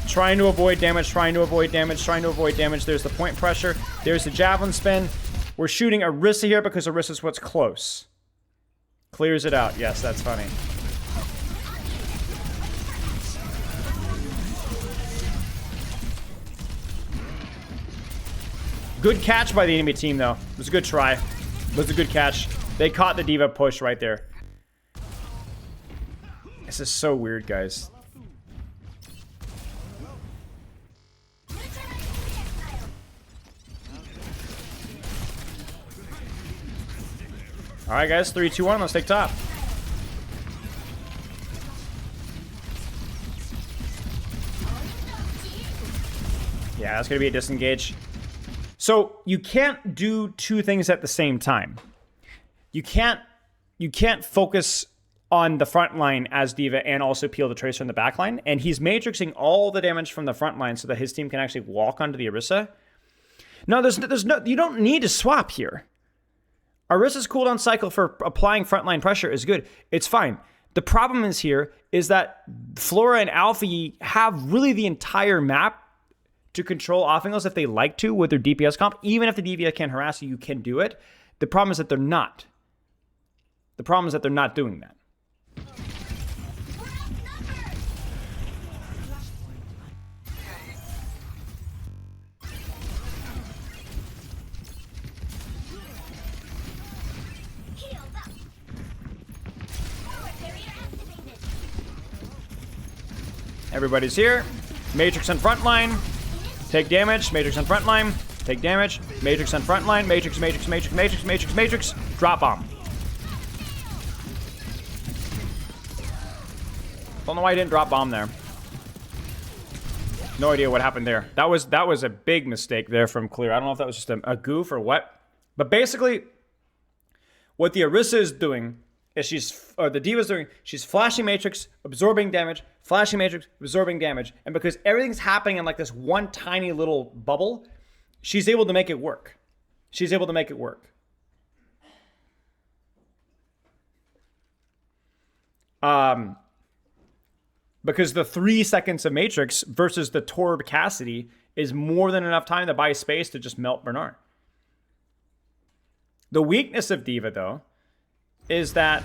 Trying to avoid damage, trying to avoid damage, trying to avoid damage. There's the point pressure. There's the javelin spin. We're shooting Orisa here because Orisa's what's close. Clears it out. Yes, that's funny. Good catch by the enemy team, though. It was a good try. It was a good catch. They caught the D.Va push right there. This is so weird, guys. Alright, guys. 3, 2, 1. Let's take top. Yeah, that's going to be a disengage. So you can't do two things at the same time. You can't focus on the front line as D.Va and also peel the Tracer in the back line. And he's matrixing all the damage from the front line so that his team can actually walk onto the Orisa. No, there's no, you don't need to swap here. Orisa's cooldown cycle for applying frontline pressure is good. It's fine. The problem is here is that Flora and Alfie have really the entire map to control off angles if they like to with their DPS comp. Even if the DPS can harass you, you can do it. The problem is that they're not. The problem is that they're not doing that. Everybody's here. Matrix on front line. Take damage. Matrix on front line. Take damage. Matrix on front line. Matrix, Matrix, Matrix, Matrix, Matrix, Matrix. Drop bomb. Don't know why I didn't drop bomb there. No idea what happened there. That was a big mistake there from Clear. I don't know if that was just a goof or what. But basically, what the Orisa is doing is the D.Va's doing, she's flashing Matrix, absorbing damage, flashing Matrix, absorbing damage. And because everything's happening in like this one tiny little bubble, she's able to make it work. She's able to make it work. Because the 3 seconds of Matrix versus the Torb Cassidy is more than enough time to buy space to just melt Bernard. The weakness of D.Va, though, is that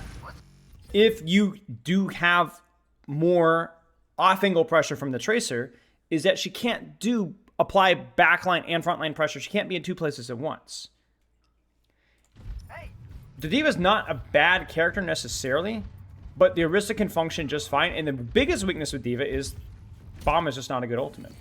if you do have more off-angle pressure from the Tracer, is that she can't apply backline and frontline pressure. She can't be in two places at once. The D.Va's not a bad character necessarily, but the Orisa can function just fine. And the biggest weakness with D.Va is Bomb is just not a good ultimate.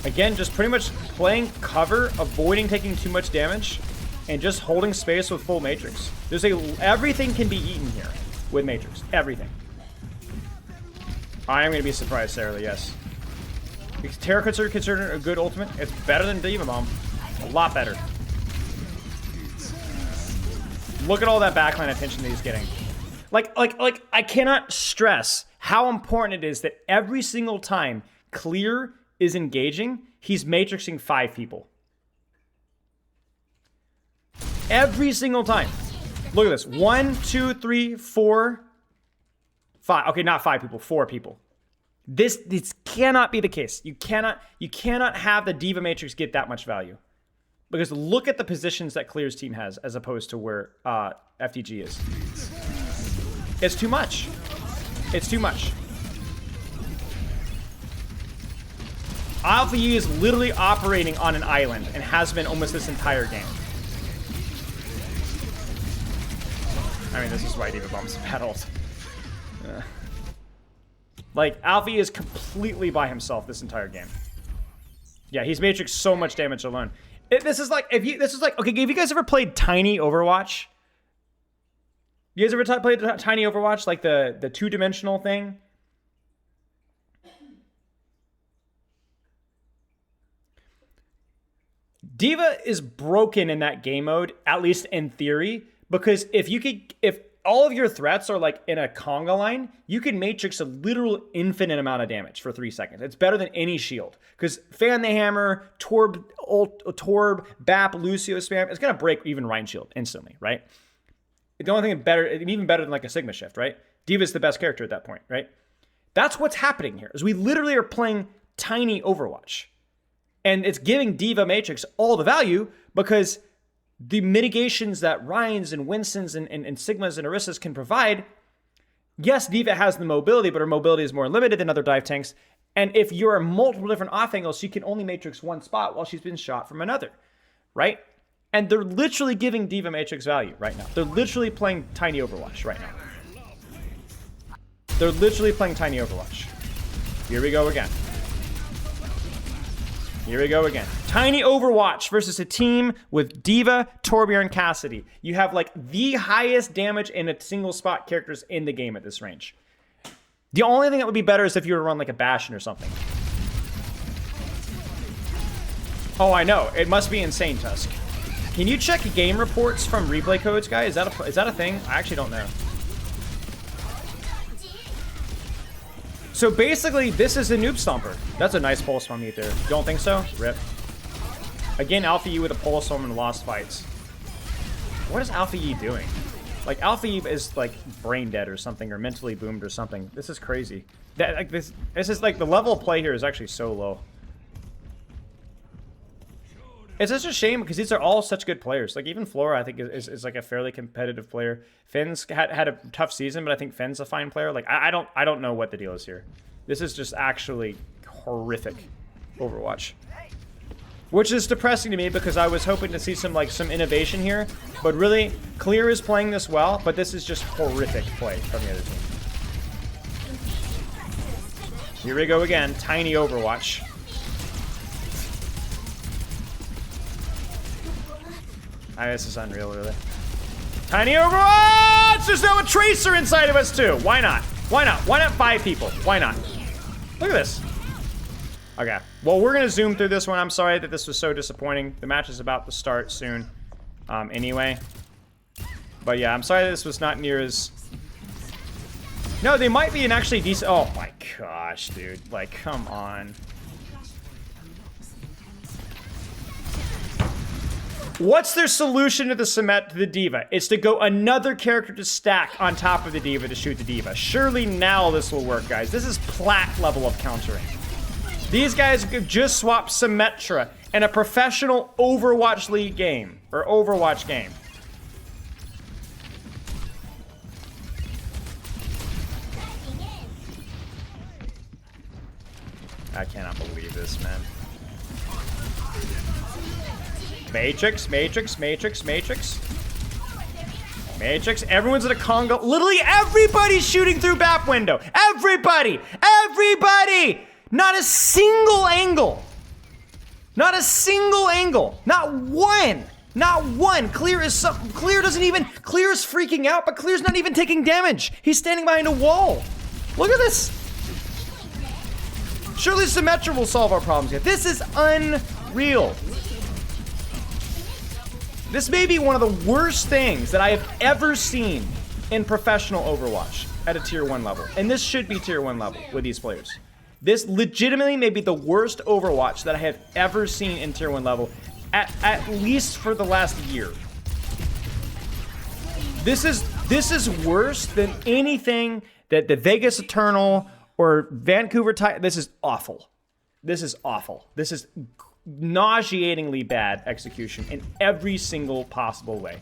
Again, just pretty much playing cover, avoiding taking too much damage, and just holding space with full Matrix. Everything can be eaten here with Matrix. Everything. I am going to be surprised, Sarah, yes. Because Terra considered a good ultimate. It's better than D.Va Bomb. A lot better. Look at all that backline attention that he's getting. Like, I cannot stress how important it is that every single time Clear is engaging, he's matrixing 5 people. Every single time. Look at this. 1, 2, 3, 4, 5. Okay, not 5 people, 4 people. This cannot be the case. You cannot have the D.Va Matrix get that much value. Because look at the positions that Clear's team has as opposed to where FTG is. It's too much. It's too much. Alpha E is literally operating on an island and has been almost this entire game. I mean, this is why D.Va Bomb's bad ult. Like, Alfie is completely by himself this entire game. Yeah, he's matrixed so much damage alone. This is like, okay, have you guys ever played Tiny Overwatch? You guys ever played Tiny Overwatch, like the two-dimensional thing? D.Va is broken in that game mode, at least in theory, because if all of your threats are like in a conga line, you can matrix a literal infinite amount of damage for 3 seconds. It's better than any shield. Because Fan the Hammer, Torb, Bap, Lucio spam, it's going to break even Rhine shield instantly, right? the only thing better, even better than like a Sigma shift, right? D.Va's the best character at that point, right? That's what's happening here, is we literally are playing tiny Overwatch. And it's giving D.Va Matrix all the value because the mitigations that Ryan's and Winston's and Sigmas and Orysas can provide, yes, D.Va has the mobility, but her mobility is more limited than other dive tanks. And if you're at multiple different off angles, she can only Matrix one spot while she's been shot from another, right? And they're literally giving D.Va Matrix value right now. They're literally playing tiny Overwatch right now. They're literally playing tiny Overwatch. Here we go again. Here we go again. Tiny Overwatch versus a team with D.Va, Torbjorn, Cassidy. You have like the highest damage in a single spot characters in the game at this range. The only thing that would be better is if you were to run like a Bastion or something. Oh, I know. It must be insane, Tusk. Can you check game reports from replay codes, guys? Is that a thing? I actually don't know. So basically, this is a noob stomper. That's a nice pulse from Ether. Don't think so? Rip. Again, Alpha E with a pulse storm in lost fights. What is Alpha E doing? Like, Alpha E is like brain dead or something, or mentally boomed or something. This is crazy. This is like, the level of play here is actually so low. It's just a shame because these are all such good players. Like, even Flora, I think, is like a fairly competitive player. Finn's had a tough season, but I think Finn's a fine player. Like, I don't know what the deal is here. This is just actually horrific Overwatch. Which is depressing to me because I was hoping to see some innovation here. But really, Clear is playing this well, but this is just horrific play from the other team. Here we go again. Tiny Overwatch. This is unreal, really. Tiny Overwatch! There's now a Tracer inside of us, too. Why not? Why not? Why not 5 people? Why not? Look at this. Okay. Well, we're going to zoom through this one. I'm sorry that this was so disappointing. The match is about to start soon anyway. But yeah, I'm sorry that this was not near as... No, they might be an actually decent... Oh my gosh, dude. Like, come on. What's their solution to the D.Va? It's to go another character to stack on top of the D.Va to shoot the D.Va. Surely now this will work, guys. This is plat level of countering. These guys could just swap Symmetra in a professional Overwatch League game. Or Overwatch game. I cannot believe this, man. Matrix, Matrix, Matrix, Matrix. Matrix, everyone's at a Congo. Literally everybody's shooting through BAP window. Everybody! Everybody! Not a single angle. Not a single angle. Not one. Not one. Clear is freaking out, but Clear's not even taking damage. He's standing behind a wall. Look at this. Surely Symmetra will solve our problems here. This is unreal. This may be one of the worst things that I have ever seen in professional Overwatch at a tier 1 level. And this should be tier 1 level with these players. This legitimately may be the worst Overwatch that I have ever seen in tier 1 level, at least for the last year. This is worse than anything that the Vegas Eternal or Vancouver Titan. This is awful. This is awful. This is nauseatingly bad execution in every single possible way.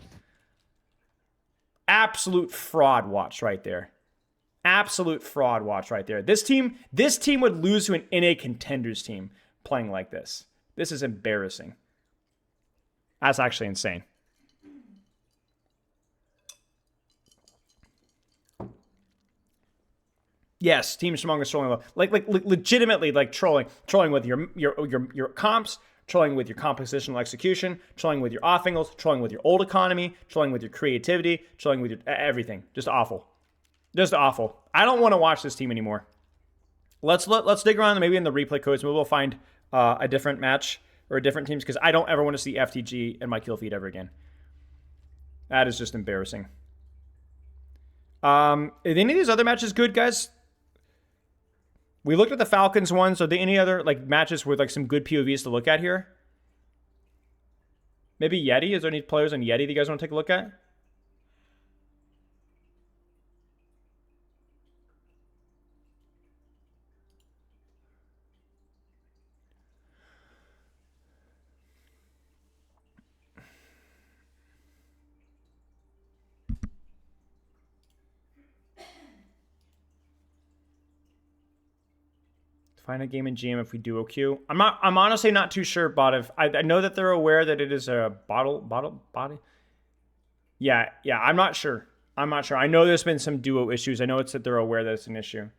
Absolute fraud watch right there. Absolute fraud watch right there. This team would lose to an NA contenders team playing like this. This is embarrassing. That's actually insane. Yes, Team Strong is trolling. Like legitimately, like trolling with your comps, trolling with your compositional execution, trolling with your off angles, trolling with your old economy, trolling with your creativity, trolling with your everything. Just awful, just awful. I don't want to watch this team anymore. Let's dig around maybe in the replay codes. Maybe we'll find a different match or different teams because I don't ever want to see FTG in my kill feed ever again. That is just embarrassing. Are any of these other matches good, guys? We looked at the Falcons ones. Are there any other like matches with like some good POVs to look at here? Maybe Yeti? Is there any players on Yeti that you guys want to take a look at? Find a game in GM if we duo queue. I'm honestly not too sure, but if I know that they're aware that it is a body. Yeah, I'm not sure. I know there's been some duo issues. I know it's that they're aware that it's an issue.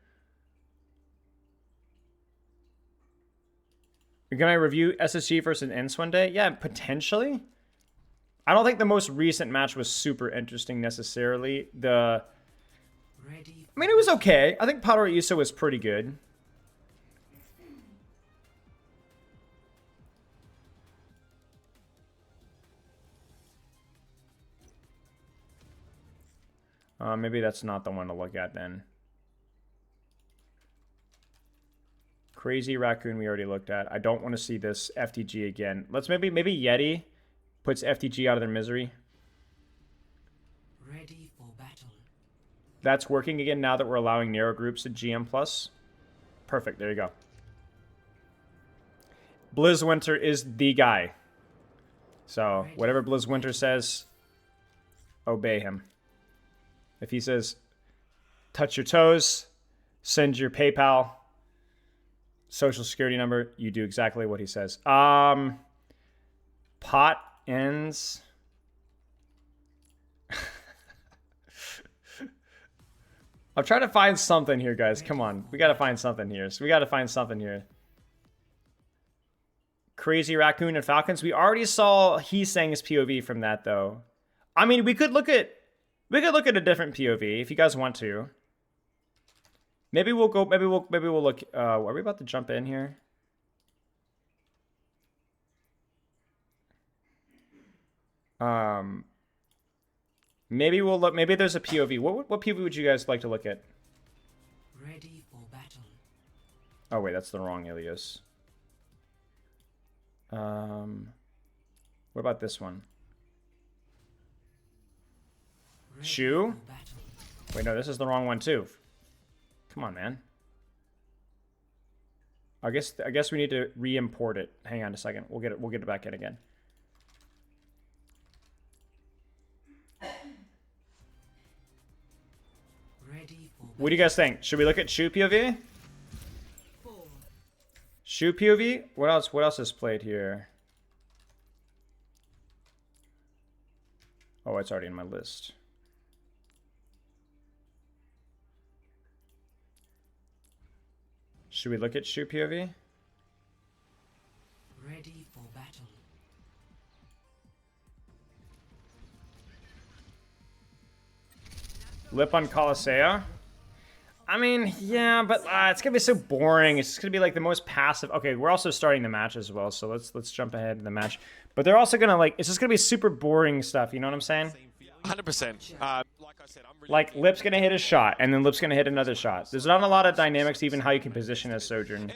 Can I review SSG versus Ents one day? Yeah, potentially. I don't think the most recent match was super interesting necessarily. I mean, it was okay. I think Power Iso was pretty good. Maybe that's not the one to look at then. Crazy Raccoon we already looked at. I don't want to see this FTG again. Let's maybe Yeti puts FTG out of their misery. Ready for battle. That's working again now that we're allowing narrow groups at GM+. Perfect, there you go. Blizzwinter is the guy. So, whatever Blizzwinter says, obey him. If he says, touch your toes, send your PayPal, social security number, you do exactly what he says. Pot ends. I'm trying to find something here, guys. Come on. We got to find something here. Crazy Raccoon and Falcons. We already saw Heesang's POV from that, though. I mean, we could look at a different POV if you guys want to. Maybe we'll go. Maybe we'll look. Are we about to jump in here? Maybe we'll look. Maybe there's a POV. What POV would you guys like to look at? Ready for battle. Oh wait, that's the wrong alias. What about this one? Shoe? Wait, no, this is the wrong one too. Come on, man. I guess we need to re-import it. Hang on a second. We'll get it back in again. What do you guys think? Should we look at Shoe POV? Shoe POV? What else is played here? Oh, it's already in my list. Should we look at Shoe POV? Ready for battle. Lip on Coliseum? I mean, yeah, but it's gonna be so boring. It's just gonna be like the most passive. Okay, we're also starting the match as well, so let's jump ahead to the match. But they're also gonna it's just gonna be super boring stuff. You know what I'm saying? 100%. Like Lip's gonna hit a shot, and then Lip's gonna hit another shot. There's not a lot of dynamics, even how you can position as Sojourn.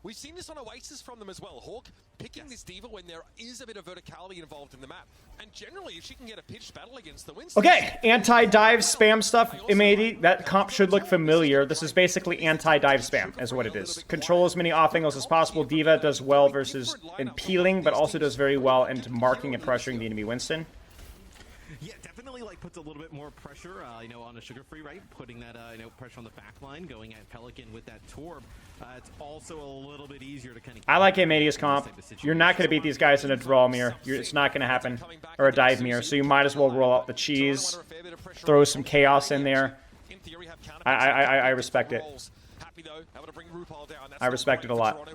We've seen this on OWCS from them as well. Hawk picking this diva when there is a bit of verticality involved in the map. And generally, if she can get a pitched battle against the Winston... Okay, anti-dive spam stuff. M80, that comp should look familiar. This is basically anti-dive spam, is what it is. Control as many off angles as possible. Diva does well versus in peeling, but also does very well into marking and pressuring the enemy Winston. Yeah, definitely puts a little bit more pressure, on a Sugar Free, right? Putting that, pressure on the back line, going at Pelican with that Torb. It's also a little bit easier to kind of... I like M80's comp. You're not going to beat these guys in a draw mirror. It's not going to happen. Or a dive mirror. So you might as well roll out the cheese. Throw some chaos in there. I respect it. I respect it a lot.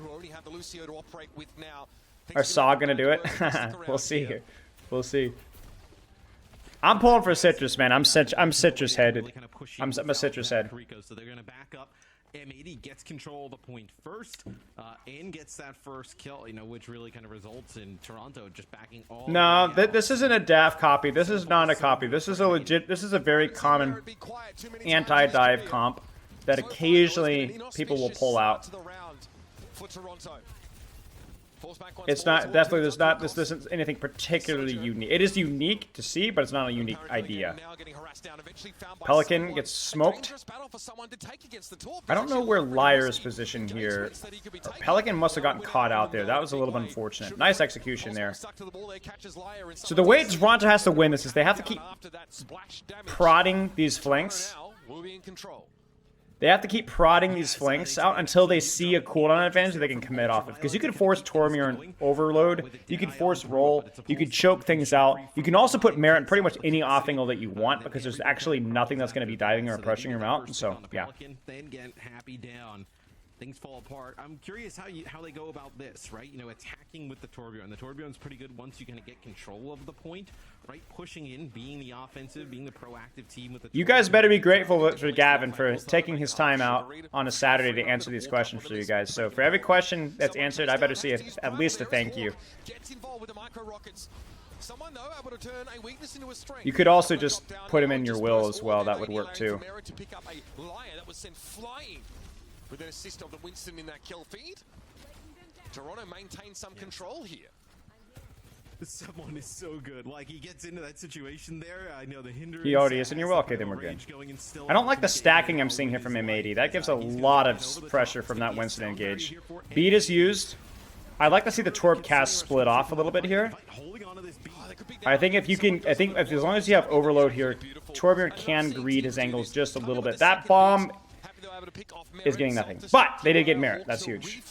Are Saw going to do it? We'll see here. We'll see. I'm pulling for Citrus, man. I'm citrus headed. I'm a citrus head. So they're gonna back up. M80 gets control of the point first, and gets that first kill, which really kind of results in Toronto just backing all. No, this isn't a daft copy. This is not a copy. This is a legit. This is a very common anti-dive comp that occasionally people will pull out. It's not definitely. There's not. This isn't anything particularly unique. It is unique to see, but it's not a unique idea. Pelican gets smoked. I don't know where Liar's positioned here. Pelican must have gotten caught out there. That was a little bit unfortunate. Nice execution there. So the way Toronto has to win this is they have to keep prodding these flanks. They have to keep prodding these flanks out until they see a cooldown advantage that they can commit off of. Because you can force Tormir and Overload, you can force roll, you can choke things out. You can also put Merit in pretty much any off angle that you want because there's actually nothing that's going to be diving or approaching your mount. So, yeah. Then get happy down. Things fall apart. I'm curious how they go about this, right? You know, attacking with the Torbjorn. The Torbjorn's pretty good once you kind of get control of the point, right? Pushing in, being the offensive, being the proactive team with the You guys better be grateful for Gavin for taking his time out on a Saturday to answer these questions for you guys. So for every question that's answered, I better see at least a thank you. You could also just put him in your will as well. That would work too. With an assist of the Winston in that kill feed, Toronto maintains some control here. Someone is so good. Like, he gets into that situation there. I know the hindrance. He already is in your will. Okay, then we're good. I don't like the stacking I'm seeing here from M80. That gives a lot of pressure from that Winston engage. Beat is used. I'd like to see the Torb cast split off a little bit here. I think if you can, as long as you have Overload here, Torbjorn can greed his angles just a little bit. That bomb is getting nothing. But they did get Merit. That's huge.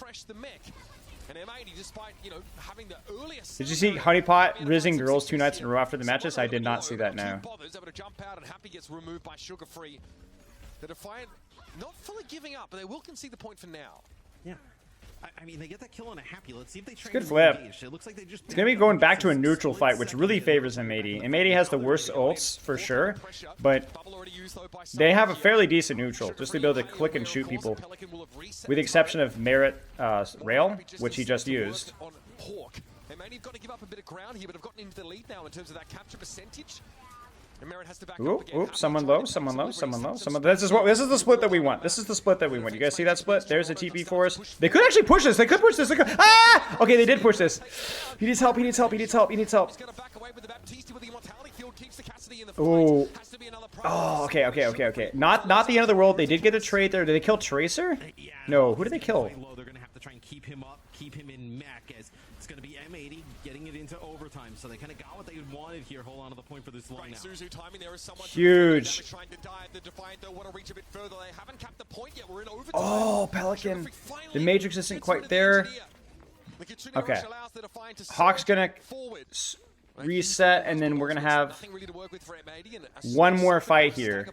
Did you see Honeypot rizzing girls 2 nights in a row after the matches? I did not see that now. The Defiant not fully giving up, but they will concede the point for now. Yeah. I mean, they get that kill on a Happy. Let's see if they try good flip. It looks like they just... It's going to be going back to a neutral fight, which really favors M80. M80 has the worst ults, for sure, but they have a fairly decent neutral, just to be able to click and shoot people, with the exception of Merit Rail, which he just used. They may have got to give up a bit of ground here, but have gotten into the lead now in terms of that capture percentage. Oop, someone low, someone low, someone low, someone. This is the split that we want. This is the split that we want. You guys see that split? There's a TP for us. They could actually push this. They could push this. Ah! Okay, they did push this. He needs help. He needs help. He needs help. He needs help. Oh. Oh, okay. Not the end of the world. They did get a trade there. Did they kill Tracer? No. Who did they kill? They're gonna have to try and keep him up, keep him in mech, as it's gonna be M80 getting it into overtime. So they kind of got what they wanted here. Hold on to the point for this line now. Huge. Oh, Pelican. The Matrix isn't quite there. Okay. Hawk's gonna reset, and then we're gonna have one more fight here.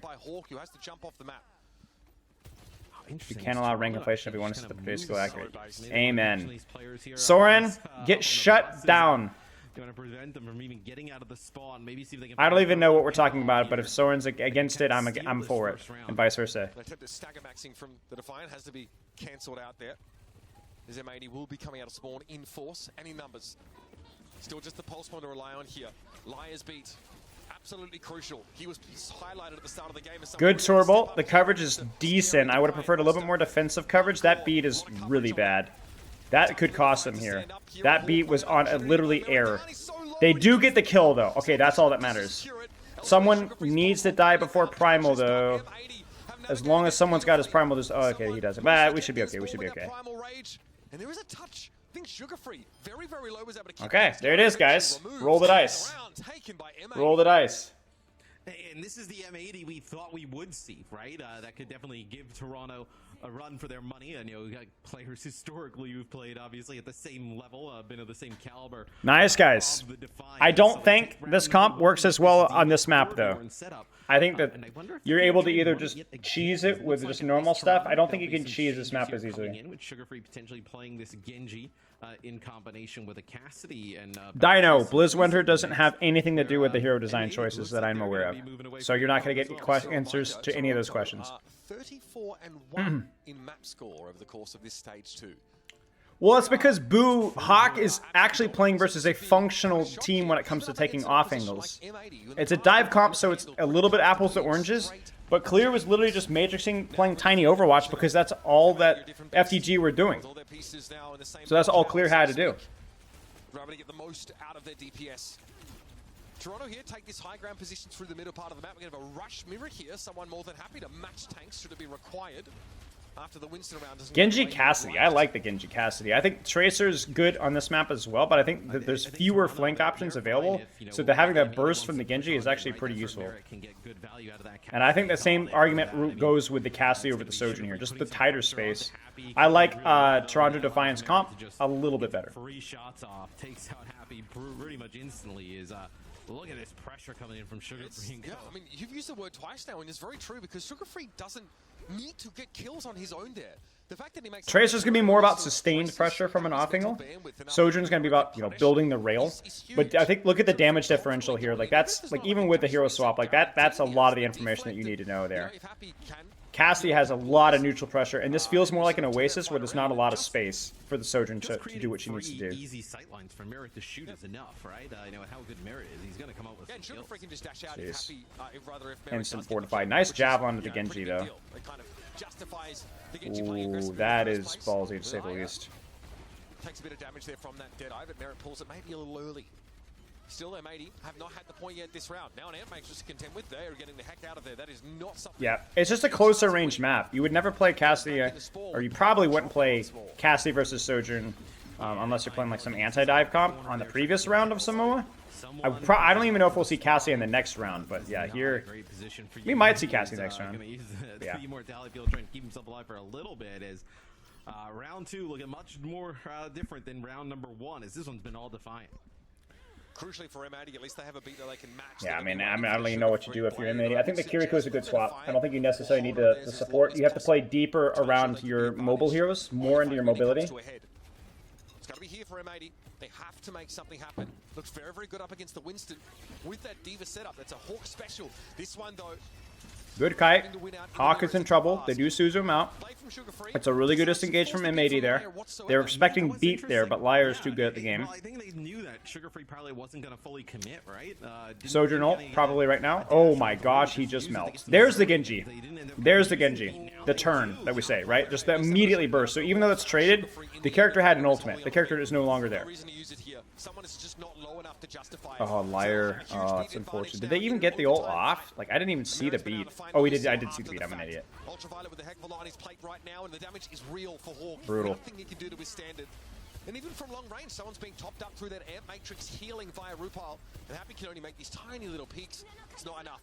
You can't allow rank inflation if you want to set the physical accurate. Amen. Soren, get shut down. I don't even know what we're talking about, but if Soren's against it, I'm for it, and vice versa. Stagger maxing from the Defiant has to be cancelled out there. As M80 will be coming out of spawn in force and in numbers. Still just the pulse point to rely on here. Liar's beat. Absolutely crucial. He was highlighted at the start of the game as good Torbolt. The coverage is decent. I would have preferred a little bit more defensive coverage. That beat is really bad. That could cost them here. That beat was on a literally air. They do get the kill, though. Okay, that's all that matters. Someone needs to die before Primal, though. As long as someone's got his Primal, there's... Oh, okay, he doesn't. But we should be okay. We should be okay. And there is a touch. Very low, was able to keep okay, there it is, guys. Roll the dice. Roll the dice. And this is the M80 we thought we would see, right? That could definitely give Toronto a run for their money. And, you know, we got players historically who've played, obviously, at the same level, been of the same caliber. Nice, guys. I don't think this comp works as well on this map, though. I think that you're able to either just cheese it with just normal stuff. I don't think you can cheese this map as easily. With Sugarfree potentially playing this Genji in combination with a Cassidy and Dino, Blizzwinter doesn't have anything to do with the hero design choices that I'm aware of. So you're not going to get answers to any of those questions. 34-1 in map score over the course of this stage 2. Well, it's because Boo Hawk is actually playing versus a functional team when it comes to taking off angles. It's a dive comp, so it's a little bit apples to oranges. But Clear was literally just matrixing, playing tiny Overwatch because that's all that FTG were doing. So that's all Clear had to do. To get the most out of their DPS. Toronto here take this high ground position through the middle part of the map. We're going to have a rush mirror here. Someone more than happy to match tanks should it be required. after the Winston round doesn't Genji Cassidy. I like the Genji Cassidy. I think Tracer's good on this map as well, but I think that there's fewer flank options available, so that having that burst from the Genji is actually pretty useful. And I think the same argument goes with the Cassidy over the Sojourn here, just the tighter space. I like Toronto Defiance comp a little bit better. 3 shots off, takes out Happy pretty much instantly. Is look at this pressure coming in from Sugar Free. Yeah, I mean, you've used the word twice now, and it's very true because Sugar Free doesn't need to get kills on his own there. The fact that he makes Tracer's gonna be more about sustained pressure from an off angle. Sojourn's gonna be about, you know, building the rail. But I think look at the damage differential here. Like that's like even with the hero swap, like that's a lot of the information that you need to know there. Cassidy has a lot of neutral pressure, and this feels more like an Oasis where there's not a lot of space for the Sojourn to do what she needs to do. Easy sight lines for Merit to shoot is enough, right? You know how good Merit is. He's going to come up with some Sugar Free can just dash out Jeez. if Happy, Instant fortified. Nice javelin to the Genji though. Ooh, that is ballsy to say the least. Takes a bit of damage there from that Deadeye, but Merit pulls it maybe a little early. Still, there, matey. Have not had the point yet this round. Now an Amp makes just to contend with. They are getting the heck out of there. That is not something. Yeah, it's just a closer range map. You would never play Cassidy, or you probably wouldn't play Cassidy versus Sojourn unless you're playing like some anti-dive comp on the previous round of Samoa. I don't even know if we'll see Cassidy in the next round, but yeah, here we might see Cassidy next round. Yeah. Immortality field trying to keep himself alive for a little bit as round 2 looking much more different than round number 1, as this one's been all Defiant. Crucially for M80, at least they have a beat that they can match. Yeah, I mean, I don't even know what you do if you're M80. I think the Kiriko is a good swap. I don't think you necessarily need the support. You have to play deeper around your mobile heroes, more into your mobility. It's got to be here for M80. They have to make something happen. Looks very, very good up against the Winston with that Diva setup. That's a Hawk special. This one, though, good kite. Hawk is in trouble. They do Suzu him out. It's a really good disengage from M80 there. They're expecting beat there, but Liar is too good at the game. Well, I think they knew that Sugar Free probably wasn't going to fully commit, right? Sojourn ult, probably right now. Oh my gosh, he just melts. There's the Genji. There's the Genji. The turn that we say, right? Just the immediately burst. So even though it's traded, the character had an ultimate. The character is no longer there. Oh, Liar. Oh, it's unfortunate. Did they even get the ult off? Like, I didn't even see the beat. Oh, we did. I did see the beat. I'm an idiot. Ultraviolet with the heck of a line his plate right now, and the damage is real for Hawk. Brutal. Nothing he can do to withstand it. And even from long range, someone's being topped up through that Amp Matrix healing via Rupal. And Happy can only make these tiny little peaks. It's not enough.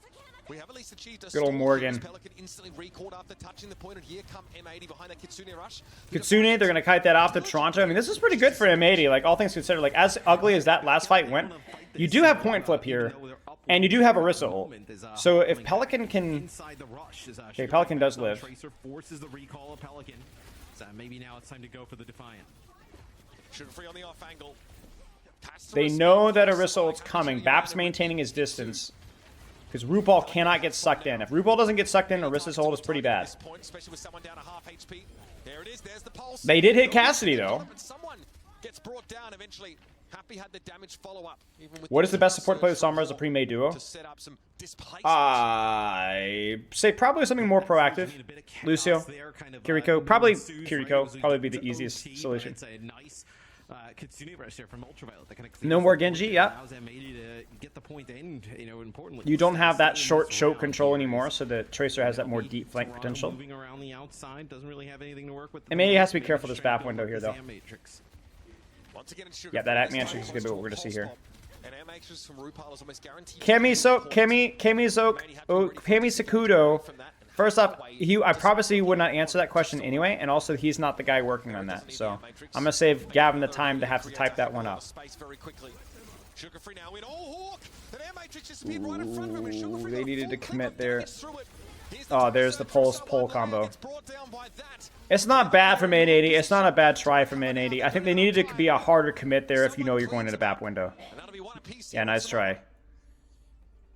We have at least achieved a good old Morgan. Pelican instantly recalled after touching the point, and here come M80 behind that Kitsune rush. Kitsune, they're going to kite that off to Toronto. I mean, this is pretty good for M80, like, all things considered. Like, as ugly as that last fight went, you do have point flip here, and you do have Orisa ult. So if Pelican can... Okay, Pelican does live. Tracer forces the recall of Pelican. So maybe now it's time to go for the Defiant. Sugar Free on the off angle. They know that Orisa ult's coming. Bap's maintaining his distance. Because RuPaul cannot get sucked in. If RuPaul doesn't get sucked in, Orisa's hold is pretty bad. They did hit Cassidy, though. What is the best support to play with Sombra as a pre-made duo? I say probably something more proactive. Lucio, Kiriko. Probably Kiriko. Probably be the easiest solution. No more Genji, yeah. You don't have that short choke control anymore, so the Tracer has that more deep flank potential. And maybe he has to be careful this BAP window here, though. Yeah, that Matrix is going to be what we're going to see here. Kemi Sakudo. First off, I promise he would not answer that question anyway, and also he's not the guy working on that. So I'm gonna save Gavin the time to have to type that one up. Ooh, they needed to commit there. Oh, there's the pole combo. It's not bad from 880. It's not a bad try from 880. I think they needed to be a harder commit there if you know you're going into BAP window. Yeah, nice try.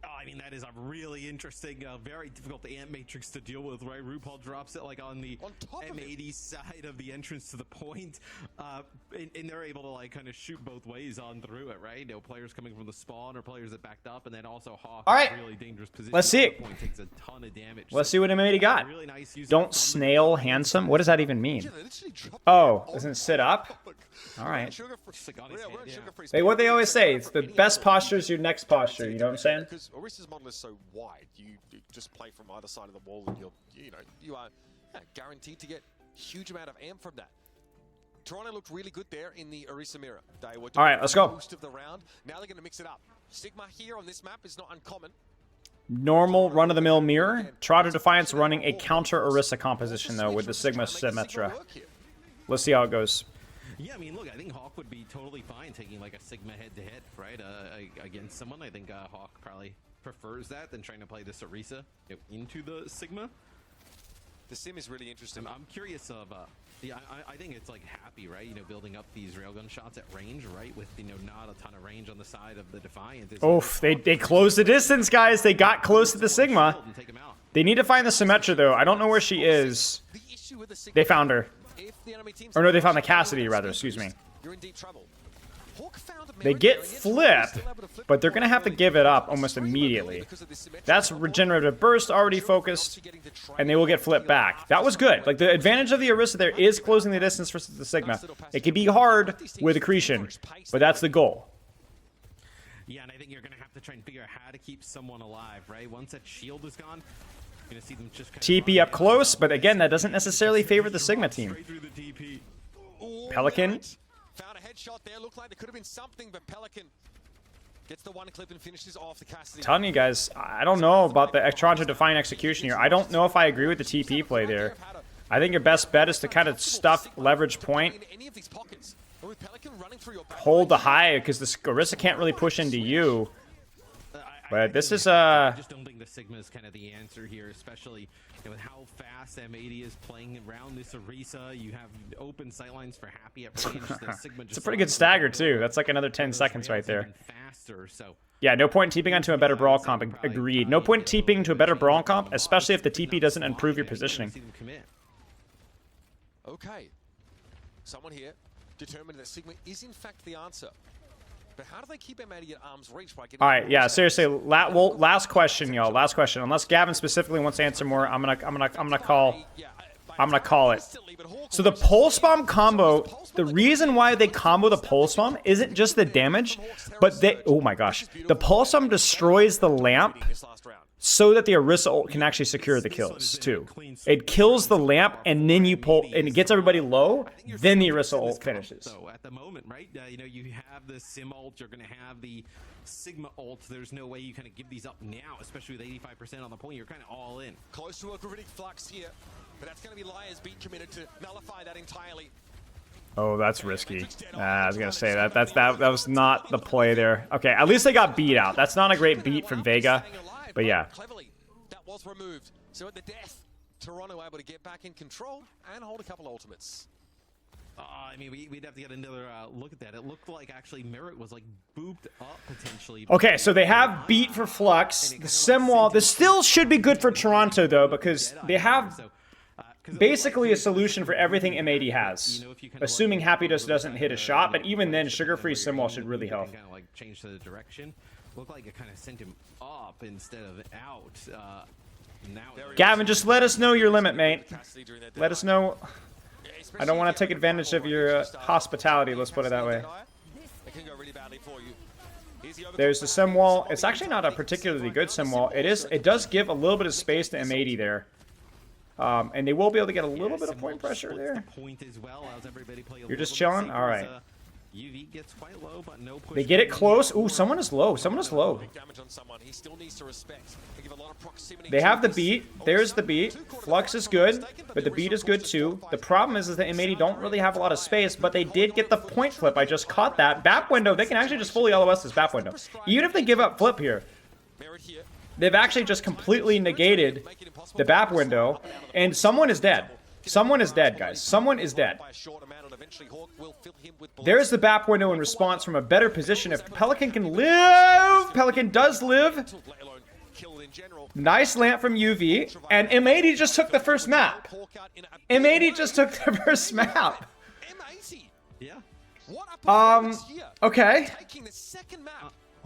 I mean, that is a really interesting, very difficult Amp Matrix to deal with, right? RuPaul drops it like on the M80 side of the entrance to the point, and they're able to like kind of shoot both ways on through it, right? You know, players coming from the spawn or players that backed up, and then also Hawk. All right, in a really dangerous position. Let's see it. Point takes a ton of damage. Let's see what M80 got. Really nice. Don't snail handsome. What does that even mean? Oh, doesn't it sit up? All right. Hey, what they always say, it's the best posture is your next posture. You know what I'm saying? Because Orisa's model is so wide, you just play from either side of the wall, and you guaranteed to get huge amount of amp from that. Toronto looked really good there in the Orisa mirror. They were All right, let's go. most of the round. Now they're going to mix it up. Sigma here on this map is not uncommon. Normal run-of-the-mill mirror. Toronto Defiance running a counter Orisa composition, though, with the Sigma Symmetra. Let's see how it goes. Yeah, I mean, look, I think Hawk would be totally fine taking like a Sigma head-to-head, right? Against someone. I think Hawk probably prefers that than trying to play this Orisa into the Sigma. The sim is really interesting. I'm curious of, yeah, I think it's like happy, right? You know, building up these railgun shots at range, right? With, you know, not a ton of range on the side of the Defiant. Oof, they closed the distance, guys. They got close to the Sigma. They need to find the Symmetra, though. I don't know where she is. They found her. Or no, they found the Cassidy, rather. Excuse me. You're in deep trouble. They get flipped, but they're going to have to give it up almost immediately. That's Regenerative Burst already focused, and they will get flipped back. That was good. Like, the advantage of the Orisa there is closing the distance versus the Sigma. It can be hard with accretion, but that's the goal. Yeah, and I think you're going to have to try and figure out how to keep someone alive, right? Once that shield is gone, you're going to see them just kind TP up close, but again, that doesn't necessarily favor the Sigma team. Pelican. Found a headshot there. Looked like there could have been something, but Pelican gets the one clip and finishes off the Cassidy. Telling you guys, I don't know about the Toronto Defiant execution here. I don't know if I agree with the TP play there. I think your best bet is to kind of stuff leverage point. Hold the high, because the Orisa can't really push into you. But this is I just don't think the Sigma is kind of the answer here, especially with how fast M80 is playing around this Orisa. You have open sightlines for Happy at range. The Sigma it's a pretty good stagger, too. That's like another 10 seconds right there. Faster, so. Yeah, no point in TPing onto a better brawl comp. Agreed. No point in TPing to a better brawl comp, especially if the TP doesn't improve your positioning. Okay. Someone here determined that Sigma is in fact the answer. But how do they keep M80 at arm's reach by getting... All right, yeah, seriously. Last question, y'all. Last question. Unless Gavin specifically wants to answer more, I'm gonna call it. So the pulse bomb combo, the reason why they combo the pulse bomb isn't just the damage, but they, oh my gosh, the pulse bomb destroys the lamp so that the Orisa ult can actually secure the kills too. It kills the lamp, and then you pull, and it gets everybody low, then the Orisa ult finishes. So at the moment, right, you know, you have the Sim ult, you're going to have the Sigma ult. There's no way you kind of give these up now, especially with 85% on the point. You're kind of all in. Close to a gravitic flux here, but that's going to be Liar's beat committed to nullify that entirely. Oh, that's risky. I was gonna say that was not the play there. Okay, at least they got beat out. That's not a great beat from Vega, but yeah. Cleverly, that was removed. So at the death, Toronto able to get back in control and hold a couple ultimates. I mean, we'd have to get another look at that. It looked like actually Merit was like booped up potentially. Okay, so they have beat for Flux. The sim wall. This still should be good for Toronto though, because they have basically a solution for everything M80 has, assuming Happy Dose doesn't hit a shot. But even then, sugar-free sim wall should really help. Kind of like change the direction. Looked like it kind of sent him up instead of out. Now Gavin, just let us know your limit, mate. Let us know. I don't want to take advantage of your hospitality, let's put it that way. There's the sim wall. It's actually not a particularly good sim wall. It does give a little bit of space to M80 there. And they will be able to get a little bit of point pressure there. You're just chilling? Alright. UV gets quite low, but no push. They get it close. Ooh, someone is low. Someone is low. They have the beat. There's the beat. Flux is good, but the beat is good too. The problem is that M80 don't really have a lot of space, but they did get the point flip. I just caught that. BAP window, they can actually just fully LOS this BAP window. Even if they give up flip here, they've actually just completely negated the BAP window, and someone is dead. Someone is dead, guys. Someone is dead. There's the BAP window in response from a better position. If Pelican can live, Pelican does live. Nice lamp from UV, and M80 just took the first map. M80 just took the first map. Okay.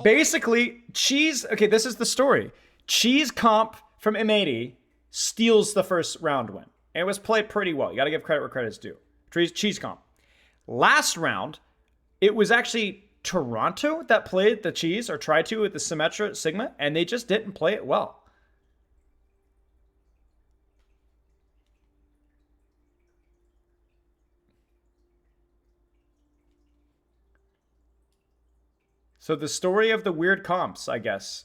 Basically, Cheese, okay, this is the story. Cheese comp from M80 steals the first round win. And it was played pretty well. You got to give credit where credit's due. Cheese comp. Last round, it was actually Toronto that played the Cheese, or tried to, with the Symmetra Sigma, and they just didn't play it well. So the story of the weird comps, I guess.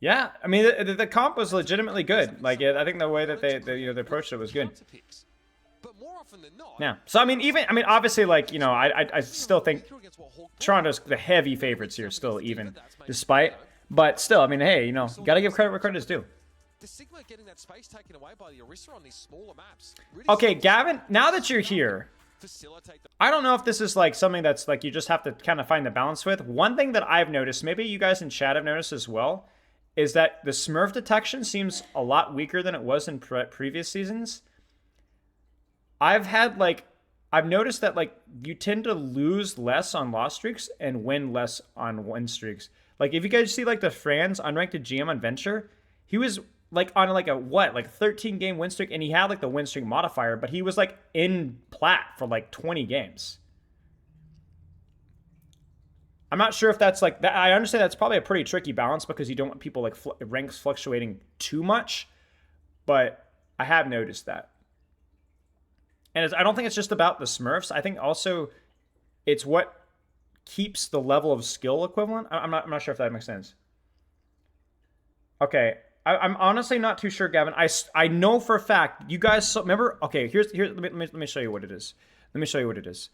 Yeah, I mean the comp was legitimately good. Like I think the way that they approached it was good. Yeah. So I mean obviously like I still think Toronto's the heavy favorites here still even despite, but still I mean hey gotta give credit where credit is due. Okay, Gavin, now that you're here, I don't know if this is like something that's like you just have to kind of find the balance with. One thing that I've noticed, maybe you guys in chat have noticed as well, is that the Smurf detection seems a lot weaker than it was in previous seasons. I've noticed that like you tend to lose less on loss streaks and win less on win streaks. Like if you guys see like the Franz unranked GM on Venture, he was like on like a 13 game win streak, and he had like the win streak modifier, but he was like in plat for like 20 games. I'm not sure if that's like that. I understand that's probably a pretty tricky balance because you don't want people like ranks fluctuating too much, but I have noticed that. And I don't think it's just about the Smurfs. I think also it's what keeps the level of skill equivalent. I'm not sure if that makes sense. Okay, I'm honestly not too sure, Gavin. I know for a fact you guys remember. Okay, here's let me show you what it is. Let me show you what it is.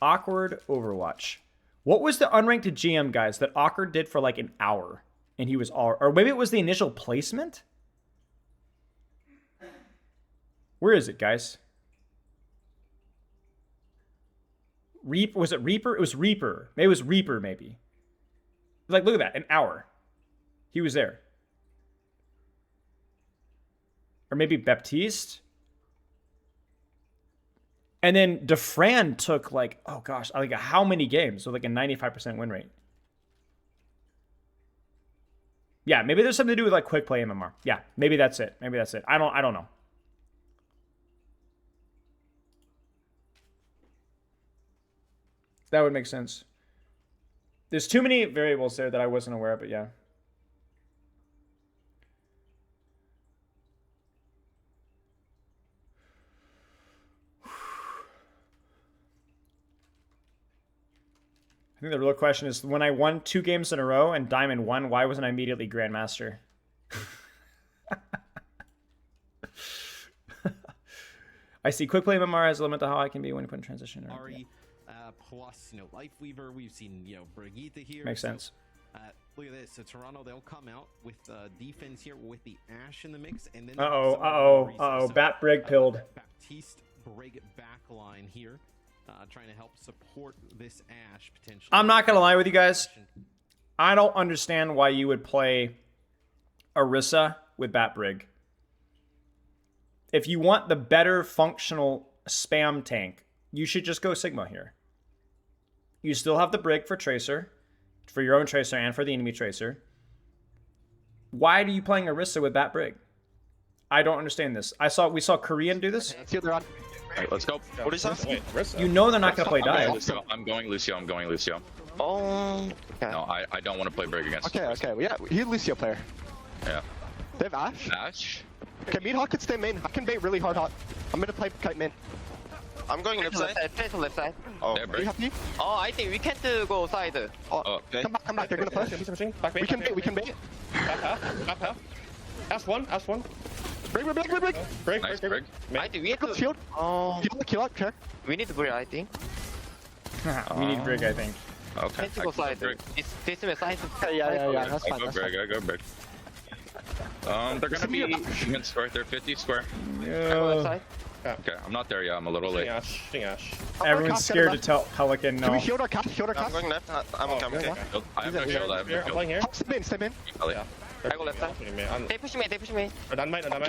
Awkward Overwatch. What was the unranked GM, guys, that Awkward did for like an hour? And he was all... Or maybe it was the initial placement? Where is it, guys? Was it Reaper? It was Reaper. Maybe it was Reaper, maybe. Like, look at that. An hour. He was there. Or maybe Baptiste? And then DeFran took like, oh gosh, like how many games with like a 95% win rate? Yeah, maybe there's something to do with like quick play MMR. Yeah, maybe that's it. Maybe that's it. I don't know. That would make sense. There's too many variables there that I wasn't aware of, but yeah. I think the real question is, when I won 2 games in a row and Diamond won, why wasn't I immediately Grandmaster? I see quick play MMR has a limit to how I can be when you put in transition. Ari, plus, Lifeweaver. We've seen, Brigitte here. Makes sense. Look at this. So Toronto, they'll come out with defense here with the Ashe in the mix. And then Bat Brig pilled. Baptiste Brig backline here. Trying to help support this Ashe potentially. I'm not gonna lie with you guys. I don't understand why you would play Orisa with Bat Brig. If you want the better functional spam tank, you should just go Sigma here. You still have the Brig for Tracer, for your own Tracer and for the enemy Tracer. Why are you playing Orisa with Bat Brig? I don't understand this. We saw Korean do this. Alright, let's go. What is that? You know they're not going to play dive. I'm going Lucio. Oh. Okay. No, I don't want to play Brig against him. Okay. Well, yeah, he's a Lucio player. Yeah. They have Ashe. Ashe? Okay, mid Hawk could stay main. I can bait really hard Hawk. I'm gonna play kite main. I'm going left side. Play to left side. Oh, are you happy? Oh, I think we can't go side. Oh, okay. Come back. They're gonna push. We can bait. Back half. Ashe one. Brig. Nice, Brig. I think we have to shield. Oh. Kill out, check. We need to Brig, I think. We need Brig, I think. Okay. Can't go side. This is side. Yeah. That's fine. I go Brig. They're gonna be against square. They're 50 square. Yeah. Okay, I'm not there yet. I'm a little late. Ashe. Everyone's scared to tell Pelican no. Can we shield our cast? I'm going left. I'm coming. I have no shield. I'm playing here. Step in. Yeah. I go left side. They push me. I'm done, mate. I'm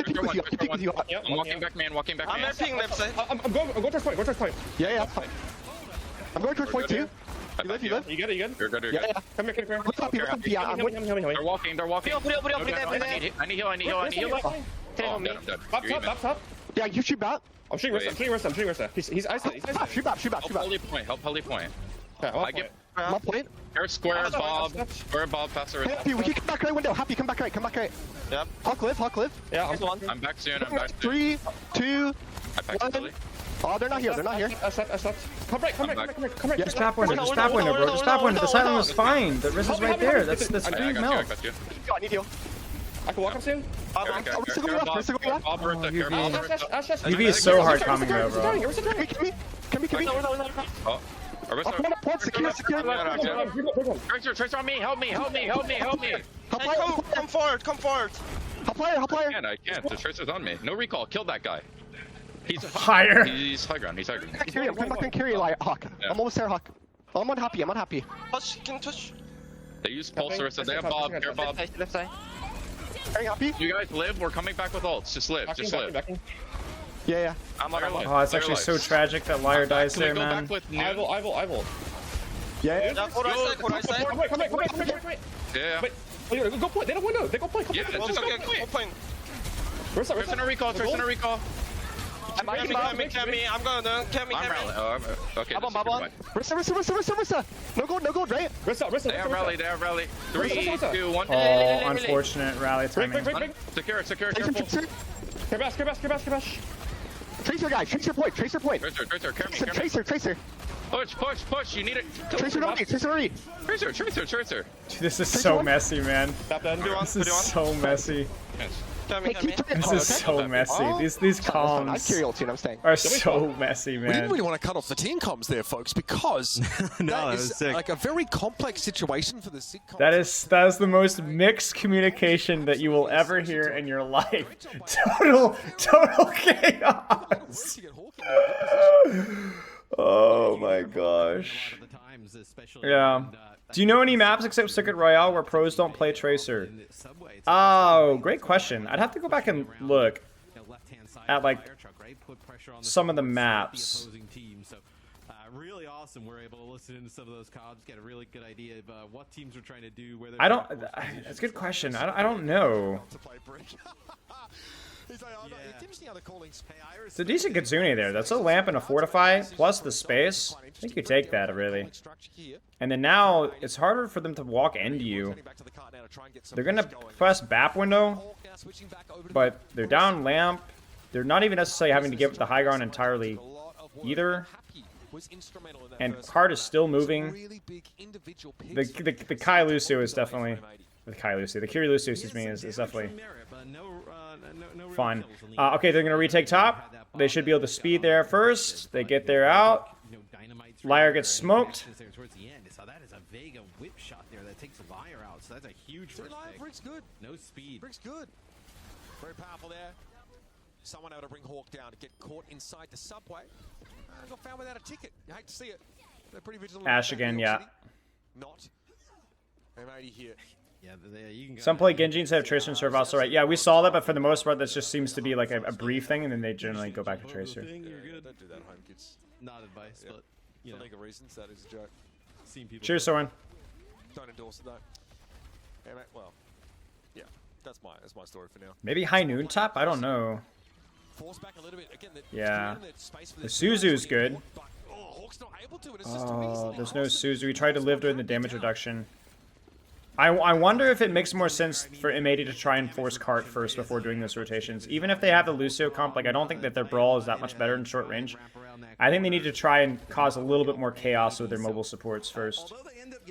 walking back, man. I'm left side. I'm going towards point. Yeah, that's fine. I'm going towards point too. You live? You good? You're good. Yeah. Come here. They're walking. I need heal. Oh, I'm dead. Top. Yeah, you shoot bat. I'm shooting Rissa. He's isolated. Shoot bat. Help Holy point. I give I'm up point. Earth square, Bob, passer. Happy, we can come back right window. Happy, come back right, come back right. Yep. Hawk live. Yeah, I'm back soon. 3, 2, I packed 1. Oh, they're not here. They're not here. Come right. Just tap window, just tap window, bro. Just tap window. The sideline was fine. The Riz is right there. That's free milk. I need heal. I can walk him soon. UV is so hard coming though, bro. Come here. Tracer on me, help me. Come forward. Hop player. I can't. The Tracer's on me. No recall. Kill that guy. He's higher. He's high ground. Come back and carry Hawk. I'm almost there, Hawk. I'm unhappy. Touch. They use pulse Orisa. They have Bob. Here, Bob. Left side. Very happy. You guys live. We're coming back with ults. Just live. Yeah. I'm on. Oh, it's actually so tragic that Liar dies there, man. I will. Yeah. Come right. Yeah. Go point. They don't window. They go point. Yeah, just go point. Tracer no recall. I'm going to rally. Okay. Rissa. No gold, right? They have rally. 3, 2, 1. Oh, unfortunate rally timing. Secure. Tracer. Tracer point. Tracer, carry me. Push. You need it. Tracer already. Tracer. This is so messy, man. This is so messy. This is so messy. These comms are so messy, man. We didn't really want to cut off the team comms there, folks, because that is like a very complex situation for the SIG comms. That is the most mixed communication that you will ever hear in your life. Total chaos. Oh my gosh. Yeah. Do you know any maps except Circuit Royale where pros don't play Tracer? Oh, great question. I'd have to go back and look at like some of the maps. Really awesome. We're able to listen into some of those comms, get a really good idea of what teams are trying to do. Where I don't. That's a good question. I don't know. It's a decent Kitsune there. That's a lamp and a fortify plus the space. I think you take that really. And then now it's harder for them to walk into you. They're gonna press BAP window, but they're down lamp. They're not even necessarily having to give up the high ground entirely either. And card is still moving. The Kai Lucio is definitely the Kiri Lucio, excuse me, is definitely fun. Okay, they're gonna retake top. They should be able to speed there first. They get there out. Liar gets smoked. That is a Vega whip shot there that takes Liar out. So that's a huge first pick. Brick's good. No speed. Brick's good. Very powerful there. Someone able to bring Hawk down to get caught inside the subway. Got found without a ticket. You hate to see it. They're pretty vigilant. Ash again, yeah. Not. M80 here. Yeah, you can go. Some play Genji instead of Tracer and serve also, right? Yeah, we saw that, but for the most part, that just seems to be like a brief thing, and then they generally go back to Tracer. You're good. Don't do that, home kids. Not advice, but you know. For legal reasons, that is a joke. Seen people. Cheers, Soren. Don't endorse it though. Yeah, mate, well, yeah, that's my story for now. Maybe high noon top? I don't know. Force back a little bit. Again, Yeah. The Suzu's good. Oh, there's no Suzu. We tried to live during the damage reduction. I wonder if it makes more sense for M80 to try and force cart first before doing those rotations. Even if they have the Lucio comp, like I don't think that their brawl is that much better in short range. I think they need to try and cause a little bit more chaos with their mobile supports first.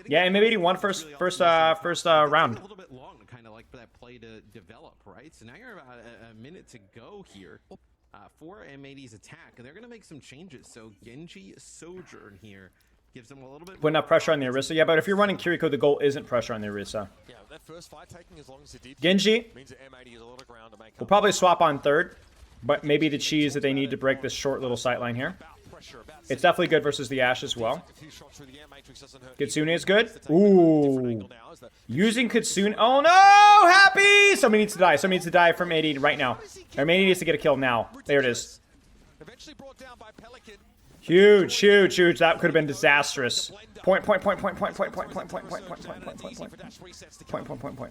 Yeah, M80 won first round. A little bit long to kind of like for that play to develop, right? So now you're about a minute to go here for M80's attack, and they're going to make some changes. So Genji Sojourn here gives them a little bit. Put enough pressure on the Orisa. Yeah, but if you're running Kiriko, the goal isn't pressure on the Orisa. Yeah, that first fight taking as long as it did. Genji means that M80 has a lot of ground to make will probably swap on third, but maybe the cheese that they need to break this short little sight line here. It's definitely good versus the Ashe as well. Kitsune is good. Ooh. Using Kitsune. Oh no! Happy! Somebody needs to die. Somebody needs to die from 80 right now. Or 80 needs to get a kill now. There it is. Huge, huge, huge. That could have been disastrous. Point.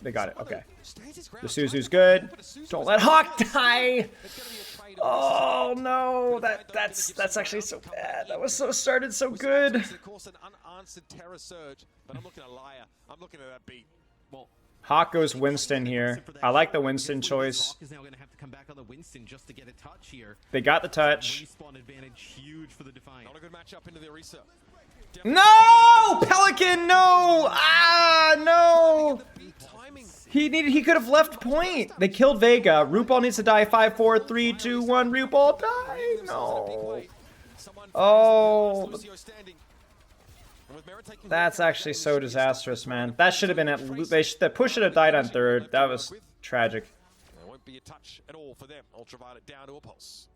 They got it. Okay. The Suzu's good. Don't let Hawk die. Oh no, No, that's actually so bad. That was so started so good. Of course, an unanswered terror surge, but I'm looking at Liar. I'm looking at that beat. Well, Hawk goes Winston here. I like the Winston choice. Hawk is now going to have to come back on the Winston just to get a touch here. They got the touch. Respawn advantage huge for the Defiant. Not a good matchup into the Orisa. No! Pelican, no! Ah, no! He could have left point. They killed Vega. RuPaul needs to die. 5, 4, 3, 2, 1. RuPaul die. No. Oh. That's actually so disastrous, man. That should have been at the push should have died on third. That was tragic. There won't be a touch at all for them. Ultraviolet down to a pulse.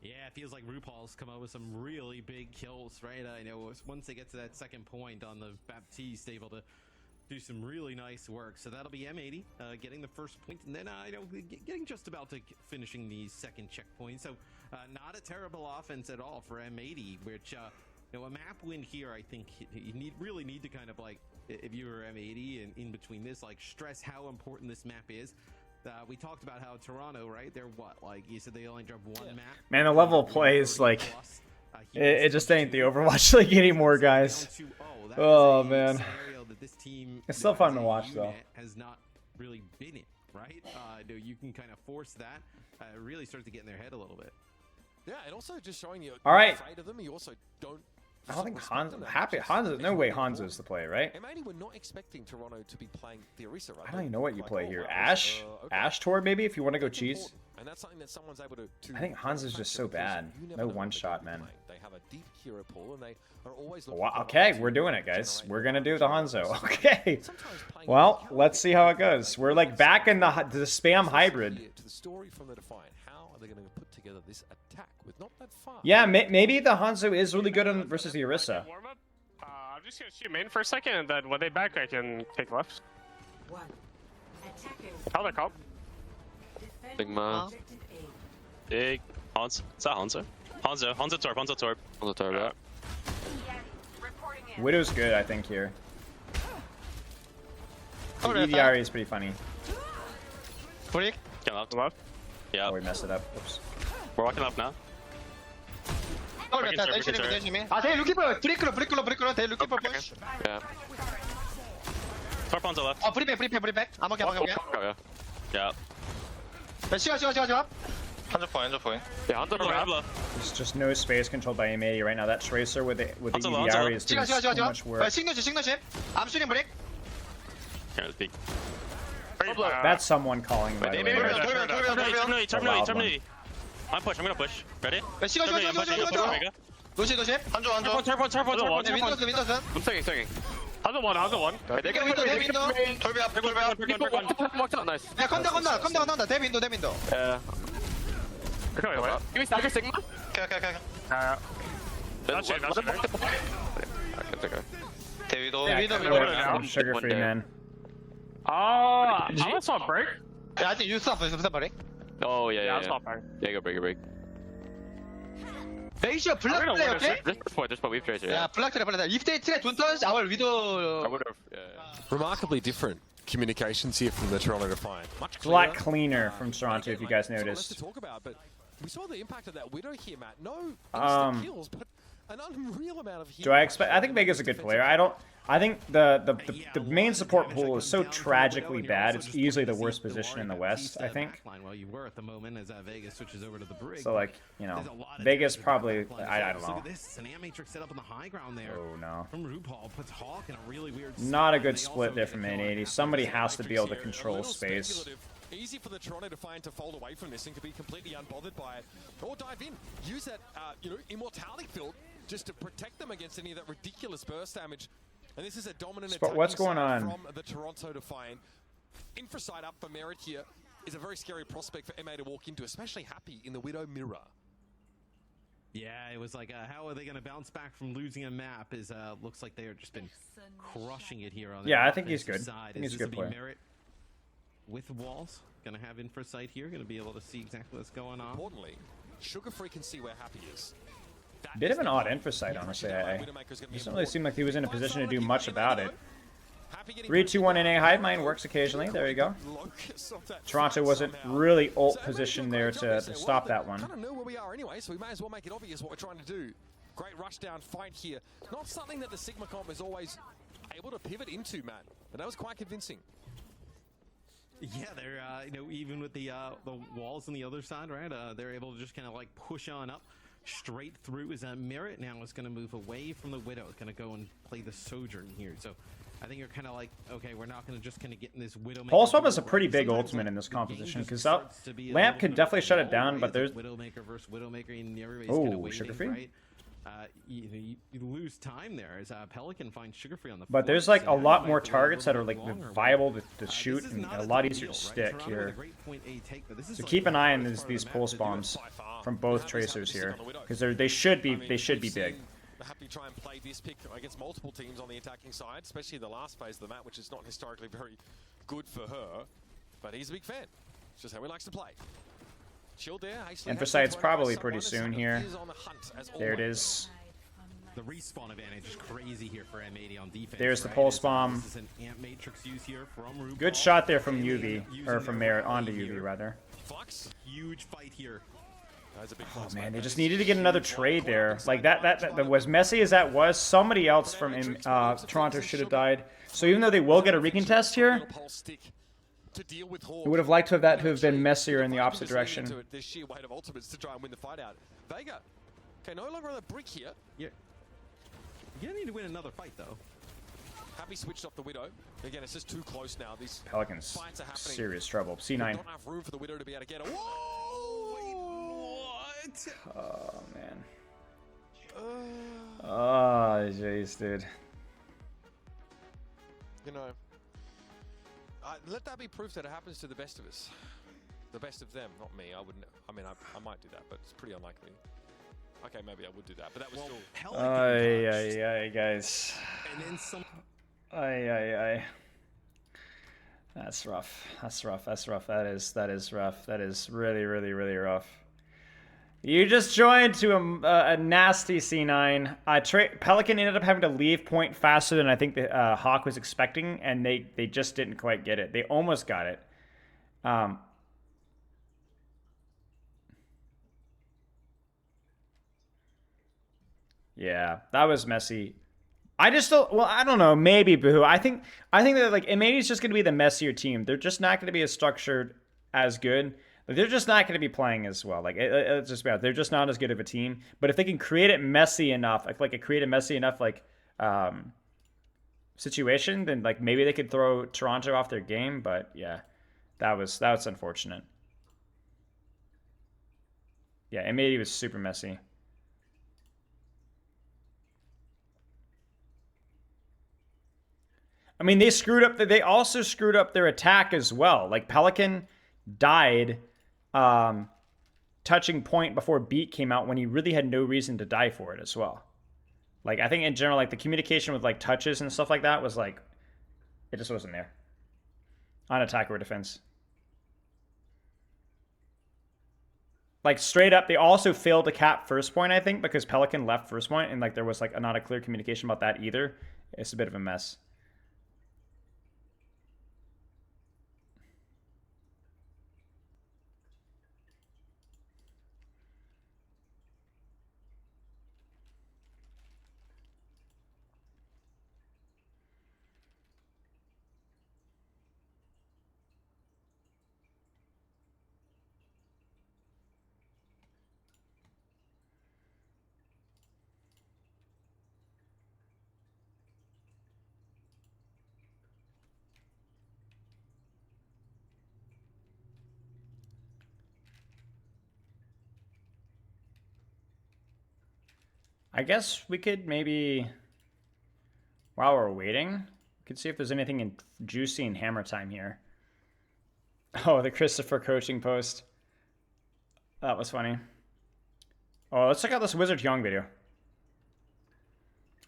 Yeah, it feels like RuPaul's come out with some really big kills, right? I know once they get to that second point on the Baptiste, able to do some really nice work. So that'll be M80 getting the first point, and then getting just about to finishing the second checkpoint. So not a terrible offense at all for M80, which a map win here, I think you really need to kind of like, if you were M80 and in between this, like stress how important this map is. We talked about how Toronto, right? They're what, like you said, they only dropped one map. Man, the level of play is like, it just ain't the Overwatch League anymore, guys. Oh man, it's still fun to watch though. Has not really been it, right? You can kind of force that. Really start to get in their head a little bit. Yeah, and also just showing you. All right. Afraid of them. You also don't. I don't think Hanzo. No way, Hanzo's the play, right? M80 were not expecting Toronto to be playing the Orisa, right? I don't even know what you play here. Ash, Ash Tor maybe if you want to go cheese. And that's something that someone's able to I think Hanzo's just so bad. No one shot, man. They have a deep hero pool, and they are always okay, we're doing it, guys. We're gonna do the Hanzo. Okay. Well, let's see how it goes. We're like back in the spam hybrid. To the story from the Defiant, how are they going to put together this attack with not that far? Yeah, maybe the Hanzo is really good on versus the Orisa. I'm just gonna shoot main for a second, and then when they back, I can take left. How they call? Sigma. Big. Hans. Is that Hanzo? Hanzo. Hanzo Torp. Hanzo Torp. Hanzo Torp, yeah. Widow's good, I think, here. The EDR is pretty funny. Come left. Yeah. Oh, we messed it up. Oops. We're walking up now. They looking for brick. They looking for push. Yeah. Torp Hanzo left. Oh, put it back. I'm okay. Yeah. 시간. 100 point. Yeah, 100 point. There's just no space controlled by M80 right now. That Tracer with the EDR is doing so much work. 시그너십. I'm shooting brick. Can't speak. That's someone calling, by the way. Terminate. I'm gonna push. Ready? 시간. 노시. 한조. 윈도스. I'm taking. How's the one? 내 윈도. 돌비 앞. Nice. 야, 컴다. 대 윈도. Yeah. Okay, wait. Give me stagger Sigma. Okay. That's it. Yeah, sugar-free, man. I saw break. Yeah, I think you stop break. Oh, yeah. I saw break. Yeah, go break. 레이시어 블락 플레이, okay? This point, we've traced it. Yeah, 블락. If they try to turn our widow. I would have. Remarkably different communications here from the Toronto Defiant. Much It's a lot cleaner from Toronto, if you guys Less noticed. to talk about, but we saw the impact of that widow here, Matt. No instant kills, but an unreal amount of healing. Do I expect? I think Vega's a good player. I think the main support pool is so tragically bad. It's easily the worst position in the West, I think. Well, you were at the moment as Vegas switches over to the brig. So like, you know, Vegas probably. I don't know. Look at this, an Matrix set up on the high ground there. Oh no. From RuPaul puts Hawk in a really weird. Not a good split there from M80. Somebody has to be able to control space. Easy for the Toronto Defiant to fold away from this and to be completely unbothered by it, or dive in. Use that, immortality field just to protect them against any of that ridiculous burst damage. And this is a dominant attack. What's going on from the Toronto Defiant? Infrasight up for Merit here is a very scary prospect for MA to walk into, especially Happy in the Widow Mirror. Yeah, it was like, how are they going to bounce back from losing a map? Looks like they are just been crushing it here on the I think he's good. Side. I think he's a good player. Merit with walls, going to have Infrasight here, going to be able to see exactly what's going on. Importantly, Sugar-Free can see where Happy is. Bit of an odd Infrasight, honestly. It doesn't really seem like he was in a position to do much about it. 3-2-1 NA hive mind works occasionally. There you go. Toronto wasn't really ult positioned there to stop that one. Kind of know where we are anyway, so we may as well make it obvious what we're trying to do. Great rushdown fight here. Not something that the Sigma comp is always able to pivot into, Matt. But that was quite convincing. Yeah, they're even with the walls on the other side, right? They're able to just kind of like push on up straight through. Is Merit now is going to move away from the Widow. It's going to go and play the Sojourn here. So I think you're kind of like, okay, we're not going to just kind of get in this Widow. Pulse Swap is a pretty big ultimate in this composition because Lamp could definitely shut it down, but there's Widowmaker versus Widowmaker, and everybody's kind of waiting, Sugar Free. right? You lose time there as Pelican finds Sugar Free on the. But there's like a lot more targets that are like viable to shoot and a lot easier to stick here. So keep an eye on these pulse bombs from both tracers here because they should be big. Happy to try and play this pick against multiple teams on the attacking side, especially the last phase of the map, which is not historically very good for her. But he's a big fan. It's just how he likes to play. Chill there. Infosite's probably pretty soon here. There it is. The respawn advantage is crazy here for M80 on defense. There's the pulse bomb. This is an amp matrix use here from Good shot there from UV, or from Merit onto UV rather. Huge fight here. Oh man, they just needed to get another trade there. Like that was messy as that was. Somebody else from Toronto should have died. So even though they will get a recontest here, we would have liked to have been messier in the opposite direction. This sheer weight of ultimates to try and win the fight out. Vega, okay, no longer on the brick here. Yeah. You don't need to win another fight though. Happy switched off the Widow. Again, it's just too close now. These Pelicans fights are happening. Serious trouble. C9. Not enough room for the Widow to be able to get it. Oh man. Oh jeez, dude. You know, let that be proof that it happens to the best of us. The best of them, not me. I wouldn't. I mean, I might do that, but it's pretty unlikely. Okay, maybe I would do that, but that was still. Ay, guys. And then some. Ay. That's rough. That's rough. That's rough. That is rough. That is really rough. You just joined to a nasty C9. Pelican ended up having to leave point faster than I think the Hawk was expecting, and they just didn't quite get it. They almost got it. Yeah, that was messy. I don't know, maybe Boo. I think that like M80 is just going to be the messier team. They're just not going to be as structured, as good. Like, they're just not going to be playing as well. Like it's just bad. They're just not as good of a team. But if they can create it messy enough, situation, then like maybe they could throw Toronto off their game. But yeah, that was unfortunate. Yeah, M80 was super messy. I mean, they also screwed up their attack as well. Like Pelican died touching point before beat came out when he really had no reason to die for it as well. Like I think in general, like the communication with like touches and stuff like that was like, it just wasn't there on attack or defense. Like straight up, they also failed to cap first point, I think, because Pelican left first point and like there was like not a clear communication about that either. It's a bit of a mess. I guess we could maybe, while we're waiting, we could see if there's anything juicy in Hammer Time here. Oh, the Christopher coaching post. That was funny. Oh, let's check out this Wizard Hyung video.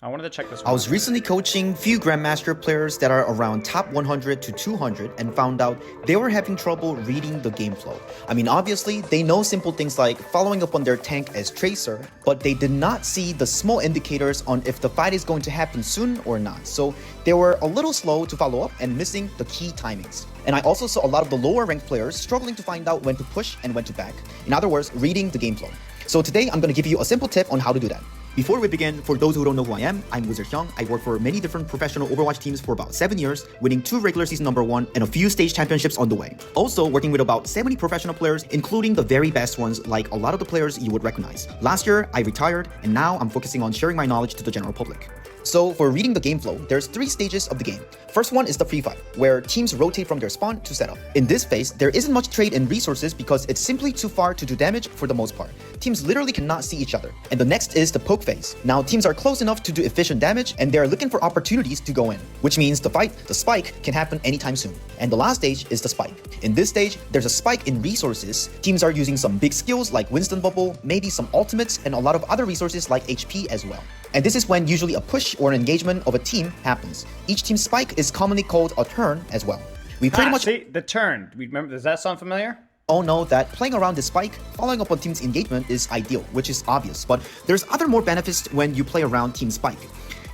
I wanted to check this one. I was recently coaching few Grandmaster players that are around top 100 to 200 and found out they were having trouble reading the game flow. I mean, obviously, they know simple things like following up on their tank as Tracer, but they did not see the small indicators on if the fight is going to happen soon or not. So they were a little slow to follow up and missing the key timings. And I also saw a lot of the lower ranked players struggling to find out when to push and when to back. In other words, reading the game flow. So today, I'm going to give you a simple tip on how to do that. Before we begin, for those who don't know who I am, I'm Heesang. I work for many different professional Overwatch teams for about 7 years, winning 2 regular season #1 and a few stage championships on the way. Also working with about 70 professional players, including the very best ones like a lot of the players you would recognize. Last year, I retired, and now I'm focusing on sharing my knowledge to the general public. So for reading the game flow, there's 3 stages of the game. First one is the free fight, where teams rotate from their spawn to setup. In this phase, there isn't much trade in resources because it's simply too far to do damage for the most part. Teams literally cannot see each other. And the next is the poke phase. Now teams are close enough to do efficient damage and they're looking for opportunities to go in, which means the spike can happen anytime soon. And the last stage is the spike. In this stage, there's a spike in resources. Teams are using some big skills like Winston Bubble, maybe some ultimates, and a lot of other resources like HP as well. And this is when usually a push or an engagement of a team happens. Each team's spike is commonly called a turn as well. We pretty much see the turn. We remember. Does that sound familiar? all know that playing around this spike, following up on team's engagement is ideal, which is obvious, but there's other more benefits when you play around team spike.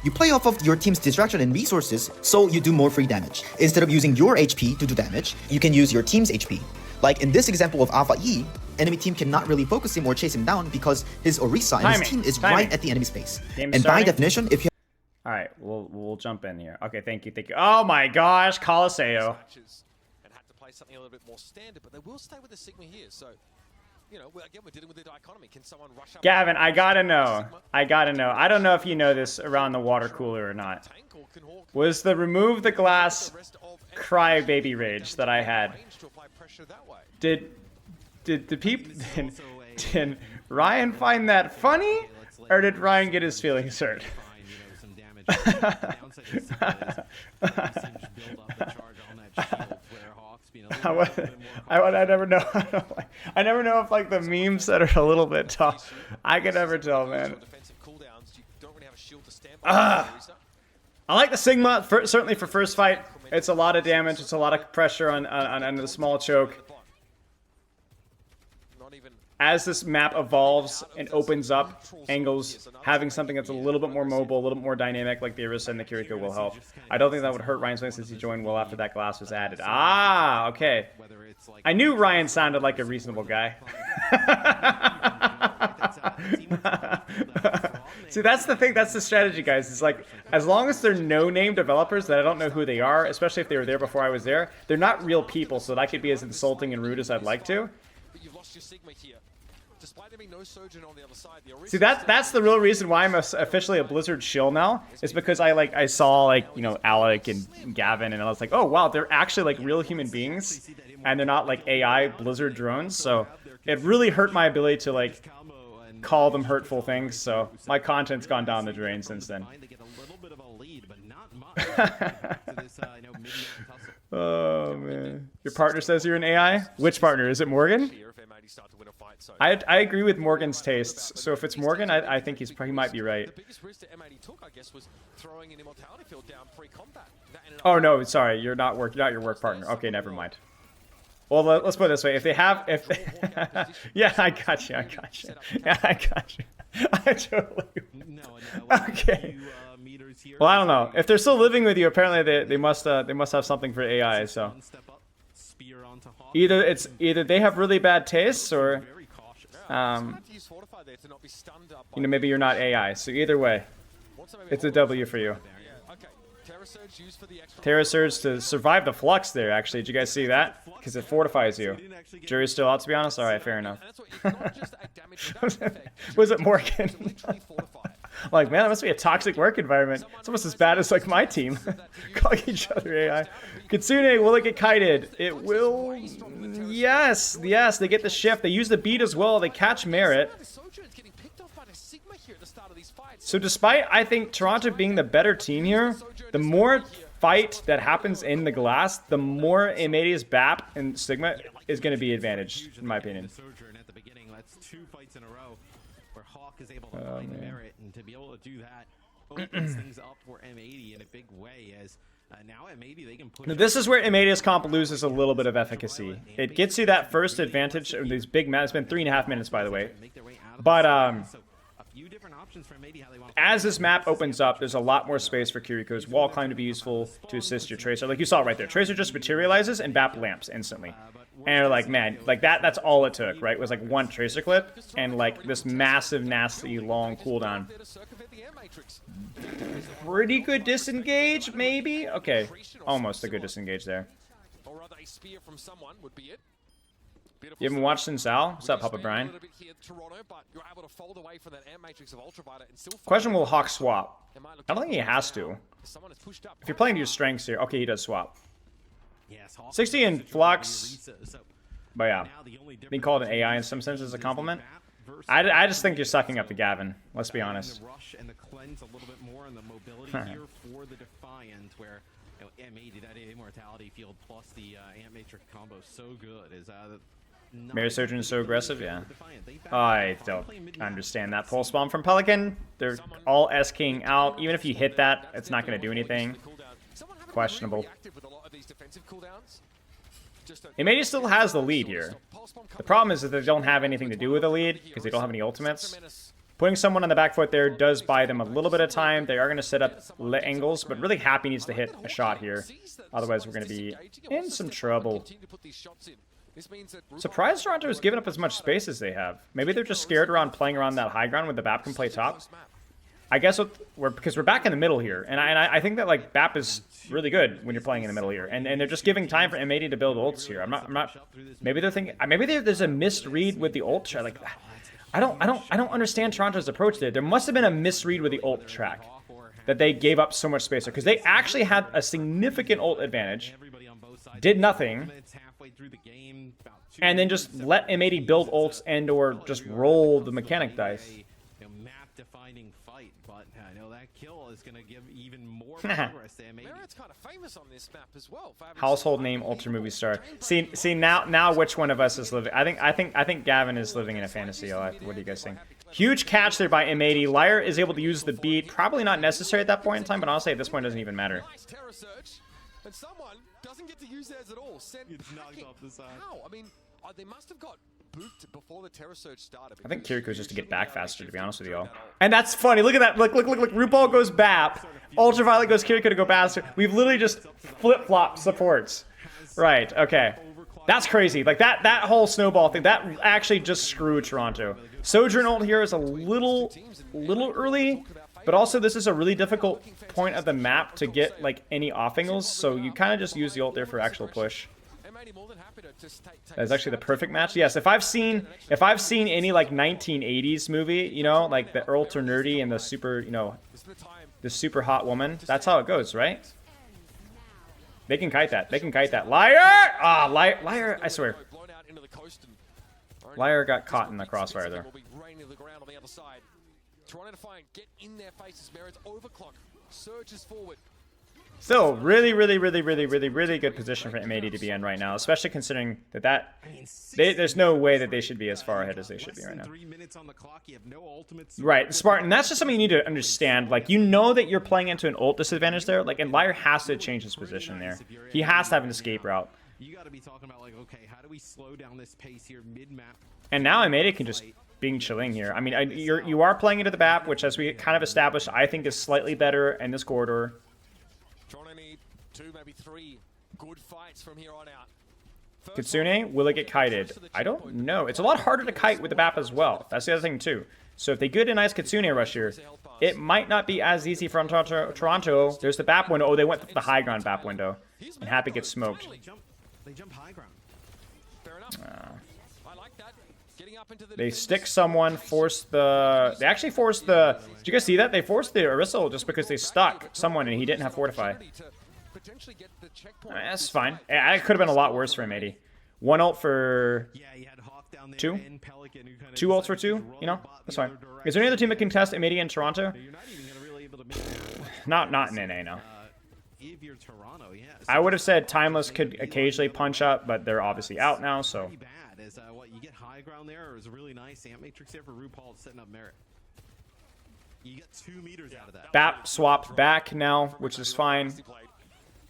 You play off of your team's distraction and resources, so you do more free damage. Instead of using your HP to do damage, you can use your team's HP. Like in this example of Alpha E, enemy team cannot really focus him or chase him down because his Orisa and his team is right at the enemy's base. And by definition, if you... Alright, we'll jump in here. Okay, thank you. Oh my gosh, Coliseo. And had to play something a little bit more standard, but they will stay with the Sigma here, so... You know, again, we're dealing with the dichotomy. Can someone rush up? Gavin, I gotta know. I don't know if you know this around the water cooler or not. Was the remove the glass cry baby rage that I had? Did Ryan find that funny, or did Ryan get his feelings hurt? I never know. I never know if like the memes that are a little bit tough. I can never tell, man. I like the Sigma certainly for first fight. It's a lot of damage. It's a lot of pressure on the small choke. As this map evolves and opens up angles, having something that's a little bit more mobile, a little bit more dynamic, like the Orisa and the Kiriko will help. I don't think that would hurt Ryan's win since he joined well after that glass was added. Ah, okay. I knew Ryan sounded like a reasonable guy. See, that's the thing. That's the strategy, guys. It's like, as long as they're no-name developers that I don't know who they are, especially if they were there before I was there, they're not real people, so that could be as insulting and rude as I'd like to. See, that's the real reason why I'm officially a Blizzard shill now. Is because I saw like, you know, Alec and Gavin, and I was like, oh wow, they're actually like real human beings, and they're not like AI Blizzard drones. So it really hurt my ability to like call them hurtful things. So my content's gone down the drain since then. Oh man, your partner says you're an AI. Which partner? Is it Morgan? I agree with Morgan's tastes. So if it's Morgan, I think he might be right. Oh no, sorry, you're not your work partner. Okay, never mind. Well, let's put it this way: if they have, yeah, I got you. Yeah, I got you. I totally. Okay. Well, I don't know. If they're still living with you, apparently they must have something for AI. So either they have really bad tastes, or you know, maybe you're not AI. So either way, it's a W for you. Terra Surge to survive the flux there, actually. Did you guys see that? Because it fortifies you. Jury's still out, to be honest? Alright, fair enough. Was it Morgan? Like, man, that must be a toxic work environment. It's almost as bad as, like, my team. Calling each other AI. Kitsune, will it get kited? It will... Yes, they get the shift. They use the beat as well. They catch Merit. So despite, I think, Toronto being the better team here, the more fight that happens in the glass, the more Amadius, BAP, and Sigma is going to be advantaged, in my opinion. opens things up for M80 in a big way as now maybe they can push. Now, this is where M80's comp loses a little bit of efficacy. It gets you that first advantage of these big maps. It's been 3.5 minutes, by the way. But as this map opens up, there's a lot more space for Kiriko's wall climb to be useful to assist your Tracer. Like you saw right there, Tracer just materializes and BAP lamps instantly. And you're like, man, like that's all it took, right? It was like one Tracer clip and like this massive, nasty, long cooldown. Pretty good disengage, maybe? Okay, almost a good disengage there. You haven't watched since Al? What's up, Papa Brian? Question, will Hawk swap? I don't think he has to. If you're playing to your strengths here, okay, he does swap. 60 in Flux, but yeah, being called an AI in some sense is a compliment. I just think you're sucking up to Gavin. Let's be honest. Mary Surgeon is so aggressive, yeah. I don't understand that pulse bomb from Pelican. They're all S-king out. Even if you hit that, it's not going to do anything. Questionable. M80 still has the lead here. The problem is that they don't have anything to do with the lead because they don't have any ultimates. Putting someone on the back foot there does buy them a little bit of time. They are going to set up lit angles, but really Happy needs to hit a shot here. Otherwise, we're going to be in some trouble. Surprised Toronto has given up as much space as they have. Maybe they're just scared around playing around that high ground when the BAP can play top. I guess because we're back in the middle here, and I think that like BAP is really good when you're playing in the middle here, and they're just giving time for M80 to build ults here. I'm not. Maybe they're thinking. Maybe there's a misread with the ult track. Like, I don't understand Toronto's approach there. There must have been a misread with the ult track that they gave up so much space there because they actually had a significant ult advantage, did nothing, and then just let M80 build ults and/or just roll the mechanic dice. Household name ultra movie star. See now which one of us is living? I think Gavin is living in a fantasy. What do you guys think? Huge catch there by M80. Liar is able to use the beat. Probably not necessary at that point in time, but honestly at this point it doesn't even matter. And someone doesn't get to use theirs at all. How? I mean, they must have got booped before the Terror Surge started. I think Kiriko's just to get back faster, to be honest with you all. And that's funny. Look at that. Look. RuPaul goes BAP. Ultraviolet goes Kiriko to go faster. We've literally just flip-flopped supports. Right, okay. That's crazy. Like, that whole snowball thing, that actually just screwed Toronto. Sojourn ult here is a little early, but also this is a really difficult point of the map to get, like, any off angles, so you kind of just use the ult there for actual push. That's actually the perfect match. Yes, if I've seen any like 1980s movie, you know, like the ultra nerdy and the super, you know, the super hot woman, that's how it goes, right? They can kite that. They can kite that. Liar! Ah, liar! I swear. Liar got caught in the crossfire there. Still, really good position for M80 to be in right now, especially considering that there's no way that they should be as far ahead as they should be right now. Right, Spartan, that's just something you need to understand. Like, you know that you're playing into an ult disadvantage there, like, and Liar has to change his position there. He has to have an escape route. You got to be talking about, like, okay, how do we slow down this pace here mid-map? And now M80 can just being chilling here. I mean, you are playing into the BAP, which, as we kind of established, I think is slightly better in this corridor. Maybe 3 good fights from here on out. Kitsune, will it get kited? I don't know. It's a lot harder to kite with the BAP as well. That's the other thing too. So if they get a nice Kitsune rush here, it might not be as easy from Toronto. There's the BAP window. Oh, they went for the high ground BAP window. And Happy gets smoked. They jump high ground. They stick someone, force the... They actually forced the... Did you guys see that? They forced the Arisal just because they stuck someone and he didn't have Fortify. That's fine. It could have been a lot worse for M80. 1 ult for 2? 2 ults for 2? You know? That's fine. Is there any other team that can test M80 in Toronto? Not in NA, no. I would have said Timeless could occasionally punch up, but they're obviously out now, so... You get high ground there, or is really nice Ant Matrix there for RuPaul setting up Merit. You get 2 meters out of that. BAP swapped back now, which is fine.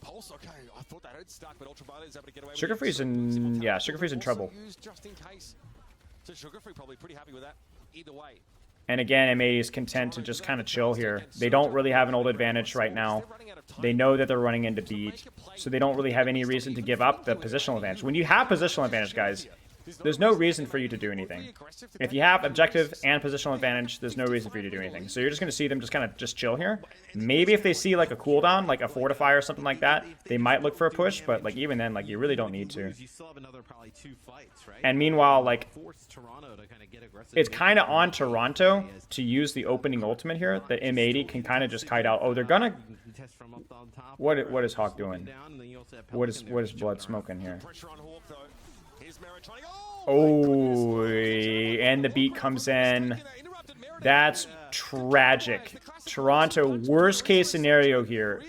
Pulse, okay. I thought that had stuck, but Ultraviolet is able to get away with Sugar Free's in, yeah, Sugar Free's in trouble. Just in case. So Sugar Free probably pretty happy with that either way. And again, M80 is content to just kind of chill here. They don't really have an old advantage right now. They know that they're running into beat, so they don't really have any reason to give up the positional advantage. When you have positional advantage, guys, there's no reason for you to do anything. If you have objective and positional advantage, there's no reason for you to do anything. So you're just going to see them just kind of just chill here. Maybe if they see like a cooldown, like a fortify or something like that, they might look for a push, but like even then, like you really don't need to. And meanwhile, like it's kind of on Toronto to use the opening ultimate here. The M80 can kind of just kite out. Oh, they're gonna. What is Hawk doing? What is Blood smoking here? Oh, and the beat comes in. That's tragic. Toronto, worst case scenario here.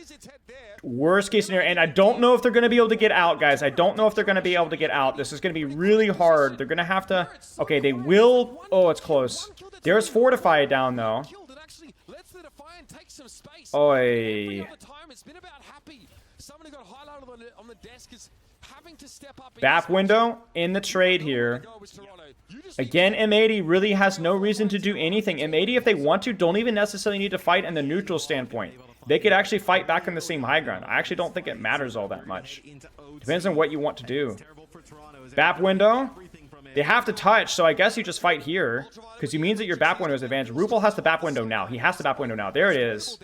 Worst case scenario. And I don't know if they're going to be able to get out, guys. I don't know if they're going to be able to get out. This is going to be really hard. They're going to have to... Okay, they will... Oh, it's close. There's Fortify down, though. Oi. BAP window in the trade here. Again, M80 really has no reason to do anything. M80, if they want to, don't even necessarily need to fight in the neutral standpoint. They could actually fight back in the same high ground. I actually don't think it matters all that much. Depends on what you want to do. BAP window. They have to touch, so I guess you just fight here. Because it means that your BAP window is advanced. Rupal has the BAP window now. He has the BAP window now. There it is.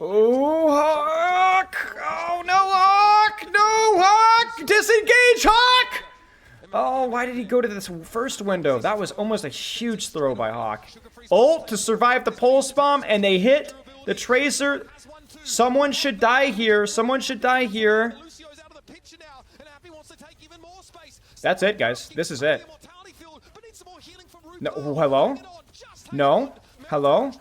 Oh, Hawk! Oh, no, Hawk! No, Hawk! Disengage, Hawk! Oh, why did he go to this first window? That was almost a huge throw by Hawk. Ult to survive the pulse bomb, and they hit the Tracer. Someone should die here. Someone should die here. That's it, guys. This is it. No, hello? No? Hello?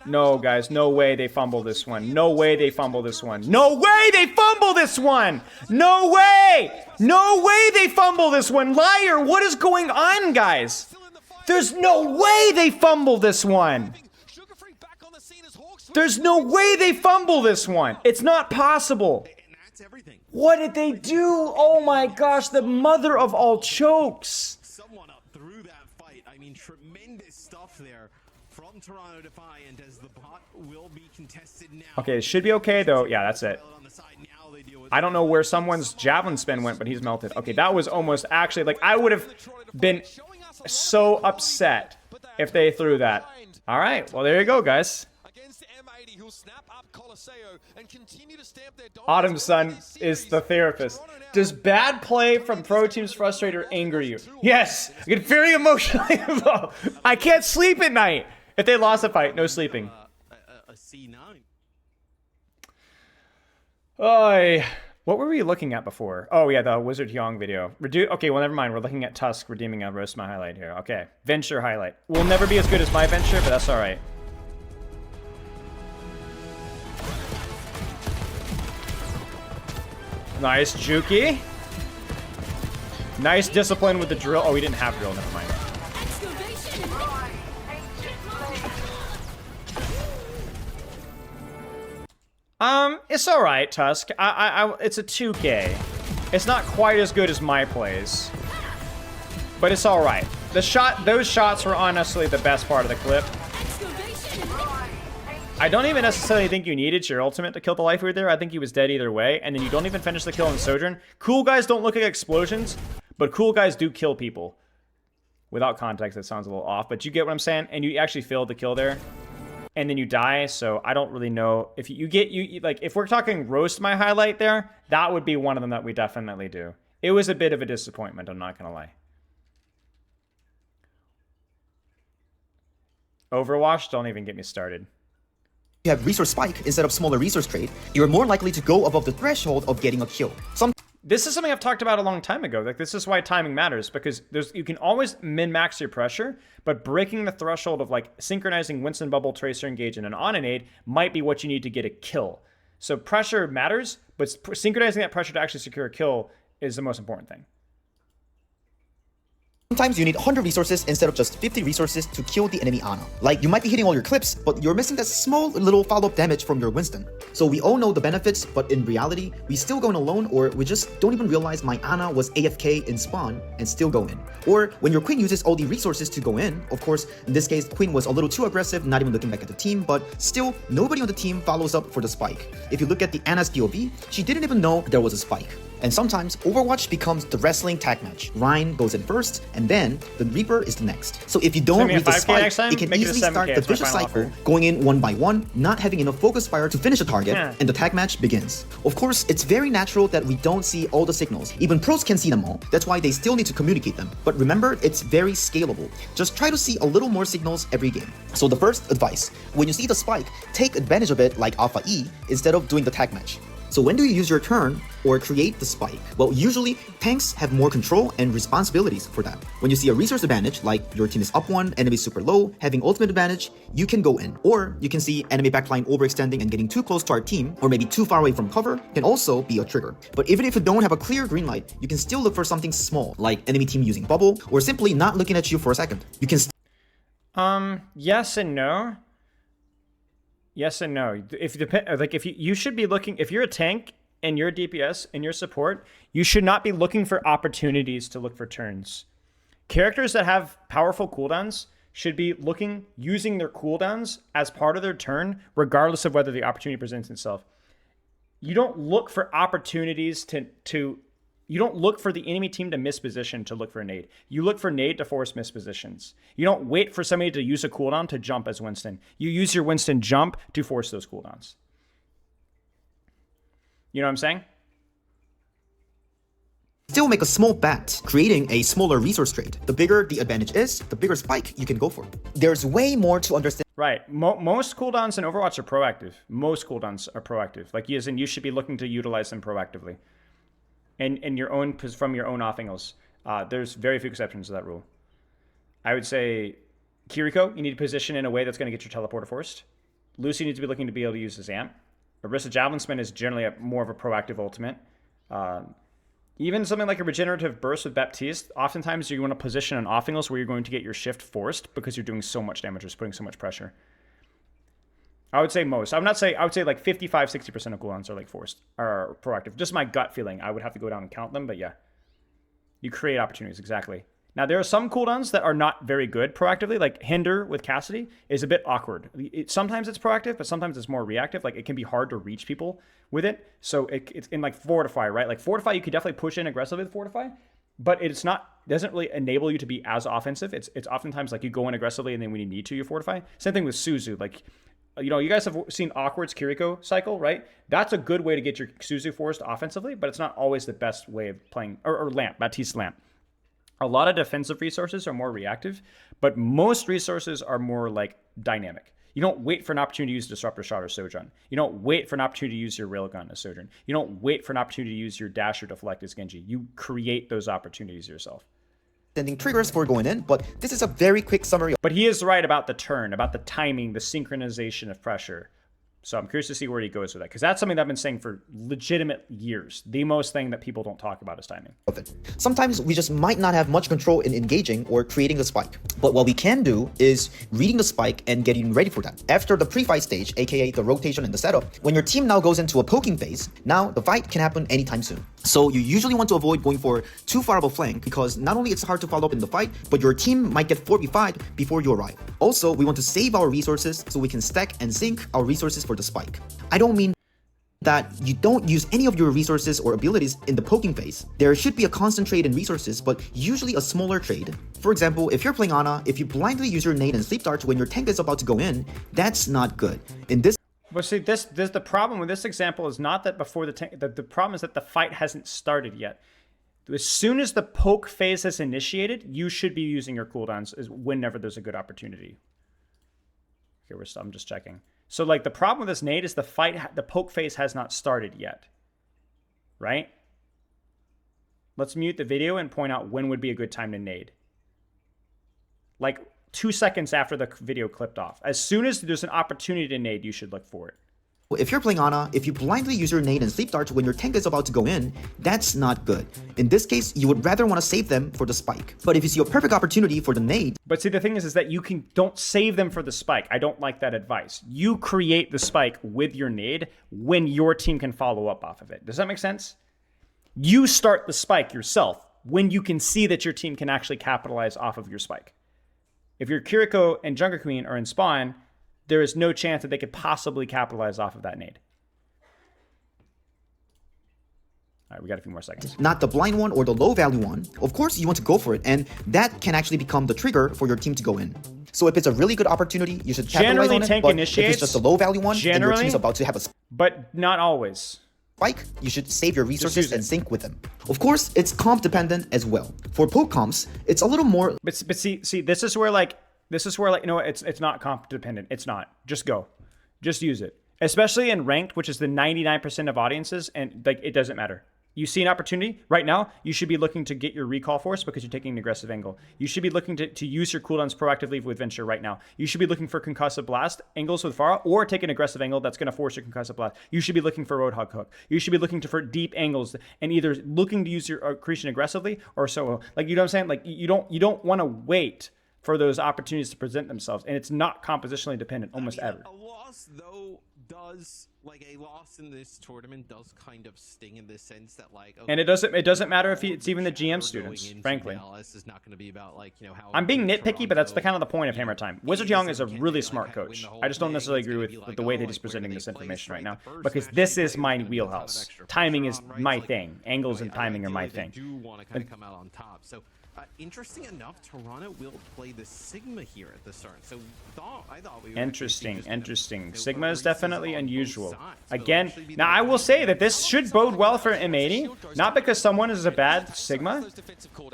No, guys. No way they fumble this one. No way they fumble this one. No way they fumble this one! No way! No way they fumble this one! Liar! What is going on, guys? There's no way they fumble this one! There's no way they fumble this one! It's not possible! What did they do? Oh my gosh, the mother of all chokes! Someone up through that fight. I mean, tremendous stuff there from Toronto Defiant as the bot will be contested now. Okay, it should be okay though. Yeah, that's it. I don't know where someone's javelin spin went, but he's melted. Okay, that was almost actually like I would have been so upset if they threw that. All right, well there you go, guys. Autumn Sun is the therapist. Does bad play from pro teams frustrate or anger you? Yes, I get very emotionally involved. I can't sleep at night. If they lost a fight, no sleeping. A C9. Oy. What were we looking at before? Oh yeah, the Wizard Hyung video. Okay, well never mind. We're looking at Tusk redeeming a roast my highlight here. Okay, Venture highlight. Will never be as good as my Venture, but that's all right. Nice Juki. Nice discipline with the drill. Oh, we didn't have drill. Never mind. It's all right, Tusk. It's a 2K. It's not quite as good as my plays, but it's all right. Those shots were honestly the best part of the clip. I don't even necessarily think you needed your ultimate to kill the life there. I think he was dead either way, and then you don't even finish the kill in Sojourn. Cool guys don't look like explosions, but cool guys do kill people. Without context, that sounds a little off, but you get what I'm saying? And you actually failed the kill there, and then you die, so I don't really know. If you like, if we're talking roast my highlight there, that would be one of them that we definitely do. It was a bit of a disappointment, I'm not gonna lie. Overwatch, don't even get me started. You have resource spike instead of smaller resource trade, you're more likely to go above the threshold of getting a kill. This is something I've talked about a long time ago. Like, this is why timing matters, because you can always min-max your pressure, but breaking the threshold of like synchronizing Winston Bubble, Tracer Engage, and an on-and-aid might be what you need to get a kill. So pressure matters, but synchronizing that pressure to actually secure a kill is the most important thing. Sometimes you need 100 resources instead of just 50 resources to kill the enemy Ana. Like, you might be hitting all your clips, but you're missing that small little follow-up damage from your Winston. So we all know the benefits, but in reality, we still go in alone, or we just don't even realize my Ana was AFK in spawn and still go in. Or when your Queen uses all the resources to go in, of course, in this case, Queen was a little too aggressive, not even looking back at the team, but still, nobody on the team follows up for the spike. If you look at the Ana's POV, she didn't even know there was a spike. And sometimes, Overwatch becomes the wrestling tag match. Ryan goes in first, and then the Reaper is the next. So if you don't read the spike, it can easily start the vicious cycle, going in one by one, not having enough focus fire to finish a target, and the tag match begins. Of course, it's very natural that we don't see all the signals. Even pros can see them all. That's why they still need to communicate them. But remember, it's very scalable. Just try to see a little more signals every game. So the first advice, when you see the spike, take advantage of it like Alpha E instead of doing the tag match. So when do you use your turn or create the spike? Well, usually tanks have more control and responsibilities for that. When you see a resource advantage, like your team is up one, enemy super low, having ultimate advantage, you can go in. Or you can see enemy backline overextending and getting too close to our team, or maybe too far away from cover, can also be a trigger. But even if you don't have a clear green light, you can still look for something small, like enemy team using bubble, or simply not looking at you for a second. You can yes and no. Yes and no. If you should be looking, if you're a tank and you're a DPS and you're support, you should not be looking for opportunities to look for turns. Characters that have powerful cooldowns should be using their cooldowns as part of their turn, regardless of whether the opportunity presents itself. You don't look for opportunities you don't look for the enemy team to miss position to look for a nade. You look for nade to force miss positions. You don't wait for somebody to use a cooldown to jump as Winston. You use your Winston jump to force those cooldowns. You know what I'm saying? Still make a small bet, creating a smaller resource trade. The bigger the advantage is, the bigger spike you can go for. There's way more to understand. Right. Most cooldowns in Overwatch are proactive. Most cooldowns are proactive. Like, as in, you should be looking to utilize them proactively. And your own, from your own off angles. There's very few exceptions to that rule. I would say Kiriko, you need to position in a way that's going to get your teleporter forced. Lucy needs to be looking to be able to use his amp. Orisa Javelin Spin is generally more of a proactive ultimate. Even something like a regenerative burst with Baptiste, oftentimes you want to position on off angles where you're going to get your shift forced because you're doing so much damage, just putting so much pressure. I would say most. I would say like 55, 60% of cooldowns are like forced, or proactive. Just my gut feeling. I would have to go down and count them, but yeah. You create opportunities, exactly. Now, there are some cooldowns that are not very good proactively, like Hinder with Cassidy is a bit awkward. Sometimes it's proactive, but sometimes it's more reactive. Like, it can be hard to reach people with it. So it's in like Fortify, right? Like Fortify, you could definitely push in aggressively with Fortify, but doesn't really enable you to be as offensive. It's oftentimes like you go in aggressively and then when you need to, you Fortify. Same thing with Suzu. Like, you know, you guys have seen Awkward's Kiriko cycle, right? That's a good way to get your Suzu forced offensively, but it's not always the best way of playing, or Lamp, Baptiste Lamp. A lot of defensive resources are more reactive, but most resources are more like dynamic. You don't wait for an opportunity to use Disruptor Shot or Sojourn. You don't wait for an opportunity to use your Railgun as Sojourn. You don't wait for an opportunity to use your Dash or Deflect as Genji. You create those opportunities yourself. Sending triggers for going in, but this is a very quick summary. But he is right about the turn, about the timing, the synchronization of pressure. So I'm curious to see where he goes with that, because that's something that I've been saying for legitimate years. The most thing that people don't talk about is timing. Sometimes we just might not have much control in engaging or creating a spike. But what we can do is reading the spike and getting ready for that. After the pre-fight stage, aka the rotation and the setup, when your team now goes into a poking phase, now the fight can happen anytime soon. So you usually want to avoid going for too far of a flank, because not only it's hard to follow up in the fight, but your team might get 4v5'd before you arrive. Also, we want to save our resources so we can stack and sync our resources for the spike. I don't mean that you don't use any of your resources or abilities in the poking phase. There should be a constant trade in resources, but usually a smaller trade. For example, if you're playing Ana, if you blindly use your nade and sleep dart when your tank is about to go in, that's not good. In this But see, the problem with this example is not that before the tank, the problem is that the fight hasn't started yet. As soon as the poke phase has initiated, you should be using your cooldowns whenever there's a good opportunity. Okay, I'm just checking. So, like, the problem with this nade is the poke phase has not started yet. Right? Let's mute the video and point out when would be a good time to nade. Like, 2 seconds after the video clipped off. As soon as there's an opportunity to nade, you should look for it. If you're playing Ana, if you blindly use your nade and sleep darts when your tank is about to go in, that's not good. In this case, you would rather want to save them for the spike. But if you see a perfect opportunity for the nade... But see, the thing is that don't save them for the spike. I don't like that advice. You create the spike with your nade when your team can follow up off of it. Does that make sense? You start the spike yourself when you can see that your team can actually capitalize off of your spike. If your Kiriko and Junker Queen are in spawn, there is no chance that they could possibly capitalize off of that nade. All right, we got a few more seconds. Not the blind one or the low value one. Of course, you want to go for it, and that can actually become the trigger for your team to go in. So if it's a really good opportunity, you should capitalize on it. Tank but initiates, if it's just a low value one, and your team's about to have a but not always. Spike, you should save your resources and sync with them. Of course, it's comp dependent as well. For poke comps, it's a little more. But see, this is where you know, it's not comp dependent. It's not. Just go, just use it. Especially in ranked, which is the 99% of audiences, and like it doesn't matter. You see an opportunity right now, you should be looking to get your recall force because you're taking an aggressive angle. You should be looking to use your cooldowns proactively with Venture right now. You should be looking for concussive blast angles with Pharah, or take an aggressive angle that's going to force your concussive blast. You should be looking for Roadhog hook. You should be looking for deep angles and either looking to use your accretion aggressively or so. Like, you know what I'm saying? Like, you don't want to wait for those opportunities to present themselves, and it's not compositionally dependent almost ever. A loss, though, does, like, a loss in this tournament does kind of sting in the sense that, like, okay, and it doesn't matter if it's even the GM students, frankly. Is not going to be about, like, you know, how I'm being nitpicky, but that's the kind of the point of Hammer Time. Wizard Young is a really smart coach. I just don't necessarily agree with the way that he's presenting this information right now, because this is my wheelhouse. Timing is my thing. Angles and timing are my thing. do want to kind of come out on top. So interesting enough, Toronto will play the Sigma here at the start. So I thought we were interesting. Sigma is definitely unusual. Again, now I will say that this should bode well for M80, not because someone is a bad Sigma,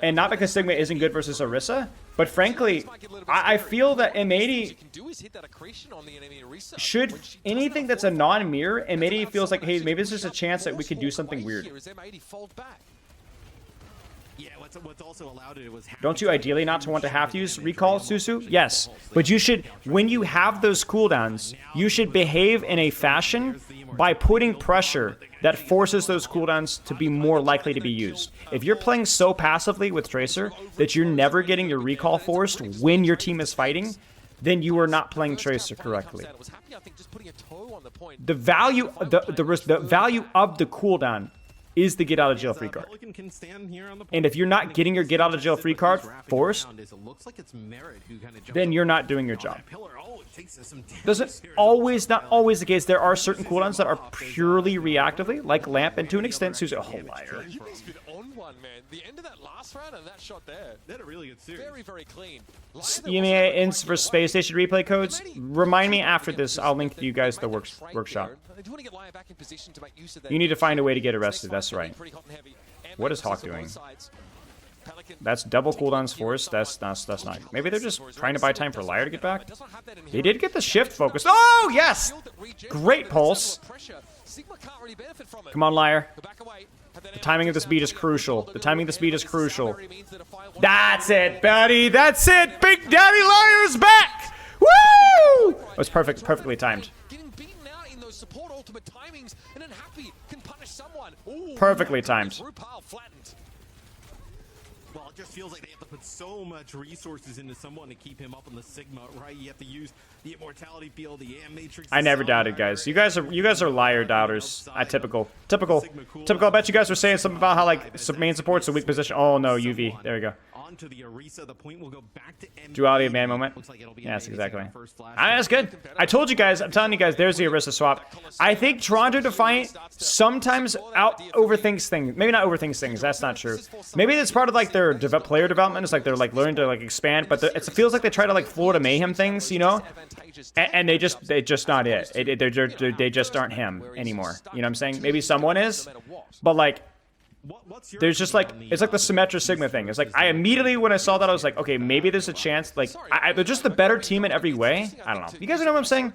and not because Sigma isn't good versus Orisa, but frankly, I feel that M80 should, anything that's a non-mirror, M80 feels like, hey, maybe there's just a chance that we could do something weird. Yeah, what's also allowed it was. Don't you ideally not to want to have to use recall, Susu? Yes, but you should, when you have those cooldowns, you should behave in a fashion by putting pressure that forces those cooldowns to be more likely to be used. If you're playing so passively with Tracer that you're never getting your recall forced when your team is fighting, then you are not playing Tracer correctly. The value of the cooldown is the get out of jail free card. And if you're not getting your get out of jail free card forced, then you're not doing your job. Not always the case. There are certain cooldowns that are purely reactively, like Lamp, and to an extent, Suzu. Oh, liar. The end of that last round and that shot there. They had a really good series. Very, very clean. EMEA ins for Space Station replay codes. Remind me after this. I'll link to you guys the workshop. You need to find a way to get arrested. That's right. What is Hawk doing? That's double cooldowns forced. That's not. Maybe they're just trying to buy time for Liar to get back. He did get the shift focus. Oh yes, great pulse. Come on, Liar. The timing of this beat is crucial. That's it, buddy. That's it. Big Daddy Liar's back. Woo! It was perfectly timed. Perfectly timed. Well, it just feels like they have to put so much resources into someone to keep him up on the Sigma, right? You have to use the immortality field, the AM matrix. I never doubted, guys. You guys are liar doubters. Typical. I bet you guys were saying something about how like main support's a weak position. Oh no, UV. There we go. To the Orisa, the point will go back to duality of man moment. Yes, exactly. That's good. I told you guys, I'm telling you guys, there's the Orisa swap. I think Toronto Defiant sometimes overthinks things. Maybe not overthinks things. That's not true. Maybe that's part of like their player development. It's like they're like learning to like expand, but it feels like they try to like Florida Mayhem things, you know? And they just not it. They just aren't him anymore. You know what I'm saying? Maybe someone is, but like. There's just like, it's like the Symmetra Sigma thing. It's like, I immediately, when I saw that, I was like, okay, maybe there's a chance, like, they're just the better team in every way. I don't know. You guys know what I'm saying?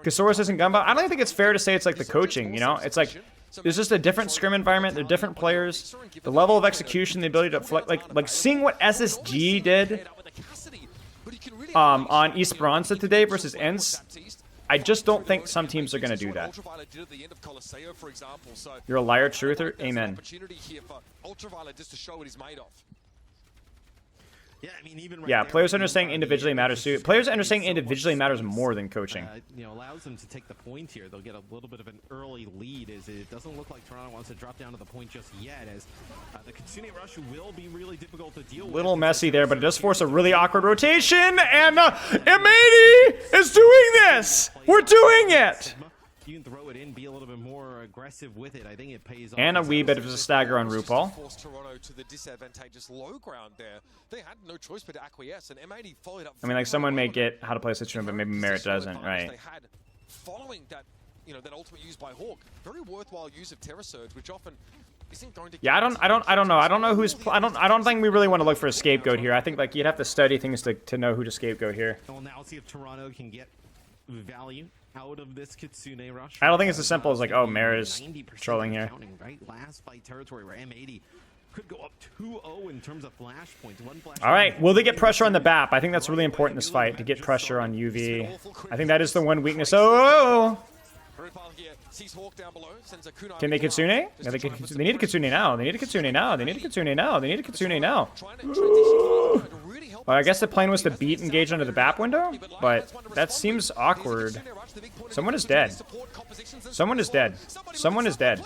Kasaurus isn't Gumbo. I don't even think it's fair to say it's like the coaching, you know? It's like, there's just a different scrim environment. They're different players. The level of execution, the ability to flex, like seeing what SSG did on Esperanza today versus ENCE, I just don't think some teams are going to do that. You're a liar, truther. Amen. Yeah, I mean, even right Yeah, there, players understanding individually matters too. Players understanding individually matters more than coaching. You know, allows them to take the point here. They'll get a little bit of an early lead, as it doesn't look like Toronto wants to drop down to the point just yet, as the Kitsune rush will be really difficult to deal with. Little messy there, but it does force a really awkward rotation, and M80 is doing this! We're doing it! You can throw it in, be a little bit more aggressive with it. I think it pays off. And a wee bit of a stagger on RuPaul. Forced Toronto to the disadvantageous low ground there. They had no choice but to acquiesce, and M80 followed up. I mean, like, someone may get how to play a situation, but maybe Merritt doesn't, right? They had following that, you know, that ultimate use by Hawk. Very worthwhile use of Terror Surge, which often isn't going to. Yeah, I don't know. I don't know who's. I don't think we really want to look for a scapegoat here. I think like you'd have to study things to know who to scapegoat here. We'll now see if Toronto can get value out of this Kitsune rush. I don't think it's as simple as like, oh, Mare is trolling here. Right? Last fight territory where M80 could go up 2-0 in terms of flash points. One flash All right, will they get pressure on the BAP? I think that's really important in this fight, to get pressure on UV. I think that is the one weakness. Oh! Can they Kitsune? Yeah, they need a Kitsune now. They need a Kitsune now. They need a Kitsune now. They need a Kitsune now. Well, I guess the plan was to beat engage under the BAP window, but that seems awkward. Someone is dead. Someone is dead. Someone is dead.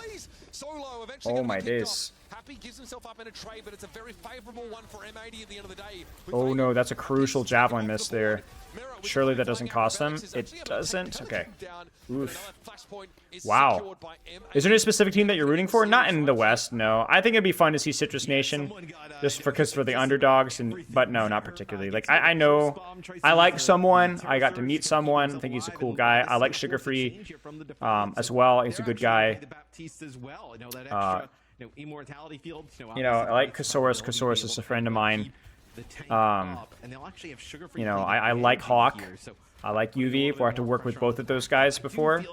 Oh my days. Oh no, that's a crucial javelin miss there. Surely that doesn't cost them. It doesn't? Okay. Oof. Wow. Is there any specific team that you're rooting for? Not in the West, no. I think it'd be fun to see Citrus Nation, just because for the underdogs, but no, not particularly. Like, I know, I like someone. I got to meet someone. I think he's a cool guy. I like Sugar Free as well. He's a good guy. You know, I like Kasaurus. Kasaurus is a friend of mine. You know, I like Hawk. I like UV. We'll have to work with both of those guys before.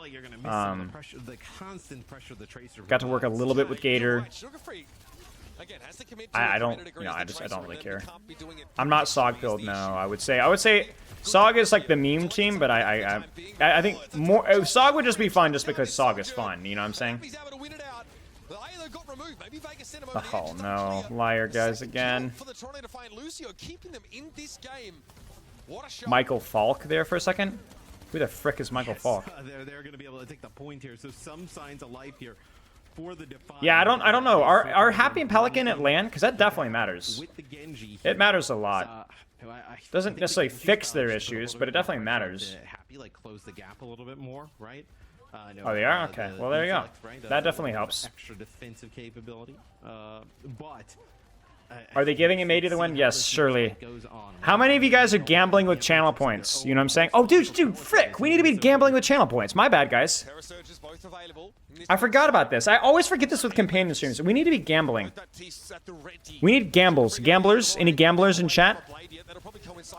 Got to work a little bit with Gator. I don't, you know, I don't really care. I'm not SOG build, no. I would say SOG is like the meme team, but I think more SOG would just be fun just because SOG is fun. You know what I'm saying? Oh no, liar guys again. Michael Falk there for a second. Who the frick is Michael Falk? They're going to be able to take the point here. So some signs of life here for the Defiant. Yeah, I don't know. Are Happy and Pelican at LAN? Because that definitely matters. It matters a lot. Doesn't necessarily fix their issues, but it definitely matters. Happy like close the gap a little bit more, right? Oh, they are? Okay. Well, there you go. That definitely helps. Extra defensive capability. But are they giving him 80 to win? Yes, surely. How many of you guys are gambling with channel points? You know what I'm saying? Oh, dude, frick. We need to be gambling with channel points. My bad, guys. I forgot about this. I always forget this with companion streams. We need to be gambling. We need gambles. Gamblers? Any gamblers in chat?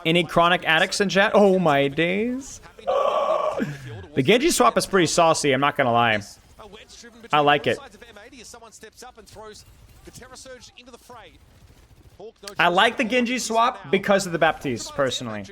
Any chronic addicts in chat? Oh, my days. The Genji swap is pretty saucy, I'm not gonna lie. I like it. I like the Genji swap because of the Baptiste, personally.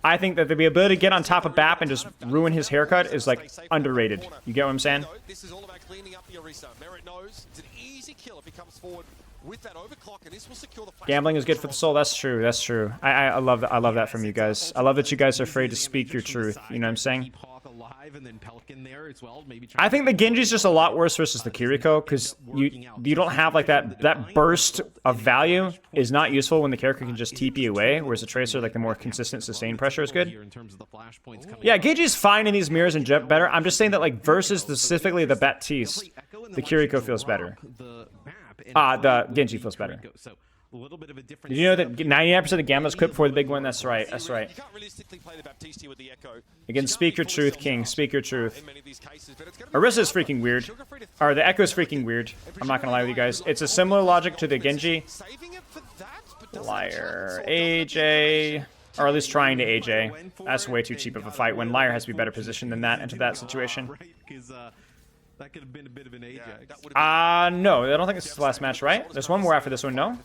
I think that the ability to get on top of Bap and just ruin his haircut is, like, underrated. You get what I'm saying? This is all about cleaning up the Orisa. Merritt knows it's an easy kill if he comes forward with that overclock, and this will secure the gambling is good for the soul. That's true. That's true. I love that. I love that from you guys. I love that you guys are afraid to speak your truth. You know what I'm saying? I think the Genji's just a lot worse versus the Kiriko because you don't have like that burst of value is not useful when the character can just TP away, whereas the Tracer, like the more consistent sustained pressure is good. Yeah, Genji's fine in these mirrors and jet better. I'm just saying that like versus specifically the Baptiste, the Kiriko feels better. The Genji feels better. Did you know that 99% of Gamma's quit before the big one? That's right. That's right. Again, speak your truth, King. Speak your truth. Orisa's freaking weird. Or the Echo's freaking weird. I'm not gonna lie with you guys. It's a similar logic to the Genji. Liar. AJ. Or at least trying to AJ. That's way too cheap of a fight when Liar has to be better positioned than that into that situation. That could have been a bit of an AJ. No, I don't think this is the last match, right? There's one more after this one, no?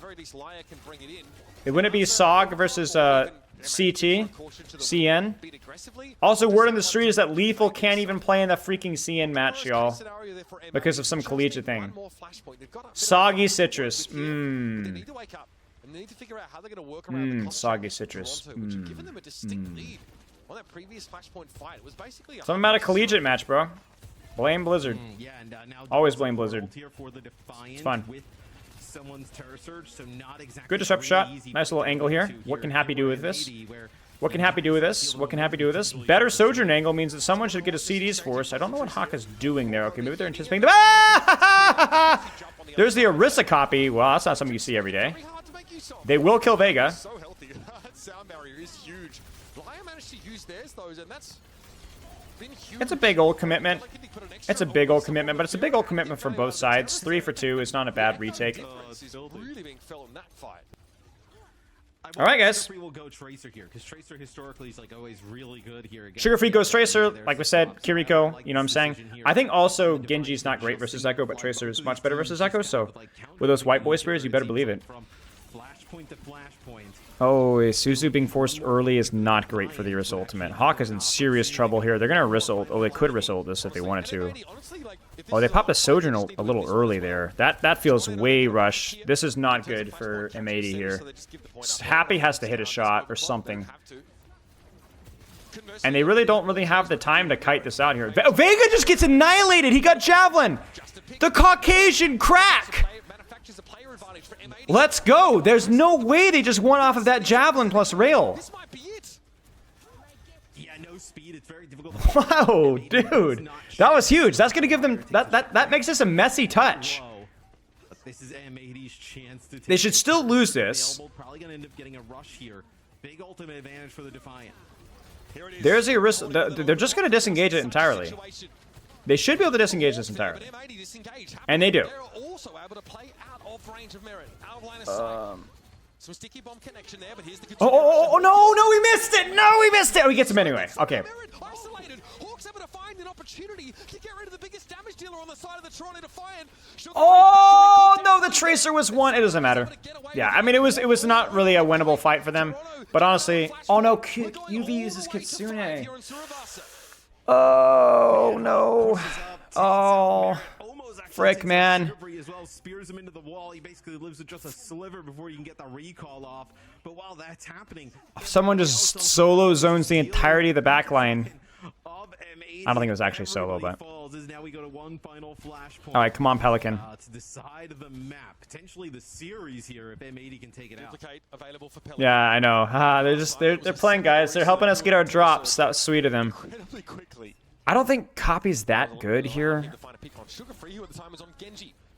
It wouldn't it be SOG versus CT, CN. Also, word on the street is that Lethal can't even play in the freaking CN match, y'all, because of some collegiate thing. Soggy Citrus. Mmm. Soggy Citrus. Something about a collegiate match, bro. Blame Blizzard. Always blame Blizzard. It's fun. Good disrupt shot. Nice little angle here. What can Happy do with this? What can Happy do with this? What can Happy do with this? Better Sojourn angle means that someone should get a CDs force. I don't know what Haka's doing there. Okay, maybe they're anticipating the... Ah! There's the Orisa copy. Well, that's not something you see every day. They will kill Vega. Sound barrier is huge. Lion managed to use theirs though, and that's been huge. It's a big old commitment. It's a big old commitment, but it's a big old commitment from both sides. 3 for 2 is not a bad retake. Really being felt in that fight. All right, guys. We'll go Tracer here because Tracer historically is like always really good here. Sugar-free goes Tracer, like we said, Kiriko, you know what I'm saying? I think also Genji's not great versus Echo, but Tracer is much better versus Echo, so with those white boy spears, you better believe it. Flashpoint to flashpoint. Oh, Suzu being forced early is not great for the Orisa ultimate. Hawk is in serious trouble here. They're going to Orisa ult. Oh, they could Orisa ult this if they wanted to. Oh, they popped a Sojourn ult a little early there. That feels way rushed. This is not good for M80 here. Happy has to hit a shot or something. And they really don't have the time to kite this out here. Vega just gets annihilated. He got Javelin. The Caucasian crack. Let's go. There's no way they just won off of that Javelin plus rail. Yeah, no speed. It's very difficult. Wow, dude. That was huge. That's going to give them... That makes this a messy touch. This is M80's chance to take. They should still lose this. Probably going to end up getting a rush here. Big ultimate advantage for the Defiant. There's a risk. They're just going to disengage it entirely. They should be able to disengage this entirely. And they do. Oh, no, we missed it. No, we missed it. Oh, he gets him anyway. Okay. Oh, no, the Tracer was one. It doesn't matter. Yeah, I mean, it was not really a winnable fight for them. But honestly, oh, no, UV uses Kitsune. Oh, no. Oh, frick, man. Spears him into the wall. He basically lives with just a sliver before you can get the recall off. But while that's happening, someone just solo zones the entirety of the back line. I don't think it was actually solo, but all right, come on, Pelican. To the side of the map, potentially the series here if M80 can take it out. Yeah, I know. They're playing, guys. They're helping us get our drops. That was sweet of them. I don't think Copy's that good here.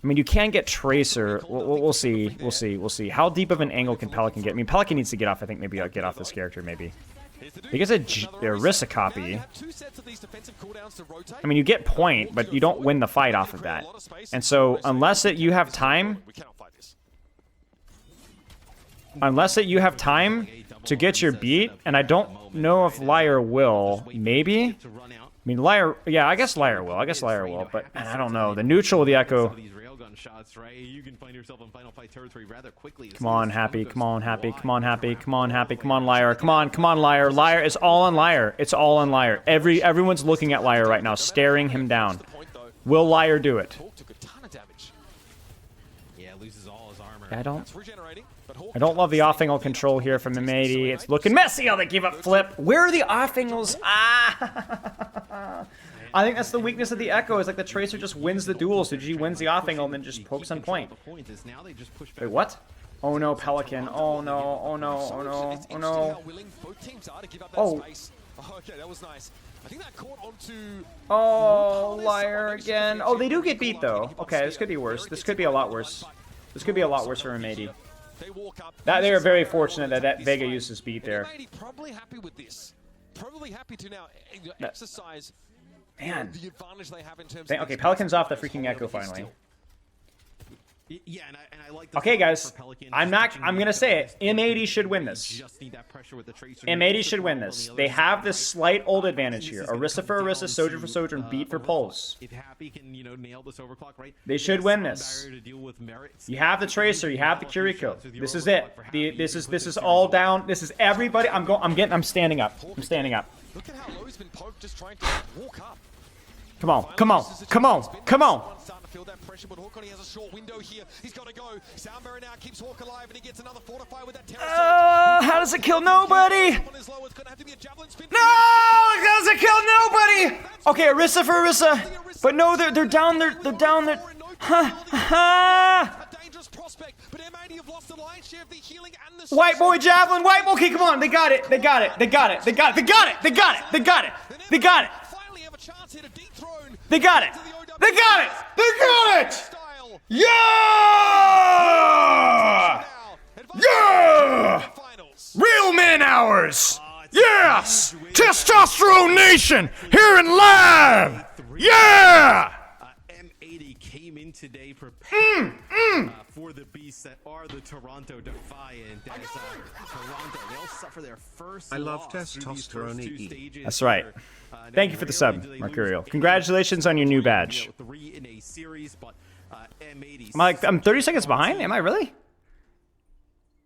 I mean, you can get Tracer. We'll see. We'll see. How deep of an angle can Pelican get? I mean, Pelican needs to get off. I think maybe I'll get off this character, maybe. He gets a Orisa copy. I mean, you get point, but you don't win the fight off of that. And so, unless you have time... Unless you have time to get your beat, and I don't know if Liar will. Maybe? I mean, Liar... Yeah, I guess Liar will. But man, I don't know. The neutral of the Echo... Shots, right? You can find yourself in final fight territory rather quickly. Come on, Happy. Come on, Happy. Come on, Happy. Come on, Happy. Come on, Liar. Come on, Liar. Liar. It's all on Liar. It's all on Liar. Everyone's looking at Liar right now, staring him down. Will Liar do it? Yeah, loses all his armor. I don't love the off-angle control here from M80. It's looking messy. Oh, they give up flip. Where are the off-angles? Ah! I think that's the weakness of the Echo, is like the Tracer just wins the duel, so G wins the off-angle and then just pokes on point. Wait, what? Oh no, Pelican. Oh no, oh no, oh no, oh no. Oh. Okay, that was nice. I think that caught onto... Oh, Liar again. Oh, they do get beat though. Okay, this could be worse. This could be a lot worse. This could be a lot worse for M80. They are very fortunate that Vega used his beat there. Probably happy with this. Probably happy to now exercise... Man. The advantage they have in terms of okay, Pelican's off the freaking Echo finally. Yeah, and I like. Okay, guys, I'm gonna say it. M80 should win this. M80 should win this. They have this slight old advantage here. Orisa for Orisa, Sojourn for Sojourn, Beat for Pulse. If Happy can, nail this overclock, right? They should win this. You have the Tracer, you have the Kiriko. This is it. This is all down. This is everybody. I'm standing up. I'm standing up. Look at how low he's been poked, just trying to walk up. Come on, come on, come on, come on. Starting to feel that pressure, but Hawk on, he has a short window here. He's got to go. Soundbearer now keeps Hawk alive, and he gets another fortify with that terror. How does it kill nobody? No, it doesn't kill nobody. Okay, Orisa for Orisa, but no, they're down. They're down. They're White boy javelin, white boy. Okay, come on, they got it. They got it. They got it. They got it. They got it. They got it. They got it. They got it. They got it! They got it! They got it! Yeah! Yeah! Real man hours! Yes! Testosterone Nation here in live! Yeah! M80 came in today prepared for the beasts that are the Toronto Defiant. As Toronto, they'll suffer their first. I love testosterone. That's right. Thank you for the sub, Mercurial. Congratulations on your new badge. I'm 30 seconds behind? Am I really?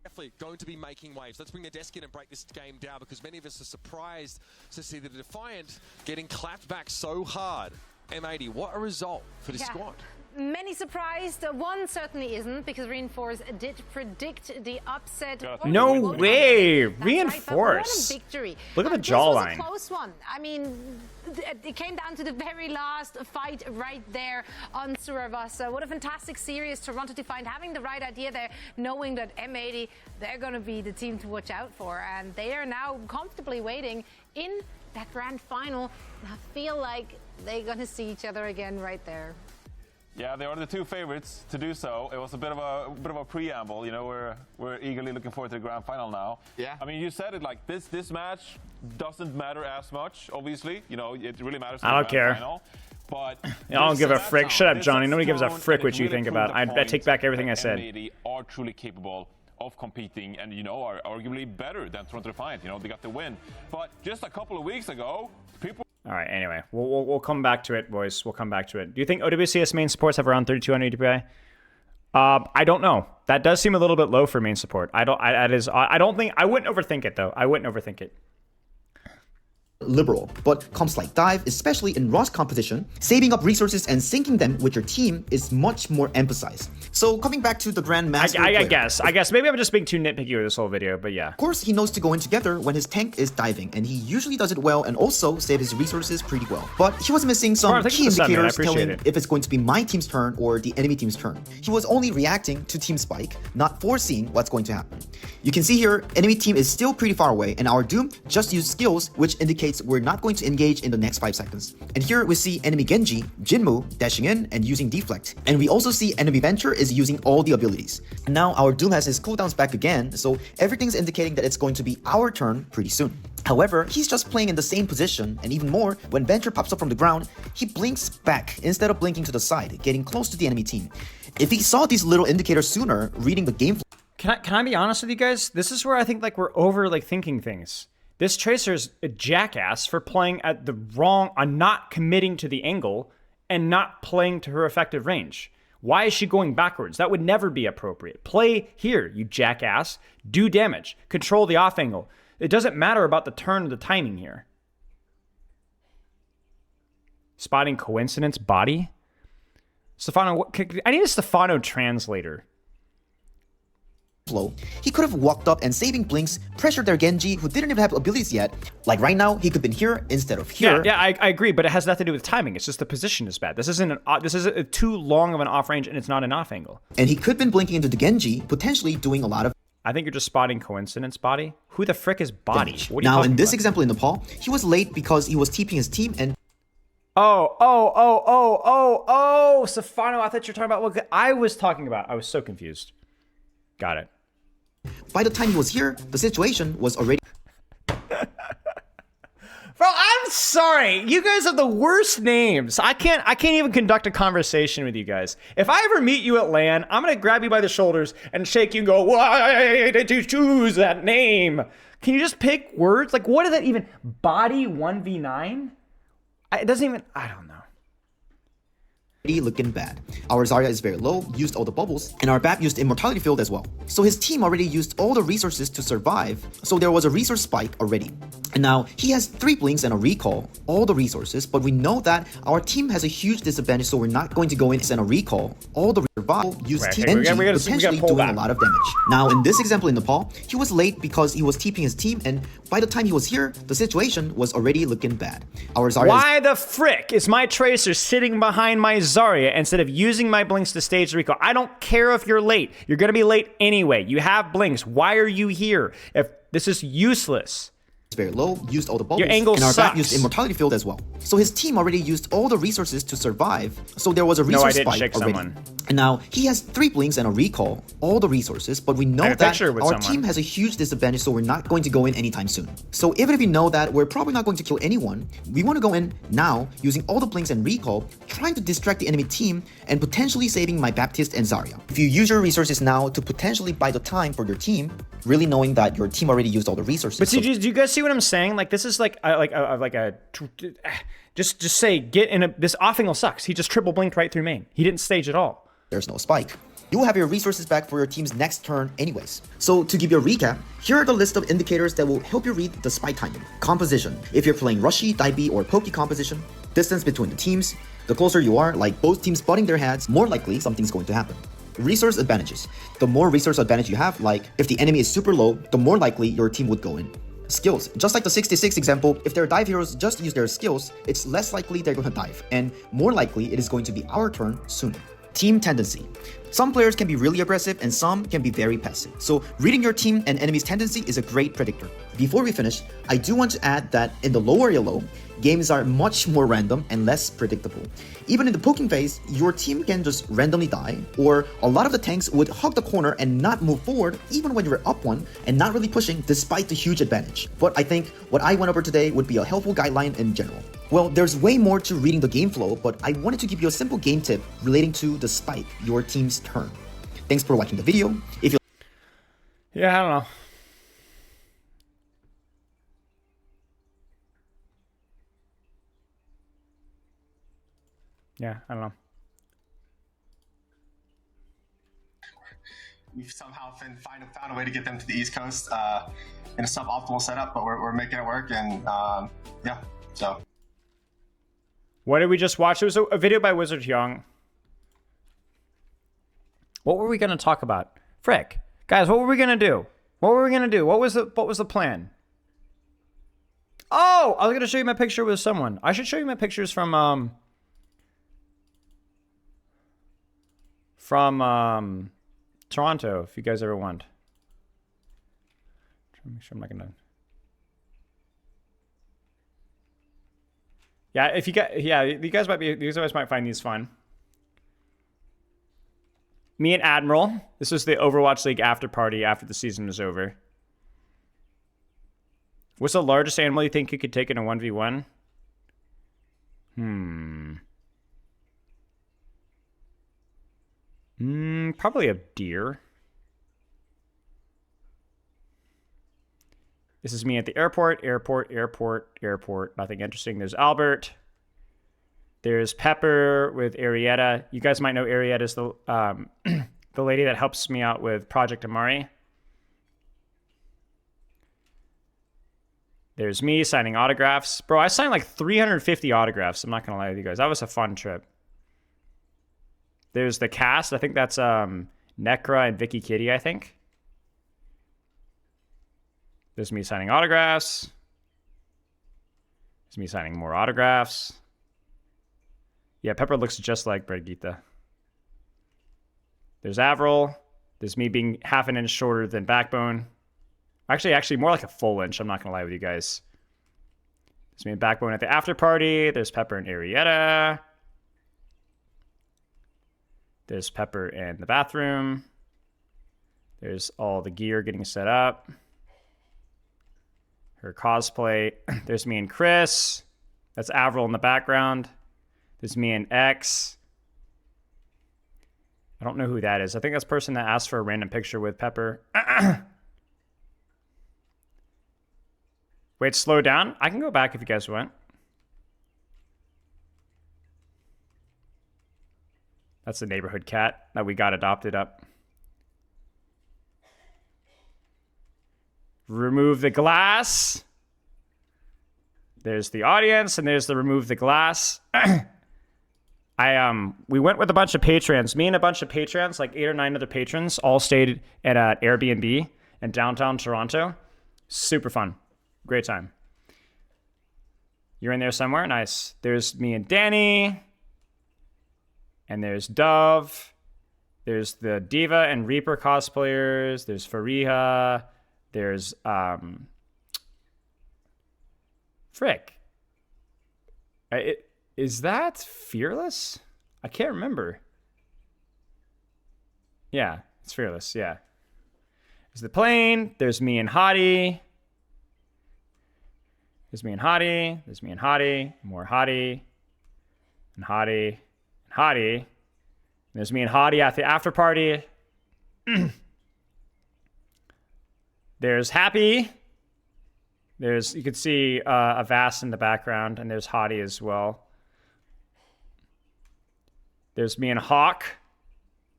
Definitely going to be making waves. Let's bring the desk in and break this game down, because many of us are surprised to see the Defiant getting clapped back so hard. M80, what a result for this squad. Many surprised. One certainly isn't, because Reinforce did predict the upset. No way! Reinforce. Right, victory. Look at the jawline. This was a close one. I mean, it came down to the very last fight right there on Suravasa. What a fantastic series. Toronto Defiant having the right idea there, knowing that M80, they're going to be the team to watch out for. And they are now comfortably waiting in that grand final. I feel like they're going to see each other again right there. Yeah, they are the two favorites to do so. It was a bit of a preamble. We're eagerly looking forward to the grand final now. Yeah. I mean, you said it like this match doesn't matter as much. Obviously, it really matters. I don't care. Final, but I don't give a frick. Shut up, Johnny. Nobody gives a frick what you think about. I take back everything I said. M80 are truly capable of competing, and are arguably better than Toronto Defiant. They got the win. But just a couple of weeks ago, people. All right, anyway, we'll come back to it, boys. We'll come back to it. Do you think OWCS main supports have around 3200 DPI? I don't know. That does seem a little bit low for main support. I wouldn't overthink it, though. I wouldn't overthink it. Liberal, but comps like dive, especially in Ross competition, saving up resources and syncing them with your team is much more emphasized. So coming back to the Grandmaster I guess maybe I'm just being too nitpicky with this whole video, but yeah. Of course, he knows to go in together when his tank is diving, and he usually does it well and also save his resources pretty well. But he was missing some key indicators telling if it's going to be my team's turn or the enemy team's turn. He was only reacting to Team Spike, not foreseeing what's going to happen. You can see here, enemy team is still pretty far away, and our Doom just used skills, which indicates we're not going to engage in the next 5 seconds. And here we see enemy Genji, Jinmu, dashing in and using Deflect. And we also see enemy Venture is using all the abilities. Now our Doom has his cooldowns back again, so everything's indicating that it's going to be our turn pretty soon. However, he's just playing in the same position, and even more, when Venture pops up from the ground, he blinks back instead of blinking to the side, getting close to the enemy team. If he saw these little indicators sooner, reading the game. Can I be honest with you guys? This is where I think we're over thinking things. This Tracer's a jackass for playing at the wrong, on not committing to the angle and not playing to her effective range. Why is she going backwards? That would never be appropriate. Play here, you jackass. Do damage. Control the off angle. It doesn't matter about the turn or the timing here. Spotting coincidence body? Stefano, I need a Stefano translator. Flow, he could have walked up and saving blinks, pressured their Genji who didn't even have abilities yet. Like right now, he could have been here instead of here. Yeah, I agree, but it has nothing to do with timing. It's just the position is bad. This isn't too long of an off range, and it's not an off angle. And he could have been blinking into the Genji, potentially doing a lot of. I think you're just spotting coincidence body. Who the frick is body? What are you now in this example in Nepal, he was late because he was TPing his team and. Oh, Stefano, I thought you were talking about what I was talking about. I was so confused. Got it. By the time he was here, the situation was already. Bro, I'm I'm sorry. You guys have the worst names. I can't even conduct a conversation with you guys. If I ever meet you at LAN, I'm gonna grab you by the shoulders and shake you and go, why did you choose that name? Can you just pick words? Like, what is that even? Body 1v9? It doesn't even, I don't know. Looking bad. Our Zarya is very low, used all the bubbles, and our BAP used Immortality Field as well. So his team already used all the resources to survive, so there was a resource spike already. And now he has 3 blinks and a recall, all the resources, but we know that our team has a huge disadvantage, so we're not going to go in and send a recall. All the survival used team NG, potentially doing a lot of damage. Now in this example in Nepal, he was late because he was TPing his team, and by the time he was here, the situation was already looking bad. Our Zarya Why the frick is my Tracer sitting behind my Zarya instead of using my blinks to stage the recall? I don't care if you're late. You're going to be late anyway. You have blinks. Why are you here? If this is useless. Very low, used all the bubbles, your angle and our sucks. BAP used Immortality Field as well. So his team already used all the resources to survive, so there was a resource spike already. Someone. And now he has 3 blinks and a recall, all the resources, but we know that our team has a huge disadvantage, so we're not going to go in anytime soon. So even if we know that we're probably not going to kill anyone, we want to go in now using all the blinks and recall, trying to distract the enemy team and potentially saving my Baptiste and Zarya. If you use your resources now to potentially buy the time for your team, really knowing that your team already used all the resources. But see, do you guys see what I'm saying? Like, this is just say get in a, this off-angle sucks. He just triple blinked right through main. He didn't stage at all. There's no spike. You will have your resources back for your team's next turn anyways. So to give you a recap, here are the list of indicators that will help you read the spike timing. Composition. If you're playing Rushy, Daibi, or Pokey composition. Distance between the teams. The closer you are, like both teams butting their heads, more likely something's going to happen. Resource advantages. The more resource advantage you have, like if the enemy is super low, the more likely your team would go in. Skills. Just like the 66 example, if their dive heroes just use their skills, it's less likely they're going to dive, and more likely it is going to be our turn sooner. Team tendency. Some players can be really aggressive and some can be very passive. So reading your team and enemy's tendency is a great predictor. Before we finish, I do want to add that in the low area low, games are much more random and less predictable. Even in the poking phase, your team can just randomly die, or a lot of the tanks would hug the corner and not move forward even when you're up 1 and not really pushing despite the huge advantage. But I think what I went over today would be a helpful guideline in general. Well, there's way more to reading the game flow, but I wanted to give you a simple game tip relating to the spike, your team's turn. Thanks for watching the video. If you Yeah, I don't know. Yeah, I don't know. We've somehow found a way to get them to the East Coast in a suboptimal setup, but we're making it work, and yeah, so. What did we just watch? It was a video by Wizard Young. What were we going to talk about? Frick. Guys, what were we going to do? What were we going to do? What was the plan? Oh, I was going to show you my picture with someone. I should show you my pictures from Toronto, if you guys ever want. Trying to make sure I'm not gonna. Yeah, if you get, yeah, you guys might find these fun. Me and Admiral. This was the Overwatch League after party after the season was over. What's the largest animal you think you could take in a 1v1? Probably a deer. This is me at the airport. Nothing interesting. There's Albert. There's Pepper with Arietta. You guys might know Arietta is the the lady that helps me out with Project Amari. There's me signing autographs. Bro, I signed like 350 autographs. I'm not going to lie with you guys. That was a fun trip. There's the cast. I think that's Necra and Vicky Kitty, I think. There's me signing autographs. There's me signing more autographs. Yeah, Pepper looks just like Brigitte. There's Avril. There's me being half an inch shorter than Backbone. Actually, more like a full inch. I'm not going to lie with you guys. There's me and Backbone at the after party. There's Pepper and Arietta. There's Pepper in the bathroom. There's all the gear getting set up. Her cosplay. There's me and Chris. That's Avril in the background. There's me and X. I don't know who that is. I think that's the person that asked for a random picture with Pepper. Wait, slow down? I can go back if you guys want. That's the neighborhood cat that we got adopted up. Remove the glass. There's the audience, and there's the remove the glass. We went with a bunch of patrons. Me and a bunch of patrons, like 8 or 9 other patrons, all stayed at an Airbnb in downtown Toronto. Super fun. Great time. You're in there somewhere? Nice. There's me and Danny. And there's Dove. There's the Diva and Reaper cosplayers. There's Fariha. There's, Frick. Is that Fearless? I can't remember. Yeah, it's Fearless, yeah. There's the plane. There's me and Hottie. There's me and Hottie. There's me and Hottie. More Hottie. And Hottie. And Hottie. And there's me and Hottie at the after party. There's Happy. You can see Avast in the background, and there's Hottie as well. There's me and Hawk.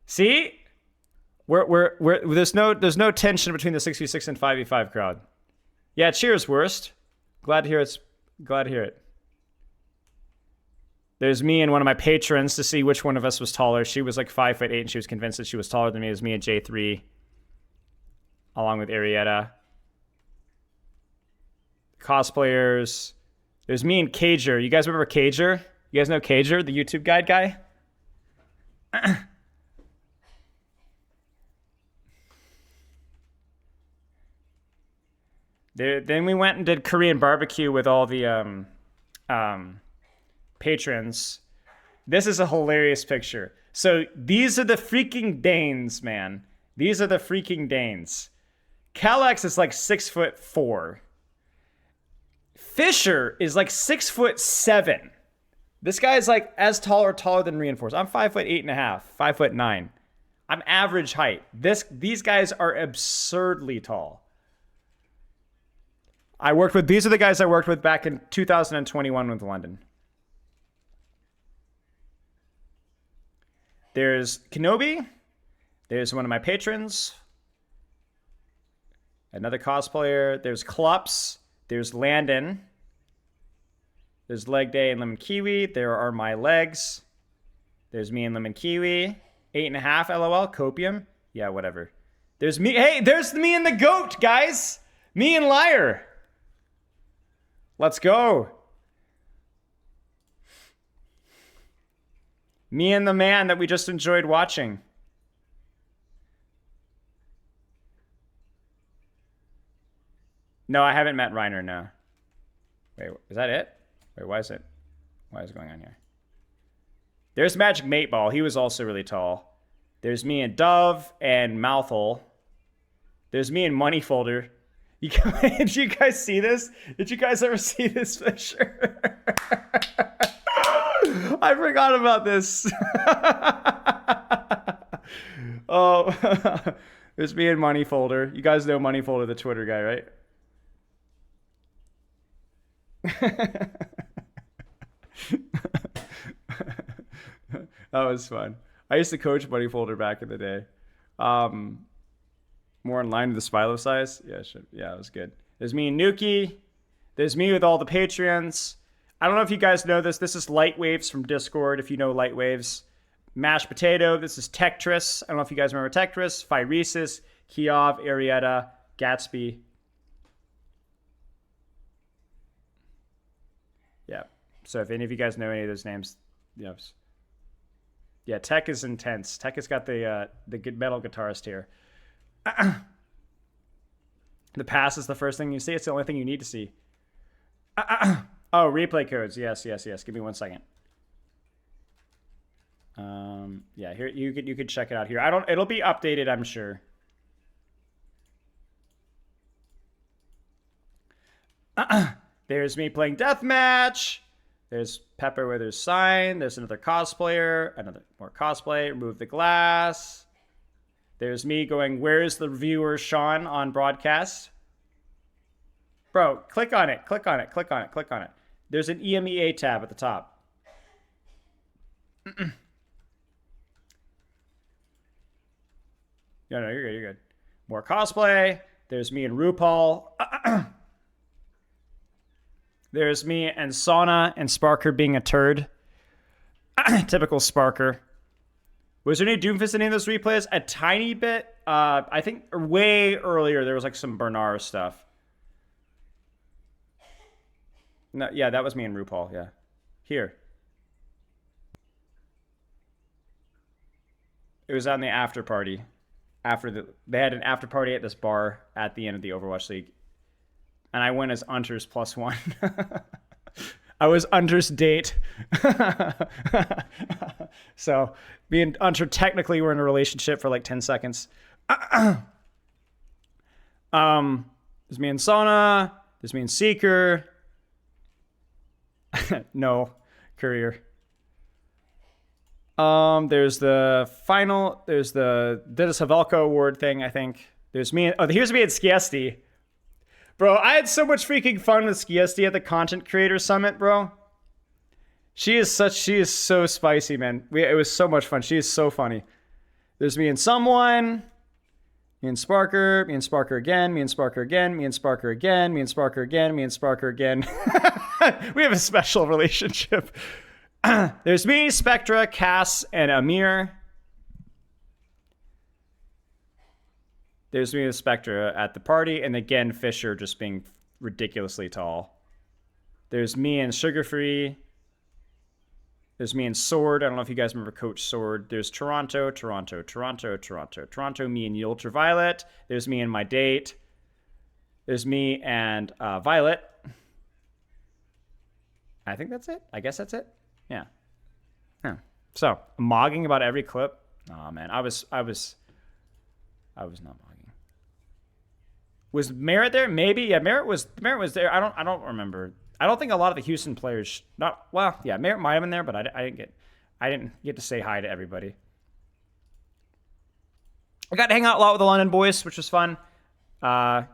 See? There's no tension between the 6v6 and 5v5 crowd. Yeah, cheers, worst. Glad to hear it. There's me and one of my patrons to see which one of us was taller. She was like 5'8", and she was convinced that she was taller than me. It was me and J3, along with Arietta. Cosplayers. There's me and Cager. You guys remember Cager? You guys know Cager, the YouTube guide guy? Then we went and did Korean barbecue with all the patrons. This is a hilarious picture. So these are the freaking Danes, man. These are the freaking Danes. Calex is like 6'4". Fisher is like 6'7". This guy is like as tall or taller than Reinforced. I'm 5'8.5", 5'9". I'm average height. These guys are absurdly tall. These are the guys I worked with back in 2021 with London. There's Kenobi. There's one of my patrons. Another cosplayer. There's Clups. There's Landon. There's Leg Day and Lemon Kiwi. There are my legs. There's me and Lemon Kiwi. 8.5 LOL. Copium. Yeah, whatever. There's me. Hey, there's me and the goat, guys. Me and Liar. Let's go. Me and the man that we just enjoyed watching. No, I haven't met Reiner, no. Wait, is that it? Wait, why is it going on here? There's Magic Mateball. He was also really tall. There's me and Dove and Mouthhole. There's me and Moneyfolder. Did you guys see this? Did you guys ever see this picture? I forgot about this. Oh, there's me and Moneyfolder. You guys know Moneyfolder, the Twitter guy, right? That was fun. I used to coach Moneyfolder back in the day. More in line with the Spilo size. Yeah, yeah, it was good. There's me and Nuki. There's me with all the Patreons. I don't know if you guys know this. This is Light Waves from Discord, if you know Light Waves. Mashed Potato. This is Tectris. I don't know if you guys remember Tectris. Phyresis, Kiev, Arietta, Gatsby. Yeah. So if any of you guys know any of those names, yes. Yeah, Tech is intense. Tech has got the good metal guitarist here. The pass is the first thing you see. It's the only thing you need to see. Oh, replay codes. Yes. Give me 1 second. Yeah, here you could check it out here. It'll be updated, I'm sure. There's me playing deathmatch. There's Pepper where there's sign. There's another cosplayer. Another more cosplay. Remove the glass. There's me going, where's the viewer, Sean, on broadcast? Bro, click on it. Click on it. Click on it. Click on it. There's an EMEA tab at the top. No, you're good. You're good. More cosplay. There's me and RuPaul. There's me and Sauna and Sparker being a turd. Typical Sparker. Was there any Doomfist in any of those replays? A tiny bit. I think way earlier there was like some Bernard stuff. No, yeah, that was me and RuPaul. Yeah, here. It was on the after party. They had an after party at this bar at the end of the Overwatch League, and I went as Unter's +1. I was Unter's date. So me and Unter technically were in a relationship for like 10 seconds. There's me and Sauna. There's me and Seeker. No, Courier. There's the final. There's the Dennis Havelko Award thing, I think. There's me. Oh, here's me at Skiesti. Bro, I had so much freaking fun with Skiesti at the Content Creator Summit, bro. She is so spicy, man. It was so much fun. She is so funny. There's me and someone. Me and Sparker. Me and Sparker again. Me and Sparker again. Me and Sparker again. Me and Sparker again. Me and Sparker again. We have a special relationship. There's me, Spectra, Cass, and Amir. There's me and Spectra at the party, and again, Fisher just being ridiculously tall. There's me and Sugarfree. There's me and Sword. I don't know if you guys remember Coach Sword. There's Toronto, me and Ultraviolet. There's me and my date. There's me and Violet. I think that's it. I guess that's it. Yeah. So, mogging about every clip. Oh man, I was not mogging. Was Merritt there? Maybe. Yeah, Merritt was there. I don't remember. I don't think a lot of the Houston players yeah, Merritt might have been there, but I didn't get to say hi to everybody. I got to hang out a lot with the London boys, which was fun. Yeah.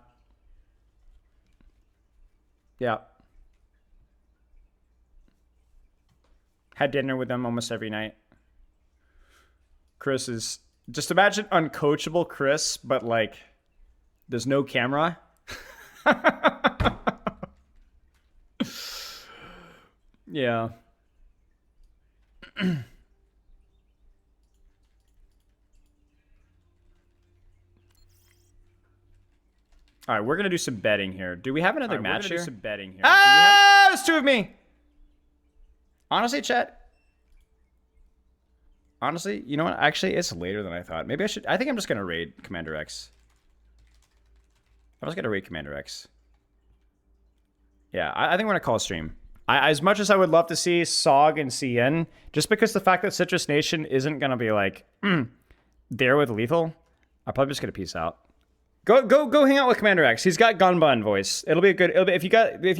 Had dinner with them almost every night. Chris is... Just imagine uncoachable Chris, but like, there's no camera. Yeah. All right, we're going to do some betting here. Do we have another match here? Do some betting here. There's two of me. Honestly, chat. Honestly, you know what? Actually, it's later than I thought. Maybe I should... I think I'm just going to raid Commander X. I'm just going to raid Commander X. Yeah, I think we're going to call a stream. As much as I would love to see SOG and CN, just because the fact that Citrus Nation isn't going to be like, there with Lethal, I'm probably just going to peace out. Go hang out with Commander X. He's got gun bun voice. It'll be a good... if you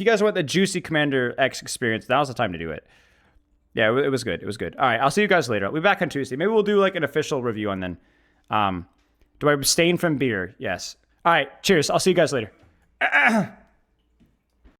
guys want the juicy Commander X experience, now's the time to do it. Yeah, it was good. It was good. All right, I'll see you guys later. I'll be back on Tuesday. Maybe we'll do like an official review on then. Do I abstain from beer? Yes. All right, cheers. I'll see you guys later.